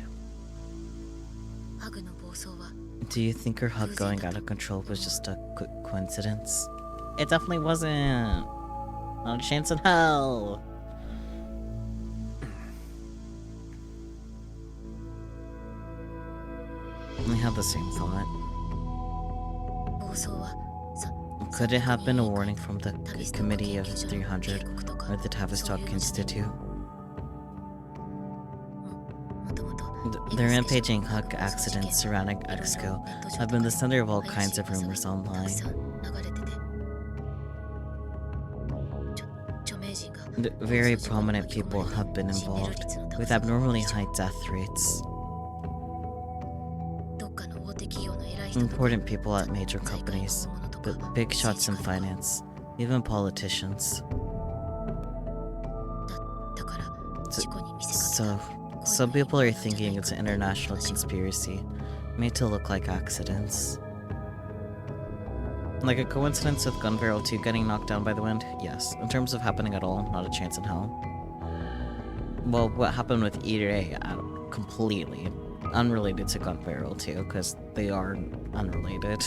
S3: ハグの暴走は
S1: Do you think her hug going out of control was just a coincidence? It definitely wasn't. Not a chance in hell. I had the same thought.
S3: 暴走は
S1: Could it have been a warning from the Committee of 300 or the Tavistock Institute? The rampaging hug accidents surrounding Exco have been the center of all kinds of rumors online. Very prominent people have been involved, with abnormally high death rates. Important people at major companies, but big shots in finance, even politicians. So, some people are thinking it's an international conspiracy, made to look like accidents. Like a coincidence with Gun Barrel 2 getting knocked down by the wind? Yes. In terms of happening at all, not a chance in hell. Well, what happened with E-Ray, completely unrelated to Gun Barrel 2, because they are unrelated.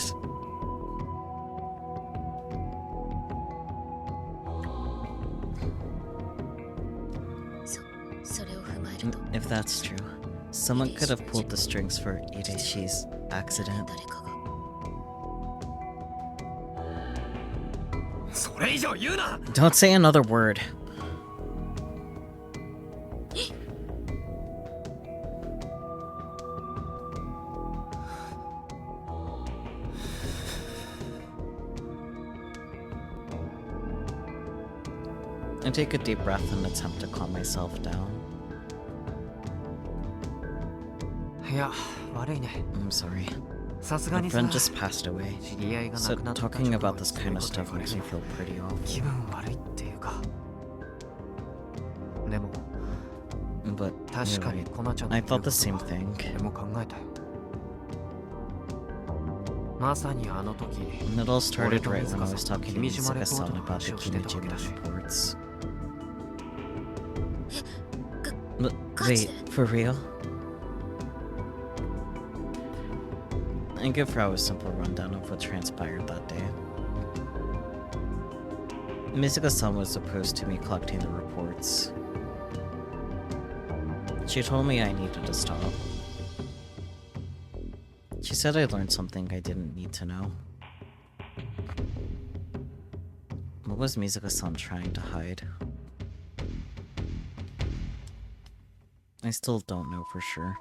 S1: If that's true, someone could have pulled the strings for Ireishi's accident. Don't say another word. I take a deep breath and attempt to calm myself down. I'm sorry. My friend just passed away, so talking about this kind of stuff makes me feel pretty awful. But you're right. I thought the same thing. And it all started right when I was talking to Mizuka-san about the Kimijima reports. Wait, for real? And give Frau a simple rundown of what transpired that day. Mizuka-san was opposed to me collecting the reports. She told me I needed to stop. She said I learned something I didn't need to know. What was Mizuka-san trying to hide? I still don't know for sure.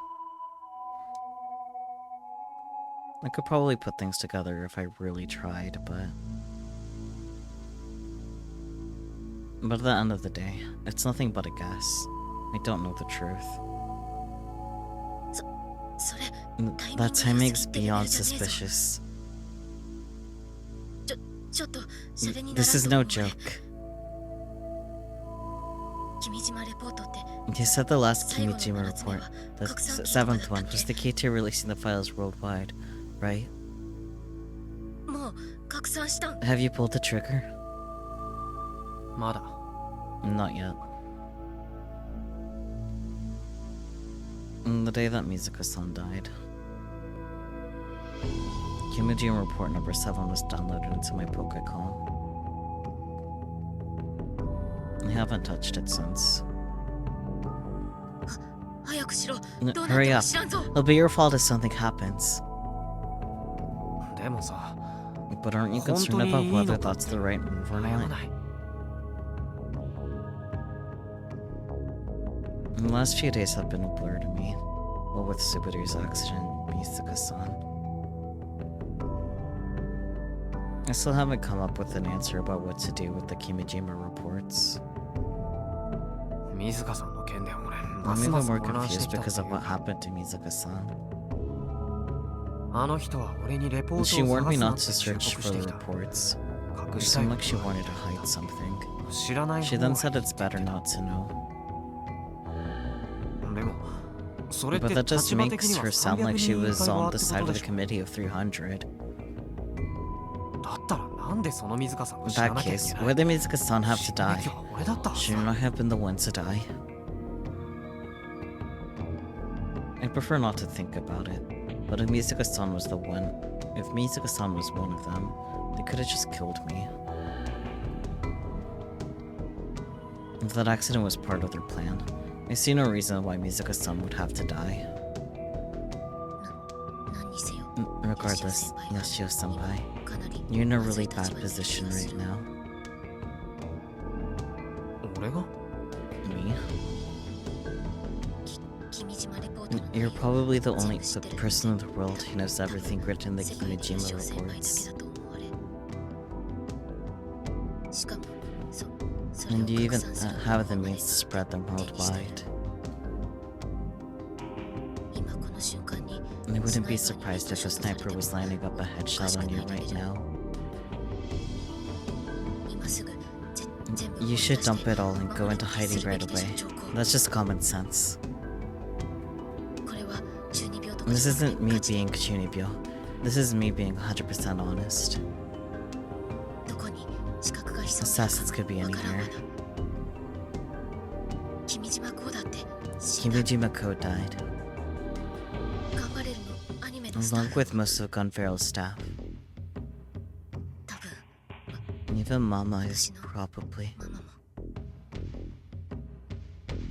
S1: I could probably put things together if I really tried, but at the end of the day, it's nothing but a guess. I don't know the truth. That timing's beyond suspicious. This is no joke. You said the last Kimijima report, the seventh one, was the key to releasing the files worldwide, right? Have you pulled the trigger? Not yet. The day that Mizuka-san died, Kimijima report number 7 was downloaded into my Pokécom. I haven't touched it since. Hurry up. It'll be your fault if something happens. But aren't you concerned about whether that's the right move or not? The last few days have been a blur to me. What with Subaru's accident, Mizuka-san. I still haven't come up with an answer about what to do with the Kimijima reports. I'm even more confused because of what happened to Mizuka-san. She warned me not to search for the reports. It seemed like she wanted to hide something. She then said it's better not to know. But that just makes her sound like she was on the side of the Committee of 300. In that case, why did Mizuka-san have to die? Shouldn't I have been the one to die? I prefer not to think about it, but if Mizuka-san was one of them, they could have just killed me. If that accident was part of their plan, I see no reason why Mizuka-san would have to die. Regardless, Yoshio-senpai, You're in a really bad position right now.
S2: 俺が
S1: Me?
S3: 君島レポートの内
S1: You're
S3: 容
S1: probably the
S3: 全
S1: only
S3: 部知ってる
S1: person in the world who knows everything written in the
S3: 世界で
S1: Kimijima
S3: 潮先輩だけ
S1: reports.
S3: だと思われしかもそれを
S1: And you
S3: 拡
S1: even
S3: 散する
S1: have the
S3: 方法まで
S1: means to spread them
S3: 手にしている
S1: worldwide.
S3: 今この瞬間に
S1: I wouldn't be surprised if a sniper was lining up a headshot on you right now.
S3: 今すぐ全部
S1: You should dump it all and go into hiding right away. That's just common sense.
S3: これは12秒とか
S1: This
S3: じゃなく
S1: isn't
S3: て
S1: me
S3: ガチ
S1: being Chunibyo. This is me being 100% honest.
S3: どこに資格が潜んで
S1: Assassins
S3: いる
S1: could be
S3: かわからんわ
S1: anywhere.
S3: な君島こうだって死んだ
S1: Kimijima Ko died,
S3: 頑張れるのアニメのスタッ
S1: along
S3: フ
S1: with most of Gunferrel's staff.
S3: 多分
S1: Even Mama is probably
S3: ママも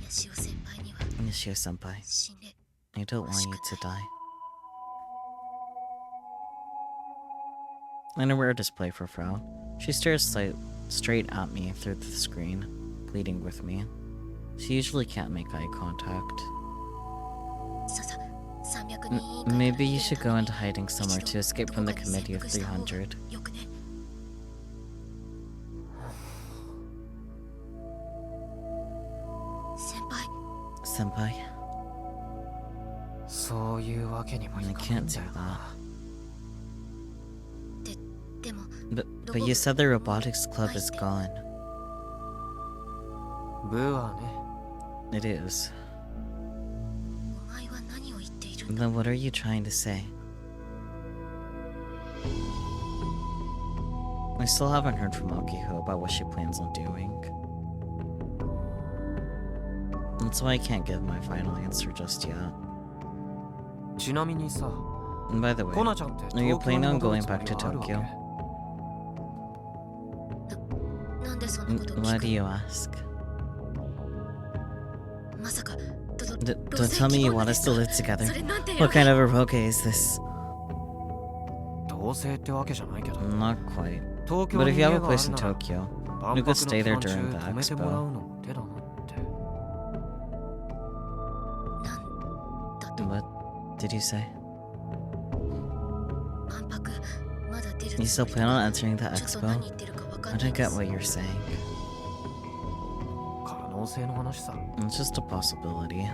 S3: ヤシオ先輩には
S1: Nishio Senpai.
S3: 死んで
S1: I don't want you to die. In a rare display for Frau, she stares straight at me through the screen, pleading with me. She usually can't make eye contact.
S3: さ300人委員会から
S1: Maybe you
S3: 逃げ
S1: should
S3: る
S1: go
S3: ため
S1: into
S3: に
S1: hiding somewhere
S3: 一
S1: to
S3: 度
S1: escape
S3: ど
S1: from
S3: こ
S1: the
S3: かに潜
S1: Committee of
S3: 伏した方が
S1: 300.
S3: よくね 先輩
S1: Senpai,
S2: そういうわけにも
S1: I
S2: いかない
S1: can't
S2: んだ
S1: do
S2: よな
S1: that.
S3: でも
S1: But you said the robotics club is gone.
S2: ブーはね
S1: It is.
S3: お前は何を言っているんだ
S1: Then what are you trying to say? I still haven't heard from Akiho about what she plans on doing. That's why I can't give my final answer just yet.
S2: ちなみにさ
S1: And by the way,
S2: コナちゃんって
S1: are you
S2: 東京
S1: planning
S2: に
S1: on
S2: 戻る
S1: going
S2: つも
S1: back
S2: り
S1: to
S2: はあるわけ
S1: Tokyo?
S3: なんでそんなことを
S1: Why
S3: 聞
S1: do
S3: く
S1: you ask?
S3: まさか
S1: Don't tell me you want us to live together.
S3: それなんて
S1: What kind of a roke is this?
S2: 同棲ってわけじゃないけど
S1: Not quite.
S2: 東京
S1: But
S2: に
S1: if
S2: 家
S1: you have
S2: が
S1: a
S2: あ
S1: place
S2: る
S1: in
S2: なら
S1: Tokyo,
S2: 万
S1: you
S2: 博
S1: could stay
S2: の
S1: there
S2: 期間
S1: during
S2: 中
S1: the
S2: 泊めてもら
S1: expo.
S2: うのも手だなって
S3: なんだと
S1: What did you say?
S3: 万博まだ出る
S1: You
S3: つも
S1: still
S3: り
S1: plan on entering the
S3: ちょっと
S1: expo?
S3: 何言ってるかわか
S1: I
S3: んない
S1: don't
S3: で
S1: get
S3: す
S1: what you're saying.
S2: 可能性の話さ
S1: It's just a possibility.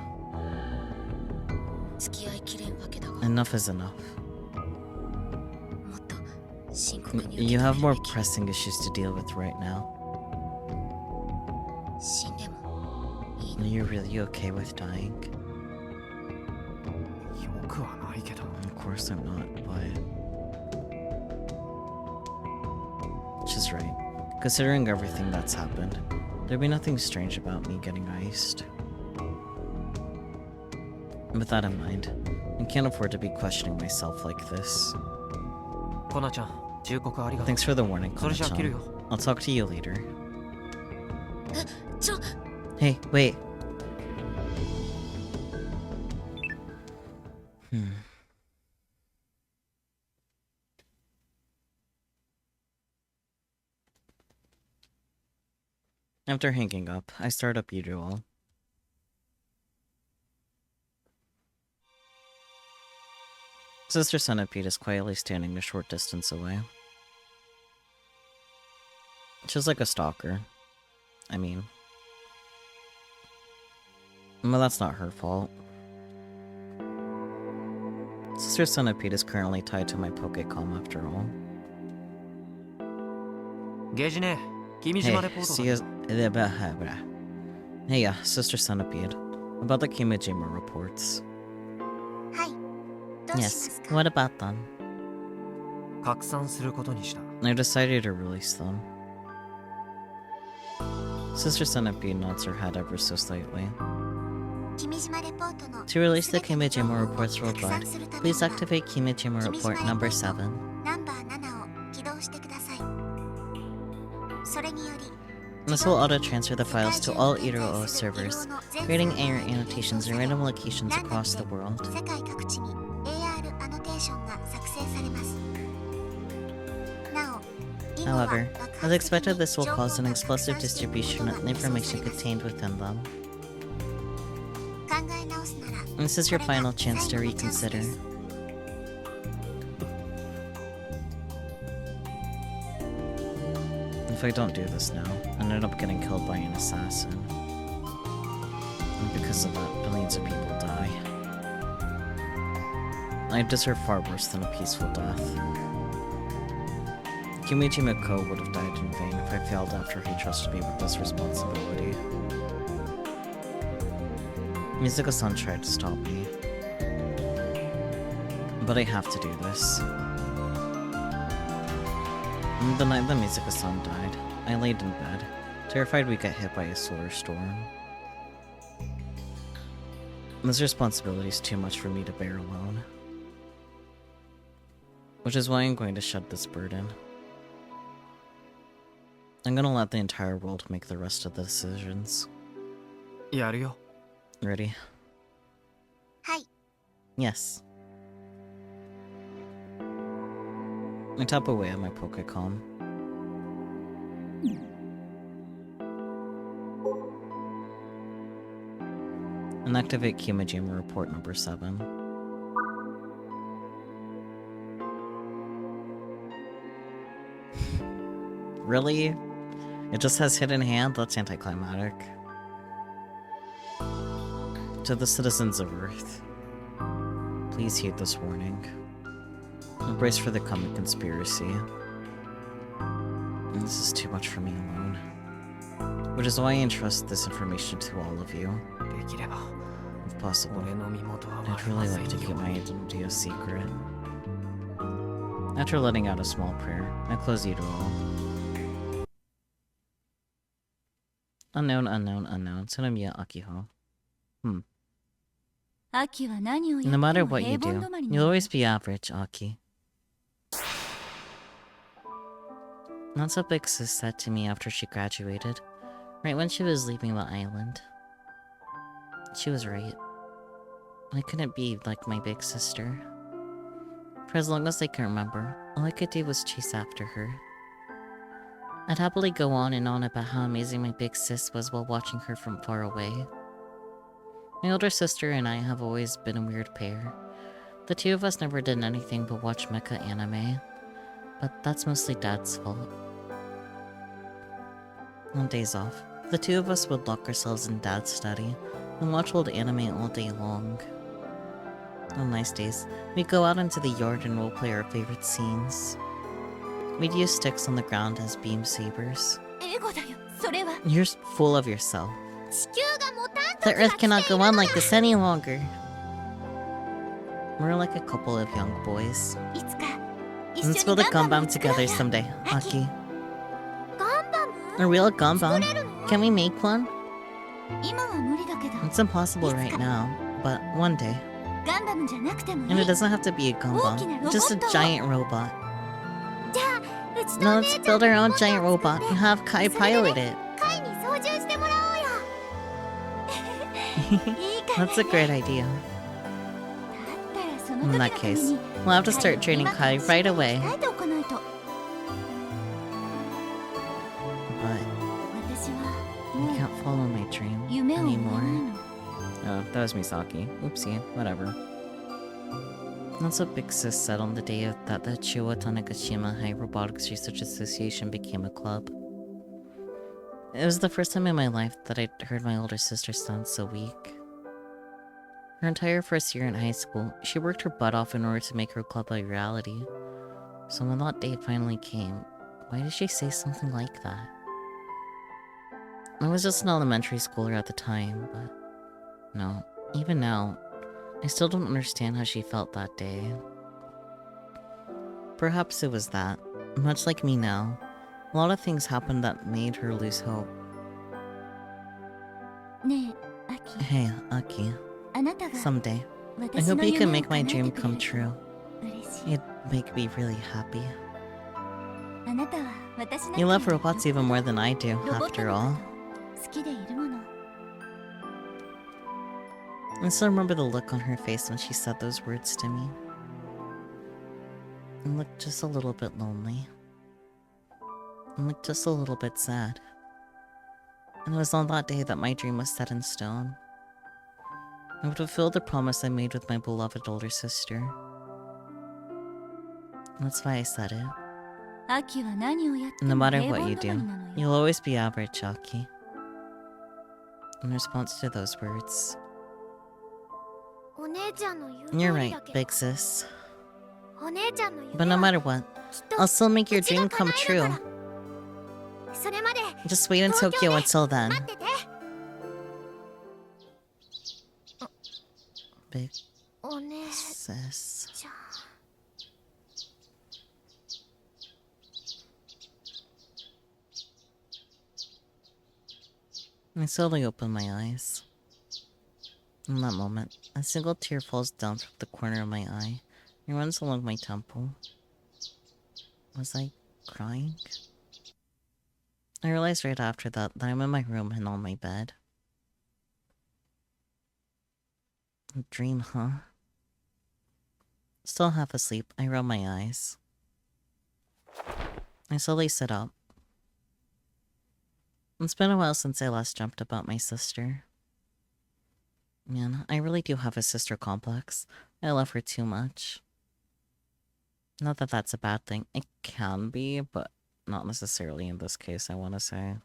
S3: 付き合いきれんわけだが
S1: Enough is enough.
S3: もっと深刻に受け
S1: You
S3: 止
S1: have
S3: め
S1: more
S3: るべき
S1: pressing issues to deal with right now.
S3: 死んでもいいの
S1: Are you really okay with dying?
S2: よくはないけど
S1: Of course I'm not, but... She's right. Considering everything that's happened, there'd be nothing strange about me getting iced. With that in mind, I can't afford to be questioning myself like this.
S2: コナちゃん忠告ありがとう
S1: Thanks for the warning,
S2: それじゃあ切る
S1: Kona-chan.
S2: よ
S1: I'll talk to you later.
S3: ちょ
S1: Hey, wait. After hanging up, I start up usual. Sister Centipede is quietly standing a short distance away. She's like a stalker. I mean... Well, that's not her fault. Sister Centipede is currently tied to my Pokécom after all.
S2: ゲージね君
S1: Hey,
S2: 島レポート
S1: see
S2: だ
S1: you... Hey, Sister Centipede. About the Kimijima reports.
S3: はいどうします
S1: Yes,
S3: か
S1: what about them?
S2: 拡散することにした
S1: I decided to release them. Sister Centipede nods her head ever so slightly.
S3: 君島レポートの
S1: To release the Kimijima reports worldwide, please activate Kimijima report number 7.
S3: ナンバー7を起動してくださいそれにより
S1: This will auto-transfer the files to all Iro servers, creating error annotations in random locations across the world.
S3: 世界各地に AR アノテーションが作成されます
S1: However, as expected, this will cause an explosive distribution of the information contained within them. This is your final chance to reconsider. If I don't do this now, I end up getting killed by an assassin. And because of that, billions of people die. I deserve far worse than a peaceful death. Kimichi Miko would have died in vain if I failed after he trusted me with this responsibility. Mizuka-san tried to stop me. But I have to do this. The night that Mizuka-san died, I laid in bed, terrified we'd get hit by a solar storm. This responsibility is too much for me to bear alone. Which is why I'm going to shed this burden. I'm gonna let the entire world make the rest of the decisions.
S2: やるよ。
S1: Ready?
S3: はい。
S1: Yes. I tap away at my Pokecom. And activate Kimijima report number 7. Really? It just has hidden hand? That's anticlimactic. To the citizens of Earth, please heed this warning. Embrace for the coming conspiracy. And this is too much for me alone. Which is why I entrust this information to all of you.
S2: できれば
S1: If possible,
S2: 俺の身元は
S1: I'd really like to keep my identity a secret. After letting out a small prayer, I close Idol. Unknown, unknown, unknown. Tsunomiya Akiho. No matter what you do, you'll always be average, Aki. That's what Big Sis said to me after she graduated, right when she was leaving the island. She was right. I couldn't be like my big sister. For as long as I can remember, all I could do was chase after her. I'd happily go on and on about how amazing my big sis was while watching her from far away. My older sister and I have always been a weird pair. The two of us never did anything but watch mecha anime, but that's mostly Dad's fault. On days off, the two of us would lock ourselves in Dad's study and watch old anime all day long. On nice days, we'd go out into the yard and roleplay our favorite scenes. We'd use sticks on the ground as beam sabers. You're full of yourself. The Earth cannot go on like this any longer. We're like a couple of young boys. Let's build a gunbuild together someday, Aki. A real gunbuild? Can we make one? It's impossible right now, but one day. And it doesn't have to be a gunbuild, just a giant robot. Now let's build our own giant robot and have Kai pilot it. That's a great idea. In that case, we'll have to start training Kai right away. But I can't follow my dream anymore. Oh, that was Misaki. Oopsie, whatever. That's what Big Sis said on the day that the Chiwa Tanegashima High Robotics Research Association became a club. It was the first time in my life that I'd heard my older sister sound so weak. Her entire first year in high school, she worked her butt off in order to make her club a reality. So when that day finally came, why did she say something like that? I was just an elementary schooler at the time, but no, even now, I still don't understand how she felt that day. Perhaps it was that, much like me now, a lot of things happened that made her lose hope. Hey, Aki. Someday, I hope you can make my dream come true. It'd make me really happy. You love robots even more than I do, after all. I still remember the look on her face when she said those words to me. It looked just a little bit lonely. I'm like just a little bit sad. And it was on that day that my dream was set in stone. I would fulfill the promise I made with my beloved older sister. That's why I said it.
S6: 秋は何をやって
S1: No
S6: も
S1: matter
S6: 平
S1: what
S6: 凡
S1: you
S6: 止
S1: do,
S6: まりなのよ。
S1: you'll always be average, Aki. In response to those words,
S3: お姉ちゃんの言う通
S1: you're
S3: り
S1: right,
S3: だけど
S1: big sis.
S3: お姉ちゃんの
S1: But no
S3: 夢は
S1: matter what,
S3: きっと
S1: I'll still make your
S3: うちが
S1: dream
S3: 叶
S1: come
S3: えるか
S1: true.
S3: らそれまで
S1: Just wait in Tokyo until then.
S3: 待ってて
S1: Big
S3: お姉
S1: sis.
S3: ちゃん
S1: I slowly open my eyes. In that moment, a single tear falls down from the corner of my eye and runs along my temple. Was I crying? I realized right after that I'm in my room and on my bed. A dream, huh? Still half asleep, I rub my eyes. I slowly sit up. It's been a while since I last dreamt about my sister. Man, I really do have a sister complex. I love her too much. Not that that's a bad thing. It can be, but not necessarily in this case, I want to say.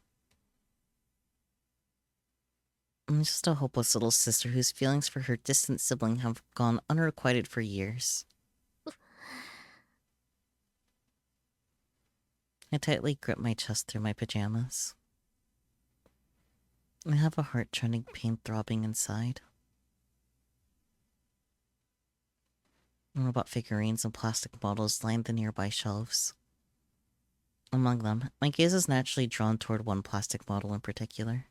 S1: I'm just a hopeless little sister whose feelings for her distant sibling have gone unrequited for years. I tightly grip my chest through my pajamas. I have a heart-churning pain throbbing inside. Robot figurines and plastic models line the nearby shelves. Among them, my gaze is naturally drawn toward one plastic model in particular.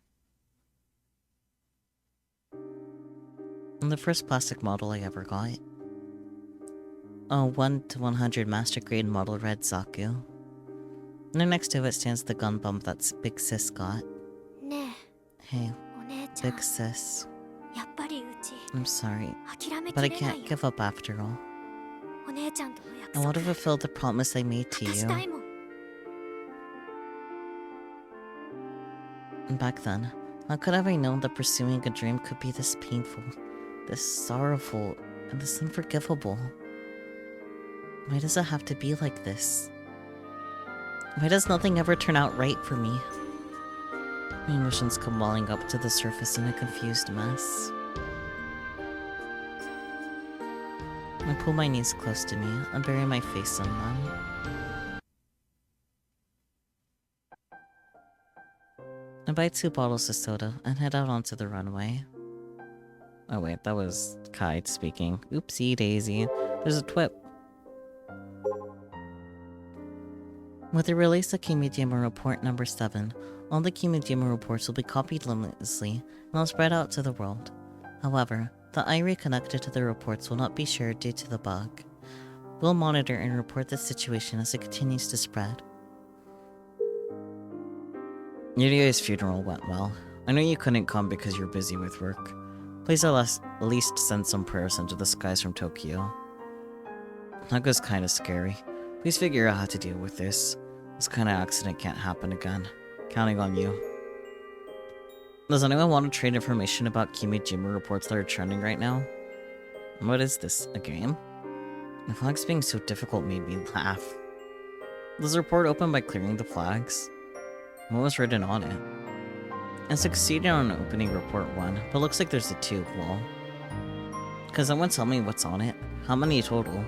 S1: The first plastic model I ever got. A 1/100 master-grade model red Zaku. And next to it stands the gun bump that Big Sis got.
S3: ね
S1: Hey,
S3: えお姉ちゃん
S1: Big Sis.
S3: やっぱりうち
S1: I'm sorry,
S3: 諦め
S1: but I
S3: きれない
S1: can't
S3: よ
S1: give up after all.
S3: お姉ちゃんとの約
S1: I want
S3: 束
S1: to fulfill the promise I made to
S3: 果たし
S1: you.
S3: たいもん
S1: And back then, how could have I known that pursuing a dream could be this painful, this sorrowful, and this unforgivable? Why does it have to be like this? Why does nothing ever turn out right for me? My emotions come welling up to the surface in a confused mess. I pull my knees close to me and bury my face in them. I buy 2 bottles of soda and head out onto the runway. Oh wait, that was Kite speaking. Oopsie daisy. There's a twip. With the release of Kimijima Report number 7, all the Kimijima reports will be copied limitlessly and will spread out to the world. However, the IRI connected to the reports will not be shared due to the bug. We'll monitor and report the situation as it continues to spread. Yurio's funeral went well. I know you couldn't come because you're busy with work. Please at least send some prayers into the skies from Tokyo. Naga's kinda scary. Please figure out how to deal with this. This kind of accident can't happen again. Counting on you. Does anyone want to trade information about Kimijima reports that are trending right now? What is this, a game? The flags being so difficult made me laugh. Was the report opened by clearing the flags? What was written on it? I succeeded on opening report 1, but looks like there's a 2, lol. Can someone tell me what's on it? How many total?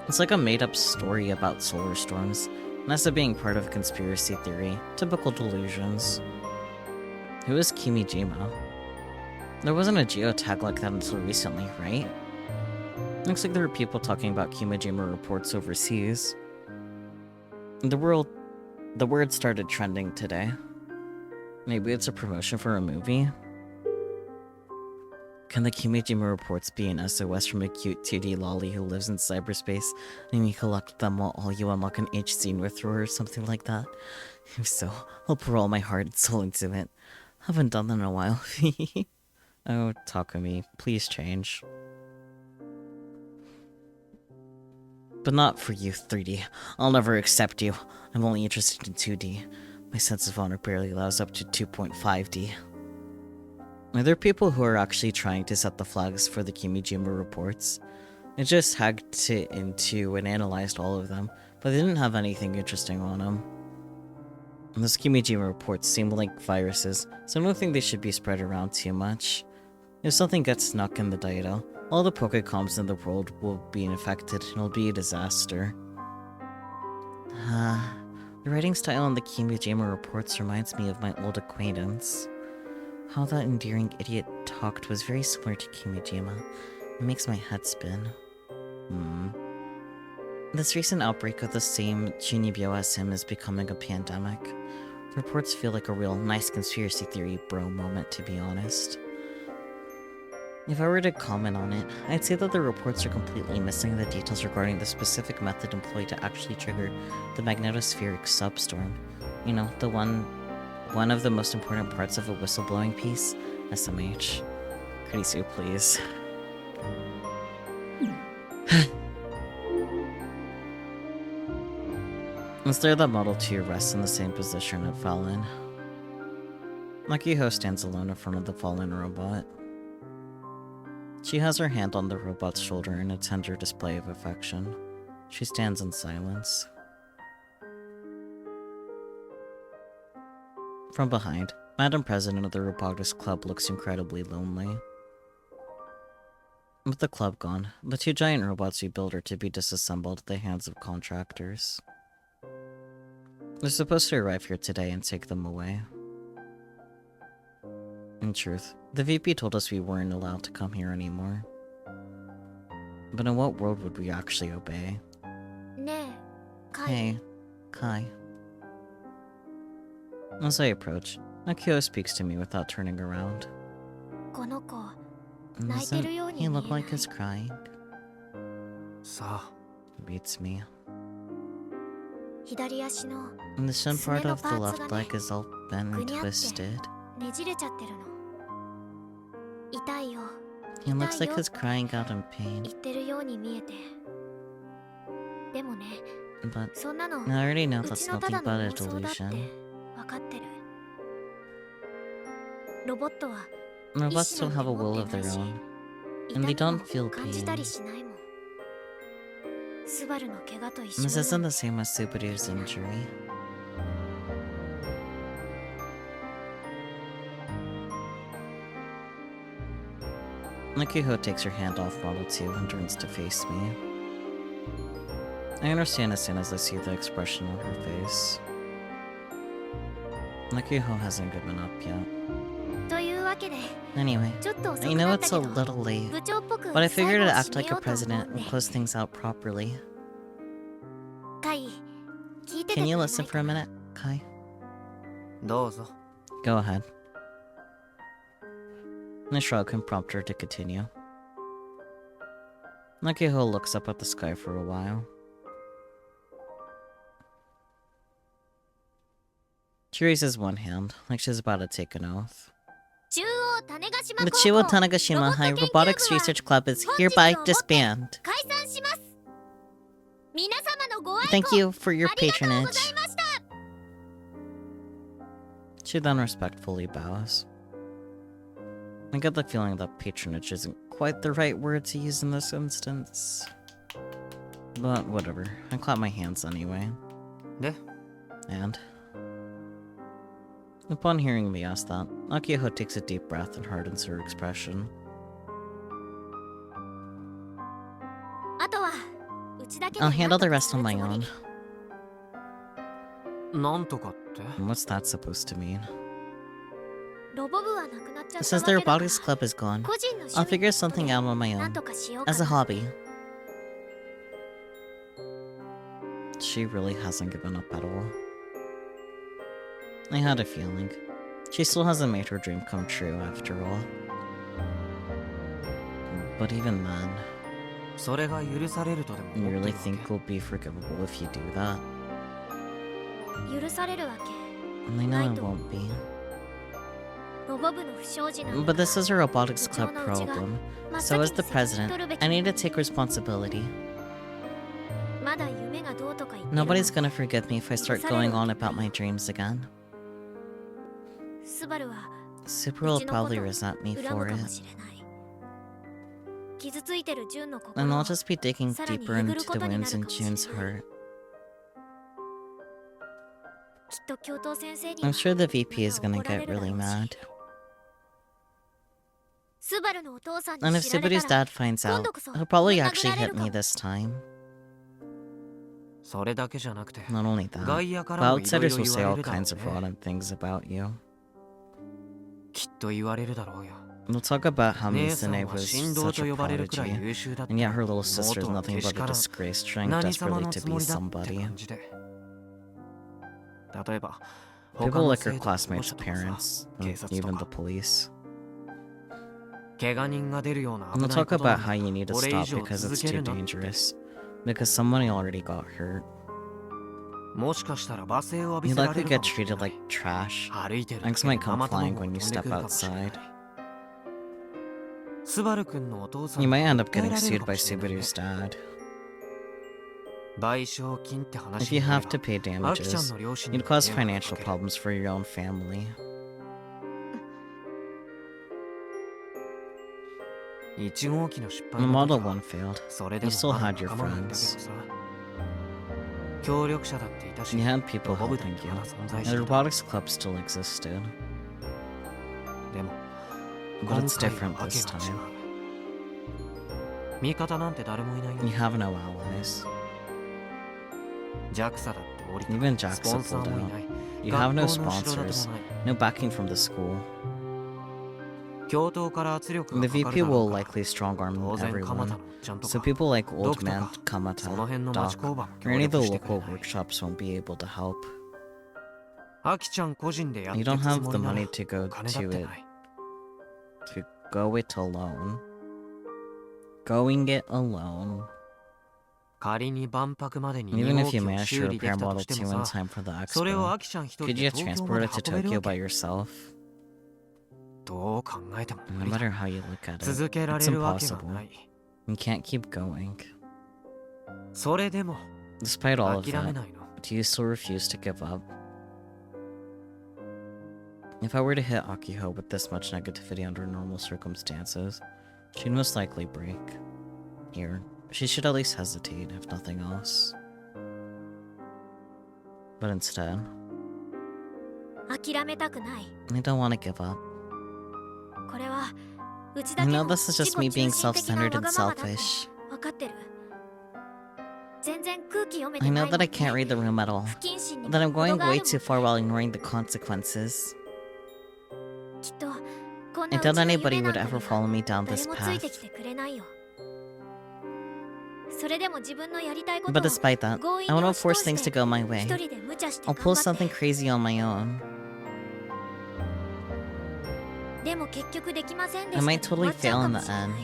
S1: It's like a made-up story about solar storms, and as to being part of a conspiracy theory. Typical delusions. Who is Kimijima? There wasn't a geotag like that until recently, right? Looks like there were people talking about Kimijima reports overseas. The word started trending today. Maybe it's a promotion for a movie? Can the Kimijima reports be an SOS from a cute 2D lolly who lives in cyberspace and you collect them while you unlock an H scene with her or something like that? If so, I'll pour all my heart and soul into it. Haven't done that in a while. Oh, Takumi, please change. But not for you, 3D. I'll never accept you. I'm only interested in 2D. My sense of honor barely allows up to 2.5D. Are there people who are actually trying to set the flags for the Kimijima reports? I just hacked it into and analyzed all of them, but they didn't have anything interesting on them. Those Kimijima reports seem like viruses, so I don't think they should be spread around too much. If something gets stuck in the data, all the Pokecoms in the world will be infected and it'll be a disaster. The writing style on the Kimijima reports reminds me of my old acquaintance. How that endearing idiot talked was very similar to Kimijima. It makes my head spin. This recent outbreak of the same Junibyo as him is becoming a pandemic. The reports feel like a real nice conspiracy theory bro moment, to be honest. If I were to comment on it, I'd say that the reports are completely missing the details regarding the specific method employed to actually trigger the magnetospheric substorm. You know, the one of the most important parts of a whistleblowing piece. SMH. Kurisu, please. Instead, the Model 2 rests in the same position it fell in. Makiho stands alone in front of the fallen robot. She has her hand on the robot's shoulder in a tender display of affection. She stands in silence. From behind, Madam President of the Robotics Club looks incredibly lonely. With the club gone, the two giant robots we built are to be disassembled at the hands of contractors. They're supposed to arrive here today and take them away. In truth, the VP told us we weren't allowed to come here anymore. But in what world would we actually obey? Hey, Kai. As I approach, Akio speaks to me without turning around. Doesn't he look like he's crying?
S2: さあ
S1: Beats me.
S3: 左足の
S1: And the shin part of the left leg is all bent and
S3: ぐにゃって
S1: twisted.
S3: ねじれちゃってるの。痛いよ
S1: He looks like he's crying out in pain.
S3: 言ってるように見えて。でもね、
S1: But
S3: そんなの
S1: I already know
S3: う
S1: that's
S3: ちのた
S1: nothing
S3: だの
S1: but a
S3: 妄想だって
S1: delusion.
S3: 分かってる。ロボットは
S1: Robots don't have a will of their
S3: 意志
S1: own,
S3: なんてないし
S1: and they
S3: 痛み
S1: don't
S3: も
S1: feel
S3: 感じた
S1: pain.
S3: りしないもん。スバルの怪我と一緒
S1: This
S3: の
S1: isn't the same as Subaru's injury. Nakiho takes her hand off Model 2 and turns to face me. I understand as soon as I see the expression on her face. Nakiho hasn't given up yet.
S3: というわけで
S1: Anyway,
S3: ちょっと遅
S1: I
S3: く
S1: know
S3: なった
S1: it's a
S3: けど
S1: little late,
S3: 部長っぽく
S1: but I
S3: 最
S1: figured
S3: 後を
S1: to
S3: 締
S1: act
S3: め
S1: like
S3: よ
S1: a
S3: うと思う
S1: president
S3: ん
S1: and
S3: で
S1: close things out properly.
S3: カイ聞いてて
S1: Can
S3: く
S1: you
S3: れない
S1: listen
S3: か
S1: for a
S3: な
S1: minute, Kai?
S2: どうぞ
S1: Go ahead. I shrug and prompt her to continue. Nakiho looks up at the sky for a while. She raises one hand, like she's about to take an oath.
S3: 中央種子島
S1: The
S3: 高
S1: Chiwo
S3: 校
S1: Tanagashima High Robotics Research Club is hereby disbanded.
S3: 解散します皆様のご愛顧
S1: Thank you for your
S3: ありがとうござい
S1: patronage.
S3: ました
S1: She then respectfully bows. I get the feeling that patronage isn't quite the right word to use in this instance. But whatever, I clap my hands anyway.
S2: で
S1: And upon hearing me ask that, Akiho takes a deep breath and hardens her expression.
S3: あとはうちだけで
S1: I'll handle the
S3: 何とか
S1: rest
S3: す
S1: on
S3: る
S1: my
S3: つもり
S1: own.
S2: なんとかって
S1: What's that supposed to mean?
S3: ロボ部はなくなっちゃった
S1: Since
S3: わ
S1: the
S3: けだから
S1: robotics club is gone,
S3: 個人の
S1: I'll
S3: 趣味
S1: figure something out on my
S3: なん
S1: own,
S3: とかしようか
S1: as a
S3: な
S1: hobby. She really hasn't given up at all. I had a feeling. She still hasn't made her dream come true after all. But even then,
S2: それが許されるとでも
S1: you
S2: 思って
S1: really
S2: るわ
S1: think
S2: け
S1: we'll be forgivable if you do that?
S3: 許されるわけ
S1: I know it won't be.
S3: ロボ部の不祥事なんだ
S1: But this is a robotics
S3: 部長
S1: club
S3: のうちが
S1: problem.
S3: 真っ
S1: So
S3: 先
S1: as
S3: に
S1: the
S3: 責任取
S1: president,
S3: るべき
S1: I need to take responsibility.
S3: まだ夢がどうとか言ってるの
S1: Nobody's gonna forgive me if I start going on about my dreams again.
S3: スバルは
S1: Super will probably resent me
S3: 恨む
S1: for
S3: かも
S1: it.
S3: しれない。傷ついてるジュンの
S1: And
S3: 心
S1: I'll
S3: を
S1: just be digging
S3: さらに
S1: deeper
S3: えぐ
S1: into
S3: る
S1: the
S3: ことにな
S1: wounds
S3: る
S1: in
S3: かもしれ
S1: June's
S3: ない。
S1: heart.
S3: きっと教頭先生には
S1: I'm sure the VP is
S3: また
S1: gonna
S3: 怒られ
S1: get
S3: るだろ
S1: really
S3: うし
S1: mad.
S3: スバルのお父さん
S1: And
S3: に
S1: if
S3: 知られ
S1: Subaru's
S3: たら
S1: dad finds
S3: 今
S1: out,
S3: 度こそ
S1: he'll probably
S3: ぶん
S1: actually
S3: 殴られ
S1: hit
S3: るか
S1: me
S3: も。
S1: this time.
S2: それだけじゃなくて
S1: Not only that,
S2: 外野か
S1: but
S2: らもいろい
S1: outsiders
S2: ろ
S1: will
S2: 言
S1: say
S2: われ
S1: all
S2: るだろ
S1: kinds
S2: う
S1: of
S2: ね
S1: rotten things about you.
S2: きっと言われるだろうよ
S1: They'll talk about how
S2: 姉さん
S1: Mizune
S2: は
S1: was
S2: 神童
S1: such
S2: と
S1: a
S2: 呼ばれるくらい
S1: prodigy,
S2: 優秀だった
S1: and yet her little sister is
S2: 元は
S1: nothing
S2: けし
S1: but
S2: か
S1: a
S2: ら
S1: disgrace trying
S2: 何様
S1: desperately
S2: の
S1: to
S2: つも
S1: be
S2: りだって
S1: somebody.
S2: 感じで例えば
S1: People like her
S2: 他の生徒
S1: classmates'
S2: 保護者とかさ
S1: parents,
S2: 警
S1: and
S2: 察と
S1: even
S2: か
S1: the police.
S2: 怪我人が出るような
S1: And
S2: 危
S1: they'll
S2: ない
S1: talk
S2: ことな
S1: about
S2: ら
S1: how you need to
S2: これ以
S1: stop
S2: 上
S1: because
S2: 続
S1: it's
S2: け
S1: too
S2: るなって
S1: dangerous. Because somebody already got hurt.
S2: もしかしたら罵声を浴び
S1: You
S2: せられ
S1: likely
S2: るか
S1: get
S2: もしれ
S1: treated
S2: な
S1: like
S2: い
S1: trash.
S2: 歩いてるだ
S1: Eggs
S2: けで
S1: might come
S2: 生
S1: flying
S2: 卵
S1: when
S2: が
S1: you
S2: 飛んで
S1: step
S2: くるかもしれない
S1: outside.
S2: スバル君のお父さん
S1: You
S2: に
S1: might end up
S2: 訴え
S1: getting
S2: られる
S1: sued
S2: か
S1: by
S2: もしれないね
S1: Subaru's dad.
S2: 賠償金って話
S1: If you
S2: になれ
S1: have
S2: ば
S1: to pay
S2: アキちゃん
S1: damages,
S2: の両親に
S1: you'd
S2: も
S1: cause
S2: 迷惑
S1: financial
S2: かける
S1: problems for your own family.
S2: 1号機の失
S1: The
S2: 敗の
S1: Model
S2: 時は
S1: 1 failed.
S2: それで
S1: You
S2: も
S1: still
S2: まだ
S1: had your
S2: 仲間がいたけど
S1: friends.
S2: さ協力者だっていたし
S1: You had people
S2: ロボ部だっ
S1: helping
S2: て
S1: you.
S2: まだ存在
S1: And
S2: して
S1: the
S2: た
S1: robotics club still existed.
S2: でも
S1: But
S2: 今
S1: it's
S2: 回
S1: different
S2: はわけ
S1: this
S2: が
S1: time.
S2: 違う味方なんて誰もいないよ
S1: You have no allies.
S2: JAXA だって降りた
S1: Even
S2: ス
S1: JAXA
S2: ポンサ
S1: pulled
S2: ーもい
S1: out.
S2: ない
S1: You have no
S2: 学校の後ろ盾
S1: sponsors,
S2: もない
S1: no backing from the school.
S2: 教頭から圧力
S1: The
S2: がかかる
S1: VP
S2: だろ
S1: will
S2: うから
S1: likely strong arm
S2: 当然蒲
S1: everyone.
S2: 田のおっちゃんと
S1: So
S2: か
S1: people like
S2: ド
S1: Old
S2: クと
S1: Man,
S2: かその
S1: Kamata,
S2: 辺の町
S1: Doc,
S2: 工場も
S1: or
S2: 協
S1: any of the
S2: 力してくれ
S1: local
S2: ない
S1: workshops won't be able to help.
S2: アキちゃん個人でやって
S1: You
S2: いく
S1: don't
S2: つ
S1: have
S2: も
S1: the
S2: りなら
S1: money to go
S2: 金だっ
S1: to
S2: て
S1: it,
S2: ない
S1: to go it alone. Going it alone.
S2: 仮に万博までに
S1: Even
S2: 2
S1: if
S2: 号
S1: you
S2: 機を
S1: manage
S2: 修
S1: to
S2: 理で
S1: repair
S2: きたと
S1: Model
S2: して
S1: 2 in
S2: もさ
S1: time for the
S2: それを
S1: expo,
S2: アキちゃん一人
S1: could
S2: で
S1: you
S2: 東
S1: just
S2: 京まで
S1: transport it to
S2: 運べる
S1: Tokyo
S2: わ
S1: by
S2: け
S1: yourself?
S2: どう考えても
S1: No
S2: 無理だ
S1: matter how you look at it,
S2: 続けら
S1: it's
S2: れるわけが
S1: impossible.
S2: ない
S1: You can't keep going.
S2: それでも
S1: Despite all of
S2: 諦め
S1: that,
S2: ないの
S1: do you still refuse to give up? If I were to hit Akiho with this much negativity under normal circumstances, she'd most likely break. Here, she should at least hesitate, if nothing else. But instead,
S3: 諦めたくない。
S1: I don't want to give up.
S3: これはうちだ
S1: I
S3: け
S1: know
S3: の
S1: this is
S3: 自
S1: just me
S3: 己
S1: being
S3: 中心的な
S1: self-centered
S3: わ
S1: and
S3: がままだって
S1: selfish.
S3: 分かってる。全然空気読め
S1: I
S3: てな
S1: know
S3: いもん
S1: that I
S3: ね。
S1: can't read the room at all.
S3: 不謹慎にも
S1: That I'm
S3: 程
S1: going
S3: があ
S1: way
S3: るも
S1: too
S3: ん。
S1: far while ignoring the consequences.
S3: きっとこんな
S1: I
S3: うち
S1: doubt
S3: の
S1: anybody
S3: 夢
S1: would
S3: なんか
S1: ever
S3: に
S1: follow
S3: は
S1: me down
S3: 誰
S1: this
S3: もついて
S1: path.
S3: きてくれないよ。それでも自分のやりたいこと
S1: But
S3: を
S1: despite that,
S3: 強引
S1: I
S3: に
S1: want to
S3: 押し
S1: force
S3: 通
S1: things
S3: し
S1: to
S3: て
S1: go my
S3: 一
S1: way.
S3: 人で無茶して
S1: I'll
S3: 頑
S1: pull
S3: 張っ
S1: something
S3: て。
S1: crazy on my own.
S3: でも結局できませんで
S1: I
S3: した
S1: might
S3: で終
S1: totally
S3: わっちゃ
S1: fail
S3: うか
S1: in
S3: も
S1: the
S3: しれない。
S1: end.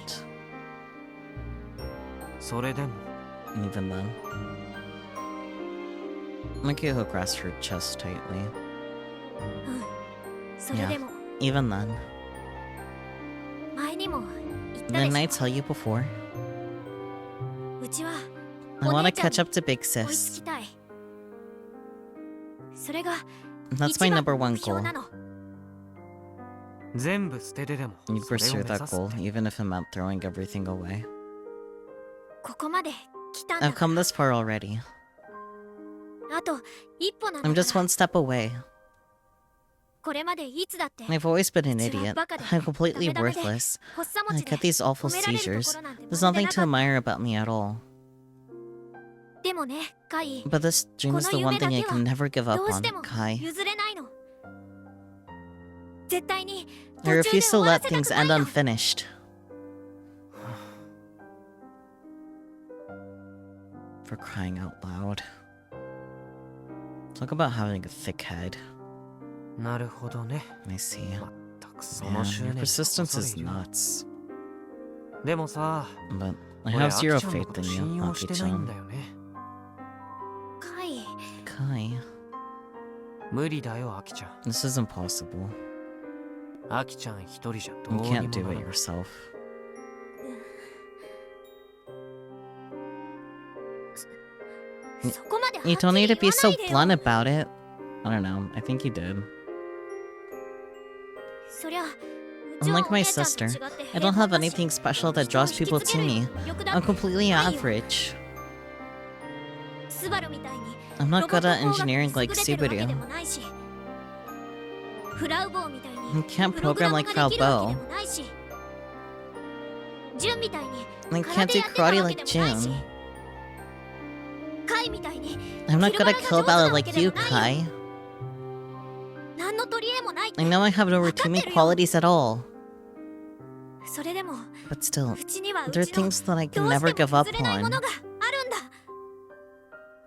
S2: それでも
S1: Even then. Makiho grasped her chest tightly.
S3: うん。それでも
S1: Even then.
S3: 前にも言ったで
S1: Didn't
S3: し
S1: I
S3: ょ。
S1: tell you before?
S3: うちは
S1: I
S3: お
S1: want
S3: 姉
S1: to
S3: ちゃん
S1: catch up to Big
S3: 追いつ
S1: Sis.
S3: きたい。それが
S1: That's
S3: 一
S1: my
S3: 番
S1: number
S3: の
S1: one
S3: 目標
S1: goal.
S3: なの。
S2: 全部捨ててでも
S1: You'd
S2: それを
S1: pursue
S2: 目
S1: that
S2: 指す
S1: goal,
S2: って
S1: even if it meant throwing everything away.
S3: ここまで来たんだ
S1: I've
S3: か
S1: come this far already.
S3: ら。あと一歩なんだ
S1: I'm
S3: か
S1: just
S3: ら。
S1: one step away.
S3: これまでいつだって
S1: I've always been an
S3: うちは
S1: idiot.
S3: バカで
S1: I'm completely
S3: ダメダメで
S1: worthless.
S3: 発作持
S1: I
S3: ちで
S1: get these awful
S3: 褒められると
S1: seizures.
S3: ころなんて
S1: There's
S3: まるで
S1: nothing
S3: な
S1: to
S3: かっ
S1: admire about me at all.
S3: た。でもね、カイ、
S1: But this dream is the one thing I can never give up
S3: どう
S1: on,
S3: しても
S1: Kai.
S3: 譲れないの。絶対に
S1: I
S3: 途中で
S1: refuse
S3: 終
S1: to
S3: わら
S1: let
S3: せた
S1: things
S3: くない
S1: end
S3: の。
S1: unfinished. For crying out loud. Talk about having a thick head.
S2: なるほどね
S1: I see.
S2: まったくその
S1: Man,
S2: 執念
S1: your
S2: に
S1: persistence
S2: 恐
S1: is
S2: れ入る
S1: nuts.
S2: でもさ
S1: But I
S2: 俺
S1: have
S2: アキ
S1: zero
S2: ちゃんのこ
S1: faith
S2: と
S1: in you,
S2: 信用してないんだ
S1: Aki-chan.
S2: よね
S3: カイ、
S1: Kai,
S2: 無理だよアキちゃん
S1: this is impossible.
S2: アキちゃん一人じゃど
S1: You
S2: うに
S1: can't
S2: も
S1: do
S2: なら
S1: it
S2: ない
S1: yourself.
S3: そそこまではっき
S1: You
S3: り
S1: don't
S3: 言
S1: need
S3: わ
S1: to be
S3: な
S1: so
S3: いでよ。
S1: blunt about it. I don't know. I think you did.
S3: そりゃ、うちは
S1: Unlike
S3: お
S1: my
S3: 姉ちゃんと
S1: sister,
S3: 違って
S1: I don't
S3: 平凡
S1: have
S3: だし、
S1: anything special that
S3: 人を
S1: draws
S3: 引き
S1: people
S3: つけ
S1: to
S3: るよ
S1: me.
S3: うな魅力だ
S1: I'm
S3: って
S1: completely
S3: ないよ。
S1: average.
S3: スバルみたいに
S1: I'm
S3: ロ
S1: not
S3: ボッ
S1: good
S3: ト
S1: at
S3: 工学に
S1: engineering
S3: 優
S1: like
S3: れてるわけで
S1: Subaru.
S3: もないし、フラウボーみたい
S1: I
S3: に
S1: can't
S3: プログラ
S1: program
S3: ム
S1: like
S3: ができるわけで
S1: Frau
S3: もないし、ジュンみたいに
S1: I
S3: 空
S1: can't
S3: 手
S1: do
S3: やってたわ
S1: karate
S3: け
S1: like
S3: でもないし、
S1: June.
S3: カイみたいに
S1: I'm not
S3: 昼
S1: good
S3: 間
S1: at
S3: が
S1: kill
S3: 上手な
S1: battle
S3: わ
S1: like
S3: けで
S1: you,
S3: もないよ。
S1: Kai.
S3: 何の取り柄もないって
S1: I know I have no
S3: 分かっ
S1: redeeming
S3: てるよ。
S1: qualities at all.
S3: それでも
S1: But still,
S3: うちにはう
S1: there are
S3: ちの
S1: things that I
S3: ど
S1: can
S3: うし
S1: never
S3: て
S1: give
S3: も
S1: up
S3: 譲れないも
S1: on.
S3: のがあるんだ。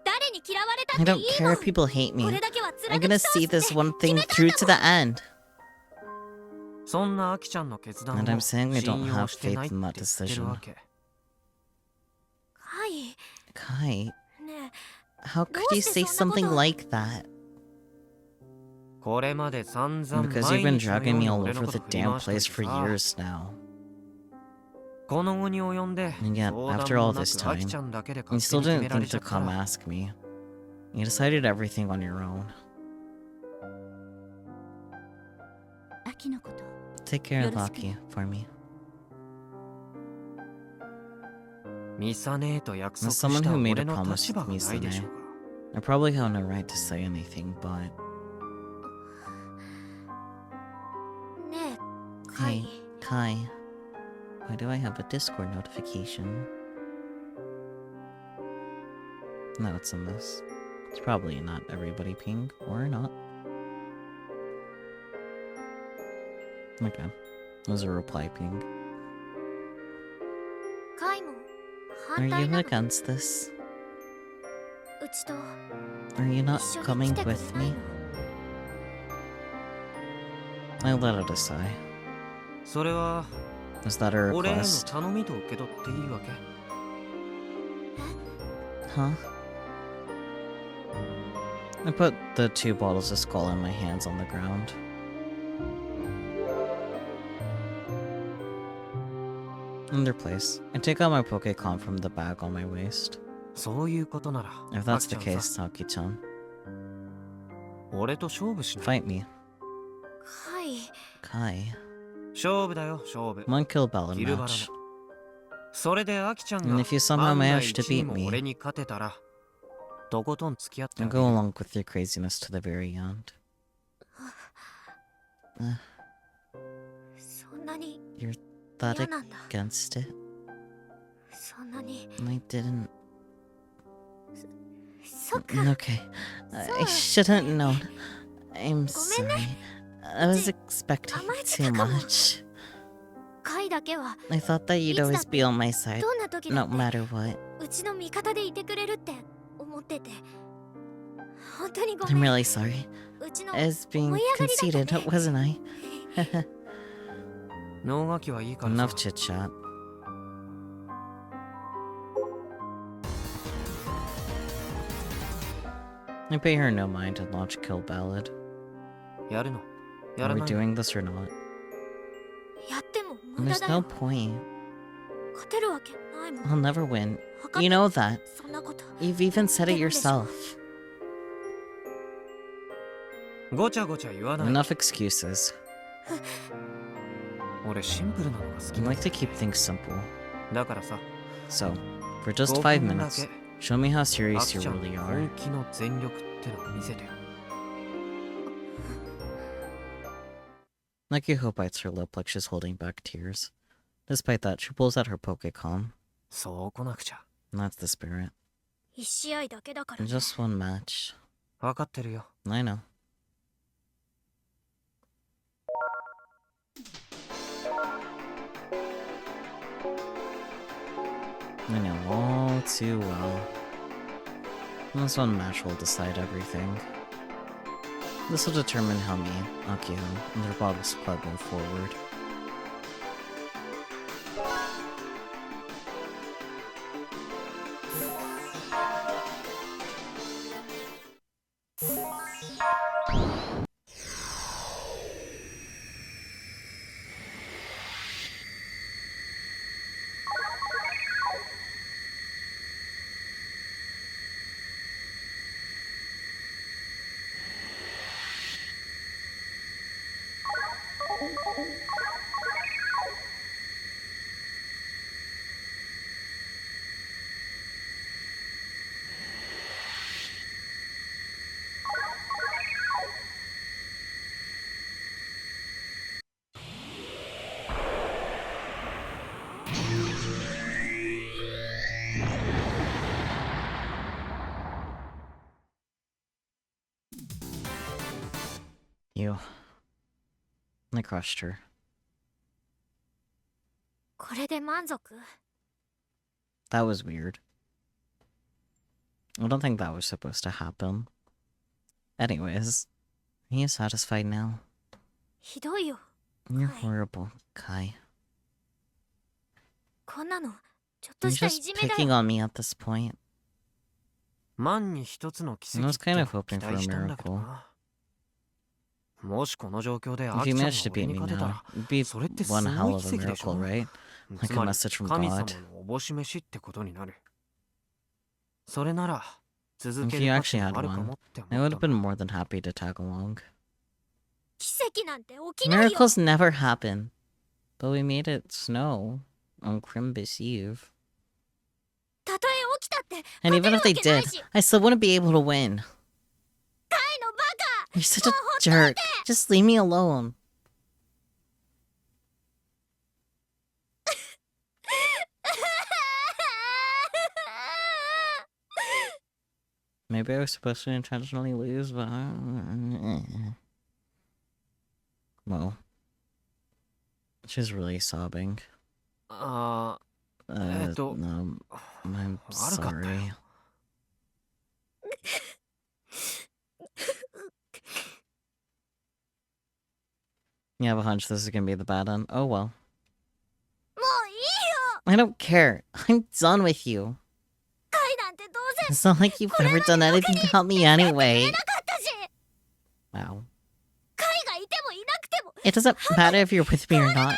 S3: 誰に嫌われた
S1: I
S3: ってい
S1: don't
S3: い
S1: care
S3: もん。
S1: if people hate
S3: こ
S1: me.
S3: れだけは
S1: I'm
S3: 貫
S1: gonna
S3: き通
S1: see
S3: すって
S1: this one
S3: 決
S1: thing
S3: めたん
S1: through
S3: だ
S1: to
S3: も
S1: the
S3: ん。
S1: end.
S5: そんなアキちゃんの決断を
S1: And I'm saying I
S5: 信
S1: don't
S5: 用
S1: have
S5: してない
S1: faith
S5: っ
S1: in
S5: て
S1: that
S5: 言ってる
S1: decision.
S5: わけ。
S3: はい。
S1: Kai,
S3: ね
S1: how could you say something like that?
S5: これまで散々
S1: Because
S5: 毎
S1: you've been
S5: 日のよう
S1: dragging
S5: に
S1: me all
S5: 俺の
S1: over
S5: こと
S1: the
S5: 振り
S1: damn
S5: 回しとい
S1: place
S5: て
S1: for
S5: さ、
S1: years now.
S5: この後に及んで
S1: And yet,
S5: 相
S1: after
S5: 談
S1: all
S5: もな
S1: this
S5: くアキ
S1: time,
S5: ちゃんだけで
S1: you
S5: 勝手
S1: still
S5: に決
S1: didn't
S5: められ
S1: think
S5: ちゃ
S1: to
S5: った
S1: come
S5: ら
S1: ask me. You decided everything on your own.
S6: 秋のこと
S1: Take care of
S6: よろしく。
S1: Aki for me.
S5: ミサ姉と約
S1: As
S5: 束し
S1: someone
S5: た
S1: who made
S5: 俺
S1: a
S5: の
S1: promise
S5: 立場
S1: with
S5: がないでしょ
S1: Misane,
S5: うが。
S1: I probably have no right to say anything, but
S3: ねえ、カ
S1: hey,
S3: イ。
S1: Kai, why do I have a Discord notification? No, it's in this. It's probably not everybody ping, or not. Okay. It was a reply ping.
S3: カイも
S1: Are
S3: 反対
S1: you
S3: なの？
S1: against this?
S3: うちと
S1: Are you not
S3: 一緒に
S1: coming
S3: 来てくれ
S1: with
S3: ない
S1: me?
S3: の？
S1: I let out a sigh.
S5: それは
S1: Is that a
S5: 俺への
S1: request?
S5: 頼みと受け取っていいわけ？
S1: Huh? I put the 2 bottles of Skull in my hands on the ground. In their place, I take out my Pokécon from the bag on my waist.
S5: そういうことなら、
S1: If that's
S5: アキ
S1: the
S5: ちゃんさ、
S1: case, Taki-chan,
S5: 俺と勝負しない？
S1: fight me.
S3: カイ。
S1: Kai.
S5: 勝負だよ、勝負。
S1: One kill ballad
S5: 昼バラ
S1: match.
S5: の。それでアキちゃん
S1: And
S5: が
S1: if you somehow
S5: 万が
S1: manage to
S5: 一に
S1: beat
S5: も
S1: me,
S5: 俺に勝てたら、とことん付き合ってあ
S1: I'll
S5: げる
S1: go
S5: よ。
S1: along with your craziness to the very end.
S3: そんなに
S1: You're that
S3: 嫌なんだ。
S1: against it?
S3: そんなに。
S1: I didn't.
S3: そっか。
S1: Okay. I shouldn't known. I'm sorry. I was expecting too much.
S3: カイだけは
S1: I thought that you'd always be on my side,
S3: どんな時だ
S1: no
S3: って
S1: matter what.
S3: うちの味方でいてくれるって思ってて。本当にご
S1: I'm
S3: めん。
S1: really sorry.
S3: うちの
S1: I was being
S3: 思い上がりだった
S1: conceited, wasn't I?
S5: 脳書きはいいからさ
S1: Enough chit chat. I pay her no mind and launch Kill Ballad.
S5: やるの？や
S1: Are
S5: ら
S1: we
S5: ないの？
S1: doing this or not?
S3: やっても無駄
S1: There's
S3: だ
S1: no
S3: よ。
S1: point.
S3: 勝てるわけないもん。
S1: I'll never win.
S3: 分かって
S1: You know that.
S3: そんなこと。
S1: You've even said it yourself.
S5: ごちゃごちゃ言わない。
S1: Enough excuses.
S5: 俺シンプルなのが好
S1: I
S5: きだ。
S1: like to keep things simple.
S5: だからさ、
S1: So, for just
S5: 5
S1: 5
S5: 分だ
S1: minutes,
S5: け
S1: show me how
S5: ア
S1: serious
S5: キ
S1: you
S5: ちゃん
S1: really
S5: の
S1: are.
S5: 本気の全力ってのを見せてよ。
S1: Like Yuho bites her lip like she's holding back tears. Despite that, she pulls out her Pokécon.
S5: そう来なくちゃ。
S1: And that's the spirit.
S3: 一試合だけだからね。
S1: Just one match.
S5: 分かってるよ。
S1: I know. I know all too well. This one match will decide everything. This will determine how me, Akio, and the Robotics Club move forward. Ew. I crushed her.
S3: これで満足？
S1: That was weird. I don't think that was supposed to happen. Anyways, are you satisfied now?
S3: ひどいよ。
S1: You're
S3: Kai.
S1: horrible, Kai.
S3: こんなのちょっと
S1: You're
S3: したい
S1: just
S3: じめだ
S1: picking
S3: よ。
S1: on me at this point.
S5: 万に一つの奇
S1: I
S5: 跡
S1: was
S5: って
S1: kind of
S5: 期
S1: hoping for a
S5: 待したんだけど
S1: miracle.
S5: な。もしこの状況で
S1: If
S5: ア
S1: you
S5: キちゃん
S1: managed
S5: が
S1: to
S5: 俺
S1: beat
S5: に
S1: me
S5: 勝てた
S1: now,
S5: ら
S1: it'd be
S5: それってす
S1: one
S5: ご
S1: hell
S5: い
S1: of
S5: 奇
S1: a
S5: 跡でしょ。
S1: miracle, right? Like
S5: つ
S1: a
S5: まり
S1: message from
S5: 神様
S1: God.
S5: のおぼし飯ってことになる。それなら続
S1: If
S5: け
S1: you
S5: る価
S1: actually
S5: 値
S1: had
S5: もあるか
S1: one,
S5: もって
S1: I
S5: 思
S1: would
S5: った
S1: have
S5: ん
S1: been
S5: だ。
S1: more than happy to tag along.
S3: 奇跡なんて起きないよ。
S1: Miracles never happen. But we made it snow on Crimbus Eve.
S3: たとえ起きたって
S1: And
S3: 勝て
S1: even
S3: る
S1: if
S3: わ
S1: they
S3: けない
S1: did,
S3: し。
S1: I still wouldn't be able to win.
S3: カイのバカ。
S1: You're such a jerk. Just leave me alone. Maybe I was supposed to intentionally lose, but... Well. She's really sobbing.
S5: あ
S1: I'm
S5: 悪かったよ。
S1: sorry. You have a hunch this is gonna be the bad end? Oh well.
S3: もういいよ。
S1: I don't care. I'm done with you.
S3: カイなんてどうせ
S1: It's not like you've ever done anything to help me anyway.
S3: なかったし。
S1: Wow.
S3: カイがいてもいなくても
S1: It doesn't matter if you're with me or not.
S3: だか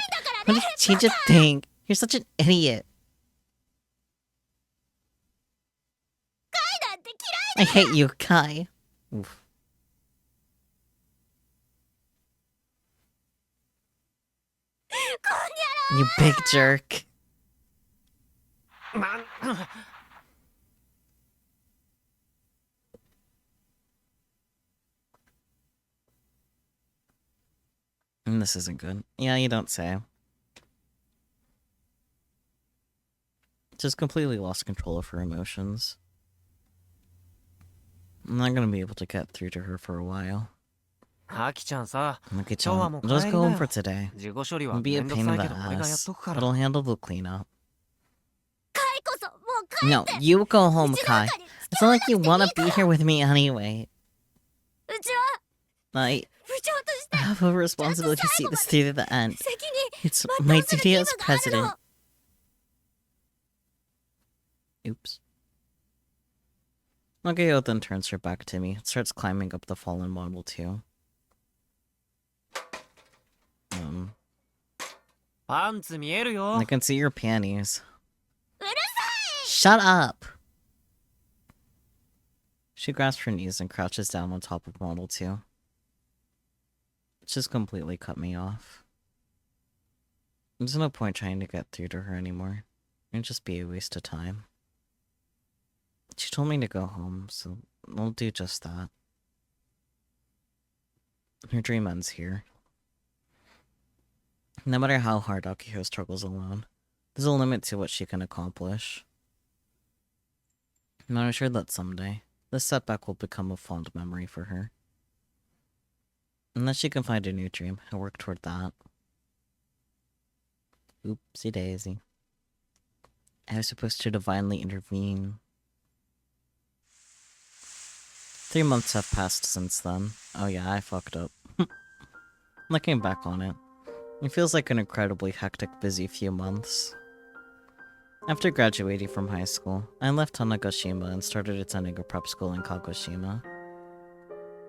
S3: ら
S1: What
S3: ね。
S1: did change a thing? You're such an idiot.
S3: カイなんて
S1: I hate you, Kai. Oof.
S3: 嫌い。
S1: You big jerk.
S5: なん
S1: This isn't good. Yeah, you don't say. Just completely lost control of her emotions. I'm not gonna be able to get through to her for a while.
S5: アキちゃんさ、
S1: Okay,
S5: 今日は
S1: John,
S5: もう
S1: just
S5: 帰り
S1: go
S5: な
S1: home
S5: よ。
S1: for today.
S5: 事後処理は
S1: It'll be
S5: め
S1: a
S5: んど
S1: pain
S5: くさ
S1: in
S5: い
S1: the
S5: けど俺がやっ
S1: ass,
S5: とくか
S1: but
S5: ら。
S1: I'll handle the cleanup.
S3: カイこそもう帰
S1: No,
S3: って。
S1: you go home,
S3: うち
S1: Kai.
S3: なんかに
S1: It's
S3: 付
S1: not
S3: き合
S1: like
S3: わ
S1: you
S3: なくていい
S1: want to be
S3: から
S1: here with me anyway.
S3: うちは
S1: I
S3: 部長として
S1: have a responsibility to see this through to the end.
S3: 責任
S1: It's
S3: 全
S1: my
S3: うする
S1: duty
S3: 義
S1: as
S3: 務があるの。
S1: president. Oops. Nagayo then turns her back to me, starts climbing up the fallen Model 2.
S5: パンツ見えるよ。
S1: I can see your panties.
S3: うるさい。
S1: Shut up! She grasps her knees and crouches down on top of Model 2. Just completely cut me off. There's no point trying to get through to her anymore. It'd just be a waste of time. She told me to go home, so I'll do just that. Her dream ends here. No matter how hard Akihiko struggles alone, there's a limit to what she can accomplish. And I'm sure that someday, this setback will become a fond memory for her. Unless she can find a new dream and work toward that. Oopsie daisy. I was supposed to divinely intervene. 3 months have passed since then. Oh yeah, I fucked up. Looking back on it, it feels like an incredibly hectic, busy few months. After graduating from high school, I left Tanegashima and started attending a prep school in Kagoshima.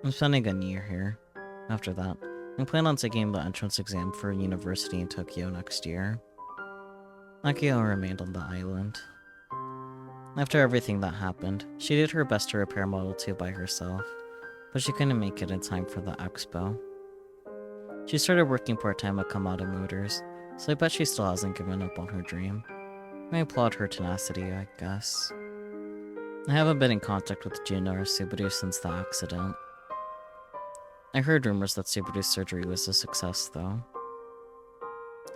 S1: I'm spending a year here. After that, I plan on taking the entrance exam for a university in Tokyo next year. Akio remained on the island. After everything that happened, she did her best to repair Model 2 by herself, but she couldn't make it in time for the expo. She started working part-time at Kamada Motors, so I bet she still hasn't given up on her dream. I applaud her tenacity, I guess. I haven't been in contact with Juno or Subaru since the accident. I heard rumors that Subaru's surgery was a success, though.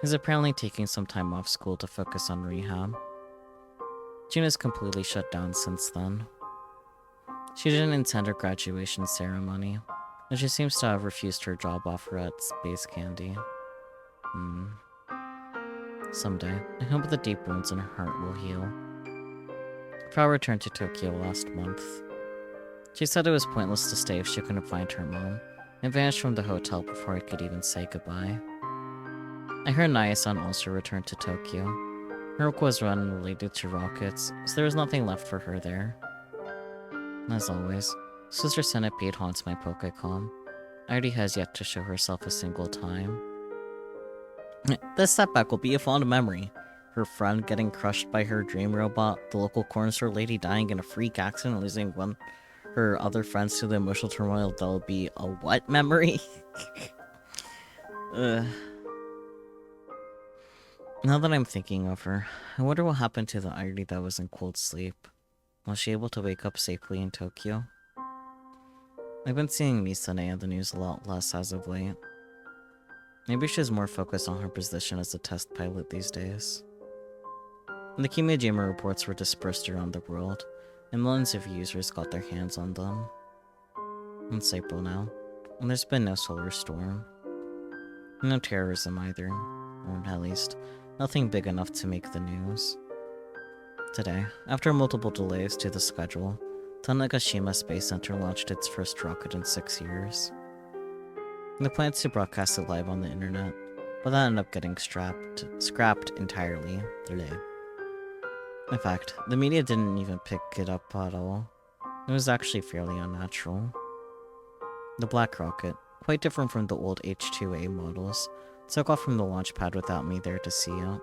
S1: He's apparently taking some time off school to focus on rehab. Juno's completely shut down since then. She didn't attend her graduation ceremony. but she seems to have refused her job offer at Space Candy. Someday, I hope the deep wounds in her heart will heal. Frau returned to Tokyo last month. She said it was pointless to stay if she couldn't find her mom, and vanished from the hotel before I could even say goodbye. I heard Naya-san also returned to Tokyo. Her work was run related to rockets, so there was nothing left for her there. As always, Sister Centipede haunts my Pokecom. Artie has yet to show herself a single time. This setback will be a fond memory. Her friend getting crushed by her dream robot, the local corner store lady dying in a freak accident, losing her other friends to the emotional turmoil. That'll be a what memory? Ugh. Now that I'm thinking of her, I wonder what happened to the Artie that was in cold sleep. Was she able to wake up safely in Tokyo? I've been seeing Misane in the news a lot less as of late. Maybe she's more focused on her position as a test pilot these days. The Kimijima reports were dispersed around the world, and millions of users got their hands on them. It's April now, and there's been no solar storm. No terrorism either, or at least, nothing big enough to make the news. Today, after multiple delays to the schedule, Tanegashima Space Center launched its first rocket in 6 years. They planned to broadcast it live on the internet, but that ended up getting scrapped entirely. In fact, the media didn't even pick it up at all. It was actually fairly unnatural. The black rocket, quite different from the old H-2A models, took off from the launch pad without me there to see it.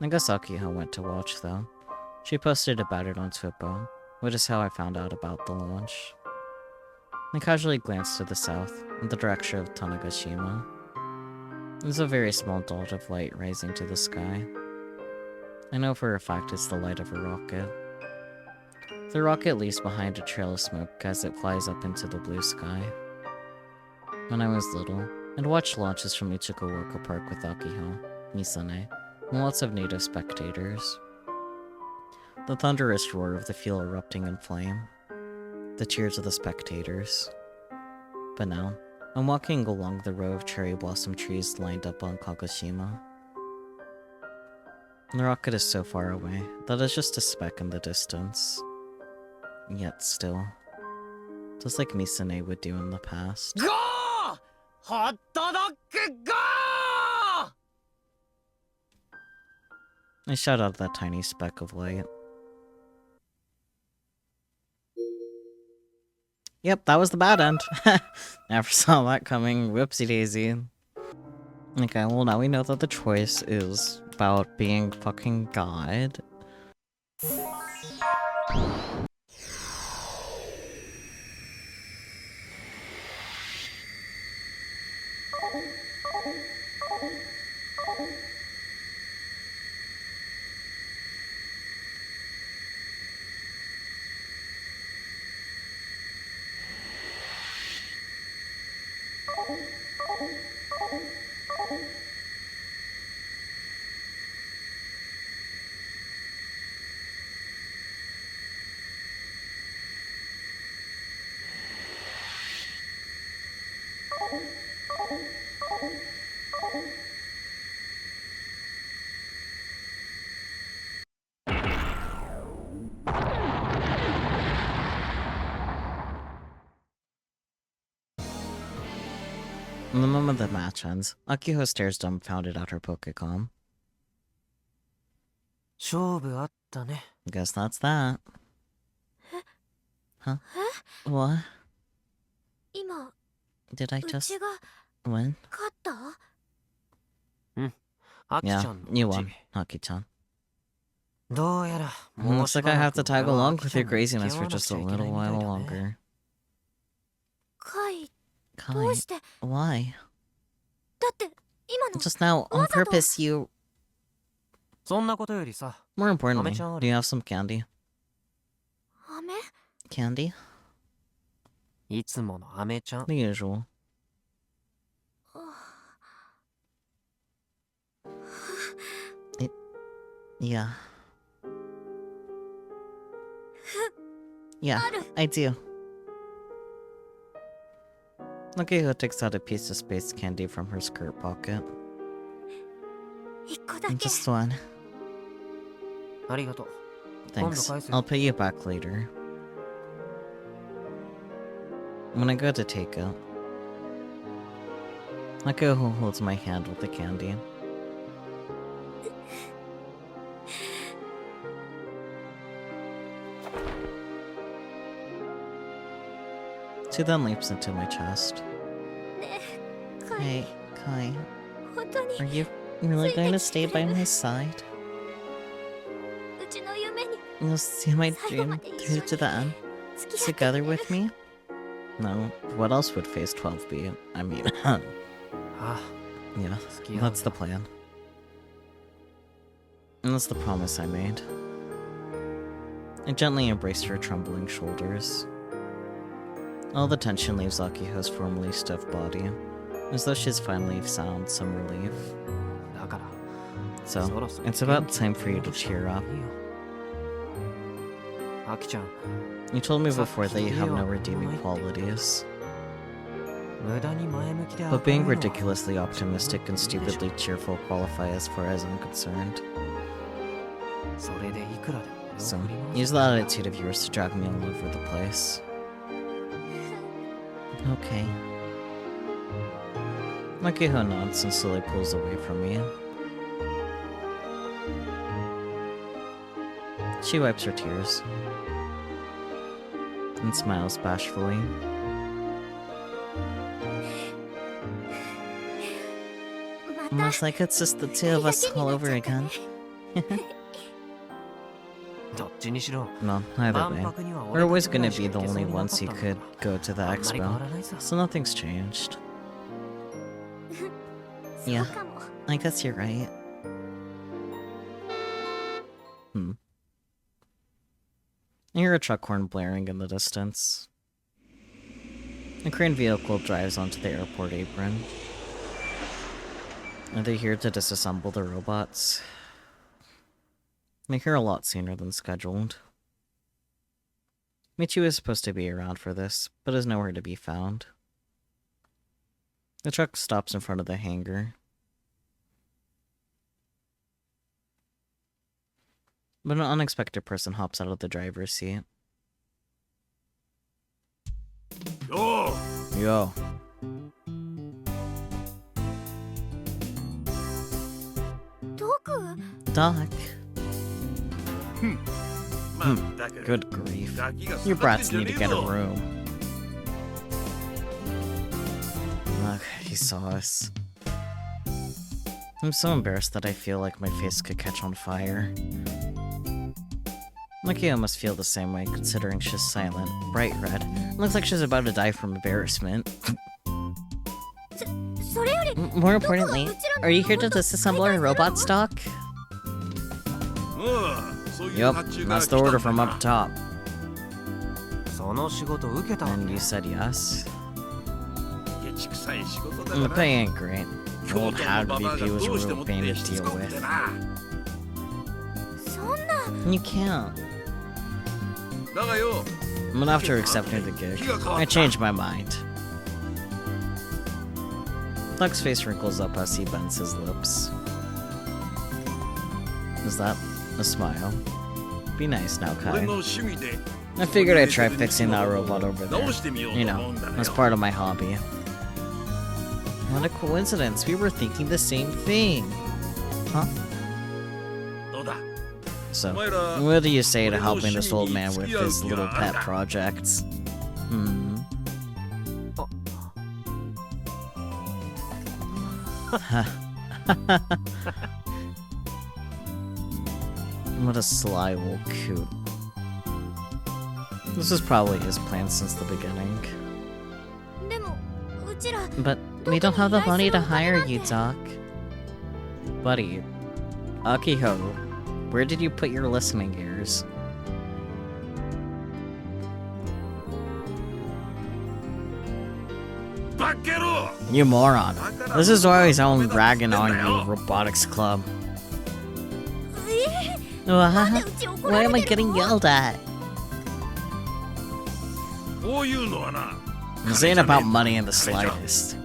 S1: Nagasaki went to watch though. She posted about it on Twitter, which is how I found out about the launch. I casually glanced to the south, in the direction of Tanegashima. There's a very small dot of light rising to the sky. I know for a fact it's the light of a rocket. The rocket leaves behind a trail of smoke as it flies up into the blue sky. When I was little, I'd watched launches from Ichikawa Park with Akiho, Misane, and lots of native spectators. The thunderous roar of the field erupting in flame. The cheers of the spectators. But now, I'm walking along the row of cherry blossom trees lined up on Kagoshima. The rocket is so far away that it's just a speck in the distance. Yet still, just like Misane would do in the past.
S5: Go! Hot dog go!
S1: I shot out that tiny speck of light. Yep, that was the bad end. Never saw that coming. Whoopsie daisy. Okay, well now we know that the choice is about being fucking God. In the moment the match ends, Akiho stares dumbfounded at her Pokecom.
S5: 勝負あったね。
S1: Guess that's that. Huh? What?
S3: 今
S1: Did I
S3: う
S1: just
S3: ちが
S1: win?
S3: 勝った？
S5: アキちゃ
S1: Yeah,
S5: んの
S1: you
S5: 勝
S1: won,
S5: ち。
S1: Aki-chan.
S5: どうやら
S1: Looks like I have to tag
S5: もうしばらく俺は
S1: along
S5: アキ
S1: with
S5: ちゃ
S1: your
S5: んに付き
S1: craziness
S5: 合
S1: for
S5: わなく
S1: just
S5: ち
S1: a
S5: ゃいけな
S1: little
S5: いみたい
S1: while
S5: だね。
S1: longer.
S3: カイど
S1: Kai,
S3: うして？
S1: why?
S3: だって今の
S1: Just now, on
S3: What the-
S1: purpose, you...
S5: そんなことよりさ、
S1: More importantly,
S5: Ame-chan
S1: do you have some candy?
S3: 飴？
S1: Candy?
S5: いつものアメちゃん。
S1: The usual. Yeah. Yeah,
S3: ある。
S1: I do. Akiho takes out a piece of space candy from her skirt pocket.
S3: 1個だけ
S1: Just one.
S5: ありがとう。
S1: Thanks.
S5: 今度返す。
S1: I'll pay you back later. When I go to take it, Akiho holds my hand with the candy. She then leaps into my chest.
S3: ねえカイ
S1: Hey, Kai,
S3: 本当に
S1: are you really going to stay by my side?
S3: うちの夢に
S1: You'll see my dream through to the end
S3: 付き合ってくれ
S1: together
S3: る
S1: with me? No, what else would Phase 12 be? I mean,
S5: あ
S1: yeah,
S5: 付き合う
S1: that's the plan. And that's the promise I made. I gently embraced her trembling shoulders. All the tension leaves Akiho's formerly stiff body, as though she's finally found some relief.
S5: だから
S1: So,
S5: そろそろ
S1: it's about
S5: 元気
S1: time for you
S5: に
S1: to
S5: 戻した
S1: cheer
S5: 方
S1: up.
S5: がいいよ。アキちゃん、
S1: You told me before that you have no
S5: さっき家は
S1: redeeming
S5: 来ないって
S1: qualities,
S5: 無駄に前向きで
S1: but being
S5: 明るいのは
S1: ridiculously optimistic and stupidly cheerful qualify as far as I'm concerned.
S5: それでいくらでも俺を
S1: So,
S5: 振り回
S1: use
S5: す
S1: the attitude of yours to drag me all over the place. Okay. Makiho nods and slowly pulls away from me. She wipes her tears and smiles bashfully.
S3: また
S1: Almost like it's just the two of us all over again.
S5: どっちにしろ
S1: No, either
S5: 万
S1: way.
S5: 博には
S1: We're
S5: 俺
S1: always
S5: たちぐら
S1: gonna
S5: いし
S1: be
S5: か
S1: the
S5: 行けそう
S1: only
S5: になか
S1: ones
S5: っ
S1: you
S5: たんだ
S1: could
S5: か
S1: go to the
S5: らあんまり変わ
S1: expo,
S5: らないさ
S1: so nothing's changed.
S3: そう
S1: Yeah.
S3: かも
S1: I guess you're right. I hear a truck horn blaring in the distance. A crane vehicle drives onto the airport apron. Are they here to disassemble the robots? They're here a lot sooner than scheduled. Michiu is supposed to be around for this, but is nowhere to be found. The truck stops in front of the hangar. But an unexpected person hops out of the driver's seat.
S7: Yo!
S1: Yo.
S3: ドク
S1: Doc.
S7: まったく
S1: Good grief.
S7: ガキが
S1: You
S7: 下がってん
S1: brats
S7: じゃ
S1: need
S7: ね
S1: to
S7: え
S1: get a
S7: ぞ
S1: room. Ugh, he saw us. I'm so embarrassed that I feel like my face could catch on fire. Makia must feel the same way, considering she's silent, bright red. Looks like she's about to die from embarrassment.
S3: それより
S1: More importantly, are you here to disassemble our robot stock?
S7: うんそういう
S1: Yup,
S7: 発注から
S1: that's
S7: 来
S1: the
S7: たん
S1: order
S7: だ
S1: from
S7: な
S1: up top.
S5: その仕事受けたわ
S1: And
S5: け
S1: you said yes?
S7: ケチくさい仕事だ
S1: The
S7: から
S1: pay ain't great.
S7: 京
S1: Old
S7: 都の
S1: Hag
S7: ババアが
S1: VP was a
S7: どうして
S1: real
S7: もって
S1: pain to
S7: しつ
S1: deal
S7: こくて
S1: with.
S7: な
S3: そんな
S1: You can't.
S7: だがよ
S1: But after accepting the gig, I changed my mind. Doug's face wrinkles up as he bends his lips. Is that a smile? Be nice now,
S7: 俺
S1: Kai.
S7: の趣味で
S1: I figured I'd try fixing that robot over there.
S7: 直してみよう
S1: You
S7: と
S1: know,
S7: 思うんだよ
S1: as part of my hobby. What a coincidence, we were thinking the same thing. Huh?
S7: どうだ
S1: So,
S7: お前ら
S1: what do you say to
S7: 俺の
S1: helping this old man
S7: 趣
S1: with
S7: 味に
S1: his
S7: 付き合う
S1: little
S7: 気はある
S1: pet
S7: か
S1: projects? Hmm. What a sly old coot. This was probably his plan since the beginning.
S3: でもうちら
S1: But we don't have the money to hire you, Doc. Buddy, Akiho, where did you put your listening ears? You moron. This is why he's on ragging on you, Robotics Club.
S3: なんでうち怒ら
S1: Why
S3: れ
S1: am I
S3: てる
S1: getting
S3: の
S1: yelled at?
S7: こういうのはな
S1: This ain't about money in the slightest.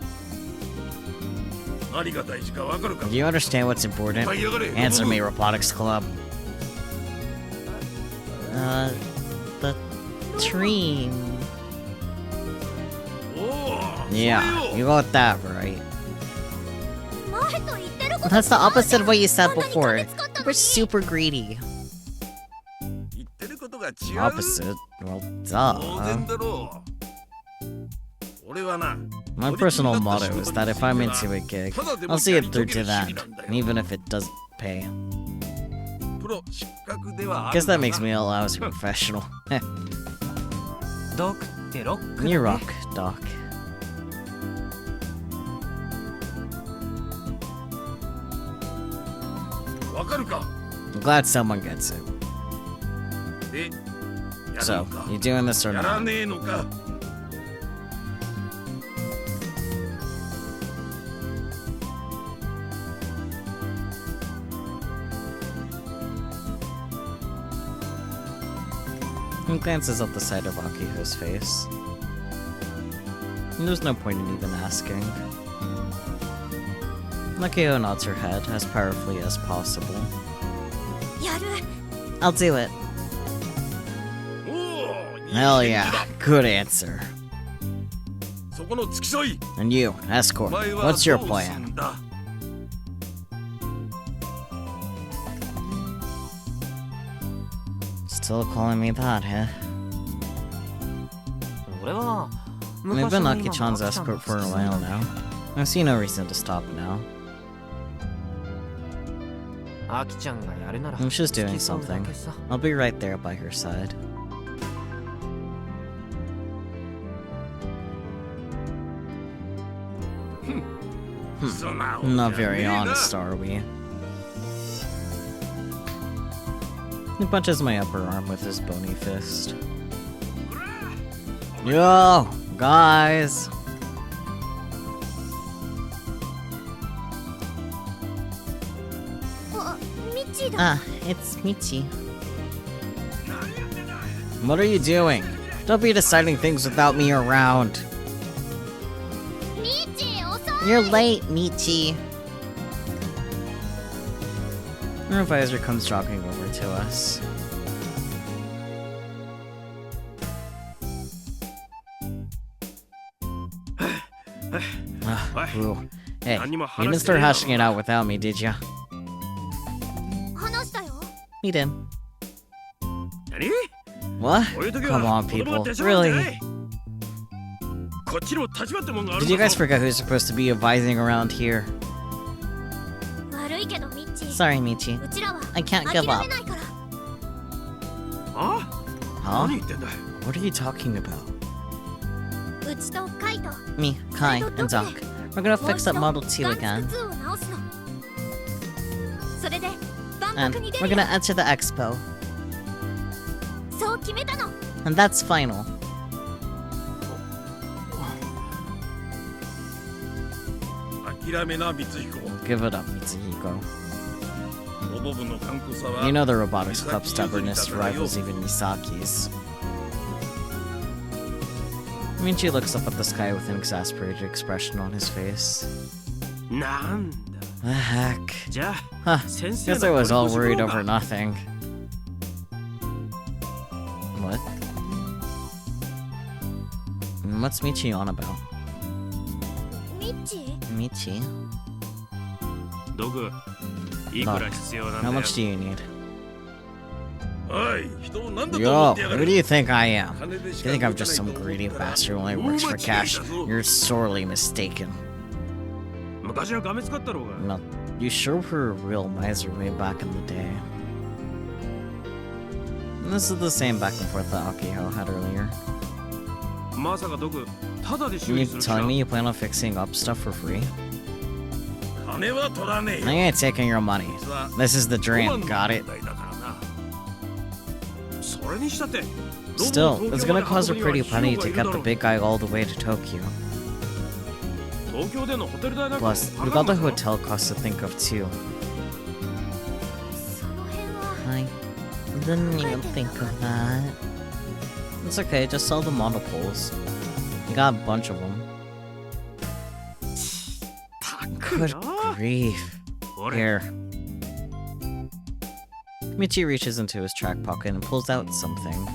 S7: 何が大事かわかるか
S1: Do you understand what's important? Answer me, Robotics Club. The dream.
S7: おお
S1: Yeah, you got that right.
S3: 前と言ってること
S1: That's the opposite of what you said
S3: こんなに
S1: before.
S3: 金使った
S1: We're
S3: のに
S1: super greedy.
S7: 言ってることが違う
S1: Opposite? Well,
S7: 当
S1: duh.
S7: 然だろう俺はな
S1: My personal motto is that if I'm into a gig, I'll see it through to the end, even if it doesn't pay.
S7: プロ失格ではあ
S1: Guess
S7: る
S1: that makes me a lousy professional.
S5: ドクってロック
S1: You rock, Doc.
S7: わかるか
S1: I'm glad someone gets it.
S7: でやる
S1: So,
S7: のか
S1: you doing this or
S7: やら
S1: not?
S7: ねえのか
S1: He glances up the side of Akiho's face. There's no point in even asking. Akiho nods her head as powerfully as possible.
S3: やる
S1: I'll do it.
S7: おお
S1: Hell yeah. Good answer.
S7: そこの付き添い
S1: And you,
S7: お
S1: Escort,
S7: 前は
S1: what's your
S7: どうす
S1: plan?
S7: んだ
S1: Still calling me that, huh?
S5: 俺は
S1: We've been
S5: の
S1: Aki-chan's
S5: 今の
S1: escort for a
S5: アキちゃ
S1: while
S5: んの
S1: now. I see no reason to stop now.
S5: アキちゃんがやるなら
S1: I'm just
S5: 付
S1: doing
S5: き添うだ
S1: something.
S5: けさ
S1: I'll be right there by her side. Not very honest, are we? He punches my upper arm with his bony fist. Yo, guys! Ah, it's Michi. What are you doing? Don't be deciding things without me around.
S3: ミッチー遅い
S1: You're late, Michi. Her advisor comes jogging over to us. Ooh. Hey, you didn't start hashing it out without me, did ya?
S3: 話したよ
S1: You did.
S7: 何
S1: What?
S7: こういう時
S1: Come
S7: は
S1: on,
S7: 子供
S1: people.
S7: は手伝うんじゃな
S1: Really?
S7: いこっちにも立場ってもんがある
S1: Did you
S7: んだ
S1: guys
S7: ぞ
S1: forget who's supposed to be advising around here?
S3: 悪いけどミッチー
S1: Sorry, Michi.
S3: うちらは
S1: I can't
S3: 諦
S1: give
S3: め
S1: up.
S3: ないから
S7: あ
S1: Huh?
S7: 何言ってんだ
S1: What are you talking about?
S3: うちとカイト
S1: Me, Kai, and Doc. We're gonna fix up Model 2 again.
S3: 2を直すのそれで万
S1: And
S3: 博に出
S1: we're
S3: るよ
S1: gonna enter the expo.
S3: そう決めたの
S1: And that's final.
S7: 諦めな光彦
S1: Give it up, Mitsuhiko.
S7: ロボ部の頑固さは
S1: You know the Robotics Club stubbornness rivals even Misaki's. Michi looks up at the sky with an exasperated expression on his face.
S7: なんだ
S1: The heck?
S7: じゃあ
S1: Huh.
S7: 先生
S1: Guess I was all
S7: 取
S1: worried
S7: り越し
S1: over
S7: ブロー
S1: nothing. What? What's Michi on about?
S3: ミッチー
S1: Michi?
S7: ドグいくら必要なんだ
S1: How
S7: よ
S1: much do you need?
S7: おい人を何だと思
S1: Yo,
S7: ってやが
S1: who
S7: る
S1: do you think I am?
S7: 金でし
S1: You
S7: か
S1: think I'm
S7: 動か
S1: just
S7: ない
S1: some
S7: と思
S1: greedy
S7: ったら
S1: bastard who only
S7: 大
S1: works
S7: 間
S1: for
S7: 違い
S1: cash?
S7: だぞ
S1: You're sorely mistaken.
S7: 昔はがめつかったろうが
S1: No, you sure were a real miser way back in the day. This is the same back and forth that Akiho had earlier.
S7: まさかドグただで修
S1: You
S7: 理する気
S1: telling
S7: だ
S1: me you plan on fixing up stuff for free?
S7: 金は取らねえよ
S1: I ain't taking your money.
S7: 実は
S1: This is the
S7: ロ
S1: dream,
S7: マンの
S1: got
S7: 問
S1: it?
S7: 題だからなそれにしたって
S1: Still, it's gonna cause a pretty penny to get the big guy all the way to Tokyo.
S7: 東京でのホテル代なんか
S1: Plus, we got the hotel cost to think of too.
S3: その辺は
S1: I didn't even think of that. It's okay, just sell the monopoles. You got a bunch of them. Good grief. Here. Michi reaches into his track pocket and pulls out something.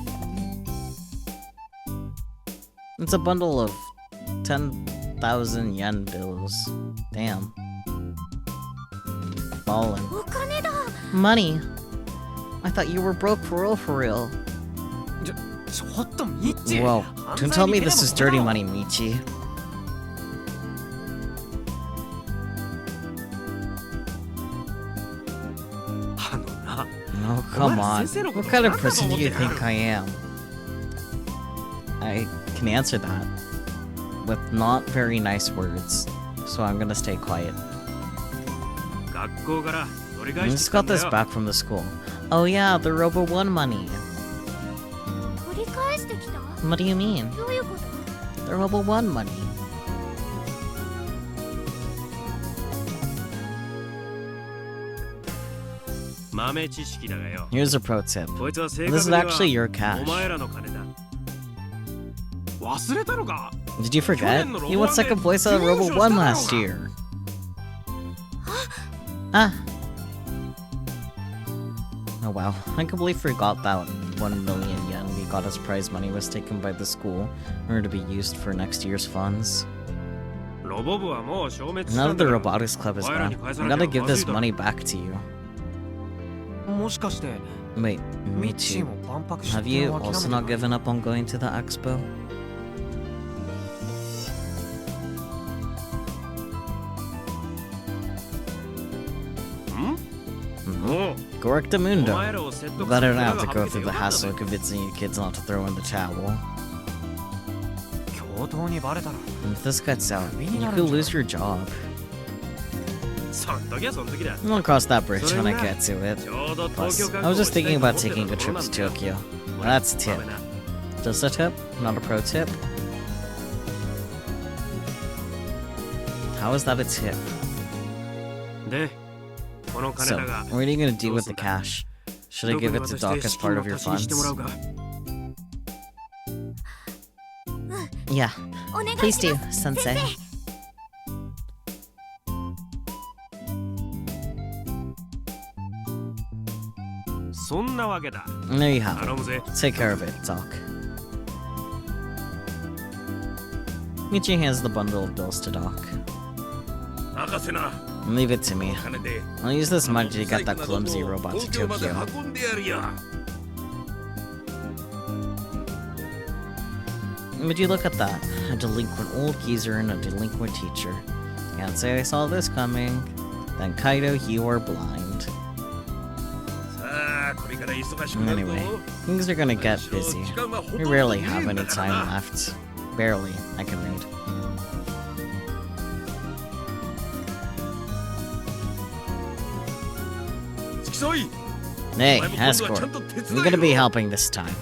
S1: It's a bundle of 10,000 yen bills. Damn. Ballin'.
S3: お金だ。
S1: Money. I thought you were broke for real.
S5: ちょっとミッチー。
S1: Whoa, don't tell me this is dirty money, Michi. Oh, come on. What kind of person do you think I am? I can answer that with not very nice words, so I'm gonna stay quiet. I just got this back from the school. Oh yeah, the Robo 1 money.
S3: 取り返してきた。
S1: What do you mean?
S3: どういうこと？
S1: The Robo 1 money. Here's a pro tip. This is actually your cash. Did you forget? You won second place at Robo 1 last year. Ah. Oh wow, I completely forgot that 1 million yen we got as prize money was taken by the school in order to be used for next year's funds. Now that the Robotics Club is gone, I gotta give this money back to you.
S5: もしかして
S1: Wait,
S5: ミッチ
S1: Michi,
S5: ーも万博出
S1: have
S5: 店
S1: you
S5: を諦
S1: also
S5: め
S1: not given up on going to the expo? Correct Mundo. But I don't have to go through the hassle of convincing you kids not to throw in the towel.
S5: 教頭にバレたら
S1: And if this gets out, you could lose your job. I'll cross that bridge when I get to it. Plus, I was just thinking about taking a trip to Tokyo. That's a tip. Just a tip, not a pro tip. How is that a tip? So, what are you gonna do with the cash? Should I give it to Doc as part of your funds? Yeah,
S3: お願い
S1: please
S3: し
S1: do,
S3: ます
S1: Sensei.
S3: 先生。
S7: そんなわけだ。
S1: There you have
S7: 頼
S1: it.
S7: むぜ。
S1: Take care of it, Doc. Michi hands the bundle of bills to Doc.
S7: 任せな。
S1: Leave it to me.
S7: 金で
S1: I'll use this money to get that clumsy robot to
S7: 東京まで
S1: Tokyo.
S7: 運んでやるよ。
S1: Would you look at that? A delinquent old geezer and a delinquent teacher. Can't say I saw this coming. Then Kaido, you are blind.
S7: さあ、これから忙しくなるぞ。
S1: Anyway, things are gonna get busy. We rarely have any time left. Barely, I can read. Hey, escort. I'm gonna be helping this time.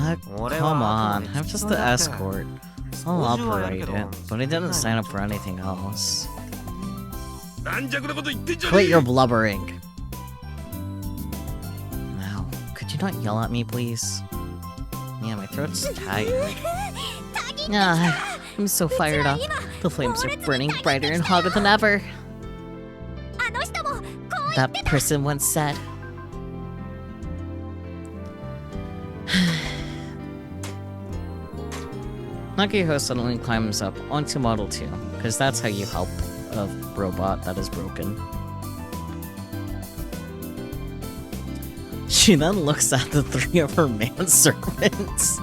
S5: え
S1: Come on, I'm just the escort. I'll operate it, but I didn't sign up for anything else.
S7: 軟弱なこと言ってんじゃね
S1: Quit
S7: え
S1: your blubbering. Now, could you not yell at me, please? Yeah, my throat's tired. Ah, I'm so fired up. The flames are burning brighter and hotter than ever.
S3: あの人もこう
S1: That person once said. Nakiho suddenly climbs up onto Model 2, because that's how you help a robot that is broken. She then looks at the three of her manservants.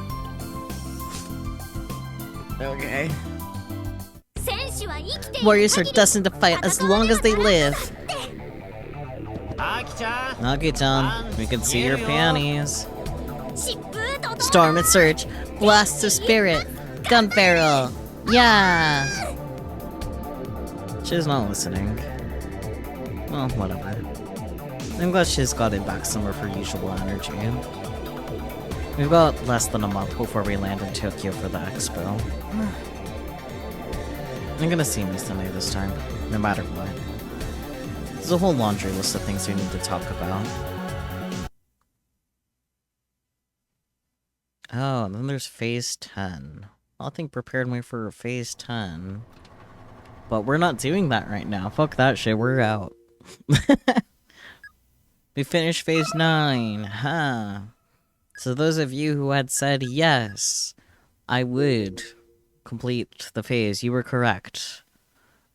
S1: Okay.
S3: 戦士は生きている
S1: Warriors are destined to fight as long as they live.
S5: アキちゃん
S1: Nagi-chan, we can see your panties.
S3: 疾風と
S1: Storm and surge, blast of spirit, gun barrel, yeah. She's not listening. Well, whatever. I'm glad she's got it back some of her usual energy. We've got less than a month before we land in Tokyo for the expo. I'm gonna see Mizune this time, no matter what. There's a whole laundry list of things we need to talk about. Oh, and then there's phase 10. Nothing prepared me for phase 10. But we're not doing that right now. Fuck that shit, we're out. We finished phase 9, huh? So those of you who had said yes, I would complete the phase, you were correct.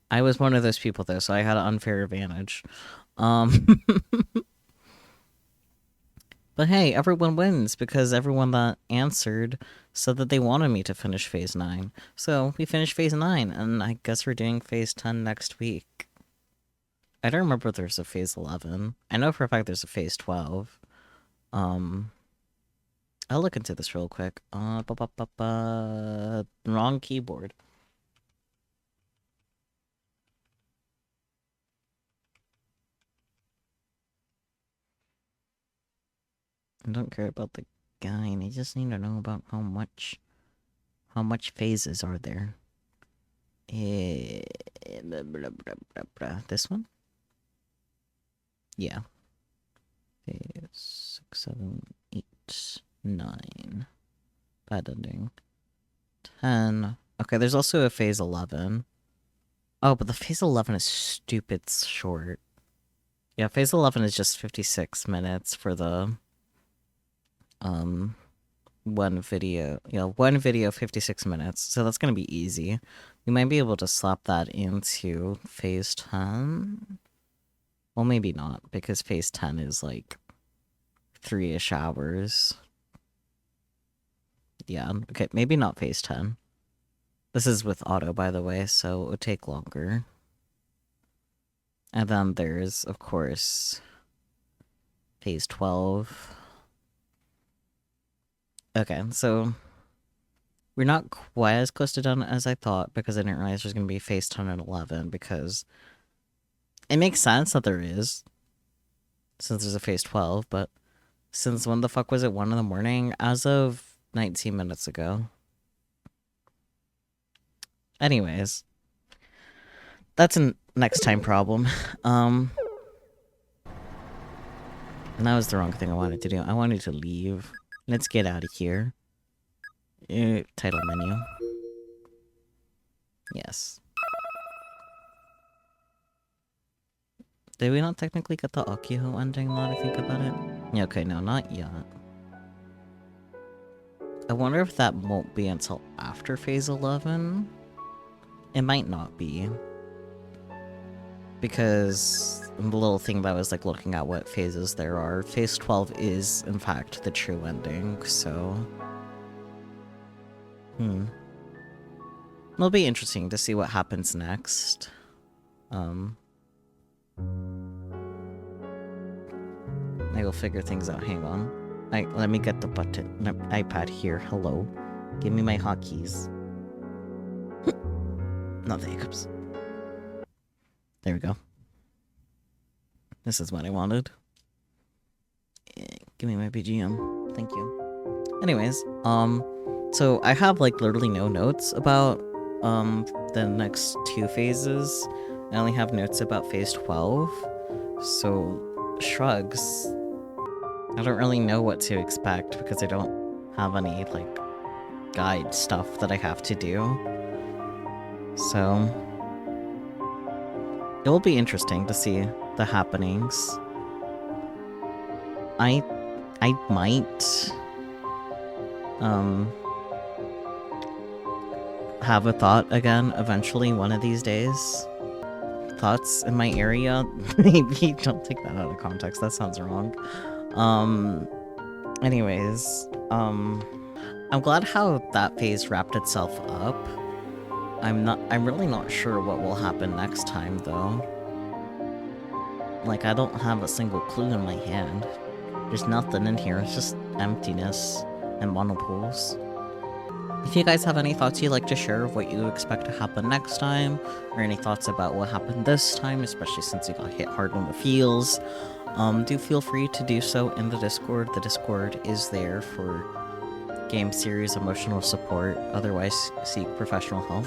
S1: I was one of those people though, so I had an unfair advantage. But hey, everyone wins because everyone that answered said that they wanted me to finish phase 9. So we finished phase 9, and I guess we're doing phase 10 next week. I don't remember if there's a phase 11. I know for a fact there's a phase 12. I'll look into this real quick. Wrong keyboard. I don't care about the guy, I just need to know about how much phases are there. This one? Yeah. Phase 6, 7, 8, 9. Bad ending. 10. Okay, there's also a phase 11. Oh, but the phase 11 is stupid short. Yeah, phase 11 is just 56 minutes for the one video. Yeah, one video 56 minutes. So that's going to be easy. We might be able to slap that into phase 10. Well, maybe not, because phase 10 is like 3-ish hours. Yeah, okay, maybe not phase 10. This is with auto, by the way, so it would take longer. And then there's, of course, phase 12. Okay, so we're not quite as close to done as I thought, because I didn't realize there's going to be phase 10 and 11, because it makes sense that there is, since there's a phase 12, but since when the fuck was it 1 in the morning? As of 19 minutes ago. Anyways, that's a next time problem. And that was the wrong thing I wanted to do. I wanted to leave. Let's get out of here. Title menu. Yes. Did we not technically get the Akiho ending now that I think about it? Yeah, okay, no, not yet. I wonder if that won't be until after phase 11? It might not be. Because the little thing that I was like looking at what phases there are, phase 12 is in fact the true ending, so... It'll be interesting to see what happens next. I will figure things out, hang on. Let me get the iPad here, hello. Give me my hotkeys. Not the hiccups. There we go. This is what I wanted. Give me my BGM. Thank you. Anyways, so I have like literally no notes about the next 2 phases. I only have notes about phase 12. So shrugs. I don't really know what to expect because I don't have any like guide stuff that I have to do. So it will be interesting to see the happenings. I might have a thought again eventually one of these days. Thoughts in my area? Maybe don't take that out of context, that sounds wrong. Anyways, I'm glad how that phase wrapped itself up. I'm really not sure what will happen next time though. Like, I don't have a single clue in my hand. There's nothing in here, it's just emptiness and monopoles. If you guys have any thoughts you'd like to share of what you expect to happen next time, or any thoughts about what happened this time, especially since you got hit hard on the feels, do feel free to do so in the Discord. The Discord is there for game series emotional support, otherwise seek professional help.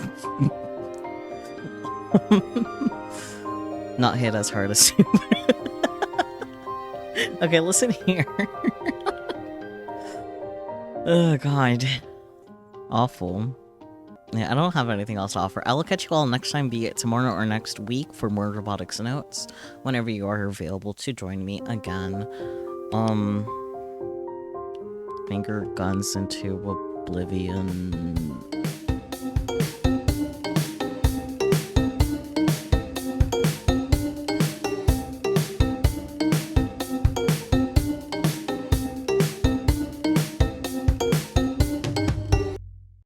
S1: Not hit as hard as super. Okay, listen here. Oh, God. Awful. Yeah, I don't have anything else to offer. I will catch you all next time, be it tomorrow or next week, for more robotics notes, whenever you are available to join me again. Finger guns into oblivion.